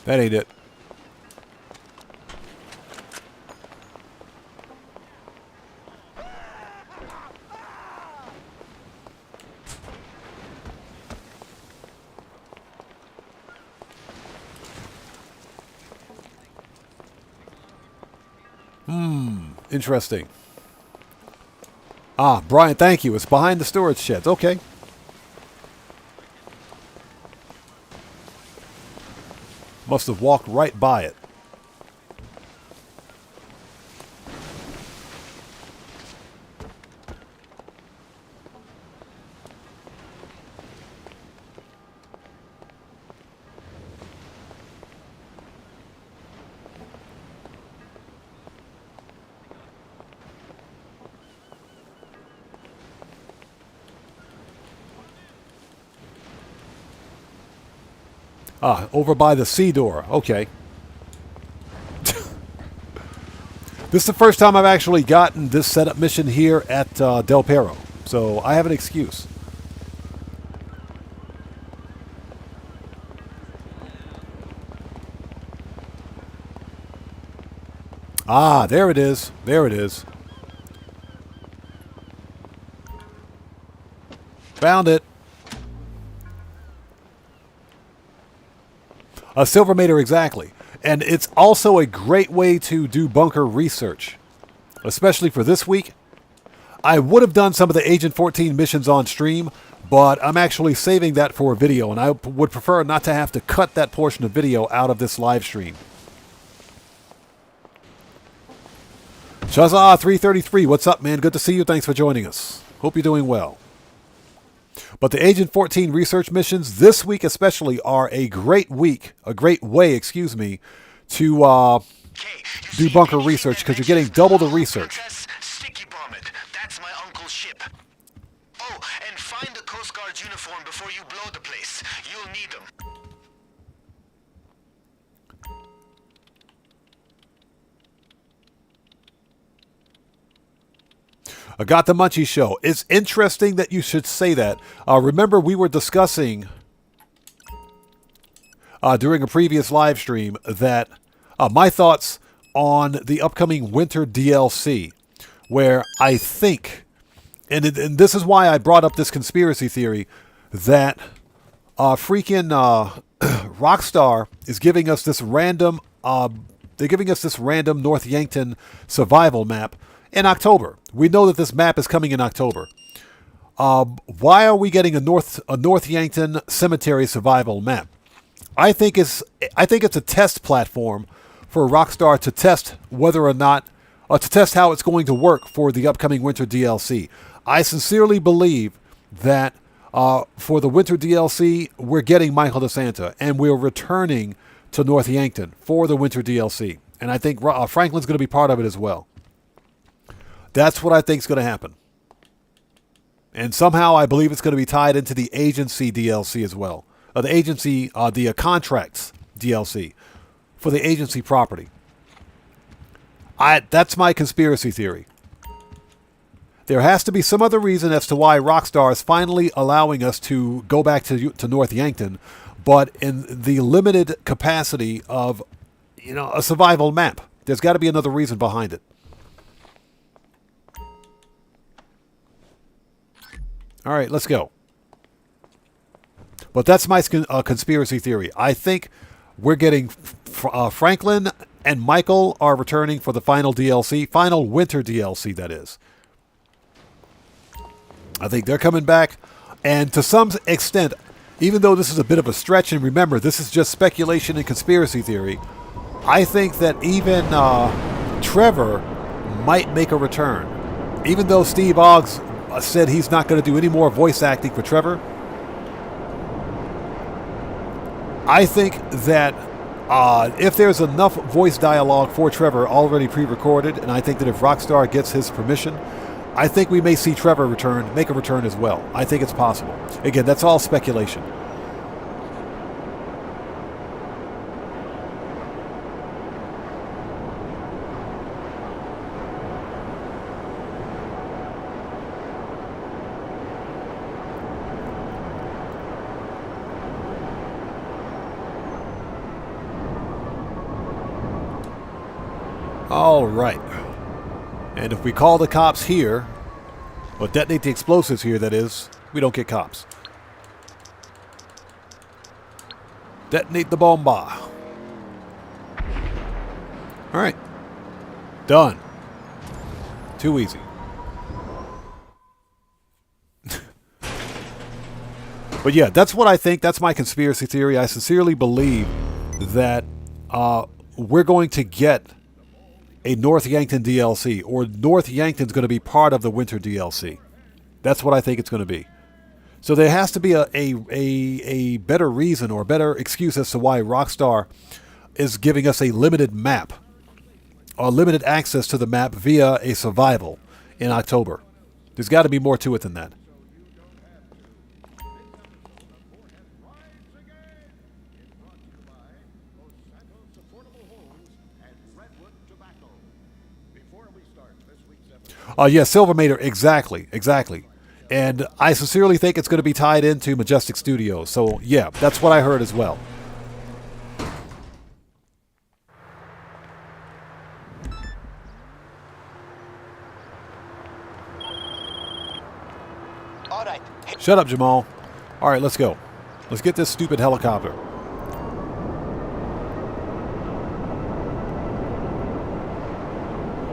That ain't it. Interesting. Ah, Brian, thank you. It's behind the storage sheds. Okay. Must have walked right by it. Ah, over by the sea door. Okay. This is the first time I've actually gotten this setup mission here at Del Perro, so I have an excuse. Ah, there it is. There it is. Found it. A Silvermater, exactly. And it's also a great way to do bunker research, especially for this week. I would have done some of the Agent 14 missions on stream, but I'm actually saving that for a video, and I would prefer not to have to cut that portion of video out of this live stream. Shazah333, what's up, man? Good to see you. Thanks for joining us. Hope you're doing well. But the Agent 14 research missions this week especially are a great way, excuse me, to do bunker research because you're getting double the research. Sticky bomb it. That's my uncle's ship. Oh, and Coast Guard's uniform before you blow the place. You'll need them. I got the Munchie Show. It's interesting that you should say that. Remember, we were discussing during a previous live stream that my thoughts on the upcoming winter DLC, where I think, and this is why I brought up this conspiracy theory, that freaking Rockstar is giving us this random, they're giving us this random North Yankton survival map in October. We know that this map is coming in October. Why are we getting a North Yankton cemetery survival map? I think it's a test platform for Rockstar to test whether or not, to test how it's going to work for the upcoming winter DLC. I sincerely believe that for the winter DLC, we're getting Michael DeSanta, and we're returning to North Yankton for the winter DLC. And I think Franklin's going to be part of it as well. That's what I think is going to happen. And somehow I believe it's going to be tied into the agency DLC as well. The agency, the contracts DLC for the agency property. That's my conspiracy theory. There has to be some other reason as to why Rockstar is finally allowing us to go back to North Yankton, but in the limited capacity of, a survival map. There's got to be another reason behind it. All right, let's go. But that's my conspiracy theory. I think we're getting Franklin and Michael are returning for the final DLC, final winter DLC, that is. I think they're coming back. And to some extent, even though this is a bit of a stretch, and remember, this is just speculation and conspiracy theory, I think that even Trevor might make a return. Even though Steve Oggs said he's not going to do any more voice acting for Trevor, I think that if there's enough voice dialogue for Trevor already pre-recorded, and I think that if Rockstar gets his permission, I think we may see Trevor make a return as well. I think it's possible. Again, that's all speculation. All right. And if we call the cops here, or detonate the explosives here, that is, we don't get cops. Detonate the bomba. All right. Done. Too easy. But yeah, that's what I think. That's my conspiracy theory. I sincerely believe that we're going to get a North Yankton DLC, or North Yankton's going to be part of the winter DLC. That's what I think it's going to be. So there has to be a better reason or a better excuse as to why Rockstar is giving us a limited map, or limited access to the map via a survival in October. There's got to be more to it than that. Yeah, Silvermater, exactly. And I sincerely think it's going to be tied into Majestic Studios. So, yeah, that's what I heard as well. All right. Shut up, Jamal. All right, let's go. Let's get this stupid helicopter.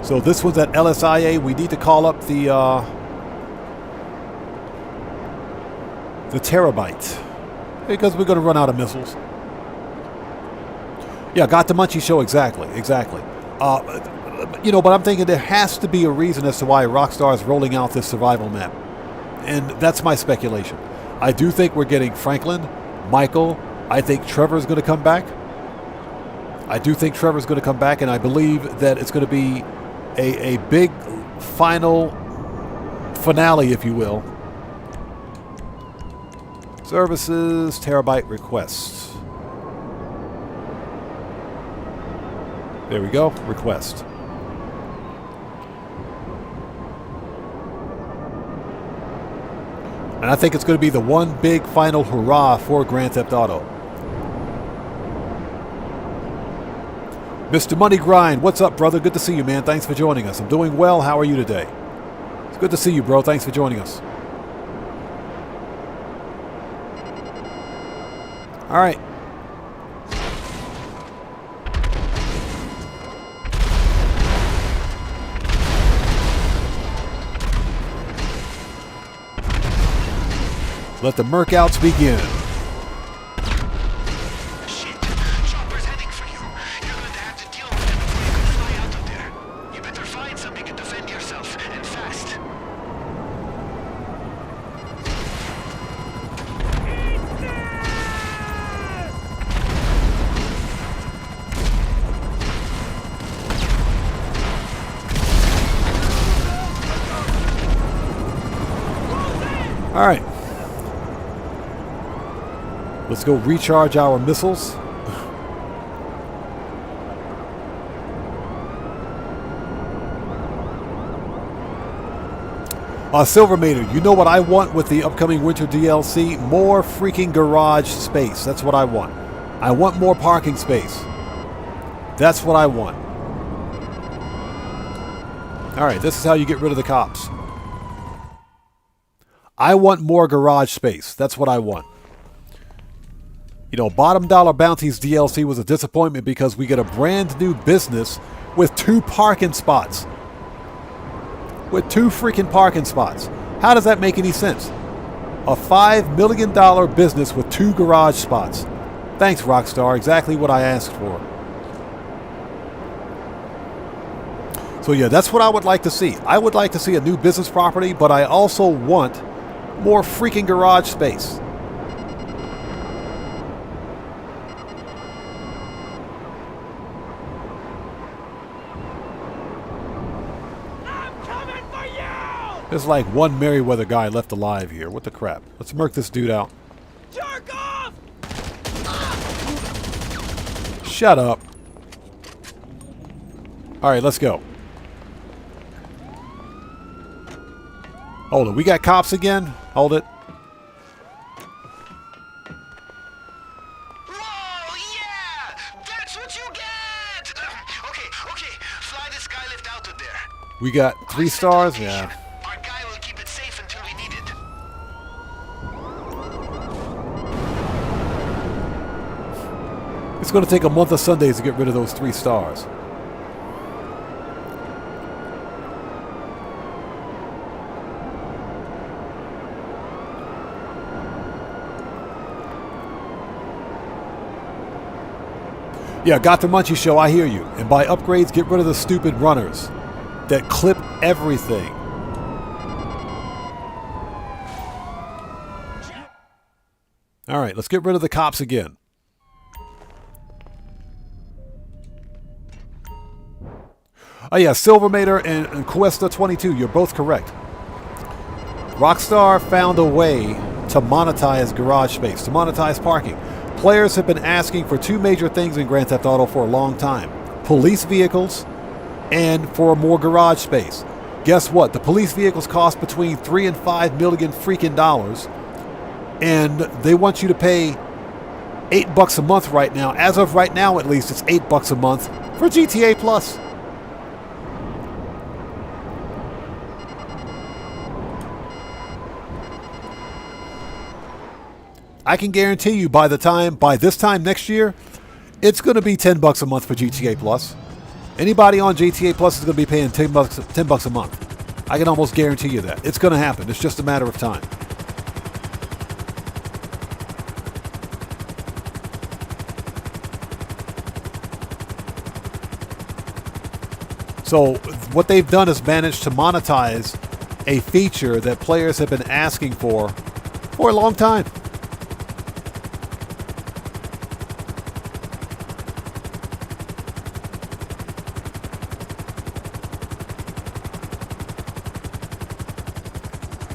So this one's at LSIA. We need to call up the terabyte, because we're going to run out of missiles. Yeah, got the Munchie Show, exactly. But I'm thinking there has to be a reason as to why Rockstar is rolling out this survival map. And that's my speculation. I do think we're getting Franklin, Michael. I think Trevor's going to come back. And I believe that it's going to be a big final finale, if you will. Services, terabyte requests. There we go, request. And I think it's going to be the one big final hurrah for Grand Theft Auto. Mr. Money Grind, what's up, brother? Good to see you, man. Thanks for joining us. I'm doing well. How are you today? It's good to see you, bro. Thanks for joining us. All right. Let the merkouts begin. Shit. Chopper's heading for you. You're going to have to deal with him before you can fly out of there. You better find something to defend yourself, and fast. All right. Let's go recharge our missiles. Silvermater, you know what I want with the upcoming winter DLC? More freaking garage space. That's what I want. I want more parking space. That's what I want. All right, this is how you get rid of the cops. I want more garage space. That's what I want. You know, Bottom Dollar Bounties DLC was a disappointment because we get a brand new business with 2 parking spots. With 2 freaking parking spots. How does that make any sense? A $5 million business with 2 garage spots. Thanks, Rockstar. Exactly what I asked for. So yeah, that's what I would like to see. I would like to see a new business property, but I also want more freaking garage space. There's like one Merryweather guy left alive here. What the crap? Let's murk this dude out. Jerk off! Shut up. Alright, let's go. Hold it. We got cops again? Hold it. Whoa, yeah! That's what you get! Okay. Fly this guy lift out of there. We got 3 stars? Yeah. Our guy will keep it safe until we need it. It's going to take a month of Sundays to get rid of those 3 stars. Yeah, got the Munchie Show, I hear you. And by upgrades, get rid of the stupid runners that clip everything. Alright, let's get rid of the cops again. Oh yeah, Silvermater and Cuesta22, you're both correct. Rockstar found a way to monetize garage space, to monetize parking. Players have been asking for 2 major things in Grand Theft Auto for a long time. Police vehicles and for more garage space. Guess what? The police vehicles cost between $3 and $5 million freaking dollars. And they want you to pay $8 a month right now. As of right now, at least, it's $8 a month for GTA Plus. I can guarantee you by this time next year, it's going to be $10 a month for GTA Plus. Anybody on GTA Plus is going to be paying $10 a month. I can almost guarantee you that. It's going to happen. It's just a matter of time. So what they've done is managed to monetize a feature that players have been asking for a long time.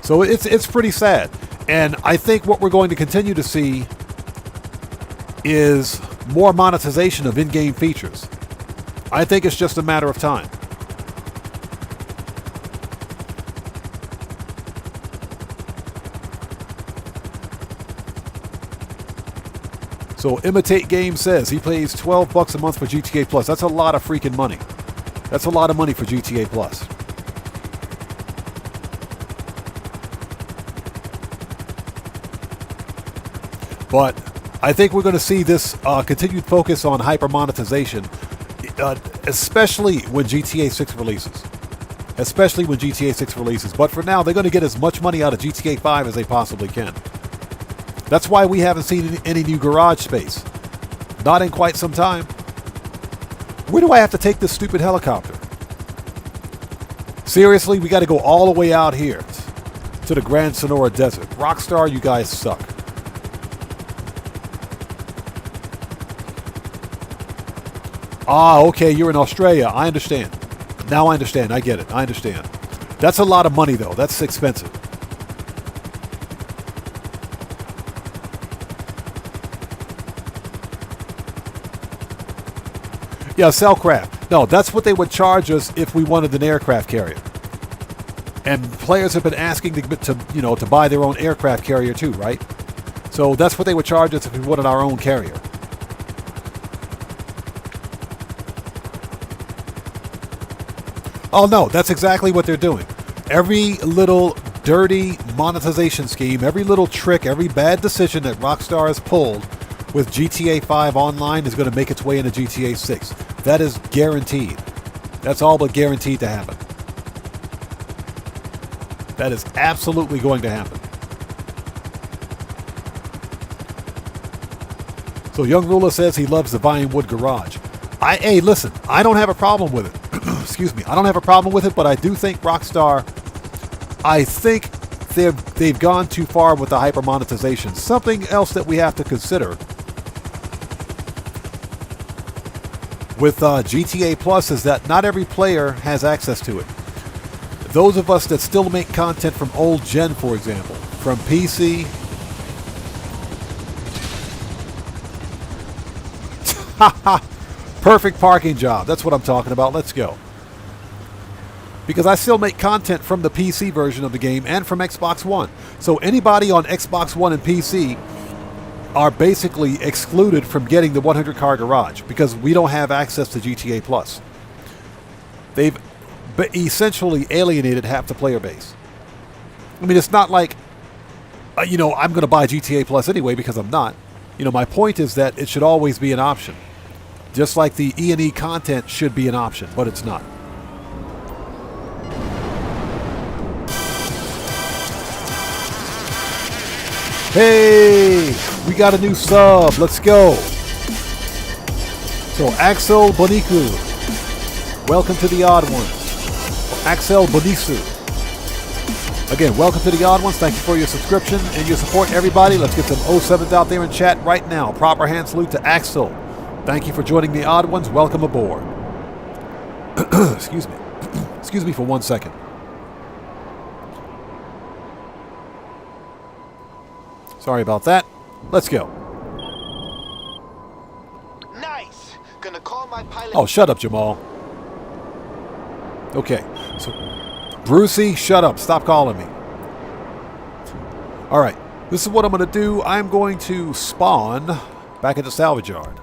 So it's pretty sad. And I think what we're going to continue to see is more monetization of in-game features. I think it's just a matter of time. So Imitate Game says he pays $12 a month for GTA Plus. That's a lot of freaking money. That's a lot of money for GTA Plus. But I think we're going to see this continued focus on hyper monetization, especially when GTA 6 releases. Especially when GTA 6 releases. But for now, they're going to get as much money out of GTA 5 as they possibly can. That's why we haven't seen any new garage space. Not in quite some time. Where do I have to take this stupid helicopter? Seriously, we got to go all the way out here to the Grand Sonora Desert. Rockstar, you guys suck. Ah, okay, you're in Australia. I understand. Now I understand. I get it. I understand. That's a lot of money, though. That's expensive. Yeah, Cellcraft. No, that's what they would charge us if we wanted an aircraft carrier. And players have been asking to buy their own aircraft carrier too, right? So that's what they would charge us if we wanted our own carrier. Oh no, that's exactly what they're doing. Every little dirty monetization scheme, every little trick, every bad decision that Rockstar has pulled with GTA 5 Online is going to make its way into GTA 6. That is guaranteed. That's all but guaranteed to happen. That is absolutely going to happen. So Young Ruler says he loves the Vinewood Garage. Hey, listen, I don't have a problem with it. Excuse me. I don't have a problem with it, but I do think Rockstar, I think they've gone too far with the hyper monetization. Something else that we have to consider with GTA Plus is that not every player has access to it. Those of us that still make content from old gen, for example, from PC. Perfect parking job. That's what I'm talking about. Let's go. Because I still make content from the PC version of the game and from Xbox One. So anybody on Xbox One and PC are basically excluded from getting the 100-car garage because we don't have access to GTA Plus. They've essentially alienated half the player base. I mean, it's not like, I'm going to buy GTA Plus anyway because I'm not. My point is that it should always be an option. Just like the E&E content should be an option, but it's not. Hey, we got a new sub. Let's go. So Axel Boniku, welcome to the Odd Ones. Axel Bonisu. Again, welcome to the Odd Ones. Thank you for your subscription and your support, everybody. Let's get some 07s out there in chat right now. Proper hand salute to Axel. Thank you for joining the Odd Ones. Welcome aboard. Excuse me. Excuse me for 1 second. Sorry about that. Let's go. Nice. Gonna call my pilot. Oh, shut up, Jamal. Okay. So, Brucey, shut up. Stop calling me. All right. This is what I'm going to do. I'm going to spawn back at the salvage yard.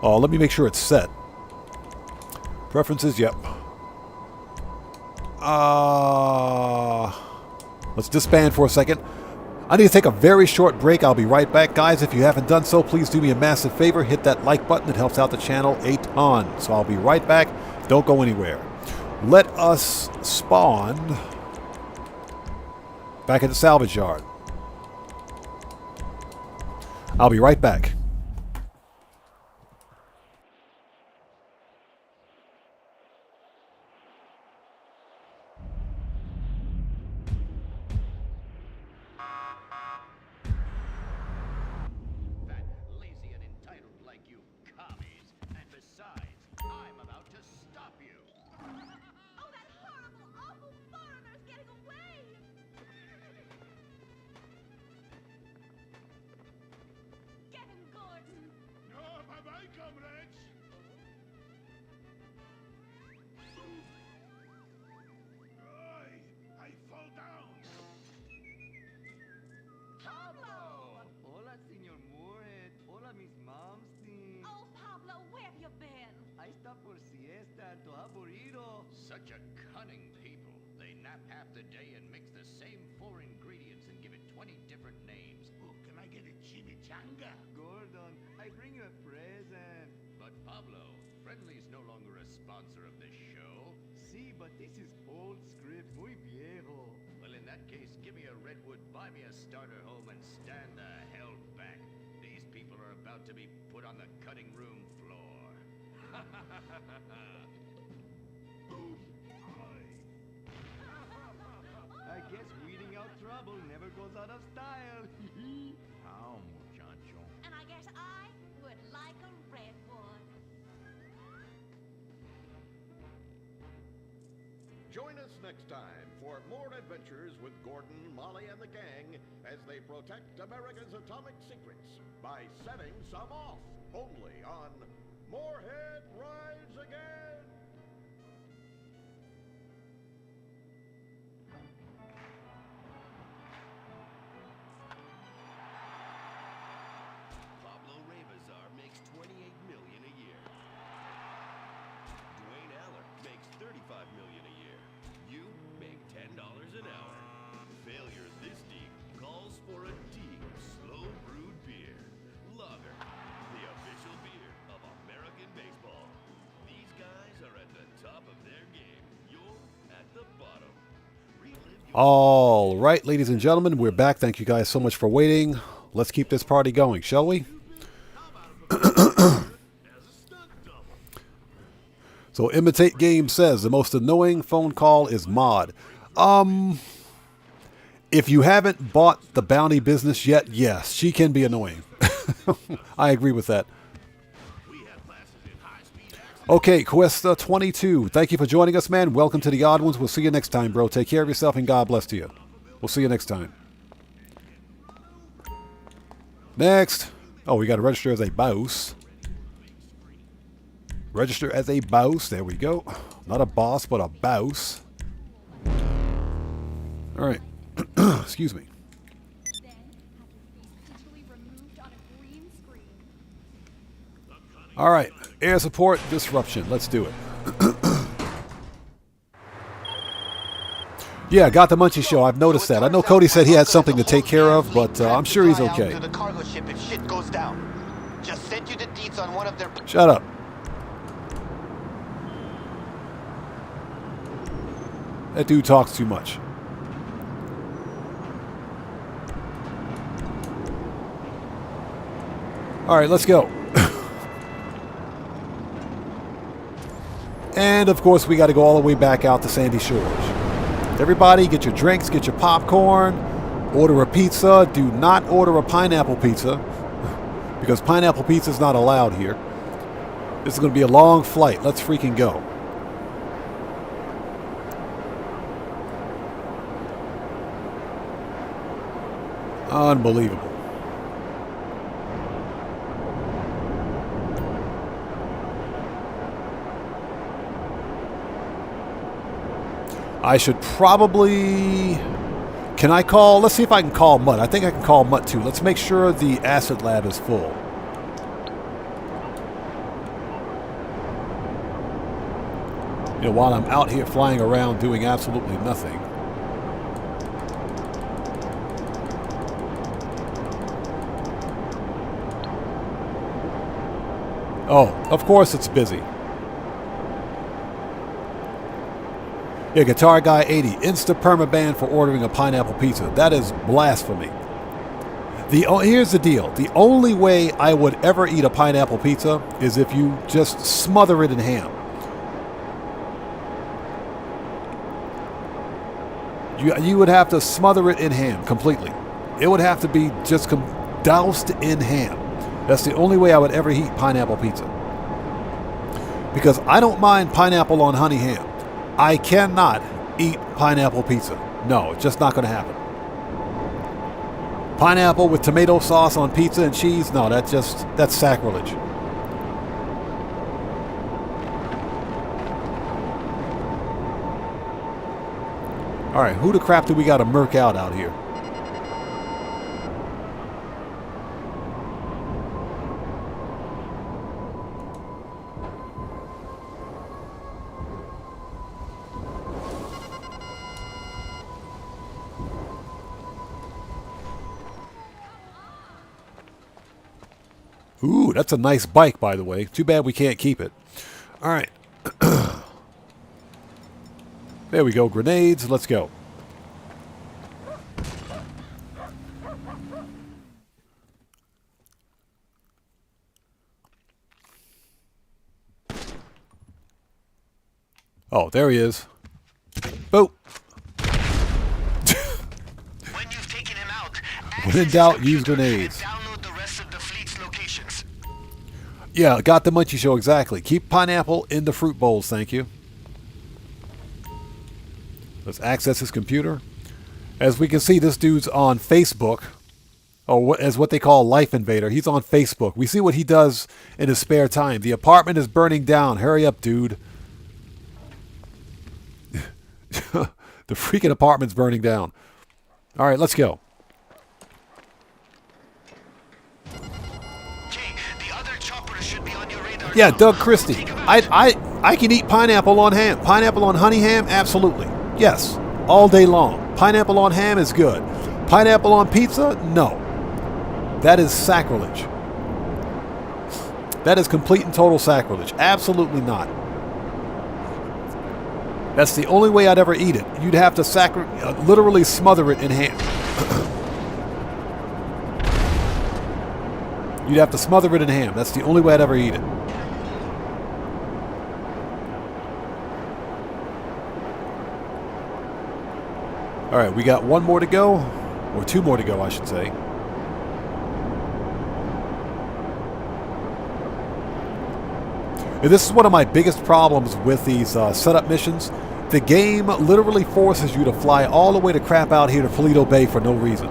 Oh, let me make sure it's set. Preferences, yep. Let's disband for a second. I need to take a very short break. I'll be right back. Guys, if you haven't done so, please do me a massive favor. Hit that like button. It helps out the channel a ton. So I'll be right back. Don't go anywhere. Let us spawn back at the salvage yard. I'll be right back. Such a cunning people. They nap half the day and mix the same 4 ingredients and give it 20 different names. Oh, can I get a chimichanga? Gordon, I bring you a present. But Pablo, Friendly's no longer a sponsor of this show. See, but this is old script, muy viejo. Well, in that case, give me a redwood, buy me a starter home, and stand the hell back. These people are about to be put on the cutting room floor. I guess weeding out trouble never goes out of style. How, muchacho? And I guess I would like a redwood. Join us next time for more adventures with Gordon, Molly, and the gang as they protect America's atomic secrets by setting some off, only on Moorhead Rides Again! Pablo Rebazar makes $28 million a year. Dwayne Aller makes $35 million a year. You make $10 an hour. Failure this deep calls for a deep, slow brewed beer. Lager, the official beer of American baseball. These guys are at the top of their game. You're at the bottom. All right, ladies and gentlemen, we're back. Thank you guys so much for waiting. Let's keep this party going, shall we? So Imitate Game says the most annoying phone call is Mod. If you haven't bought the bounty business yet, yes, she can be annoying. I agree with that. Okay, Cuesta 22, thank you for joining us, man. Welcome to the Odd Ones. We'll see you next time, bro. Take care of yourself and God bless to you. We'll see you next time. Next. Oh, we got to register as a boss. Register as a boss. There we go. Not a boss, but a boss. All right. Excuse me. All right. Air support disruption. Let's do it. Yeah, got the Munchie Show. I've noticed that. I know Cody said he had something to take care of, but I'm sure he's okay. To the cargo ship if shit goes down. Just send you the deets on one of their. Shut up. That dude talks too much. All right, let's go. And, of course, we got to go all the way back out to Sandy Shores. Everybody, get your drinks, get your popcorn, order a pizza. Do not order a pineapple pizza because pineapple pizza is not allowed here. This is going to be a long flight. Let's freaking go. Unbelievable. I should probably... Can I call... Let's see if I can call Mutt. I think I can call Mutt too. Let's make sure the acid lab is full. You know, while I'm out here flying around doing absolutely nothing. Oh, of course it's busy. Yeah, Guitar Guy 80, insta-permaban for ordering a pineapple pizza. That is blasphemy. Here's the deal. The only way I would ever eat a pineapple pizza is if you just smother it in ham. You would have to smother it in ham completely. It would have to be just doused in ham. That's the only way I would ever eat pineapple pizza. Because I don't mind pineapple on honey ham. I cannot eat pineapple pizza. No, it's just not going to happen. Pineapple with tomato sauce on pizza and cheese? No, that's sacrilege. All right, who the crap do we got to murk out here? Ooh, that's a nice bike, by the way. Too bad we can't keep it. All right. There we go. Grenades. Let's go. Oh, there he is. Boop. When you've taken him out, when in doubt, use grenades. download the rest of the fleet's locations. Yeah, got the Munchie Show, exactly. Keep pineapple in the fruit bowls, thank you. Let's access his computer. As we can see, this dude's on Facebook. Or as what they call Life Invader. He's on Facebook. We see what he does in his spare time. The apartment is burning down. Hurry up, dude. The freaking apartment's burning down. All right, let's go. Yeah, Doug Christie. I can eat pineapple on ham. Pineapple on honey ham? Absolutely. Yes, all day long. Pineapple on ham is good. Pineapple on pizza? No. That is sacrilege. That is complete and total sacrilege. Absolutely not. That's the only way I'd ever eat it. You'd have to literally smother it in ham. You'd have to smother it in ham. That's the only way I'd ever eat it. All right, we got one more to go, or two more to go, I should say. And this is one of my biggest problems with these setup missions. The game literally forces you to fly all the way to crap out here to Toledo Bay for no reason.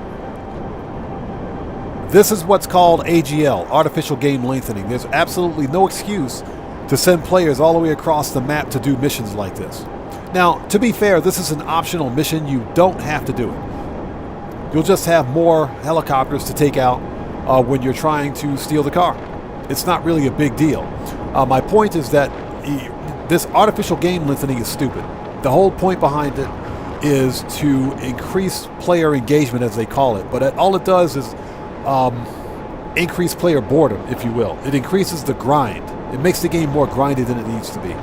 This is what's called AGL, Artificial Game Lengthening. There's absolutely no excuse to send players all the way across the map to do missions like this. Now, to be fair, this is an optional mission. You don't have to do it. You'll just have more helicopters to take out when you're trying to steal the car. It's not really a big deal. My point is that this artificial game lengthening is stupid. The whole point behind it is to increase player engagement, as they call it. But all it does is increase player boredom, if you will. It increases the grind. It makes the game more grindy than it needs to be.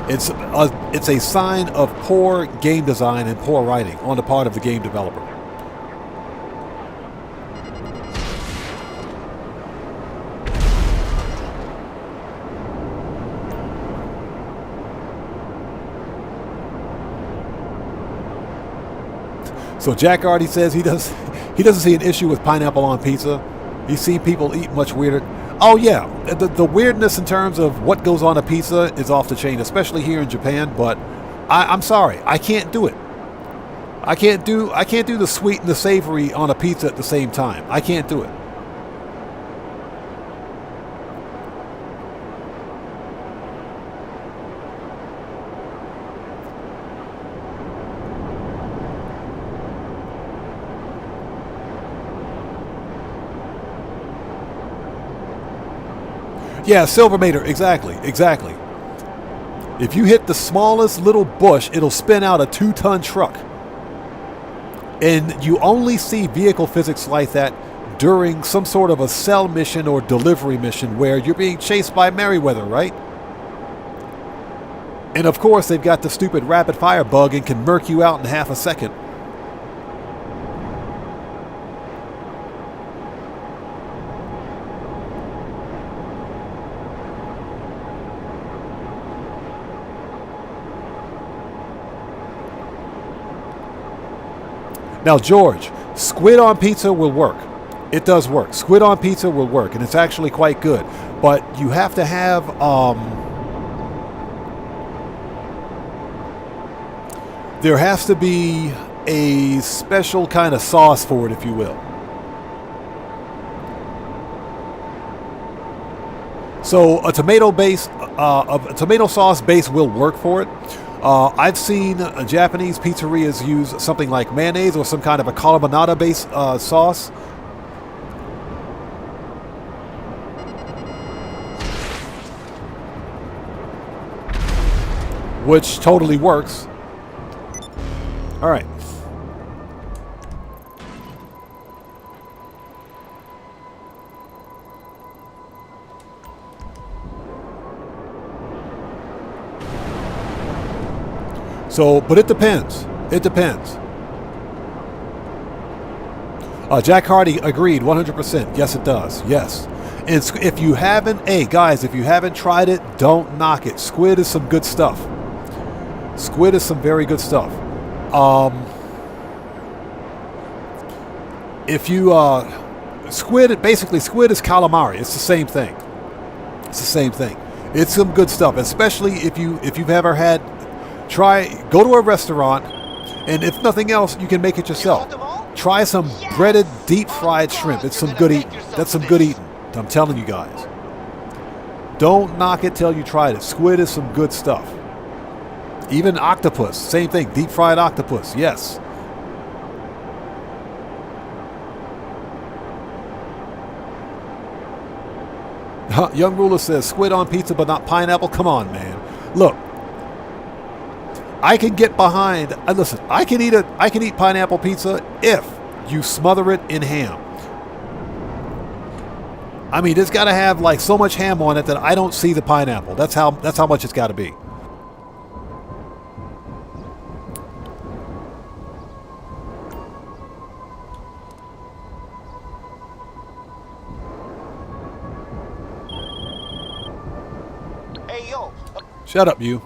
It's a sign of poor game design and poor writing on the part of the game developer. So Jack already says he doesn't see an issue with pineapple on pizza. He's seen people eat much weirder. Oh yeah, the weirdness in terms of what goes on a pizza is off the chain, especially here in Japan. But I'm sorry, I can't do it. I can't do the sweet and the savory on a pizza at the same time. I can't do it. Yeah, Silvermater, exactly. If you hit the smallest little bush, it'll spin out a 2-ton truck. And you only see vehicle physics like that during some sort of a cell mission or delivery mission where you're being chased by Merryweather, right? And of course, they've got the stupid rapid fire bug and can murk you out in half a second. Now, George, squid on pizza will work. It does work. Squid on pizza will work, and it's actually quite good. But you have to have there has to be a special kind of sauce for it, if you will. So a tomato sauce base will work for it. I've seen Japanese pizzerias use something like mayonnaise or some kind of a carbonara-based sauce. Which totally works. All right. So, but it depends. It depends. Jack Hardy agreed 100%. Yes, it does. Yes. And if you haven't, hey guys, if you haven't tried it, don't knock it. Squid is some good stuff. Squid is some very good stuff. If you squid, basically squid is calamari. It's the same thing. It's the same thing. It's some good stuff, especially if you've ever had. Go to a restaurant, and if nothing else, you can make it yourself. Try some breaded, deep fried shrimp. It's some good eating. That's some good eating. I'm telling you guys. Don't knock it till you tried it. Squid is some good stuff. Even octopus, same thing. Deep fried octopus, yes. Young Ruler says squid on pizza but not pineapple. Come on, man. Look, I can get behind. Listen, I can eat pineapple pizza if you smother it in ham. I mean, it's got to have like so much ham on it that I don't see the pineapple. That's how much it's got to be. Hey, yo. Shut up, you.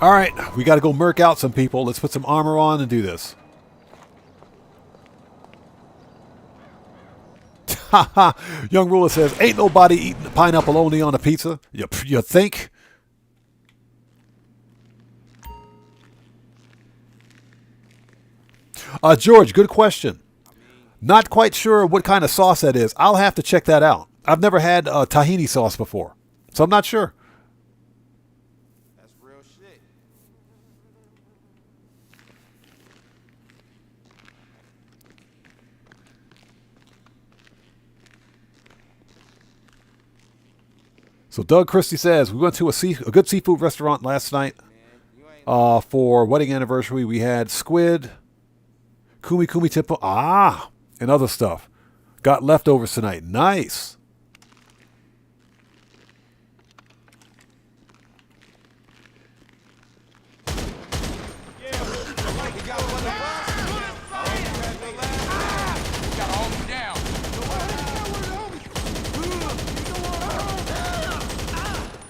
All right, we got to go murk out some people. Let's put some armor on and do this. Young Ruler says, ain't nobody eating pineapple only on a pizza. You think? George, good question. Not quite sure what kind of sauce that is. I'll have to check that out. I've never had tahini sauce before, so I'm not sure. That's real shit. So Doug Christie says, we went to a good seafood restaurant last night for wedding anniversary. We had squid, kumi tipo, and other stuff. Got leftovers tonight. Nice.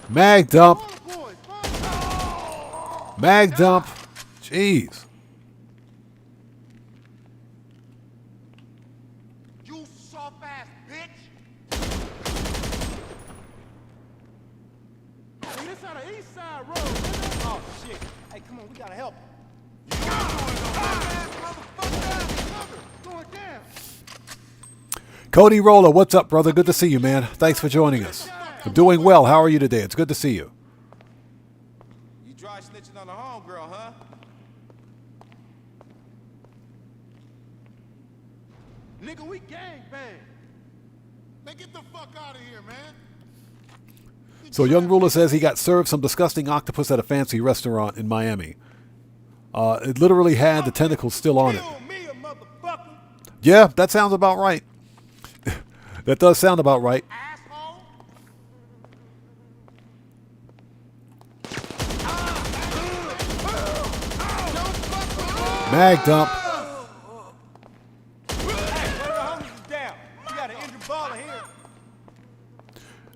Mag dump. Mag dump. Jeez. You soft ass bitch. Hey, this on the east side road. Oh shit. Hey, come on, we gotta help. Cody Roller, what's up, brother? Good to see you, man. Thanks for joining us. I'm doing well. How are you today? It's good to see you. You dry snitching on the homegirl, huh? Nigga, we gang bang. Man, get the fuck out of here, man. So Young Ruler says he got served some disgusting octopus at a fancy restaurant in Miami. It literally had the tentacles still on it. Yeah, that sounds about right. That does sound about right. Mag dump.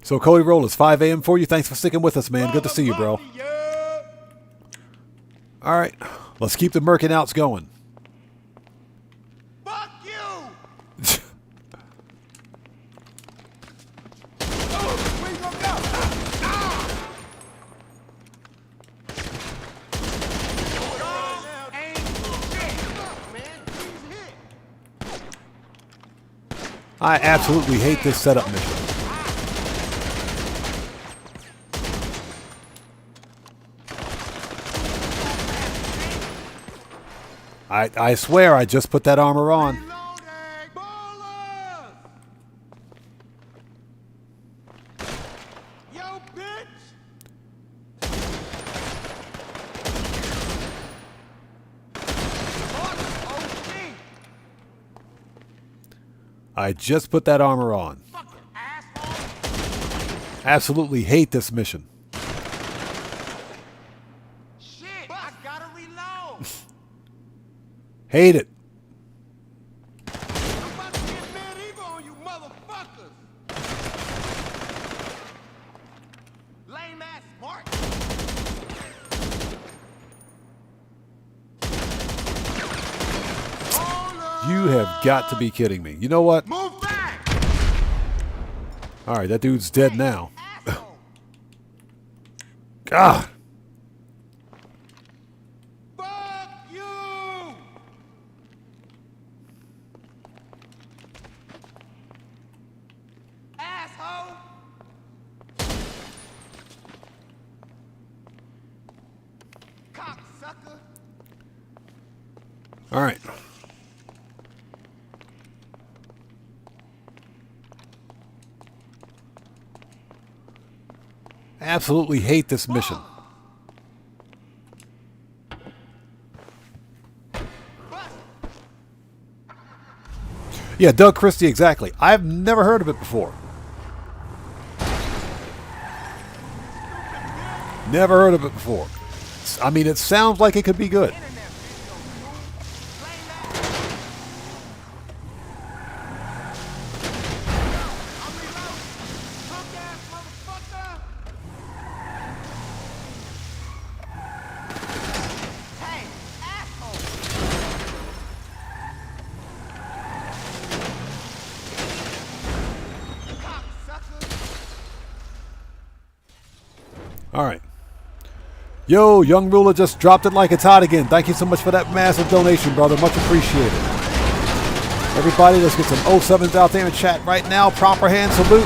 So Cody Roll, it's 5 a.m. for you. Thanks for sticking with us, man. Good to see you, bro. All right, let's keep the murking outs going. Fuck you! Where you gonna go? I absolutely hate this setup mission. I swear I just put that armor on. Yo, bitch! I just put that armor on. Absolutely hate this mission. Hate it. You have got to be kidding me. You know what? Move back. All right, that dude's dead now. God. Fuck you. Asshole. Cocksucker. All right. Absolutely hate this mission. Yeah, Doug Christie, exactly. I've never heard of it before. Never heard of it before. I mean, it sounds like it could be good. All right. Yo, Young Ruler just dropped it like it's hot again. Thank you so much for that massive donation, brother. Much appreciated. Everybody, let's get some 07s out there in chat right now. Proper hand salute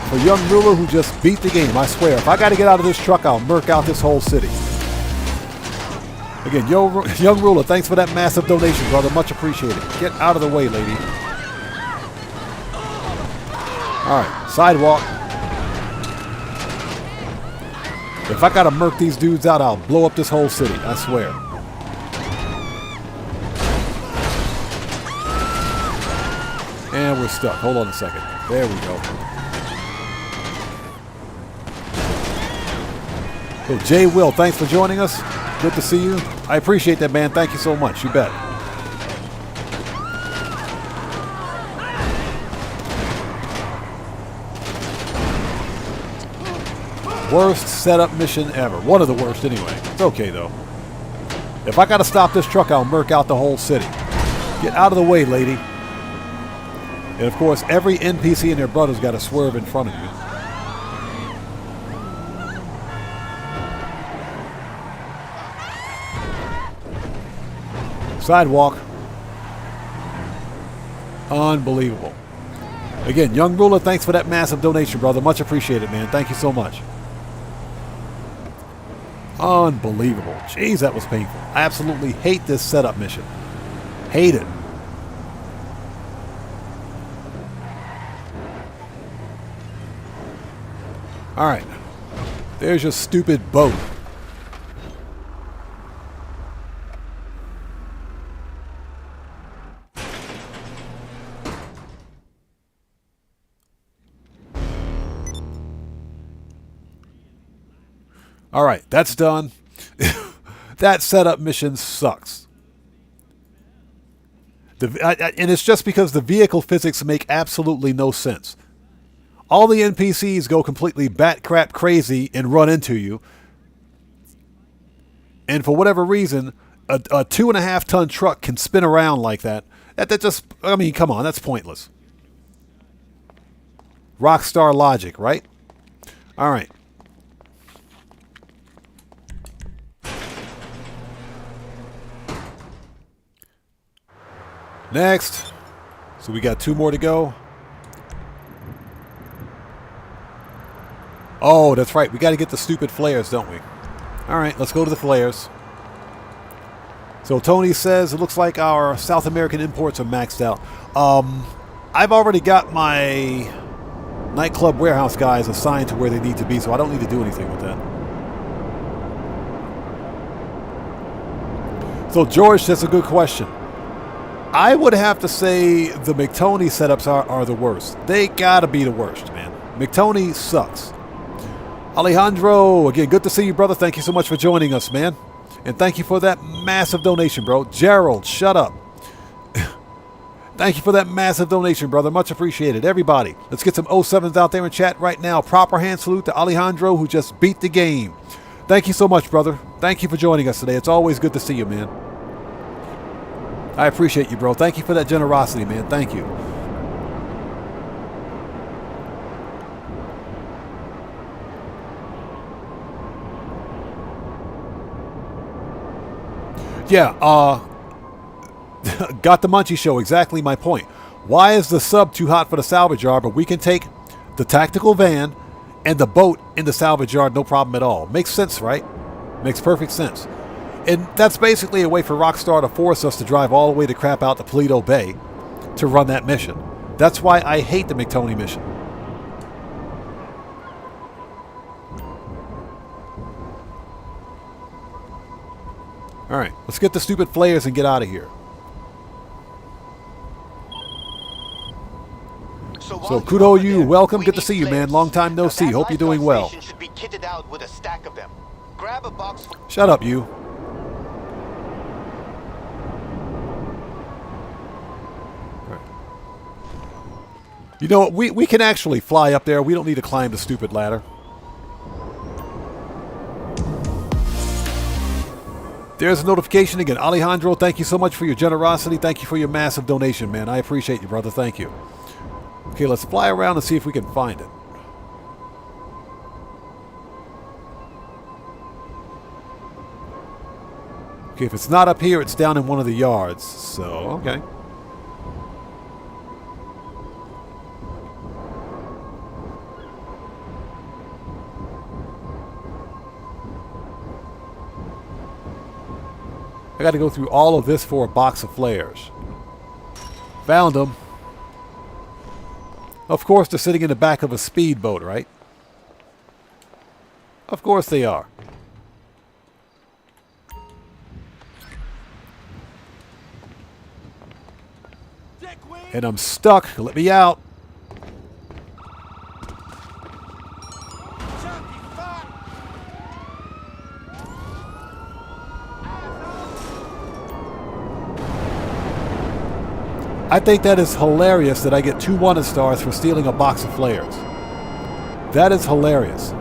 for Young Ruler, who just beat the game. I swear, if I got to get out of this truck, I'll murk out this whole city. Again, Young Ruler, thanks for that massive donation, brother. Much appreciated. Get out of the way, lady. All right, sidewalk. If I gotta murk these dudes out, I'll blow up this whole city. I swear. And we're stuck. Hold on a second. There we go. So Jay Will, thanks for joining us. Good to see you. I appreciate that, man. Thank you so much. You bet. Worst setup mission ever. One of the worst anyway. It's okay though. If I gotta stop this truck, I'll murk out the whole city. Get out of the way, lady. And of course, every NPC and their brother's gotta swerve in front of you. Sidewalk. Unbelievable. Again, Young Ruler, thanks for that massive donation, brother. Much appreciated, man. Thank you so much. Unbelievable. Jeez, that was painful. I absolutely hate this setup mission. Hate it. All right. There's your stupid boat. All right, that's done. That setup mission sucks. And it's just because the vehicle physics make absolutely no sense. All the NPCs go completely bat-crap crazy and run into you. And for whatever reason, a 2.5-ton truck can spin around like that. That just, I mean, come on, that's pointless. Rockstar logic, right? All right. Next. So we got 2 more to go. Oh, that's right. We got to get the stupid flares, don't we? All right, let's go to the flares. So Tony says it looks like our South American imports are maxed out. I've already got my Nightclub warehouse guys assigned to where they need to be, so I don't need to do anything with that. So George, that's a good question. I would have to say the McTony setups are the worst. They gotta be the worst, man. McTony sucks. Alejandro, again, good to see you, brother. Thank you so much for joining us, man. And thank you for that massive donation, bro. Gerald, shut up. Thank you for that massive donation, brother. Much appreciated. Everybody, let's get some 07s out there in chat right now. Proper hand salute to Alejandro, who just beat the game. Thank you so much, brother. Thank you for joining us today. It's always good to see you, man. I appreciate you, bro. Thank you for that generosity, man. Thank you. Yeah, got the Munchie show. Exactly my point. Why is the sub too hot for the salvage yard, but we can take the tactical van and the boat in the salvage yard, no problem at all? Makes sense, right? Makes perfect sense. And that's basically a way for Rockstar to force us to drive all the way to crap out to Paleto Bay to run that mission. That's why I hate the McTony mission. All right, let's get the stupid flares and get out of here. So kudo you, welcome, good to see you, man. Long time no see. Hope you're doing well. Should be kitted out with a stack of them. Grab a box. Shut up, you. You know what? We can actually fly up there. We don't need to climb the stupid ladder. There's a notification again. Alejandro, thank you so much for your generosity. Thank you for your massive donation, man. I appreciate you, brother. Thank you. Okay, let's fly around and see if we can find it. Okay, if it's not up here, it's down in one of the yards. So, okay. I got to go through all of this for a box of flares. Found them. Of course, they're sitting in the back of a speedboat, right? Of course they are. And I'm stuck. Let me out. I think that is hilarious that I get 2 wanted stars for stealing a box of flares. That is hilarious.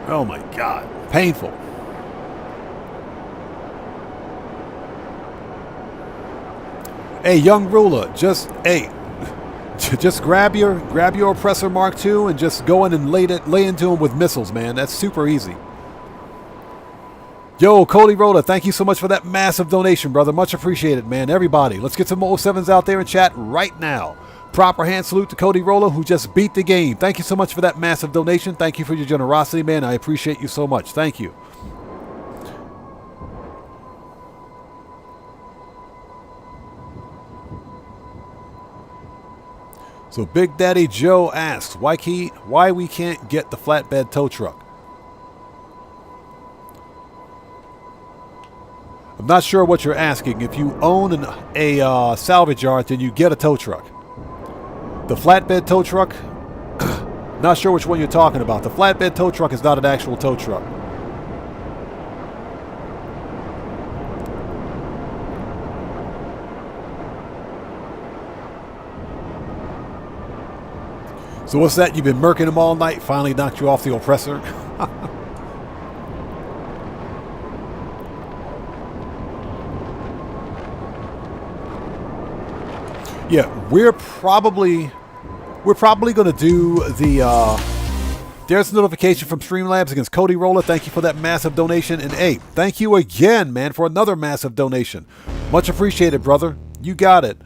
Oh my God, painful. Hey, young ruler, just grab your oppressor Mark II and just go in and lay into him with missiles, man. That's super easy. Yo, Cody Roller, thank you so much for that massive donation, brother. Much appreciated, man. Everybody, let's get some 07s out there in chat right now. Proper hand salute to Cody Roller, who just beat the game. Thank you so much for that massive donation. Thank you for your generosity, man. I appreciate you so much. Thank you. So Big Daddy Joe asks, why we can't get the flatbed tow truck? I'm not sure what you're asking. If you own a salvage yard, then you get a tow truck. The flatbed tow truck, not sure which one you're talking about. The flatbed tow truck is not an actual tow truck. So what's that? You've been murking him all night, finally knocked you off the oppressor? Yeah, we're probably going to do the... there's a notification from Streamlabs against Cody Roller. Thank you for that massive donation. And hey, thank you again, man, for another massive donation. Much appreciated, brother. You got it.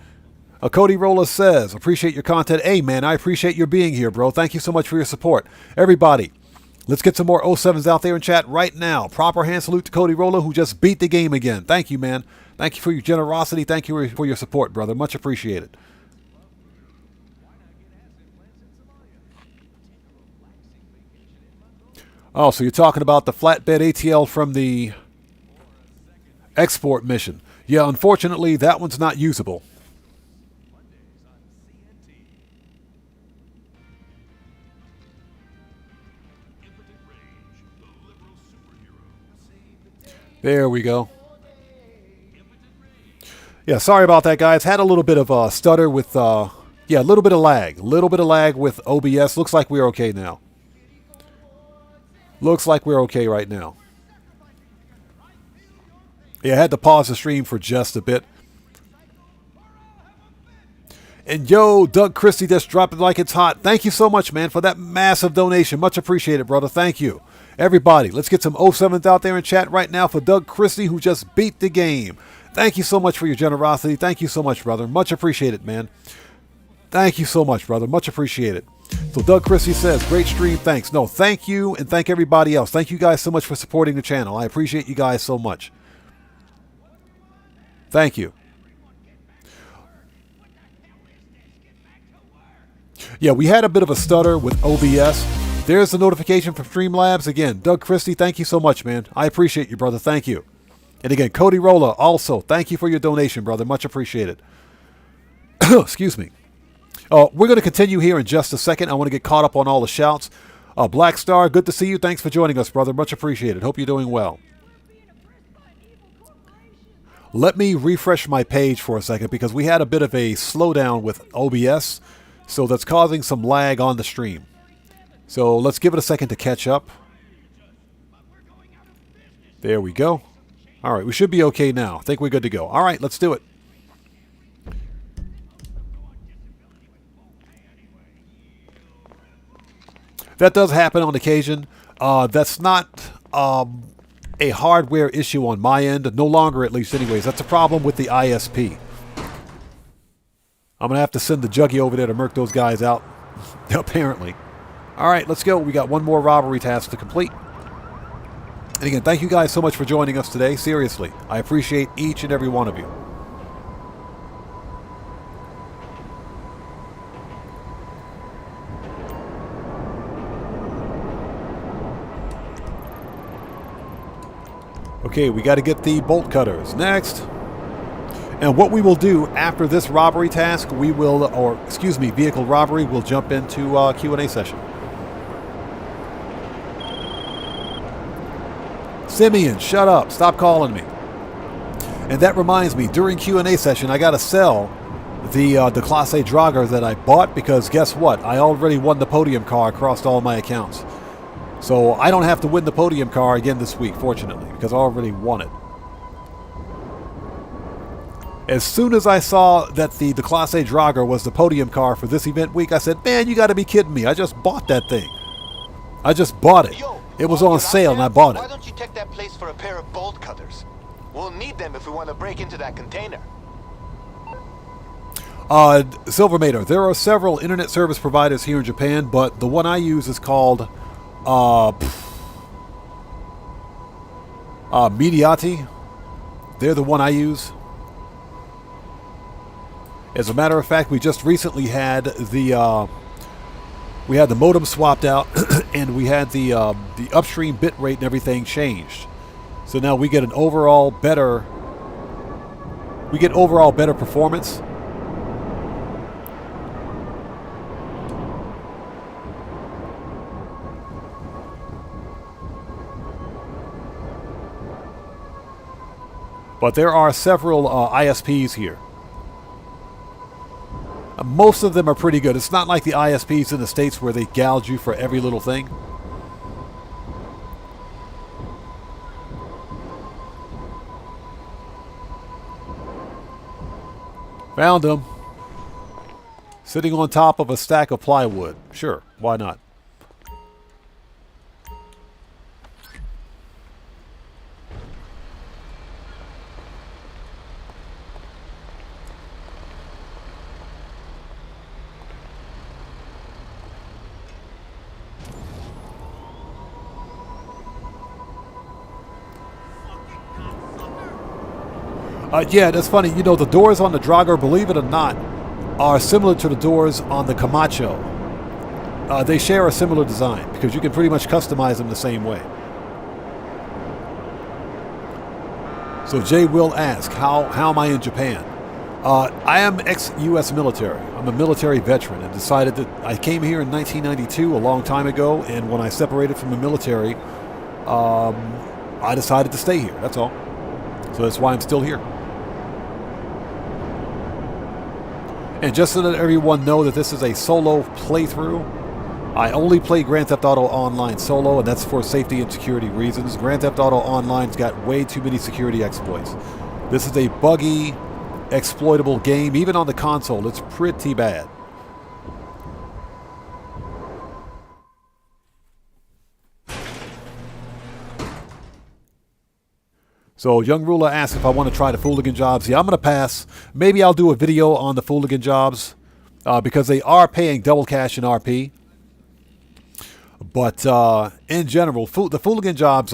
Cody Roller says, appreciate your content. Hey, man, I appreciate your being here, bro. Thank you so much for your support. Everybody, let's get some more 07s out there in chat right now. Proper hand salute to Cody Roller, who just beat the game again. Thank you, man. Thank you for your generosity. Thank you for your support, brother. Much appreciated. Oh, so you're talking about the flatbed ATL from the export mission. Yeah, unfortunately, that one's not usable. There we go. Yeah, sorry about that, guys. Had a little bit of a stutter with, yeah, a little bit of lag. A little bit of lag with OBS. Looks like we're okay now. Looks like we're okay right now. Yeah, I had to pause the stream for just a bit. And yo, Doug Christie just dropped it like it's hot. Thank you so much, man, for that massive donation. Much appreciated, brother. Thank you. Everybody, let's get some 07s out there in chat right now for Doug Christie, who just beat the game. Thank you so much for your generosity. Thank you so much, brother. Much appreciated, man. Thank you so much, brother. Much appreciated. So Doug Christie says, great stream, thanks. No, thank you, and thank everybody else. Thank you guys so much for supporting the channel. I appreciate you guys so much. Thank you. Yeah, we had a bit of a stutter with OBS. There's the notification from Streamlabs. Again, Doug Christie, thank you so much, man. I appreciate you, brother. Thank you. And again, Cody Rolla, also, thank you for your donation, brother. Much appreciated. Excuse me. We're going to continue here in just a second. I want to get caught up on all the shouts. Black Star, good to see you. Thanks for joining us, brother. Much appreciated. Hope you're doing well. Let me refresh my page for a second because we had a bit of a slowdown with OBS. So that's causing some lag on the stream. So let's give it a second to catch up. There we go. All right, we should be okay now. I think we're good to go. All right, let's do it. That does happen on occasion. That's not a hardware issue on my end. No longer, at least anyways. That's a problem with the ISP. I'm going to have to send the Juggy over there to murk those guys out. Apparently. All right, let's go. We got one more robbery task to complete. And again, thank you guys so much for joining us today. Seriously, I appreciate each and every one of you. Okay, we got to get the bolt cutters next. And what we will do after this robbery task, we will, or excuse me, vehicle robbery, we'll jump into Q&A session. Simeon, shut up. Stop calling me. And that reminds me, during Q&A session, I got to sell the Class A Drager that I bought because guess what? I already won the podium car across all my accounts. So I don't have to win the podium car again this week, fortunately, because I already won it. As soon as I saw that the Class A Drager was the podium car for this event week, I said, man, you got to be kidding me. I just bought that thing. I just bought it. It was on sale and I bought it. Why don't you take that place for a pair of bolt cutters? We'll need them if we want to break into that container. Silvermater, there are several internet service providers here in Japan, but the one I use is called Mediati. They're the one I use. As a matter of fact, we just recently had the modem swapped out, and we had the upstream bit rate and everything changed. So now we get an overall better performance. But there are several ISPs here. Most of them are pretty good. It's not like the ISPs in the States where they gouge you for every little thing. Found him. Sitting on top of a stack of plywood. Sure, why not? Yeah, that's funny. You know, the doors on the Drager, believe it or not, are similar to the doors on the Camacho. they share a similar design because you can pretty much customize them the same way. So Jay will ask, how am I in Japan? I am ex-U.S. military. I'm a military veteran and decided that I came here in 1992, a long time ago, and when I separated from the military, I decided to stay here. That's all. So that's why I'm still here. And just so that everyone know that this is a solo playthrough, I only play Grand Theft Auto Online solo, and that's for safety and security reasons. Grand Theft Auto Online's got way too many security exploits. This is a buggy, exploitable game. Even on the console, it's pretty bad. So Young Ruler asks if I want to try the Fooligan jobs. Yeah, I'm going to pass. Maybe I'll do a video on the Fooligan jobs because they are paying double cash in RP. But in general, the Fooligan jobs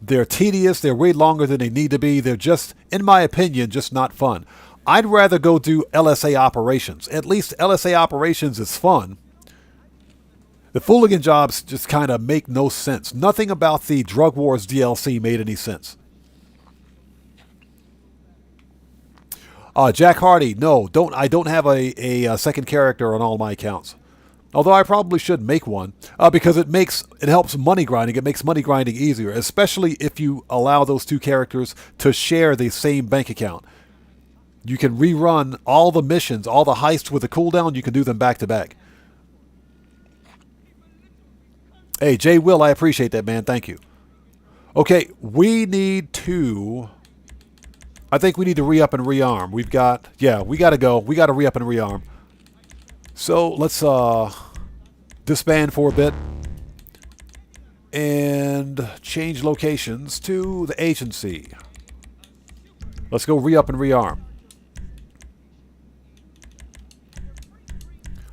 they're tedious. They're way longer than they need to be. They're just, in my opinion, just not fun. I'd rather go do LSA operations. At least LSA operations is fun. The Fooligan jobs just kind of make no sense. Nothing about the Drug Wars DLC made any sense. Jack Hardy, no, I don't have a second character on all my accounts. Although I probably should make one because it helps money grinding. It makes money grinding easier, especially if you allow those two characters to share the same bank account. You can rerun all the missions, all the heists with a cooldown. You can do them back to back. Hey, Jay Will, I appreciate that, man. Thank you. Okay, we need to... I think we need to re-up and rearm. We got to go. We got to re-up and rearm. So let's disband for a bit and change locations to the agency. Let's go re-up and rearm.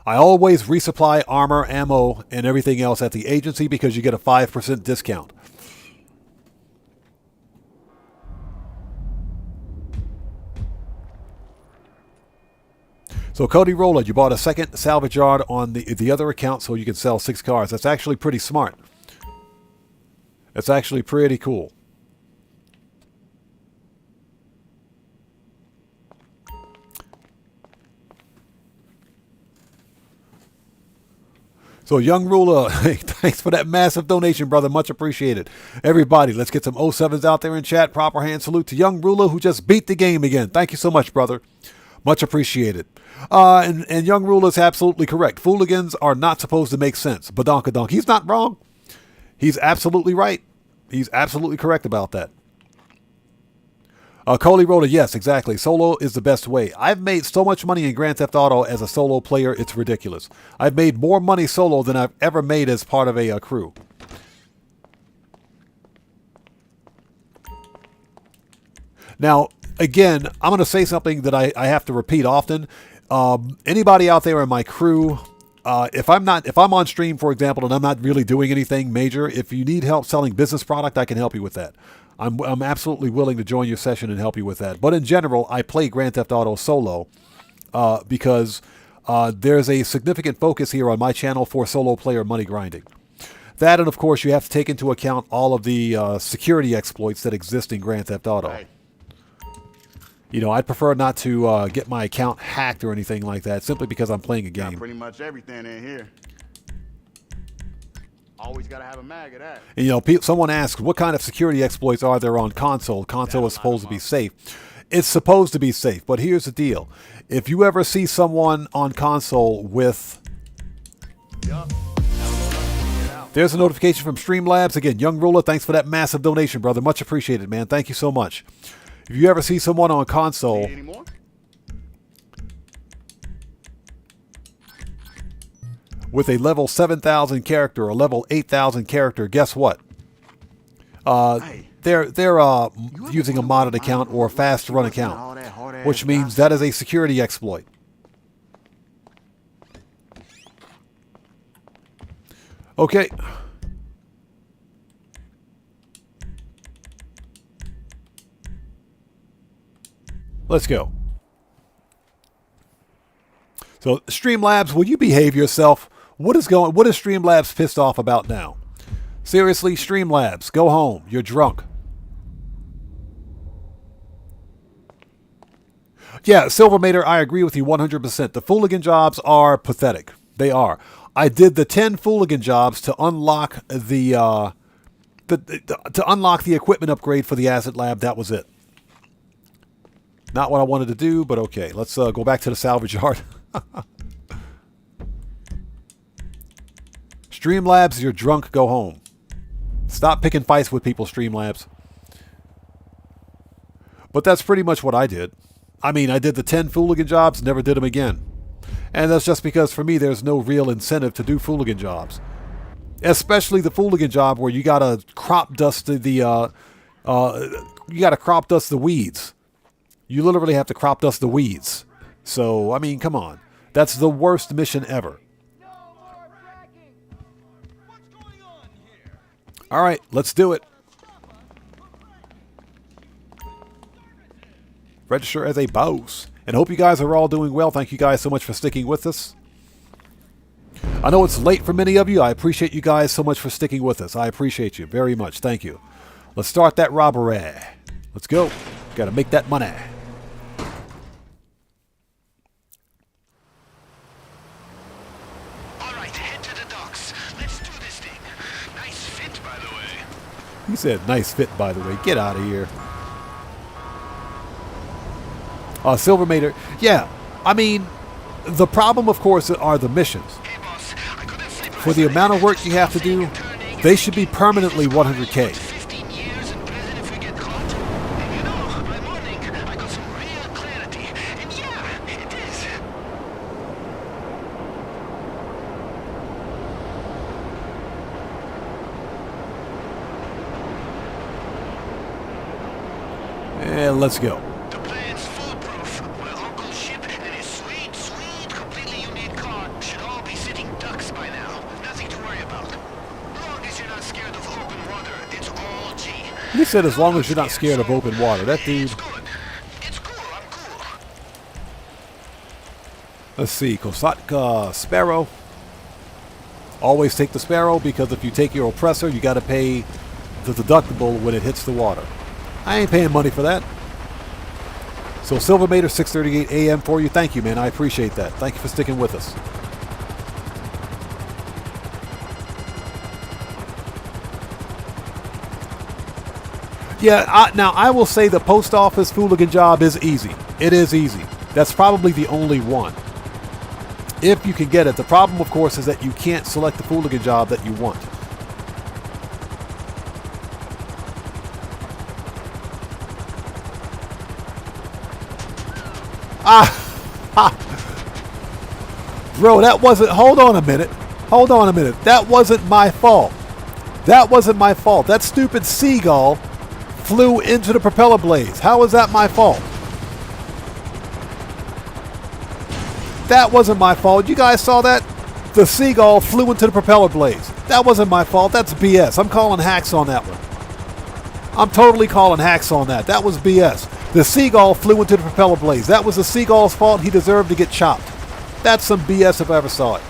I always resupply armor, ammo, and everything else at the agency because you get a 5% discount. So Cody Rowland, you bought a second salvage yard on the other account so you can sell 6 cars. That's actually pretty smart. That's actually pretty cool. So Young Ruler, thanks for that massive donation, brother. Much appreciated. Everybody, let's get some 07s out there in chat. Proper hand salute to Young Ruler who just beat the game again. Thank you so much, brother. Much appreciated. And Young Ruler is absolutely correct. Fooligans are not supposed to make sense. Badonkadonk. He's not wrong. He's absolutely right. He's absolutely correct about that. Coley Roller, yes, exactly. Solo is the best way. I've made so much money in Grand Theft Auto as a solo player, it's ridiculous. I've made more money solo than I've ever made as part of a crew. Now, again, I'm going to say something that I have to repeat often. Anybody out there in my crew, if I'm on stream, for example, and I'm not really doing anything major, if you need help selling business product, I can help you with that. I'm absolutely willing to join your session and help you with that. But in general, I play Grand Theft Auto solo because there's a significant focus here on my channel for solo player money grinding. That, and of course, you have to take into account all of the security exploits that exist in Grand Theft Auto. Right. You know, I'd prefer not to get my account hacked or anything like that, simply because I'm playing a game. Got pretty much everything in here. Always got to have a mag of that. And, you know, someone asks, what kind of security exploits are there on console? Console is supposed to be safe. It's supposed to be safe, but here's the deal. If you ever see someone on console with... There's a notification from Streamlabs. Again, Young Ruler, thanks for that massive donation, brother. Much appreciated, man. Thank you so much. If you ever see someone on console with a level 7,000 character or level 8,000 character, guess what? They're using a modded account or a fast run account, which means that is a security exploit. Okay. Let's go. So, Streamlabs, will you behave yourself? What is Streamlabs pissed off about now? Seriously, Streamlabs, go home. You're drunk. Yeah, Silvermater, I agree with you 100%. The Fooligan jobs are pathetic. They are. I did the 10 Fooligan jobs to unlock the equipment upgrade for the Acid Lab. That was it. Not what I wanted to do, but okay. Let's go back to the salvage yard. Streamlabs, you're drunk. Go home. Stop picking fights with people, Streamlabs. But that's pretty much what I did. I mean, I did the 10 Fooligan jobs, never did them again. And that's just because, for me, there's no real incentive to do Fooligan jobs. Especially the Fooligan job where you gotta crop dust the weeds. You literally have to crop dust the weeds. So, I mean, come on. That's the worst mission ever. All right, let's do it. Register as a boss. And hope you guys are all doing well. Thank you guys so much for sticking with us. I know it's late for many of you. I appreciate you guys so much for sticking with us. I appreciate you very much. Thank you. Let's start that robbery. Let's go. Got to make that money. All right, head to the docks. Let's do this thing. Nice fit, by the way. He said, nice fit, by the way. Get out of here. Silvermater. Yeah, I mean, the problem, of course, are the missions. For the amount of work you have to do, they should be permanently 100K. And let's go. He said as long as you're not scared of open water. That dude. Let's see. Kosatka Sparrow. Always take the Sparrow because if you take your oppressor, you got to pay the deductible when it hits the water. I ain't paying money for that. So Silvermater 6:38 a.m. for you. Thank you, man. I appreciate that. Thank you for sticking with us. Yeah, now I will say the post office Fooligan job is easy. It is easy. That's probably the only one. If you can get it. The problem, of course, is that you can't select the Fooligan job that you want. Bro, that wasn't... Hold on a minute. Hold on a minute. That wasn't my fault. That wasn't my fault. That stupid seagull flew into the propeller blades. How is that my fault? That wasn't my fault. You guys saw that? The seagull flew into the propeller blades. That wasn't my fault. That's BS. I'm calling hacks on that one. I'm totally calling hacks on that. That was BS. The seagull flew into the propeller blades. That was the seagull's fault. He deserved to get chopped. That's some BS if I ever saw it.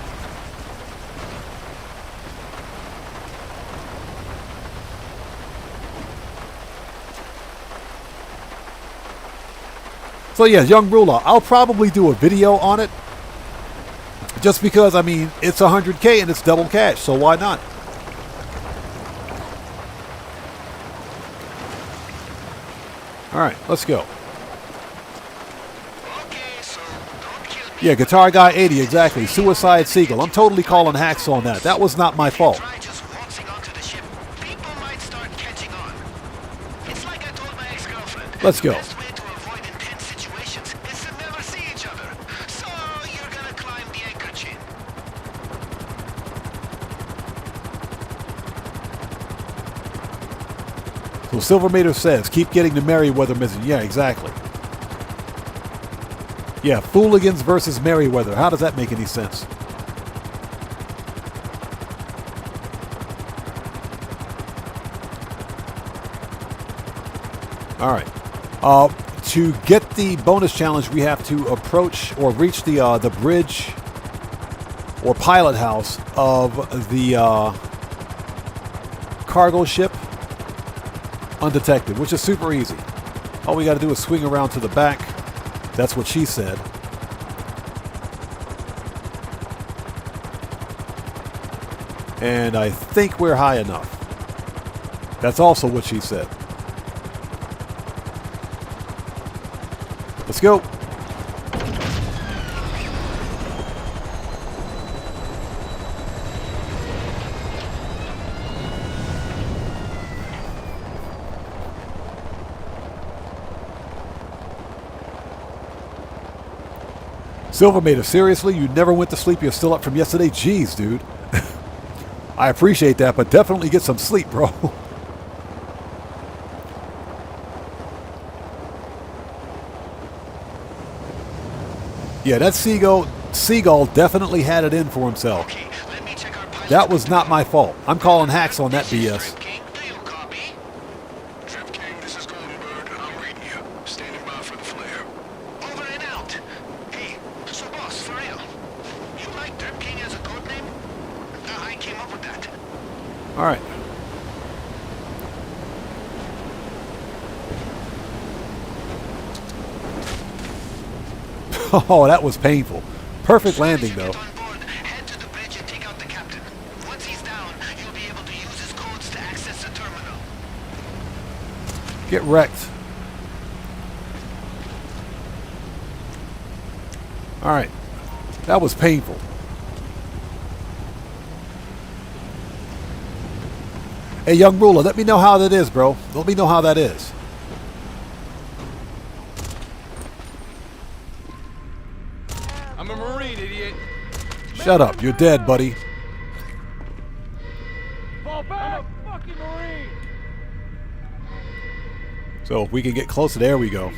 So yeah, Young Ruler, I'll probably do a video on it. Just because, I mean, it's 100K and it's double cash, so why not? Alright, let's go. Yeah, Guitar Guy 80, exactly. Suicide Seagull. I'm totally calling hacks on that. That was not my fault. Let's go. So Silvermater says, keep getting the Merryweather mission. Yeah, exactly. Yeah, Fooligans versus Merryweather. How does that make any sense? All right. To get the bonus challenge, we have to approach or reach the bridge or pilot house of the cargo ship undetected, which is super easy. All we got to do is swing around to the back. That's what she said. And I think we're high enough. That's also what she said. Let's go. Silvermater, seriously? You never went to sleep? You're still up from yesterday? Jeez, dude. I appreciate that, but definitely get some sleep, bro. Yeah, that seagull definitely had it in for himself. That was not my fault. I'm calling hacks on that BS. All right. Oh, that was painful. Perfect landing, though. Head to the bridge and take out the captain. Once he's down, you'll be able to use his codes to access the terminal. Get wrecked. All right. That was painful. Hey, young ruler, let me know how that is, bro. Let me know how that is. I'm a Marine, idiot. Shut up. You're dead, buddy. Fall back! I'm a fucking Marine! So if we can get closer, there we go.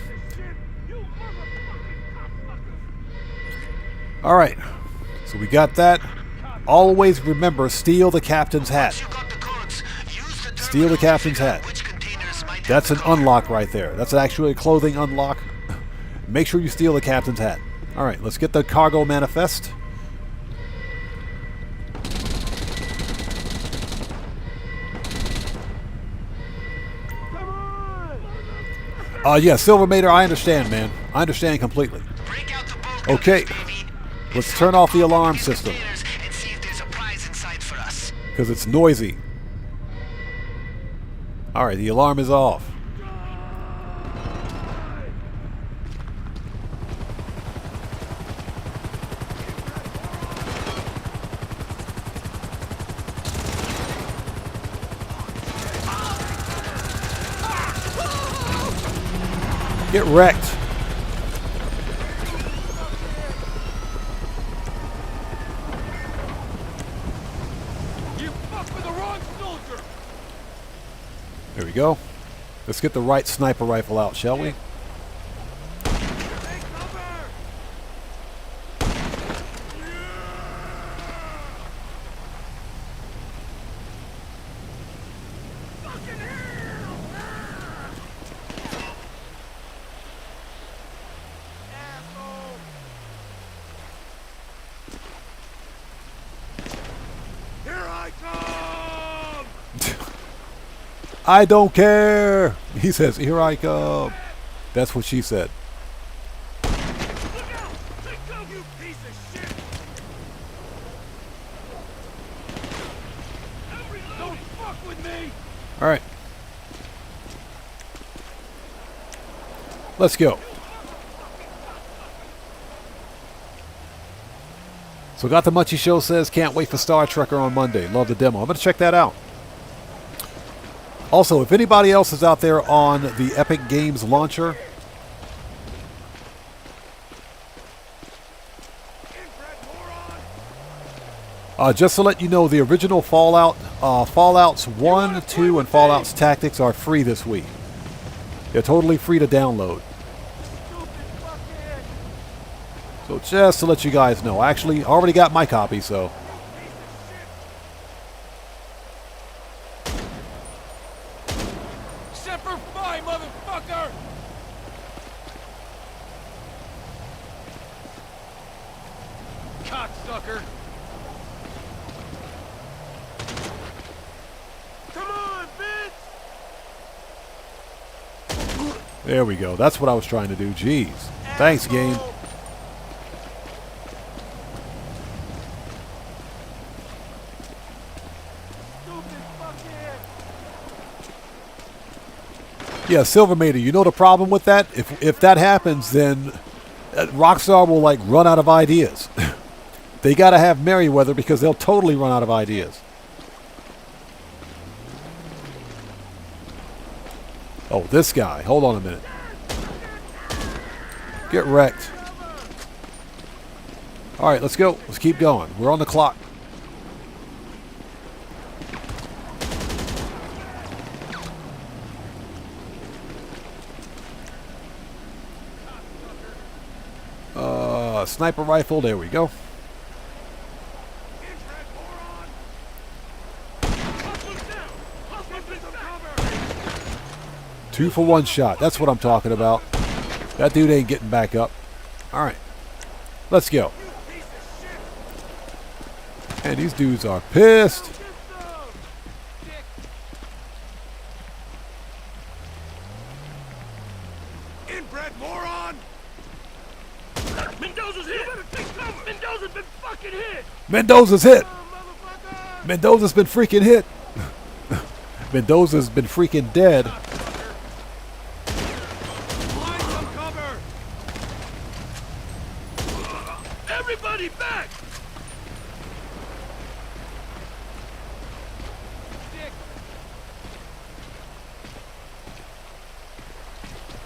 All right. So we got that. Always remember, steal the captain's hat. Steal the captain's hat. That's an unlock right there. That's actually a clothing unlock. Make sure you steal the captain's hat. All right, let's get the cargo manifest. Yeah, Silvermater, I understand, man. I understand completely. Okay, let's turn off the alarm system because it's noisy. All right, the alarm is off. Get wrecked. You fuck with the wrong soldier! There we go. Let's get the right sniper rifle out, shall we? I don't care. He says, here I come. That's what she said. All right. Let's go. So Got the Munchie Show says, can't wait for Star Trekker on Monday. Love the demo. I'm going to check that out. Also, if anybody else is out there on the Epic Games launcher, just to let you know, the original Fallout, Fallouts 1, 2, and Fallout's Tactics are free this week. They're totally free to download. So just to let you guys know, I actually already got my copy, so... Semper Fi, motherfucker! Cocksucker! There we go. That's what I was trying to do. Jeez. Thanks, game. Yeah, Silvermater, you know the problem with that? If that happens, then Rockstar will, like, run out of ideas. They gotta have Merryweather because they'll totally run out of ideas. Oh, this guy. Hold on a minute. Get wrecked. Alright, let's go. Let's keep going. We're on the clock. Sniper rifle. There we go. Two for one shot. That's what I'm talking about. That dude ain't getting back up. Alright. Let's go. And these dudes are pissed. Inbred moron! Mendoza's hit! Mendoza's been fucking hit! Mendoza's hit! Mendoza's been freaking hit! Mendoza's been freaking dead. Everybody back!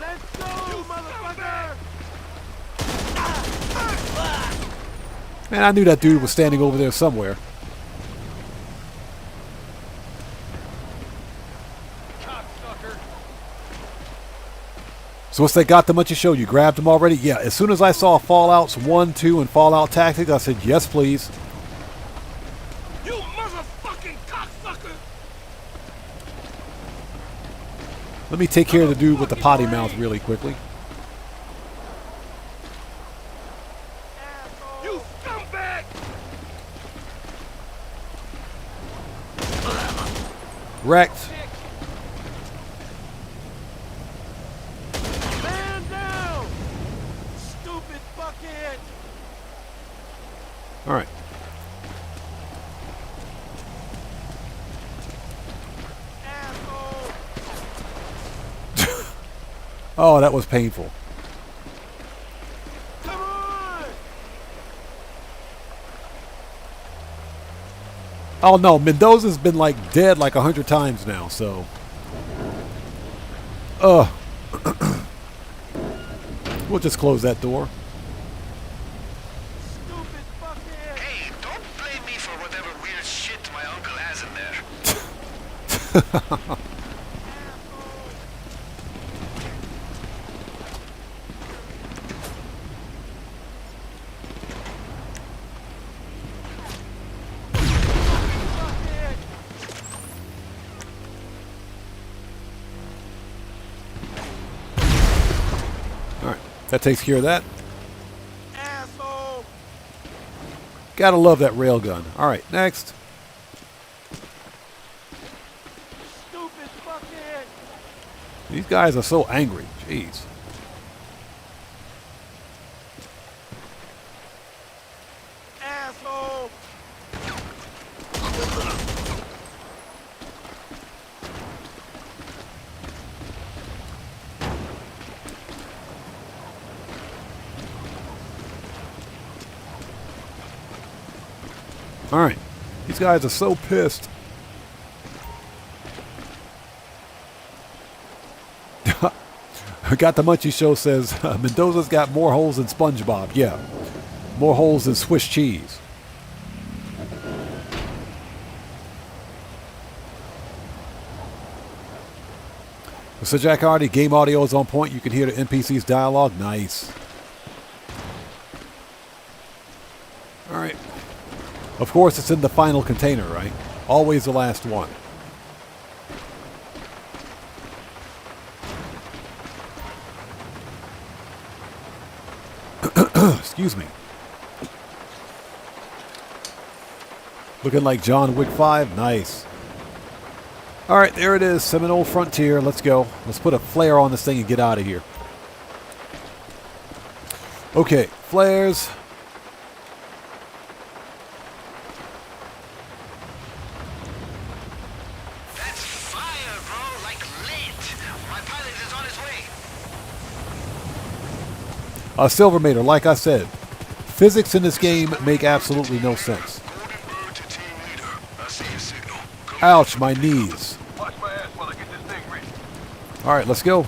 Let's go, motherfucker! Man, I knew that dude was standing over there somewhere. So what's that got the much you show? You grabbed them already? Yeah, as soon as I saw Fallouts 1, 2, and Fallout Tactics, I said, yes, please. You motherfucking cocksucker! Let me take care of the dude with the potty mouth really quickly. You scumbag! Wrecked. Man down! Stupid fuckhead! All right. Oh, that was painful. Come on! Oh no, Mendoza's been like dead like 100 times now, so. We'll just close that door. Hey, don't blame me for whatever weird shit my uncle has in there. That takes care of that. Asshole! Gotta love that railgun. Alright, next. Stupid fuckhead! These guys are so angry. Jeez. Asshole! Alright. These guys are so pissed. Got the Munchie Show says, Mendoza's got more holes than SpongeBob. Yeah. More holes than Swiss cheese. So Jack Hardy, game audio is on point. You can hear the NPC's dialogue. Nice. Alright. Of course, it's in the final container, right? Always the last one. Excuse me. Looking like John Wick 5. Nice. All right, there it is, Seminole Frontier. Let's go. Let's put a flare on this thing and get out of here. Okay, flares. That's fire, bro, like lit. My pilot is on his way. Silvermater, like I said, physics in this game make absolutely no sense. Ouch, my knees. All right, let's go.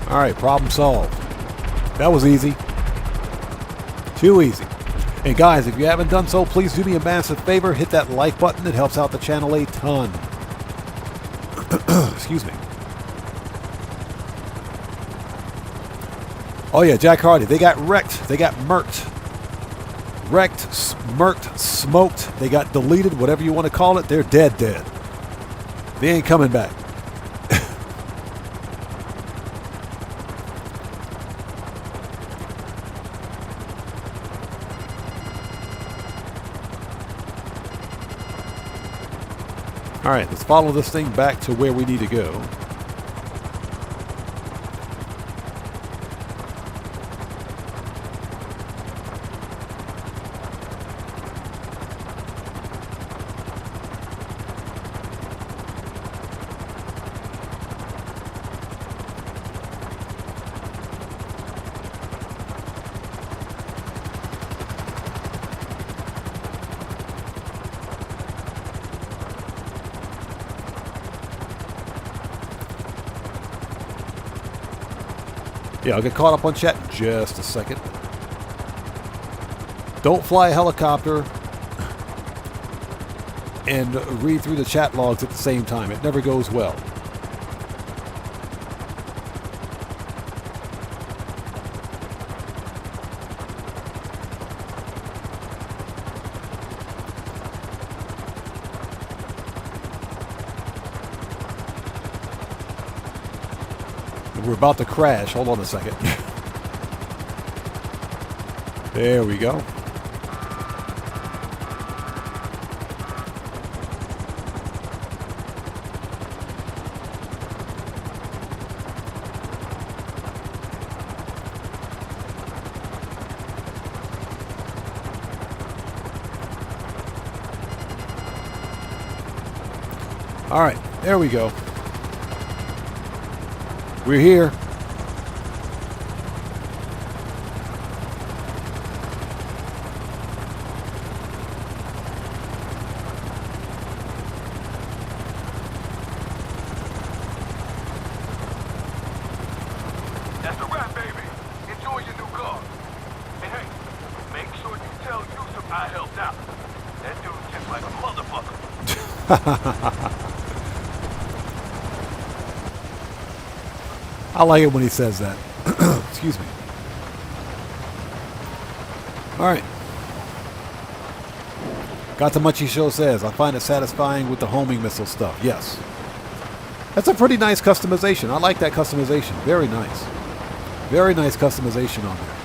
All right, problem solved. That was easy. Too easy. And guys, if you haven't done so, please do me a massive favor. Hit that like button. It helps out the channel a ton. Excuse me. Oh yeah, Jack Hardy. They got wrecked. They got murked. Wrecked, murked, smoked. They got deleted, whatever you want to call it. They're dead. They ain't coming back. All right, let's follow this thing back to where we need to go. Yeah, I'll get caught up on chat in just a second. Don't fly a helicopter and read through the chat logs at the same time. It never goes well. We're about to crash. Hold on a second. There we go. All right, there we go. We're here. That's a wrap, baby. Enjoy your new car. And hey, make sure you tell Yusuf I helped out. That dude's just like a motherfucker. I like it when he says that. Excuse me. All right. Got the Munchie Show says, I find it satisfying with the homing missile stuff. Yes. That's a pretty nice customization. I like that customization. Very nice. Very nice customization on there.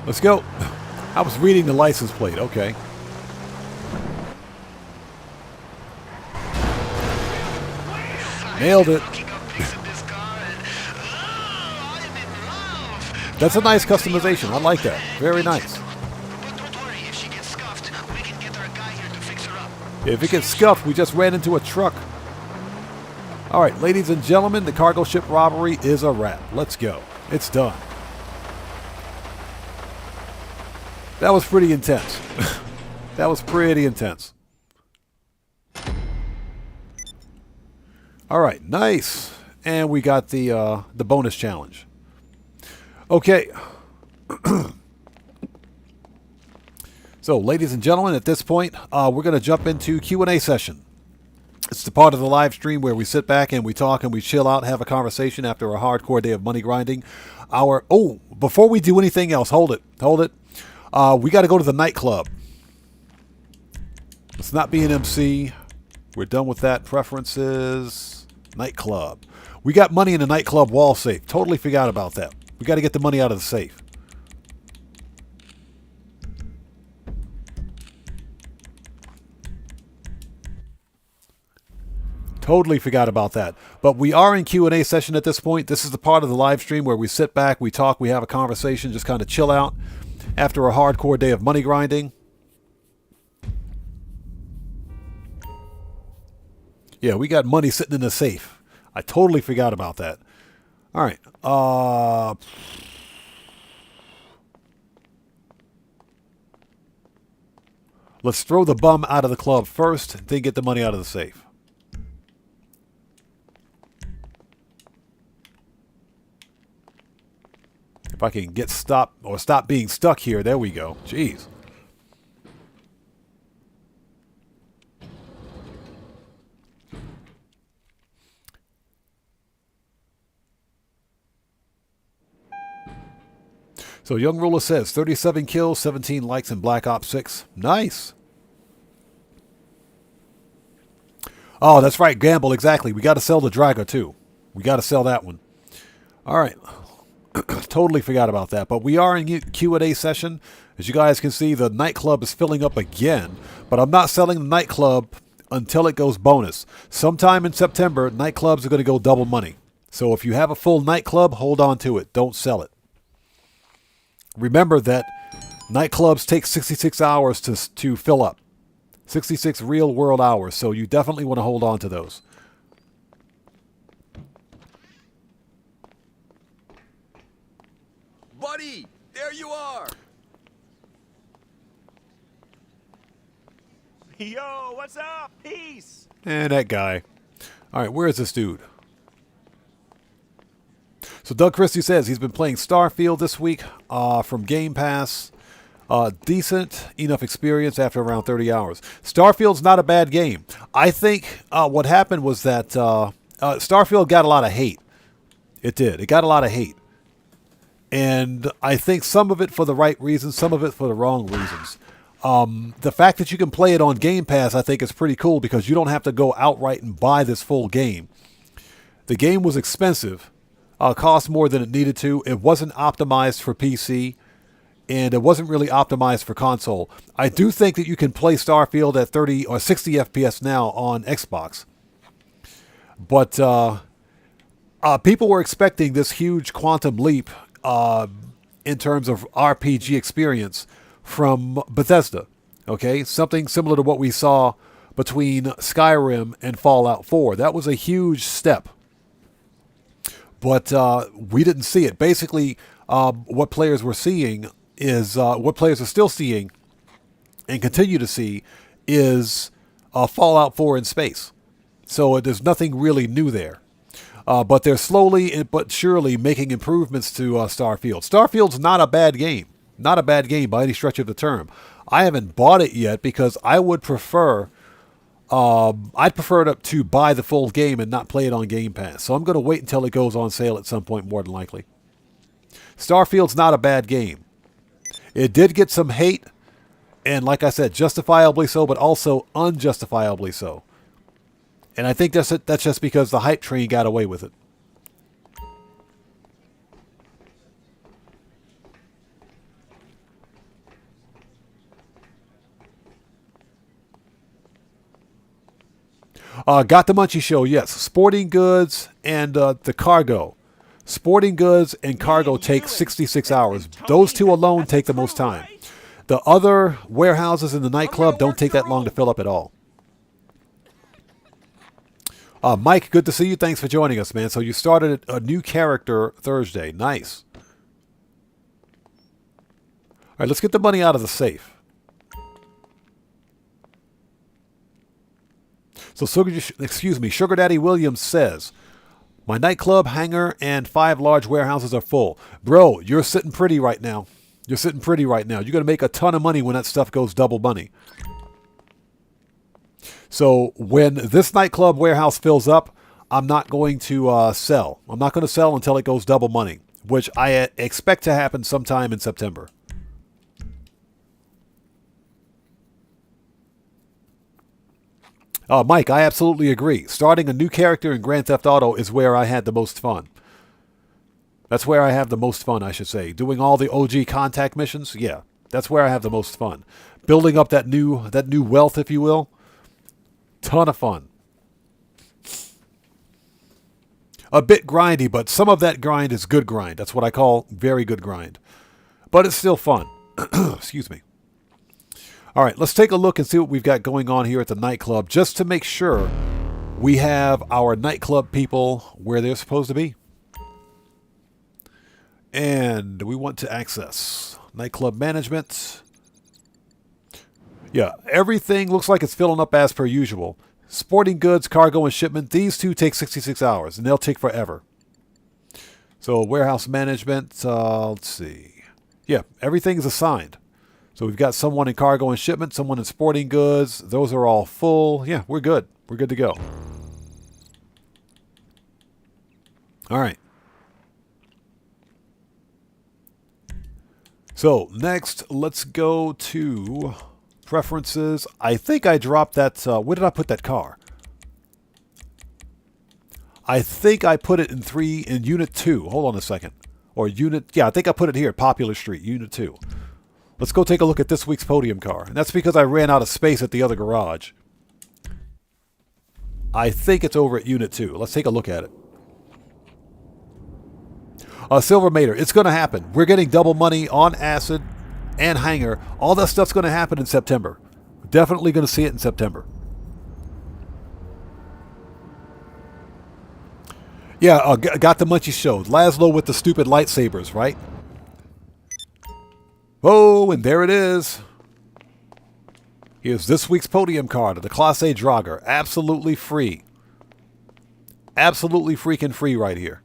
Let's go. I was reading the license plate. Okay. Nailed it. That's a nice customization. I like that. Very nice. If it gets scuffed, we just ran into a truck. All right, ladies and gentlemen, the cargo ship robbery is a wrap. Let's go. It's done. That was pretty intense. That was pretty intense. All right, nice. And we got the bonus challenge. Okay. So, ladies and gentlemen, at this point, we're going to jump into Q&A session. It's the part of the live stream where we sit back and we talk and we chill out, have a conversation after a hardcore day of money grinding. Before we do anything else, hold it. We got to go to the nightclub. Let's not be an MC. We're done with that. Preferences. Nightclub. We got money in the nightclub wall safe. Totally forgot about that. We got to get the money out of the safe. Totally forgot about that. But we are in Q&A session at this point. This is the part of the live stream where we sit back, we talk, we have a conversation, just kind of chill out after a hardcore day of money grinding. Yeah, we got money sitting in the safe. I totally forgot about that. All right. Let's throw the bum out of the club first, then get the money out of the safe. If I can get stop being stuck here, there we go. Jeez. So Young Ruler says 37 kills, 17 likes in Black Ops 6. Nice. Oh, that's right, Gamble, exactly. We got to sell the Drago too. We got to sell that one. All right. Totally forgot about that. But we are in Q&A session. As you guys can see, the nightclub is filling up again. But I'm not selling the nightclub until it goes bonus. Sometime in September, nightclubs are going to go double money. So if you have a full nightclub, hold on to it. Don't sell it. Remember that nightclubs take 66 hours to fill up. 66 real world hours. So you definitely want to hold on to those. Buddy, there you are. Yo, what's up? Peace. And that guy. All right, where is this dude? So Doug Christie says he's been playing Starfield this week from Game Pass. Decent enough experience after around 30 hours. Starfield's not a bad game. I think what happened was that Starfield got a lot of hate. It did. It got a lot of hate. And I think some of it for the right reasons, some of it for the wrong reasons. The fact that you can play it on Game Pass, I think, is pretty cool because you don't have to go outright and buy this full game. The game was expensive, cost more than it needed to. It wasn't optimized for PC, and it wasn't really optimized for console. I do think that you can play Starfield at 30 or 60 FPS now on Xbox. But people were expecting this huge quantum leap in terms of RPG experience from Bethesda. Okay, something similar to what we saw between Skyrim and Fallout 4. That was a huge step. But we didn't see it. Basically, what players were seeing is, what players are still seeing and continue to see is Fallout 4 in space. So there's nothing really new there. But they're slowly but surely making improvements to Starfield. Starfield's not a bad game. Not a bad game by any stretch of the term. I haven't bought it yet because I would prefer... I'd prefer to buy the full game and not play it on Game Pass. So I'm going to wait until it goes on sale at some point, more than likely. Starfield's not a bad game. It did get some hate, and like I said, justifiably so, but also unjustifiably so. And I think that's just because the hype train got away with it. Got the Munchie Show, yes. Sporting goods and the cargo. Sporting goods and cargo take 66 hours. Those two alone take the most time. The other warehouses in the nightclub don't take that long to fill up at all. Mike, good to see you. Thanks for joining us, man. So you started a new character Thursday. Nice. All right, let's get the money out of the safe. So, Sugar Daddy Williams says, my nightclub, hangar, and 5 large warehouses are full. Bro, you're sitting pretty right now. You're sitting pretty right now. You're going to make a ton of money when that stuff goes double money. So when this nightclub warehouse fills up, I'm not going to sell. I'm not going to sell until it goes double money, which I expect to happen sometime in September. Mike, I absolutely agree. Starting a new character in Grand Theft Auto is where I had the most fun. That's where I have the most fun, I should say. Doing all the OG contact missions, yeah, that's where I have the most fun. Building up that new wealth, if you will, ton of fun. A bit grindy, but some of that grind is good grind. That's what I call very good grind. But it's still fun. Excuse me. All right, let's take a look and see what we've got going on here at the nightclub, just to make sure we have our nightclub people where they're supposed to be. And we want to access nightclub management. Yeah, everything looks like it's filling up as per usual. Sporting goods, cargo, and shipment, these two take 66 hours, and they'll take forever. So warehouse management, let's see. Yeah, everything is assigned. So we've got someone in cargo and shipment, someone in sporting goods. Those are all full. Yeah, we're good. We're good to go. All right. So next, let's go to preferences. I think I dropped that. Where did I put that car? I think I put it in Unit 2. Hold on a second. Or Unit, yeah, I think I put it here at Popular Street, Unit 2. Let's go take a look at this week's podium car. And that's because I ran out of space at the other garage. I think it's over at Unit 2. Let's take a look at it. Silver Mater, it's going to happen. We're getting double money on Acid and Hangar. All that stuff's going to happen in September. Definitely going to see it in September. Yeah, got the munchies showed. Laszlo with the stupid lightsabers, right? Oh, and there it is. Here's this week's podium card of the Class A Draugr. Absolutely free. Absolutely freaking free right here.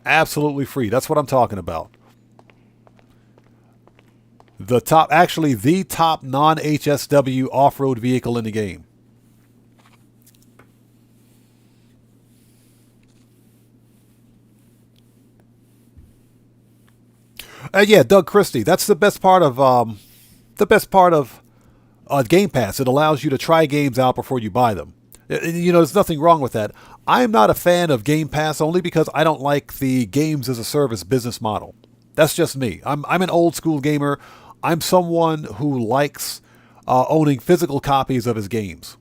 Absolutely free. That's what I'm talking about. The top non-HSW off-road vehicle in the game. Yeah, Doug Christie. That's the best part of Game Pass. It allows you to try games out before you buy them. You know, there's nothing wrong with that. I'm not a fan of Game Pass only because I don't like the games as a service business model. That's just me. I'm an old school gamer. I'm someone who likes owning physical copies of his games.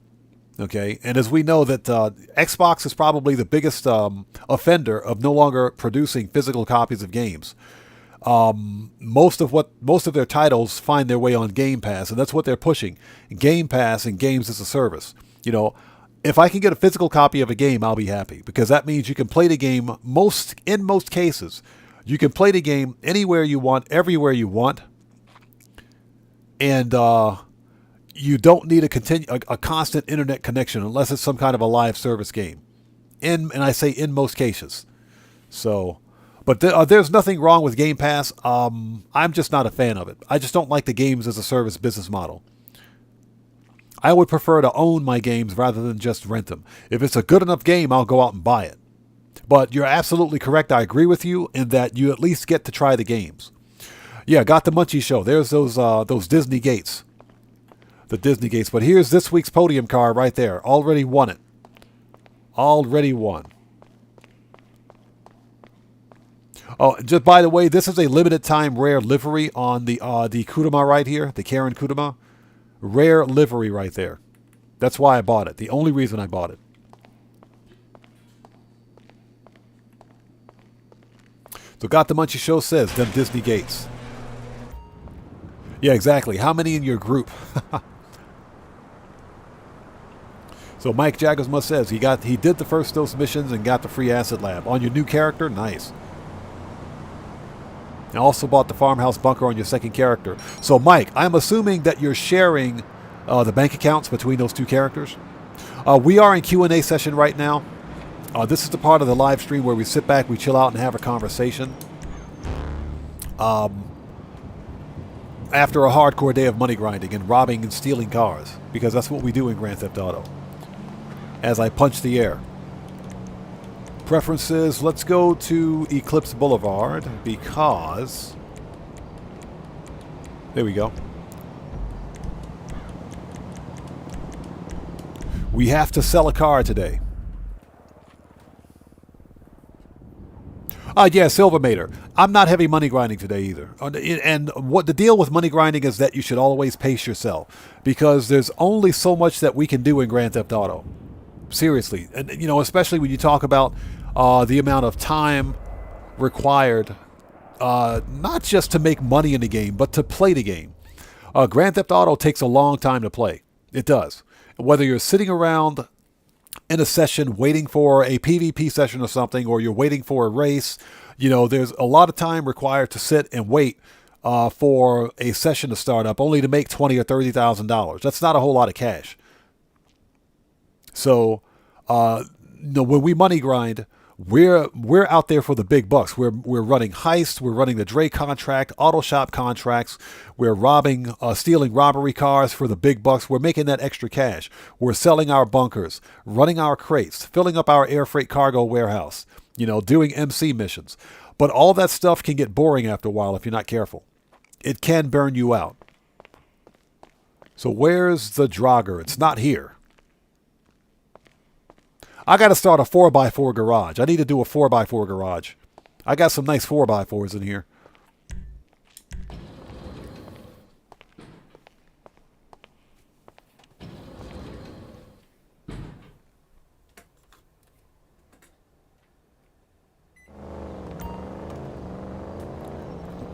Okay, and as we know that Xbox is probably the biggest offender of no longer producing physical copies of games. Most of their titles find their way on Game Pass, and that's what they're pushing. Game Pass and games as a service. You know, if I can get a physical copy of a game, I'll be happy, because that means you can play the game in most cases. You can play the game anywhere you want, everywhere you want, and you don't need a constant internet connection unless it's some kind of a live service game. And I say in most cases. So. But there's nothing wrong with Game Pass. I'm just not a fan of it. I just don't like the games as a service business model. I would prefer to own my games rather than just rent them. If it's a good enough game, I'll go out and buy it. But you're absolutely correct. I agree with you in that you at least get to try the games. Yeah, got the Munchie Show. There's those Disney gates. The Disney gates. But here's this week's podium car right there. Already won it. Already won. Oh, just by the way, this is a limited time rare livery on the Kuruma right here, the Karen Kuruma. Rare livery right there. That's why I bought it. The only reason I bought it. So Got the Munchie Show says, them Disney gates. Yeah, exactly. How many in your group? So Mike Jaggersma says he did the first dose missions and got the free acid lab. On your new character? Nice. I also bought the farmhouse bunker on your second character. So, Mike, I'm assuming that you're sharing the bank accounts between those two characters. We are in Q&A session right now. This is the part of the live stream where we sit back, we chill out, and have a conversation. After a hardcore day of money grinding and robbing and stealing cars, because that's what we do in Grand Theft Auto. As I punch the air. Preferences, let's go to Eclipse Boulevard, because... There we go. We have to sell a car today. Yeah, Silvermater. I'm not heavy money grinding today either. And what the deal with money grinding is that you should always pace yourself, because there's only so much that we can do in Grand Theft Auto. Seriously. And, you know, especially when you talk about the amount of time required, not just to make money in the game, but to play the game. Grand Theft Auto takes a long time to play. It does. Whether you're sitting around in a session waiting for a PvP session or something, or you're waiting for a race, you know, there's a lot of time required to sit and wait for a session to start up, only to make $20,000 or $30,000. That's not a whole lot of cash. So, you know, when we money grind, we're out there for the big bucks. We're running Heist, we're running the Dre contract, auto shop contracts, we're stealing robbery cars for the big bucks. We're making that extra cash. We're selling our bunkers, running our crates, filling up our air freight cargo warehouse, you know, doing MC missions. But all that stuff can get boring after a while if you're not careful. It can burn you out. So where's the Draugr? It's not here. I got to start a 4x4 garage. I need to do a 4x4 garage. I got some nice 4x4s in here.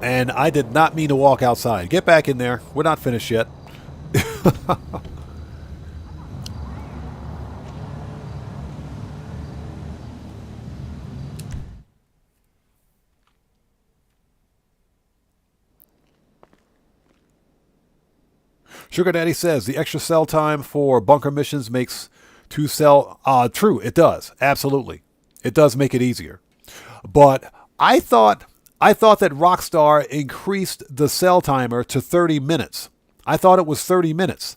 And I did not mean to walk outside. Get back in there. We're not finished yet. Sugar Daddy says the extra cell time for bunker missions makes to sell. True, it does. Absolutely. It does make it easier. But I thought that Rockstar increased the cell timer to 30 minutes. I thought it was 30 minutes.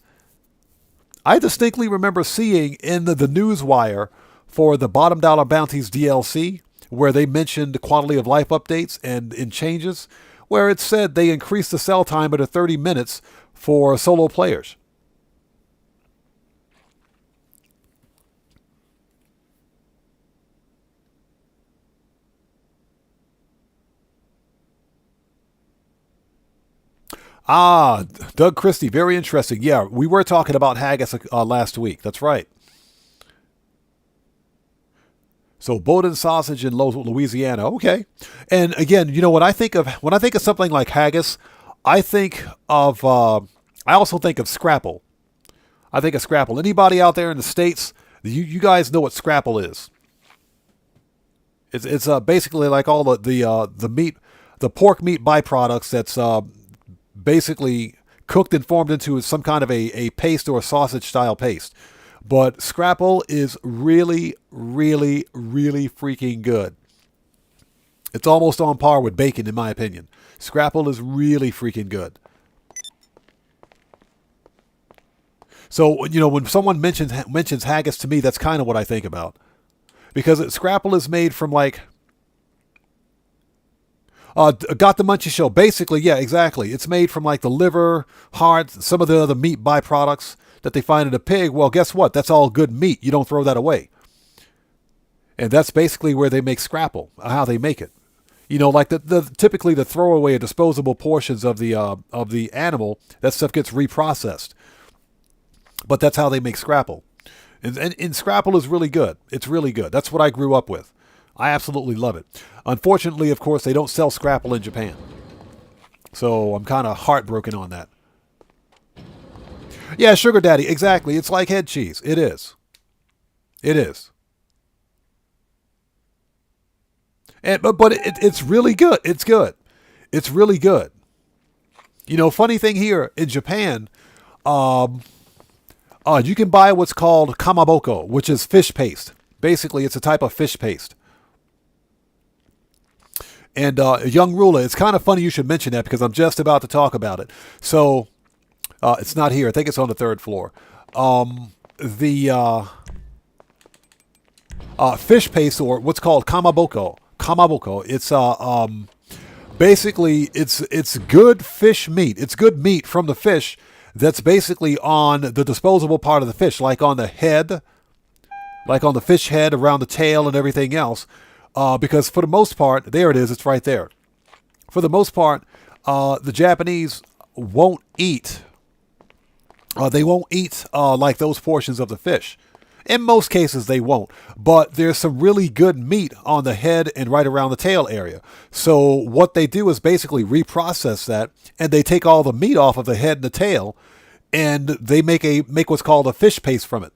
I distinctly remember seeing in the Newswire for the Bottom Dollar Bounties DLC, where they mentioned quality of life updates and in changes, where it said they increased the cell timer to 30 minutes for solo players. Doug Christie, very interesting. Yeah, we were talking about haggis last week. That's right. So Bowden sausage in Louisiana. Okay. And again, you know, when I think of something like haggis, I think of I also think of Scrapple. I think of Scrapple. Anybody out there in the States, you guys know what Scrapple is. It's basically like all the meat, the pork meat byproducts that's basically cooked and formed into some kind of a paste or a sausage style paste. But Scrapple is really, really, really freaking good. It's almost on par with bacon, in my opinion. Scrapple is really freaking good. So, you know, when someone mentions haggis to me, that's kind of what I think about. Because Scrapple is made from like... Got the Munchie Show. Basically, yeah, exactly. It's made from like the liver, heart, some of the other meat byproducts that they find in a pig. Well, guess what? That's all good meat. You don't throw that away. And that's basically where they make Scrapple, how they make it. You know, like typically the throwaway or disposable portions of the animal, that stuff gets reprocessed. But that's how they make Scrapple. And Scrapple is really good. It's really good. That's what I grew up with. I absolutely love it. Unfortunately, of course, they don't sell Scrapple in Japan. So I'm kind of heartbroken on that. Yeah, Sugar Daddy, exactly. It's like head cheese. It is. It is. But it's really good. It's good. It's really good. You know, funny thing here in Japan, you can buy what's called kamaboko, which is fish paste. Basically, it's a type of fish paste. And young ruler, it's kind of funny you should mention that because I'm just about to talk about it. So it's not here. I think it's on the 3rd floor. The fish paste, or what's called kamaboko. It's basically it's good fish meat. It's good meat from the fish that's basically on the disposable part of the fish, like on the head, like on the fish head, around the tail and everything else. Because for the most part, there it is, it's right there. For the most part, the Japanese won't eat. They won't eat like those portions of the fish. In most cases, they won't. But there's some really good meat on the head and right around the tail area. So what they do is basically reprocess that, and they take all the meat off of the head and the tail, and they make what's called a fish paste from it.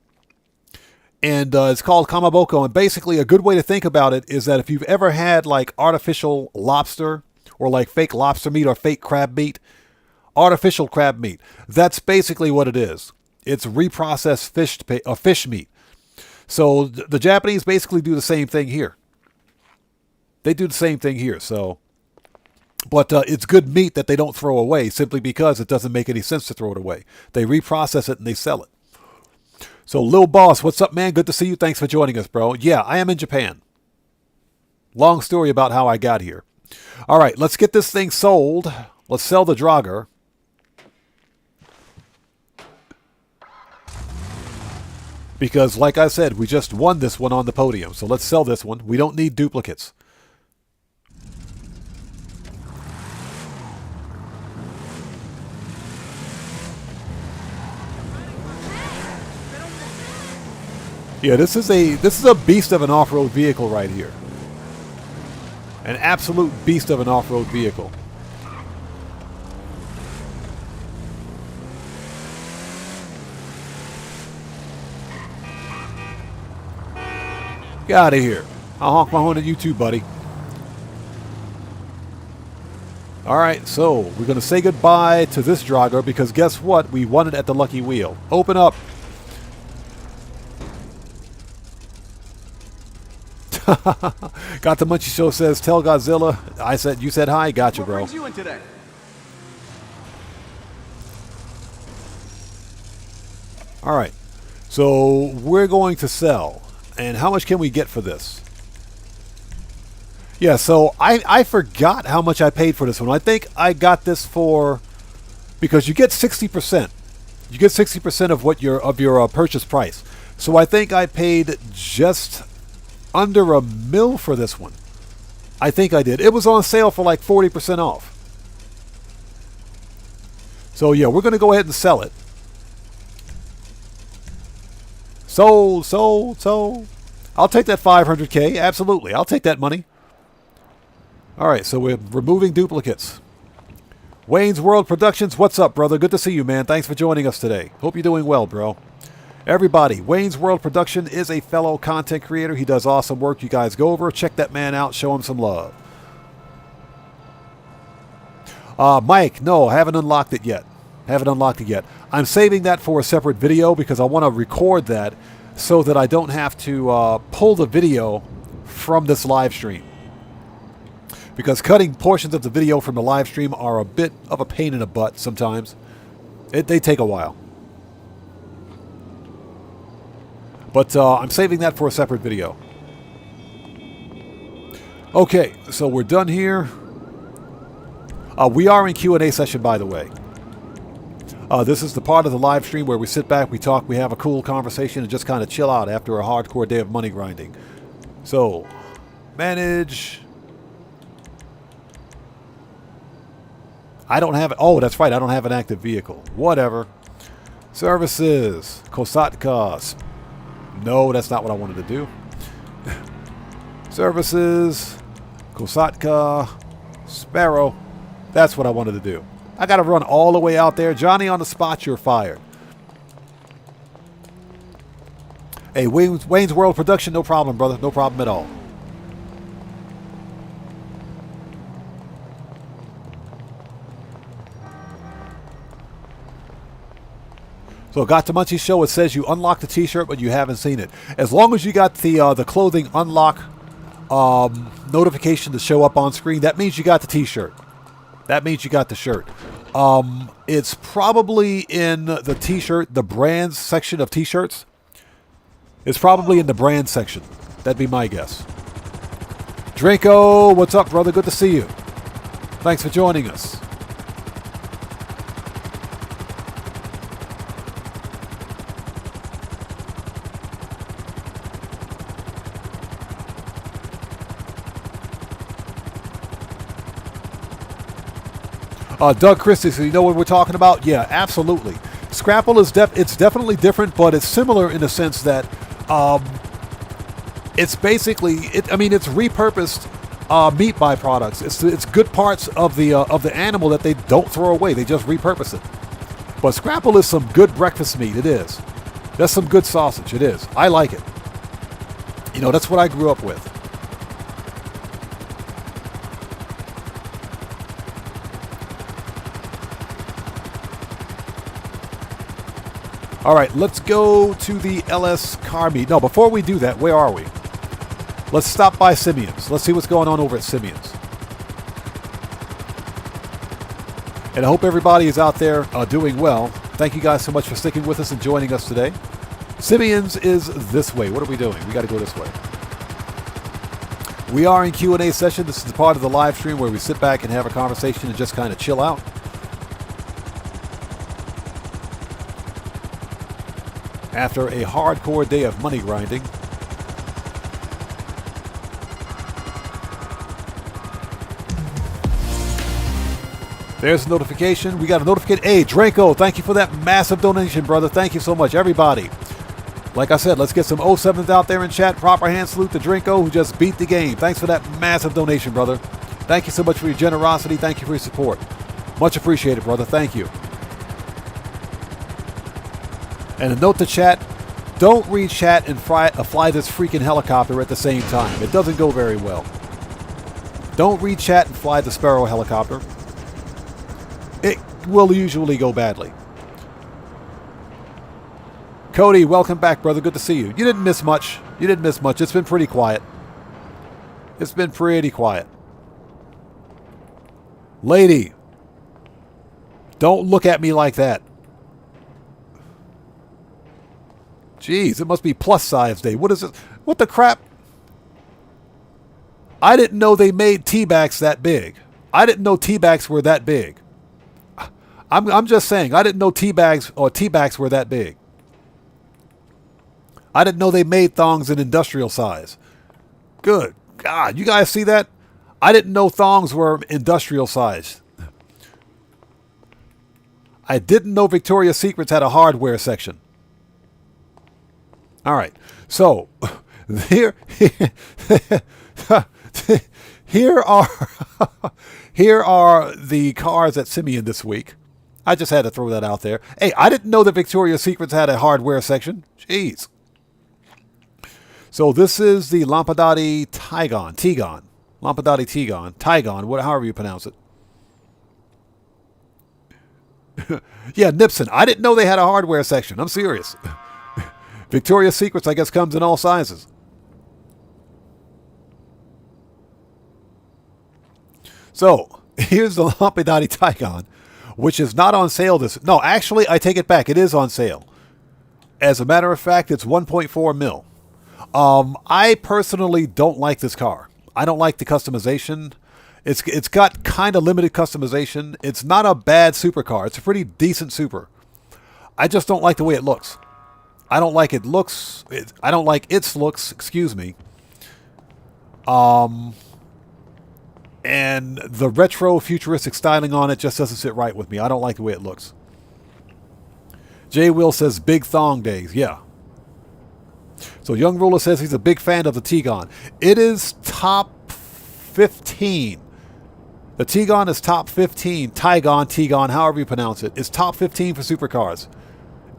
And it's called kamaboko. And basically, a good way to think about it is that if you've ever had like artificial lobster or like fake lobster meat or fake crab meat, artificial crab meat, that's basically what it is. It's reprocessed fish meat. So the Japanese basically do the same thing here. They do the same thing here. So, but it's good meat that they don't throw away simply because it doesn't make any sense to throw it away. They reprocess it and they sell it. So, Lil Boss, what's up, man? Good to see you. Thanks for joining us, bro. Yeah, I am in Japan. Long story about how I got here. All right, let's get this thing sold. Let's sell the Draugr. Because, like I said, we just won this one on the podium. So let's sell this one. We don't need duplicates. Yeah, this is a beast of an off-road vehicle right here. An absolute beast of an off-road vehicle. Get out of here. I'll honk my horn at you too, buddy. Alright, so we're going to say goodbye to this Draugr because guess what? We won it at the Lucky Wheel. Open up. Got the Munchie Show says, tell Godzilla. You said hi. Gotcha, bro. What brings you in today? Alright, so we're going to sell. And how much can we get for this? Yeah, so I forgot how much I paid for this one. I think I got this for, because you get 60%. You get 60% of what your purchase price. So I think I paid just under $1 million for this one. I think I did. It was on sale for like 40% off. So yeah, we're going to go ahead and sell it. Sold. I'll take that 500K. Absolutely. I'll take that money. All right, so we're removing duplicates. Wayne's World Productions, what's up, brother? Good to see you, man. Thanks for joining us today. Hope you're doing well, bro. Everybody, Wayne's World Production is a fellow content creator. He does awesome work. You guys go over, check that man out, show him some love. Mike, no, I haven't unlocked it yet. I'm saving that for a separate video because I want to record that so that I don't have to pull the video from this live stream. Because cutting portions of the video from the live stream are a bit of a pain in the butt sometimes. They take a while. But I'm saving that for a separate video. Okay, so we're done here. We are in Q&A session, by the way. This is the part of the live stream where we sit back, we talk, we have a cool conversation, and just kind of chill out after a hardcore day of money grinding. So, manage. I don't have it. Oh, that's right. I don't have an active vehicle. Whatever. Services. Kosatka. No, that's not what I wanted to do. Services. Kosatka. Sparrow. That's what I wanted to do. I got to run all the way out there. Johnny on the spot, you're fired. Hey, Wayne's World Production, no problem, brother. No problem at all. So Got to Munchie Show, it says you unlock the t-shirt, but you haven't seen it. As long as you got the clothing unlock notification to show up on screen, that means you got the t-shirt. That means you got the shirt. It's probably in the t-shirt, the brands section of t-shirts. It's probably in the brand section. That'd be my guess. Draco, what's up, brother? Good to see you. Thanks for joining us. Doug Christie, so you know what we're talking about? Yeah, absolutely. Scrapple is it's definitely different, but it's similar in the sense that it's basically it's repurposed meat byproducts. It's good parts of the animal that they don't throw away. They just repurpose it. But Scrapple is some good breakfast meat. It is. That's some good sausage. It is. I like it. You know, that's what I grew up with. All right, let's go to the LS car meet. No, before we do that, where are we? Let's stop by Simeon's. Let's see what's going on over at Simeon's. And I hope everybody is out there doing well. Thank you guys so much for sticking with us and joining us today. Simeon's is this way. What are we doing? We got to go this way. We are in Q&A session. This is the part of the live stream where we sit back and have a conversation and just kind of chill out. After a hardcore day of money grinding. There's a notification. We got a notification. Hey, Draco, thank you for that massive donation, brother. Thank you so much, everybody. Like I said, let's get some 07s out there in chat. Proper hand salute to Draco, who just beat the game. Thanks for that massive donation, brother. Thank you so much for your generosity. Thank you for your support. Much appreciated, brother. Thank you. And a note to chat, don't read chat and fly this freaking helicopter at the same time. It doesn't go very well. Don't read chat and fly the Sparrow helicopter. It will usually go badly. Cody, welcome back, brother. Good to see you. You didn't miss much. You didn't miss much. It's been pretty quiet. It's been pretty quiet. Lady, don't look at me like that. Jeez, it must be plus size day. What is it? What the crap? I didn't know they made tea bags that big. I didn't know tea bags were that big. I'm just saying, I didn't know tea bags were that big. I didn't know they made thongs in industrial size. Good God, you guys see that? I didn't know thongs were industrial size. I didn't know Victoria's Secrets had a hardware section. All right, so here are the cars at Simeon this week. I just had to throw that out there. Hey, I didn't know that Victoria's Secrets had a hardware section. Jeez. So this is the Lampadati Tigon. However you pronounce it. Yeah, Nipson. I didn't know they had a hardware section. I'm serious. Victoria's Secrets, I guess, comes in all sizes. So, here's the Lampadati Tigon, which is not on sale this... No, actually, I take it back. It is on sale. As a matter of fact, it's 1.4 mil. I personally don't like this car. I don't like the customization. It's got kind of limited customization. It's not a bad supercar. It's a pretty decent super. I just don't like the way it looks. I don't like I don't like its looks, excuse me. And the retro futuristic styling on it just doesn't sit right with me. I don't like the way it looks. Jay Will says big thong days. Yeah. So Young Ruler says he's a big fan of the Tigon. It is top 15. The Tigon is top 15. Tigon, however you pronounce it. It's top 15 for supercars.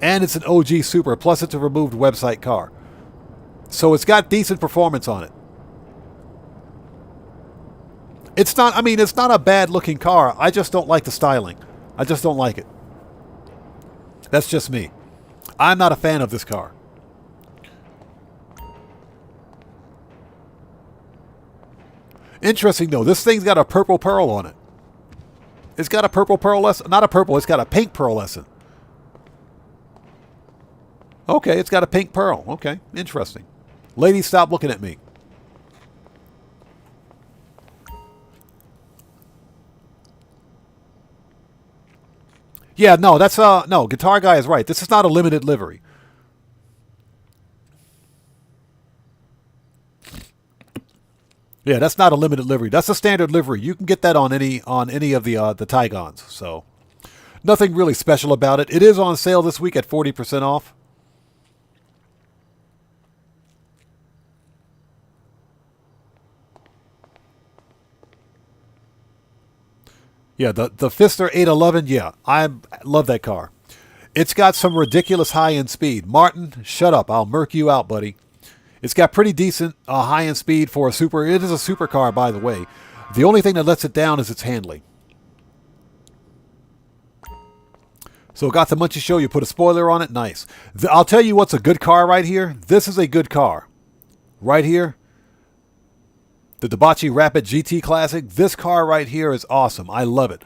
And it's an OG Super, plus it's a removed website car. So it's got decent performance on it. It's not a bad looking car. I just don't like the styling. I just don't like it. That's just me. I'm not a fan of this car. Interesting though, this thing's got a purple pearl on it. It's got a purple pearlescent. Not a purple, it's got a pink pearlescent. Okay, it's got a pink pearl. Okay, interesting. Ladies, stop looking at me. Yeah, no, that's no, Guitar Guy is right. This is not a limited livery. Yeah, that's not a limited livery. That's a standard livery. You can get that on any of the Tigons. So, nothing really special about it. It is on sale this week at 40% off. Yeah, the Pfister 811, yeah, I love that car. It's got some ridiculous high-end speed. Martin, shut up. I'll murk you out, buddy. It's got pretty decent high-end speed for a super. It is a supercar, by the way. The only thing that lets it down is its handling. So got the Munchie Show. You put a spoiler on it. Nice. I'll tell you what's a good car right here. This is a good car. Right here. The Debauchee Rapid GT Classic. This car right here is awesome. I love it.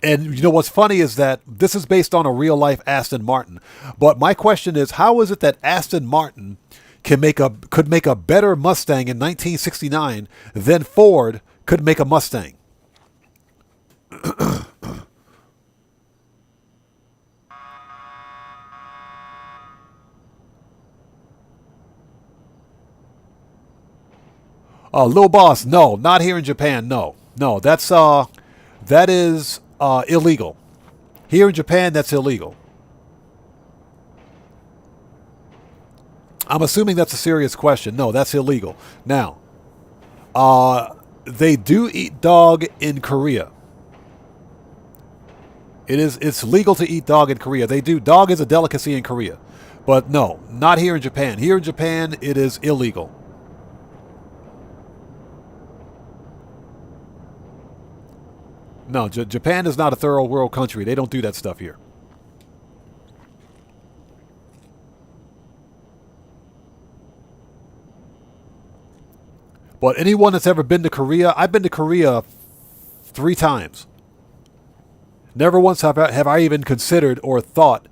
And you know what's funny is that this is based on a real-life Aston Martin. But my question is, how is it that Aston Martin could make a better Mustang in 1969 than Ford could make a Mustang? Lil Boss, no, not here in Japan. No, that is illegal. Here in Japan, that's illegal. I'm assuming that's a serious question. No, that's illegal. Now, they do eat dog in Korea. It's legal to eat dog in Korea. They do. Dog is a delicacy in Korea. But no, not here in Japan. Here in Japan, it is illegal. No, Japan is not a third world country. They don't do that stuff here. But anyone that's ever been to Korea, I've been to Korea 3 times. Never once have I even considered or thought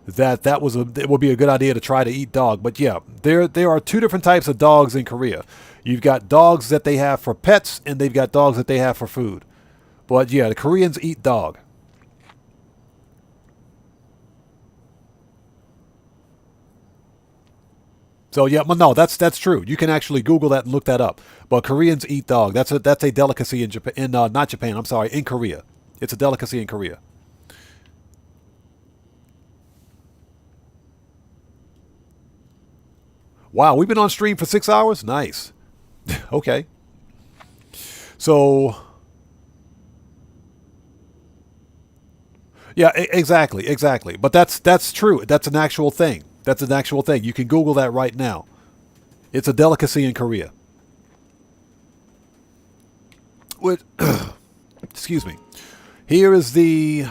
that it would be a good idea to try to eat dog. But yeah, there are 2 different types of dogs in Korea. You've got dogs that they have for pets, and they've got dogs that they have for food. But yeah, the Koreans eat dog. So yeah, well, no, that's true. You can actually Google that and look that up. But Koreans eat dog. That's a delicacy in Japan. Not Japan. I'm sorry, in Korea. It's a delicacy in Korea. Wow, we've been on stream for 6 hours. Nice. Okay. So. Yeah, exactly. But that's true. That's an actual thing. That's an actual thing. You can Google that right now. It's a delicacy in Korea. Excuse me. Here is the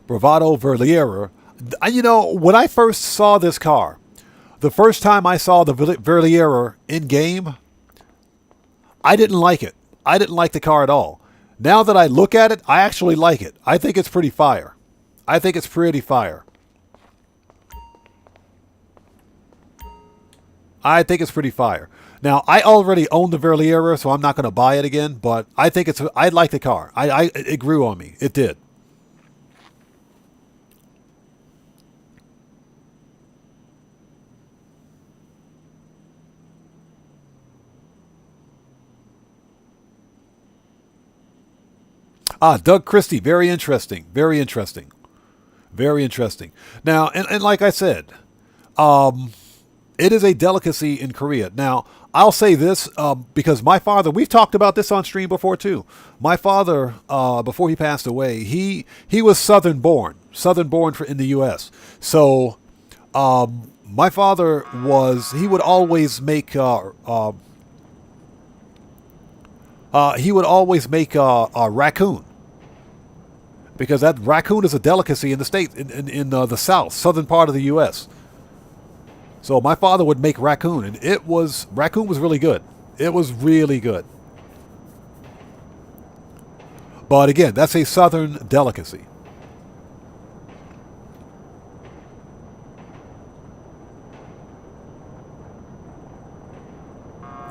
Bravado Verliera. You know, when I first saw this car, the first time I saw the Verliera in game, I didn't like it. I didn't like the car at all. Now that I look at it, I actually like it. I think it's pretty fire. I think it's pretty fire. I think it's pretty fire. Now, I already own the Verliera, so I'm not going to buy it again, but I think I like the car. It grew on me. It did. Doug Christie, very interesting. Very interesting. Very interesting. Now, and like I said, it is a delicacy in Korea. Now, I'll say this because my father, we've talked about this on stream before too. My father, before he passed away, he was Southern born in the U.S. So, my father he would always make a raccoon. because that raccoon is a delicacy in the state, in the south, southern part of the U.S. So my father would make raccoon, and raccoon was really good. It was really good. But again, that's a southern delicacy.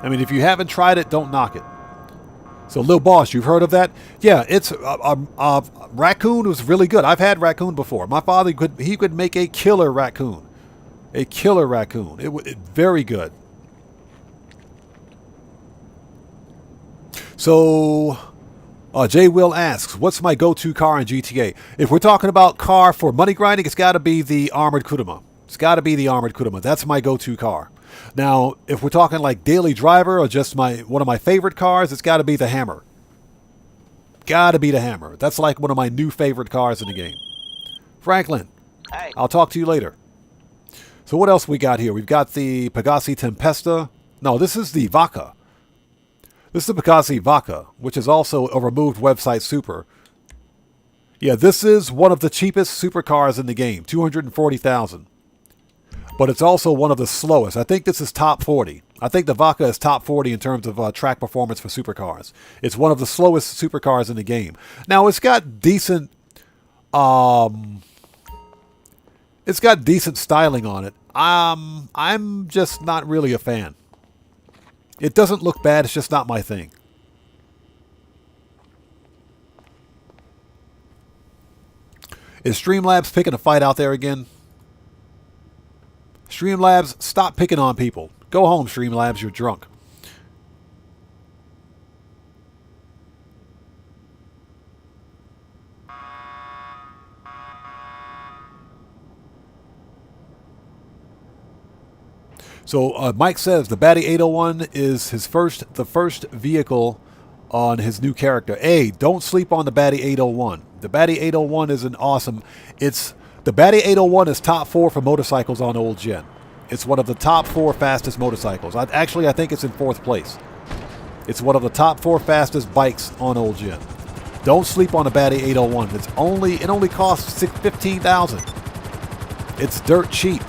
I mean, if you haven't tried it, don't knock it. So, Lil Boss, you've heard of that? Yeah, it's raccoon was really good. I've had raccoon before. My father could make a killer raccoon, It very good. So, Jay Will asks, "What's my go-to car in GTA?" If we're talking about car for money grinding, it's got to be the armored Kuruma. That's my go-to car. Now, if we're talking like daily driver or just one of my favorite cars, it's got to be the Hammer. That's like one of my new favorite cars in the game. Franklin, Hey. I'll talk to you later. So what else we got here? We've got the Pegasi Tempesta. No, this is the Vaca. This is the Pegasi Vaca, which is also a removed website super. Yeah, this is one of the cheapest supercars in the game, 240,000. But it's also one of the slowest. I think this is top 40. I think the Vaca is top 40 in terms of track performance for supercars. It's one of the slowest supercars in the game. Now, it's got decent styling on it. I'm just not really a fan. It doesn't look bad. It's just not my thing. Is Streamlabs picking a fight out there again? Streamlabs, stop picking on people. Go home, Streamlabs. You're drunk. So Mike says the Batty 801 is the first vehicle on his new character. Hey, don't sleep on the Batty 801. The Batty 801 is an awesome. The Batty 801 is top 4 for motorcycles on old gen. It's one of the top 4 fastest motorcycles. I think it's in 4th place. It's one of the top 4 fastest bikes on old gen. Don't sleep on the Batty 801. It only costs $15,000. It's dirt cheap.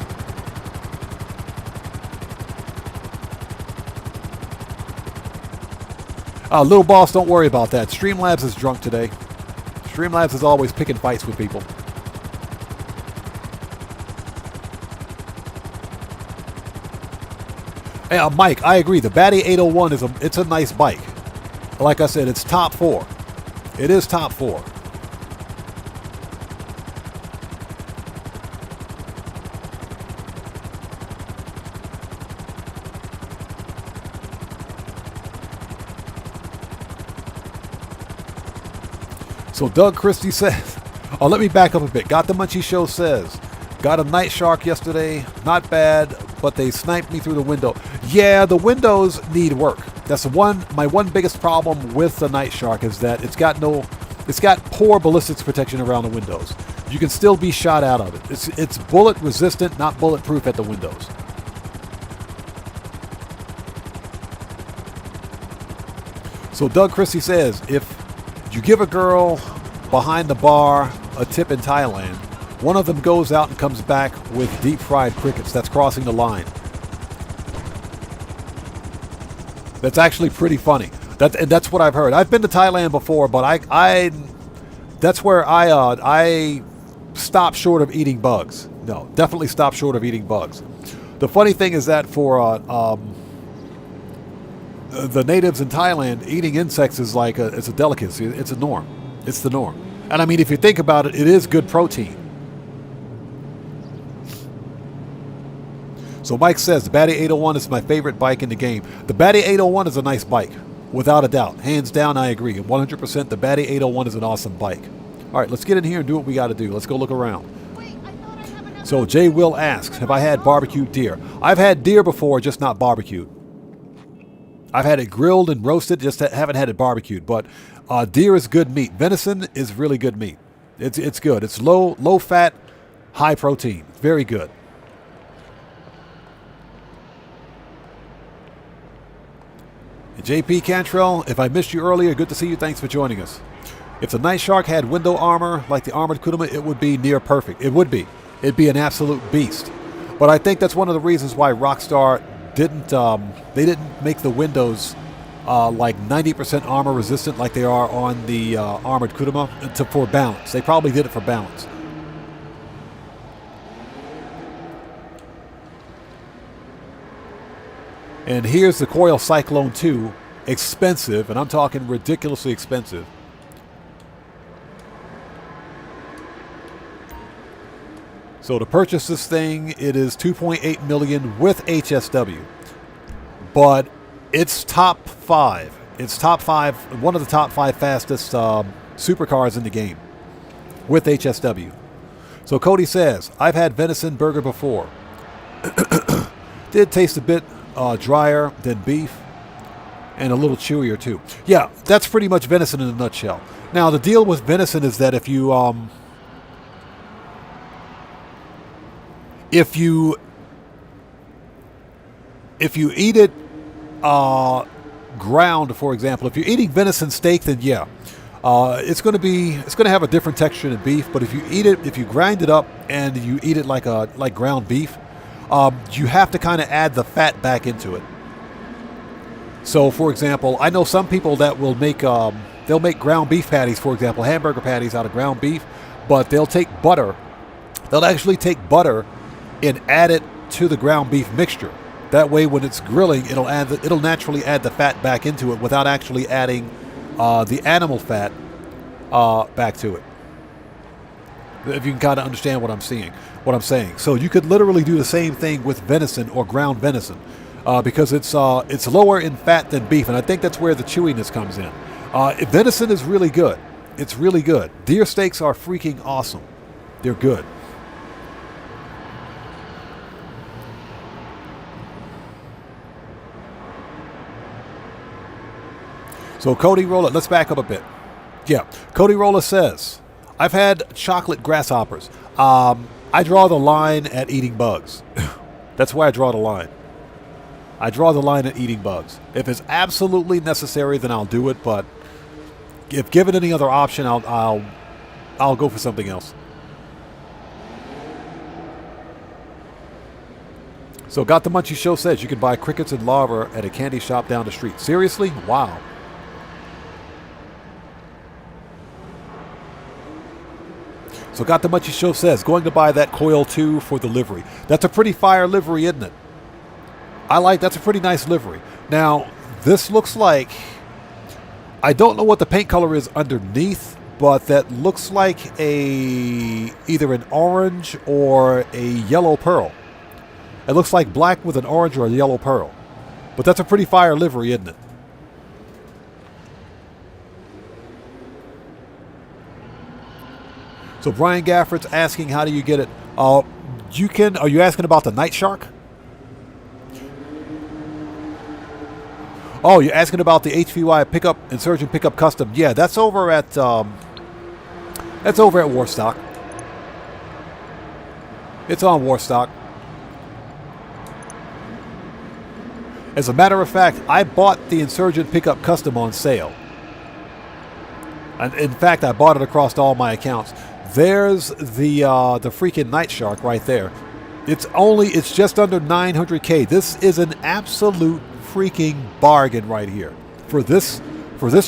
Little boss, don't worry about that. Streamlabs is drunk today. Streamlabs is always picking fights with people. Hey, Mike, I agree. The Batty 801 it's a nice bike. Like I said, it's top 4. It is top 4. So Doug Christie says, let me back up a bit. Got the Munchie Show says, got a night shark yesterday. Not bad, but they sniped me through the window. Yeah, the windows need work. That's my one biggest problem with the night shark is that it's got poor ballistics protection around the windows. You can still be shot out of it. It's bullet resistant, not bulletproof at the windows. So Doug Christie says, if you give a girl behind the bar a tip in Thailand, one of them goes out and comes back with deep-fried crickets. That's crossing the line. That's actually pretty funny. That's what I've heard. I've been to Thailand before, but that's where I stop short of eating bugs. No, definitely stop short of eating bugs. The funny thing is that for the natives in Thailand, eating insects is like it's a delicacy. It's a norm. It's the norm. And I mean, if you think about it, it is good protein. So Mike says, the Batty 801 is my favorite bike in the game. The Batty 801 is a nice bike, without a doubt. Hands down, I agree. 100%, the Batty 801 is an awesome bike. All right, let's get in here and do what we got to do. Let's go look around. So Jay Will asks, have I had barbecued deer? I've had deer before, just not barbecued. I've had it grilled and roasted, just haven't had it barbecued. But deer is good meat. Venison is really good meat. It's good. It's low fat, high protein. Very good. JP Cantrell, if I missed you earlier, good to see you. Thanks for joining us. If the Night Shark had window armor like the armored Kuruma, it would be near perfect. It would be. It'd be an absolute beast. But I think that's one of the reasons why Rockstar didn't make the windows like 90% armor resistant like they are on the armored Kuruma for balance. They probably did it for balance. And here's the Coil Cyclone 2, expensive, and I'm talking ridiculously expensive. So to purchase this thing, it is $2.8 million with HSW. But it's top 5. It's top 5, one of the top 5 fastest supercars in the game with HSW. So Cody says, I've had venison burger before. Did taste a bit drier than beef and a little chewier too. Yeah, that's pretty much venison in a nutshell. Now the deal with venison is that if you eat it ground, for example, if you're eating venison steak, then yeah, it's going to have a different texture than beef. But if you grind it up and you eat it like ground beef, you have to kind of add the fat back into it. So, for example, I know some people that will make they'll make ground beef patties, for example, hamburger patties out of ground beef, but they'll take butter. They'll actually take butter and add it to the ground beef mixture. That way, when it's grilling, it'll naturally add the fat back into it without actually adding the animal fat back to it. If you can kind of understand what I'm saying. So you could literally do the same thing with venison or ground venison because it's lower in fat than beef, and I think that's where the chewiness comes in. Venison is really good. It's really good. Deer steaks are freaking awesome. They're good. So Cody Rolla, let's back up a bit. Yeah, Cody Rolla says, I've had chocolate grasshoppers. I draw the line at eating bugs. That's where I draw the line. I draw the line at eating bugs. If it's absolutely necessary, then I'll do it. But if given any other option, I'll go for something else. So Got the Munchie Show says you can buy crickets and larvae at a candy shop down the street. Seriously? Wow. So Got the Munchie Show says, going to buy that Coil 2 for the livery. That's a pretty fire livery, isn't it? That's a pretty nice livery. Now, this looks like, I don't know what the paint color is underneath, but that looks like either an orange or a yellow pearl. It looks like black with an orange or a yellow pearl. But that's a pretty fire livery, isn't it? So Brian Gafford's asking, how do you get it? Are you asking about the Night Shark? Oh, you're asking about the HVY pickup, Insurgent Pickup Custom. Yeah, that's over at Warstock. It's on Warstock. As a matter of fact, I bought the Insurgent Pickup Custom on sale. And in fact, I bought it across all my accounts. There's the freaking Night Shark right there. It's just under 900K. This is an absolute freaking bargain right here. For this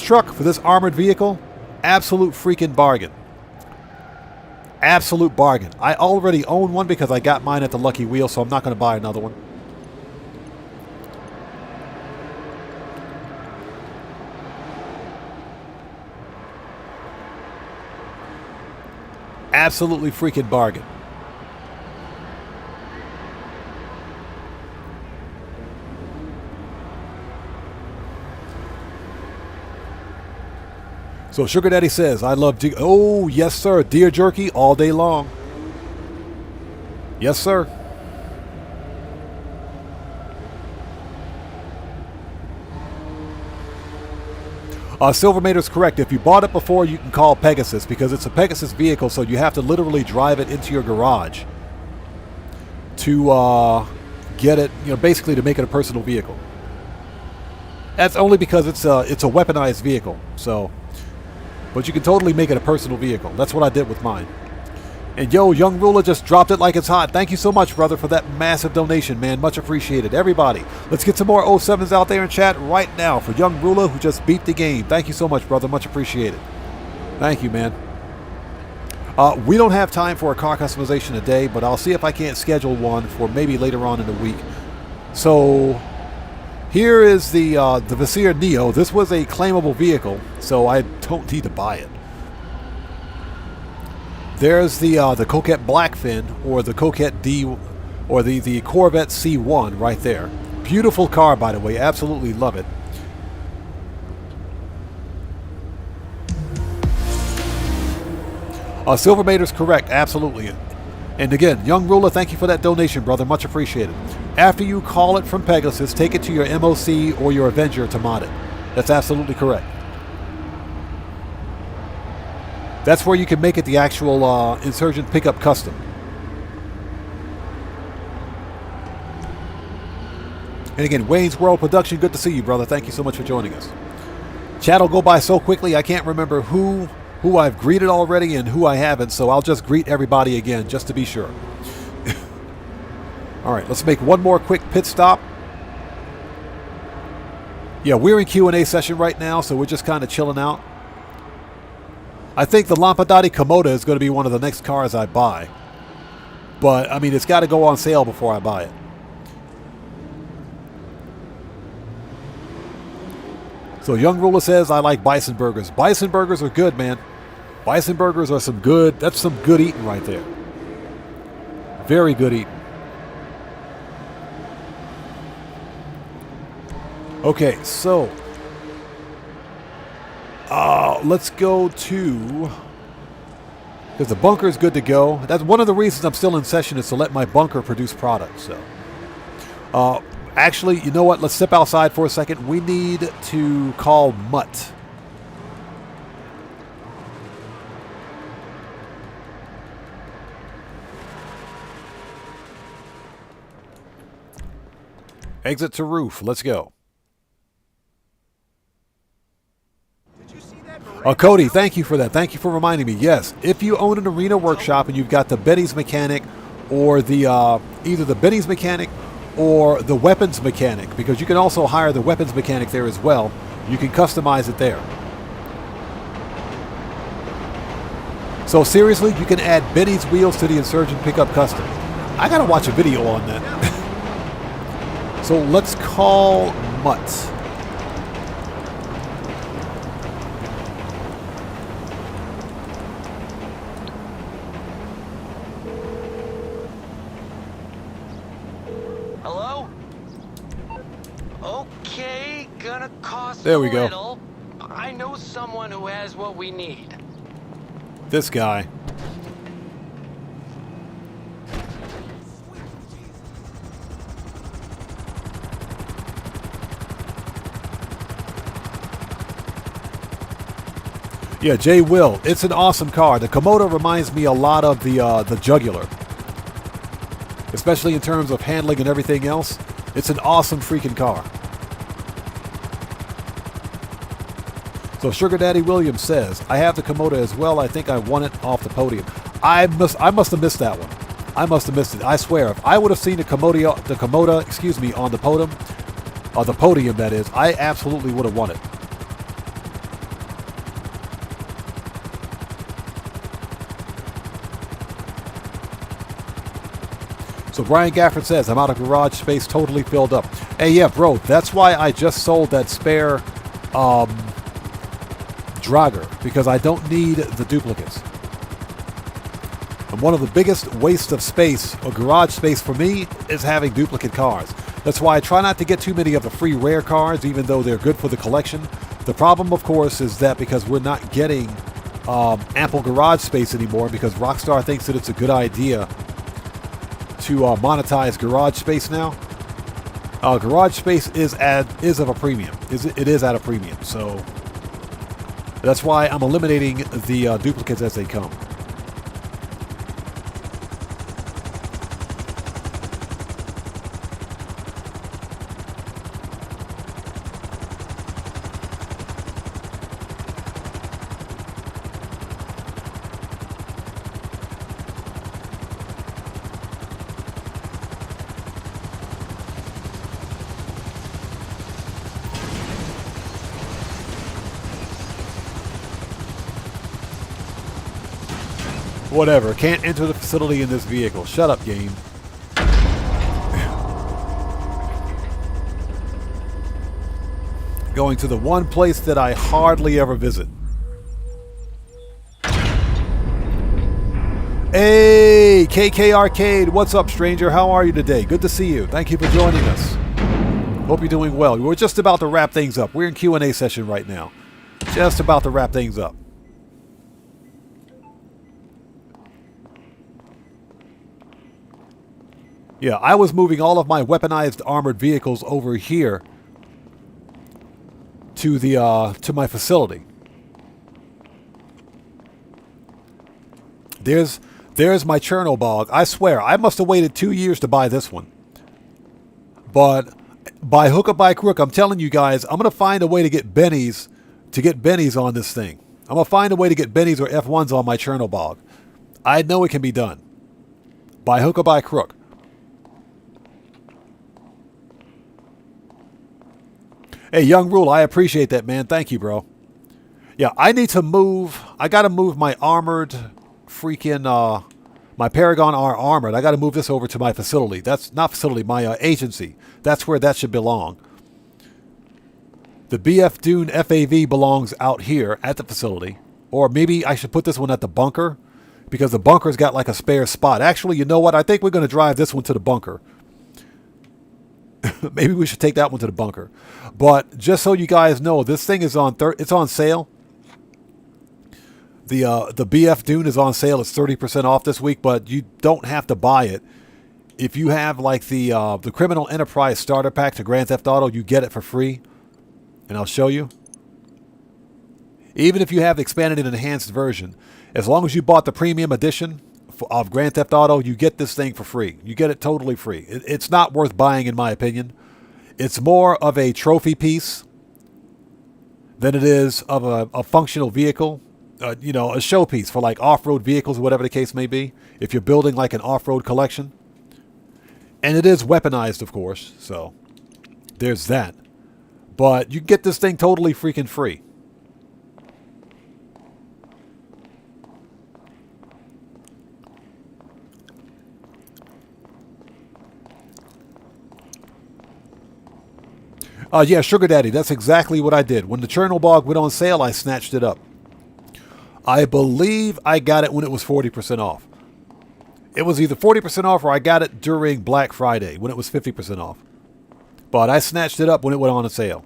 truck, for this armored vehicle, absolute freaking bargain. Absolute bargain. I already own one because I got mine at the Lucky Wheel, so I'm not going to buy another one. Absolutely freaking bargain. So Sugar Daddy says, I love deer. Oh, yes, sir. Deer jerky all day long. Yes, sir. Silvermater's correct. If you bought it before, you can call Pegasus because it's a Pegasus vehicle, so you have to literally drive it into your garage to get it, basically to make it a personal vehicle. That's only because it's a weaponized vehicle. So But you can totally make it a personal vehicle. That's what I did with mine. And yo, Young Ruler just dropped it like it's hot. Thank you so much, brother, for that massive donation, man. Much appreciated. Everybody, let's get some more 07s out there in chat right now for Young Ruler, who just beat the game. Thank you so much, brother. Much appreciated. Thank you, man. We don't have time for a car customization today, but I'll see if I can't schedule one for maybe later on in the week. So here is the Vizier Neo. This was a claimable vehicle, so I don't need to buy it. There's the Coquette Blackfin, or the Coquette D, or the Corvette C1 right there. Beautiful car, by the way. Absolutely love it. Silvermater's correct, absolutely. And again, Young Ruler, thank you for that donation, brother. Much appreciated. After you call it from Pegasus, take it to your MOC or your Avenger to mod it. That's absolutely correct. That's where you can make it the actual Insurgent Pickup Custom. And again, Wayne's World Production, good to see you, brother. Thank you so much for joining us. Chat will go by so quickly, I can't remember who I've greeted already and who I haven't, so I'll just greet everybody again, just to be sure. All right, let's make one more quick pit stop. Yeah, we're in Q&A session right now, so we're just kind of chilling out. I think the Lampadati Komoda is going to be one of the next cars I buy. But, I mean, it's got to go on sale before I buy it. So Young Ruler says, I like bison burgers. Bison burgers are good, man. Bison burgers are some good, that's some good eating right there. Very good eating. Okay, so let's go to, because the bunker is good to go. That's one of the reasons I'm still in session, is to let my bunker produce products. So, actually, you know what? Let's step outside for a second. We need to call Mutt. Exit to roof. Let's go. Cody, thank you for that. Thank you for reminding me. Yes, if you own an arena workshop and you've got the Benny's mechanic, or the either the Benny's mechanic or the weapons mechanic, because you can also hire the weapons mechanic there as well. You can customize it there. So seriously, you can add Benny's wheels to the Insurgent Pickup Custom. I gotta watch a video on that. So let's call Mutt. Hello? Okay, gonna cost there we a go. little. I know someone who has what we need. This guy. Yeah, Jay Will. It's an awesome car. The Komodo reminds me a lot of the Jugular, especially in terms of handling and everything else. It's an awesome freaking car. So Sugar Daddy Williams says, I have the Komodo as well. I think I won it off the podium. I must have missed that one. I must have missed it. I swear, if I would have seen the Komodo, excuse me, on the podium, that is, I absolutely would have won it. So Brian Gafford says, I'm out of garage space, totally filled up. Hey, yeah, bro, that's why I just sold that spare Dragger, because I don't need the duplicates. And one of the biggest wastes of space, or garage space for me, is having duplicate cars. That's why I try not to get too many of the free rare cars, even though they're good for the collection. The problem, of course, is that because we're not getting ample garage space anymore, because Rockstar thinks that it's a good idea to monetize garage space now. Garage space is of a premium. It is at a premium. So that's why I'm eliminating the duplicates as they come. Whatever. Can't enter the facility in this vehicle. Shut up, game. Going to the one place that I hardly ever visit. Hey, KK Arcade. What's up, stranger? How are you today? Good to see you. Thank you for joining us. Hope you're doing well. We're just about to wrap things up. We're in Q&A session right now. Just about to wrap things up. Yeah, I was moving all of my weaponized armored vehicles over here to the to my facility. There's my Chernobog. I swear, I must have waited 2 years to buy this one. But by hook or by crook, I'm telling you guys, I'm gonna find a way to get bennies on this thing. I'm gonna find a way to get bennies or F1s on my Chernobog. I know it can be done. By hook or by crook. Hey, Young Rule, I appreciate that, man. Thank you, bro. Yeah, I need to move. I got to move my armored freaking, my Paragon R armored. I got to move this over to my facility. That's not facility, my agency. That's where that should belong. The BF Dune FAV belongs out here at the facility. Or maybe I should put this one at the bunker because the bunker's got like a spare spot. Actually, you know what? I think we're going to drive this one to the bunker. Maybe we should take that one to the bunker. But just so you guys know, this thing is on it's on sale. The BF Dune is on sale. It's 30% off this week, but you don't have to buy it. If you have like the Criminal Enterprise Starter Pack to Grand Theft Auto, you get it for free. And I'll show you. Even if you have the expanded and enhanced version, as long as you bought the premium edition of Grand Theft Auto, you get this thing for free. You get it totally free. It's not worth buying, in my opinion. It's more of a trophy piece than it is of a functional vehicle. You know, a showpiece for like off-road vehicles or whatever the case may be. If you're building like an off-road collection. And it is weaponized, of course. So, there's that. But you can get this thing totally freaking free. Yeah, Sugar Daddy, that's exactly what I did. When the Chernobog went on sale, I snatched it up. I believe I got it when it was 40% off. It was either 40% off or I got it during Black Friday when it was 50% off. But I snatched it up when it went on sale.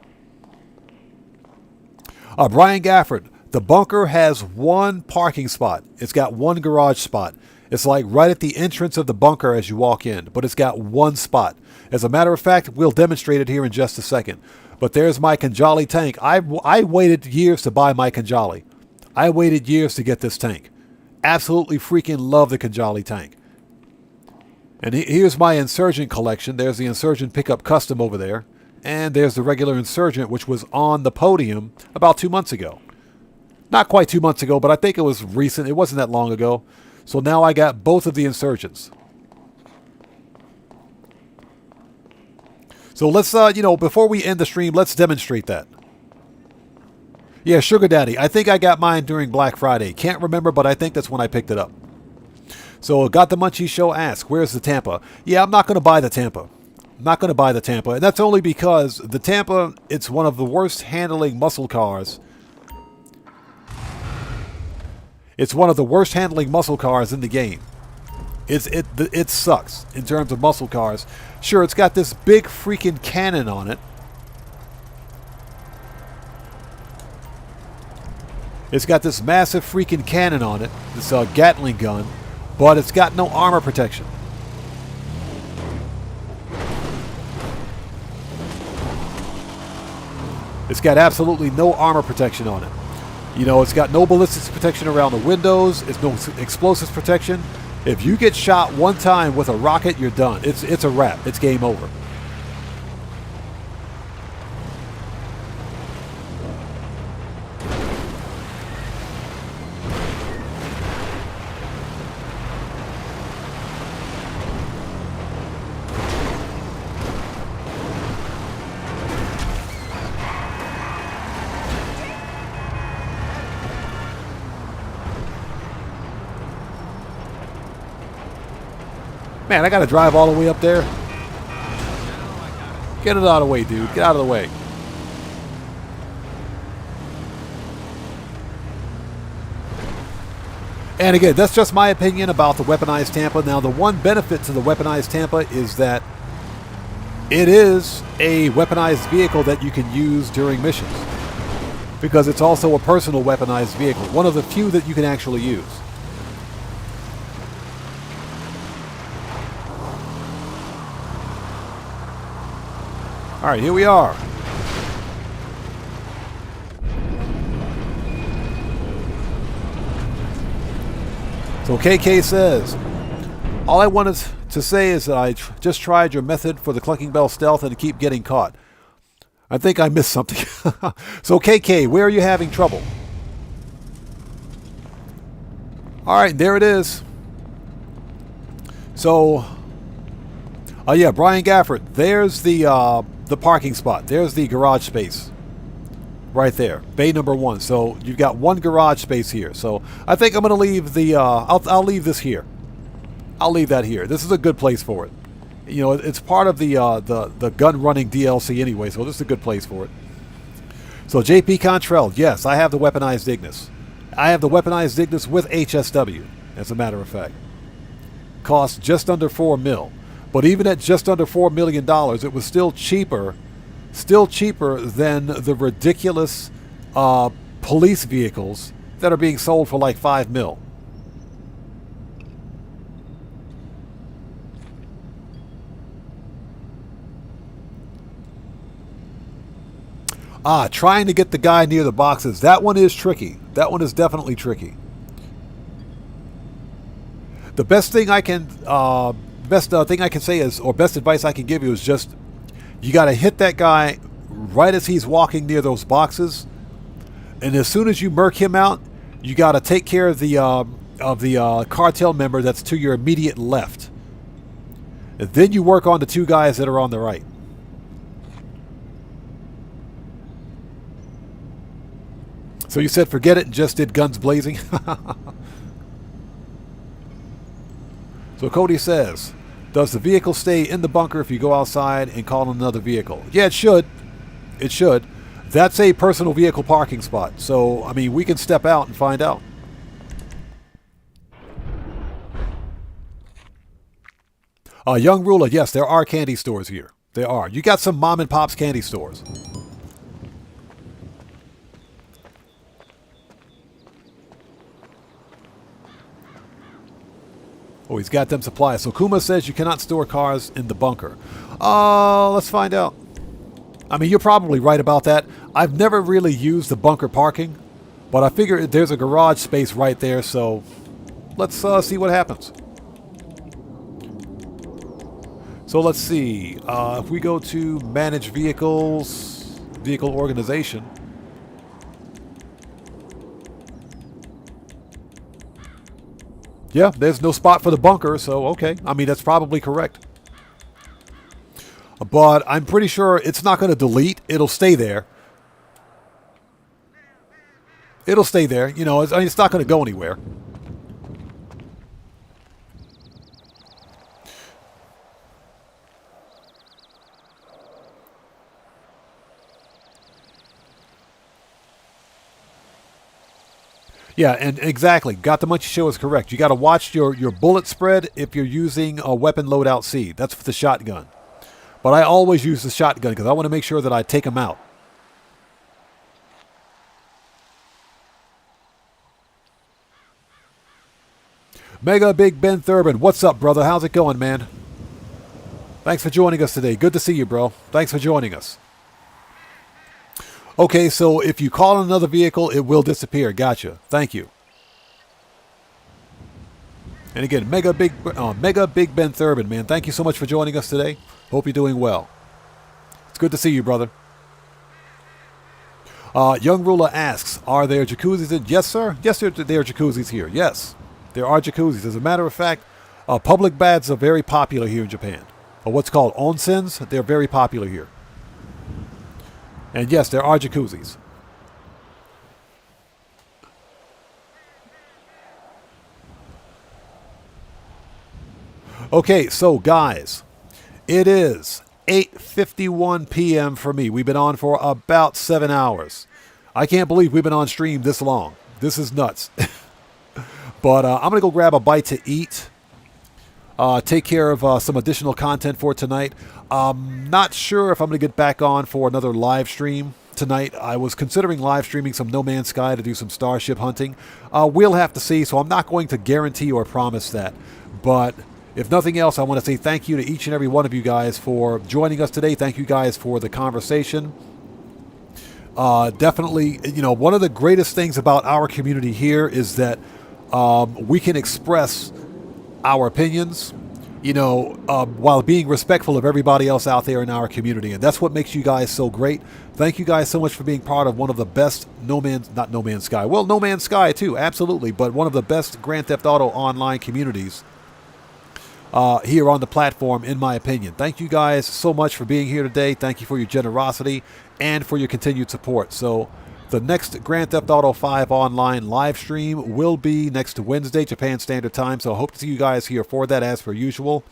Brian Gafford, the bunker has one parking spot. It's got one garage spot. It's like right at the entrance of the bunker as you walk in, but it's got one spot. As a matter of fact, we'll demonstrate it here in just a second. But there's my Kanjali tank. I waited years to buy my Kanjali. I waited years to get this tank. Absolutely freaking love the Kanjali tank. And here's my Insurgent collection. There's the Insurgent Pickup Custom over there. And there's the regular Insurgent, which was on the podium about 2 months ago. Not quite 2 months ago, but I think it was recent. It wasn't that long ago. So now I got both of the Insurgents. So let's, before we end the stream, let's demonstrate that. Yeah, Sugar Daddy. I think I got mine during Black Friday. Can't remember, but I think that's when I picked it up. So, Got the Munchie Show asks, where's the Tampa? Yeah, I'm not going to buy the Tampa. I'm not going to buy the Tampa. And that's only because the Tampa, it's one of the worst handling muscle cars. It's one of the worst handling muscle cars in the game. It sucks in terms of muscle cars. Sure, it's got this big freaking cannon on it. It's got this massive freaking cannon on it, this Gatling gun, but it's got no armor protection. It's got absolutely no armor protection on it. You know, it's got no ballistics protection around the windows. It's no explosives protection. If you get shot one time with a rocket, you're done. It's a wrap. It's game over. Man, I got to drive all the way up there. Get it out of the way, dude. Get out of the way. And again, that's just my opinion about the weaponized Tampa. Now, the one benefit to the weaponized Tampa is that it is a weaponized vehicle that you can use during missions, because it's also a personal weaponized vehicle, one of the few that you can actually use. All right, here we are. So KK says, all I wanted to say is that I just tried your method for the clunking bell stealth and keep getting caught. I think I missed something. So KK, where are you having trouble? All right, there it is. So, yeah, Brian Gafford, there's the parking spot. There's the garage space. Right there, bay number 1. So you've got one garage space here. So I think I'm going to leave the, I'll leave this here. I'll leave that here. This is a good place for it. You know, it's part of the gun running DLC anyway, so this is a good place for it. So JP Contrell, yes, I have the weaponized Ignis. I have the weaponized Ignis with HSW, as a matter of fact. Cost just under $4 million. But even at just under $4 million, it was still cheaper than the ridiculous police vehicles that are being sold for like $5 million. Trying to get the guy near the boxes. That one is tricky. That one is definitely tricky. The best thing I can, say is, or best advice I can give you is just, you got to hit that guy right as he's walking near those boxes, and as soon as you murk him out, you got to take care of the cartel member that's to your immediate left, and then you work on the two guys that are on the right. So you said forget it and just did guns blazing. So Cody says, does the vehicle stay in the bunker if you go outside and call another vehicle? Yeah, it should. It should. That's a personal vehicle parking spot. So, I mean, we can step out and find out. Young Ruler, yes, there are candy stores here. There are. You got some mom and pop's candy stores. Oh, he's got them supplies. So Kuma says you cannot store cars in the bunker. Let's find out. I mean, you're probably right about that. I've never really used the bunker parking, but I figure there's a garage space right there, so let's see what happens. So let's see. If we go to manage vehicles, vehicle organization. Yeah, there's no spot for the bunker, so okay. I mean, that's probably correct. But I'm pretty sure it's not going to delete. It'll stay there. It'll stay there. You know, it's not going to go anywhere. Yeah, and exactly. Got the Munchie Show is correct. You got to watch your bullet spread if you're using a weapon loadout C. That's for the shotgun. But I always use the shotgun because I want to make sure that I take them out. Mega Big Ben Thurbin, what's up, brother? How's it going, man? Thanks for joining us today. Good to see you, bro. Thanks for joining us. Okay, so if you call another vehicle, it will disappear. Gotcha. Thank you. And again, Mega Big Ben Thurbin, man. Thank you so much for joining us today. Hope you're doing well. It's good to see you, brother. Young Ruler asks, are there jacuzzis in? Yes, sir. Yes, there are jacuzzis here. Yes, there are jacuzzis. As a matter of fact, public baths are very popular here in Japan. Or what's called onsens, they're very popular here. And yes, there are jacuzzis. Okay, so guys, it is 8:51 p.m. for me. We've been on for about 7 hours. I can't believe we've been on stream this long. This is nuts. But I'm going to go grab a bite to eat. Take care of some additional content for tonight. Not sure if I'm going to get back on for another live stream tonight. I was considering live streaming some No Man's Sky to do some starship hunting. We'll have to see, so I'm not going to guarantee or promise that. But if nothing else, I want to say thank you to each and every one of you guys for joining us today. Thank you guys for the conversation. Definitely, you know, one of the greatest things about our community here is that we can express our opinions, you know, while being respectful of everybody else out there in our community. And that's what makes you guys so great. Thank you guys so much for being part of one of the best No Man's Sky. Well, No Man's Sky too, absolutely. But one of the best Grand Theft Auto online communities here on the platform, in my opinion. Thank you guys so much for being here today. Thank you for your generosity and for your continued support. So the next Grand Theft Auto 5 online live stream will be next Wednesday, Japan Standard Time. So I hope to see you guys here for that as per usual.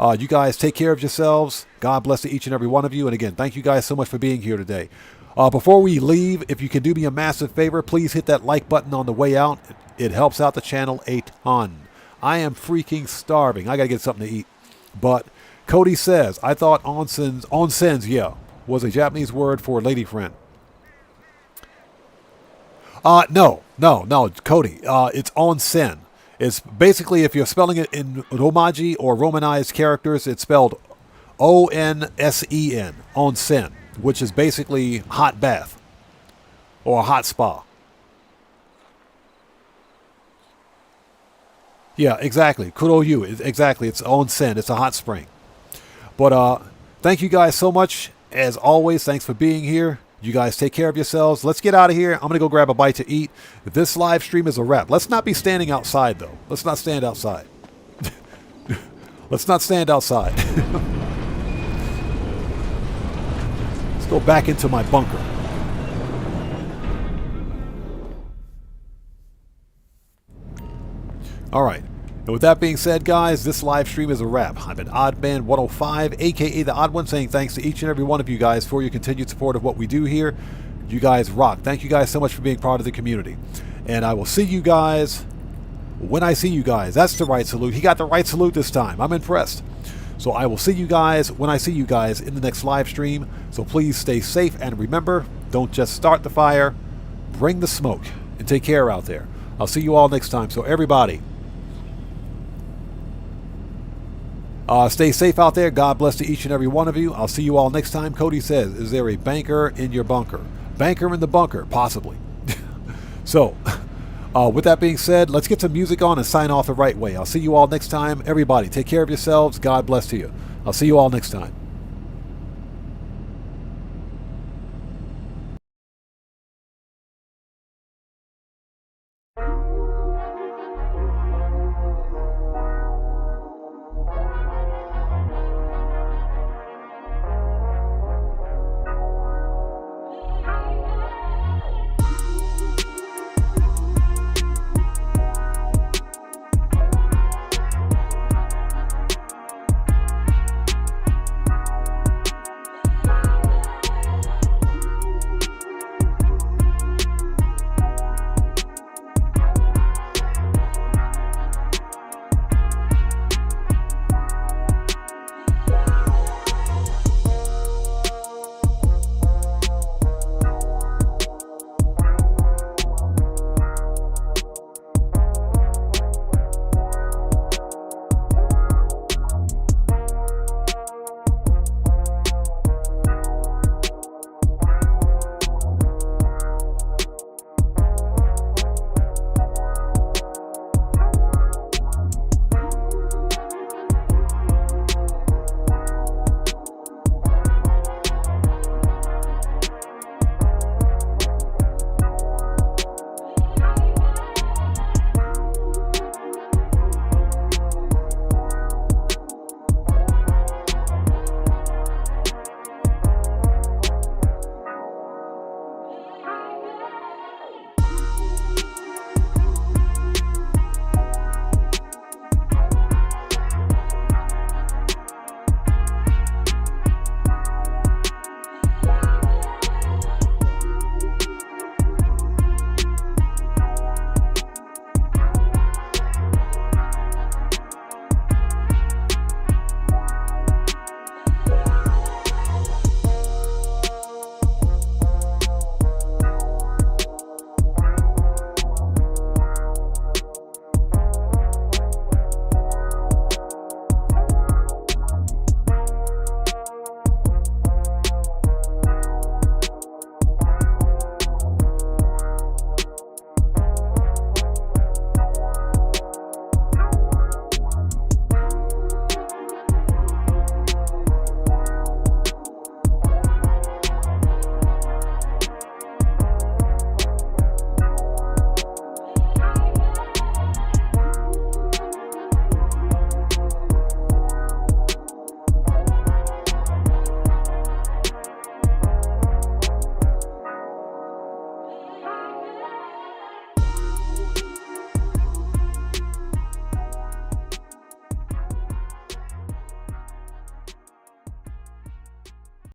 You guys take care of yourselves. God bless to each and every one of you. And again, thank you guys so much for being here today. Before we leave, if you can do me a massive favor, please hit that like button on the way out. It helps out the channel a ton. I am freaking starving. I got to get something to eat. But Cody says, I thought onsens, yeah, was a Japanese word for lady friend. No, Cody. It's onsen. It's basically, if you're spelling it in Romaji or Romanized characters, it's spelled O-N-S-E-N, onsen, which is basically hot bath or a hot spa. Yeah, exactly. Kuroyu. Exactly. It's onsen. It's a hot spring. But thank you guys so much. As always, thanks for being here. You guys take care of yourselves. Let's get out of here. I'm going to go grab a bite to eat. This live stream is a wrap. Let's not be standing outside, though. Let's not stand outside. Let's not stand outside. Let's go back into my bunker. All right. And with that being said, guys, this live stream is a wrap. I've been OddMan105, a.k.a. The Odd One, saying thanks to each and every one of you guys for your continued support of what we do here. You guys rock. Thank you guys so much for being part of the community. And I will see you guys when I see you guys. That's the right salute. He got the right salute this time. I'm impressed. So I will see you guys when I see you guys in the next live stream. So please stay safe. And remember, don't just start the fire. Bring the smoke. And take care out there. I'll see you all next time. So everybody, stay safe out there. God bless to each and every one of you. I'll see you all next time. Cody says, is there a banker in your bunker? Banker in the bunker, possibly. So, with that being said, let's get some music on and sign off the right way. I'll see you all next time. Everybody, take care of yourselves. God bless to you. I'll see you all next time.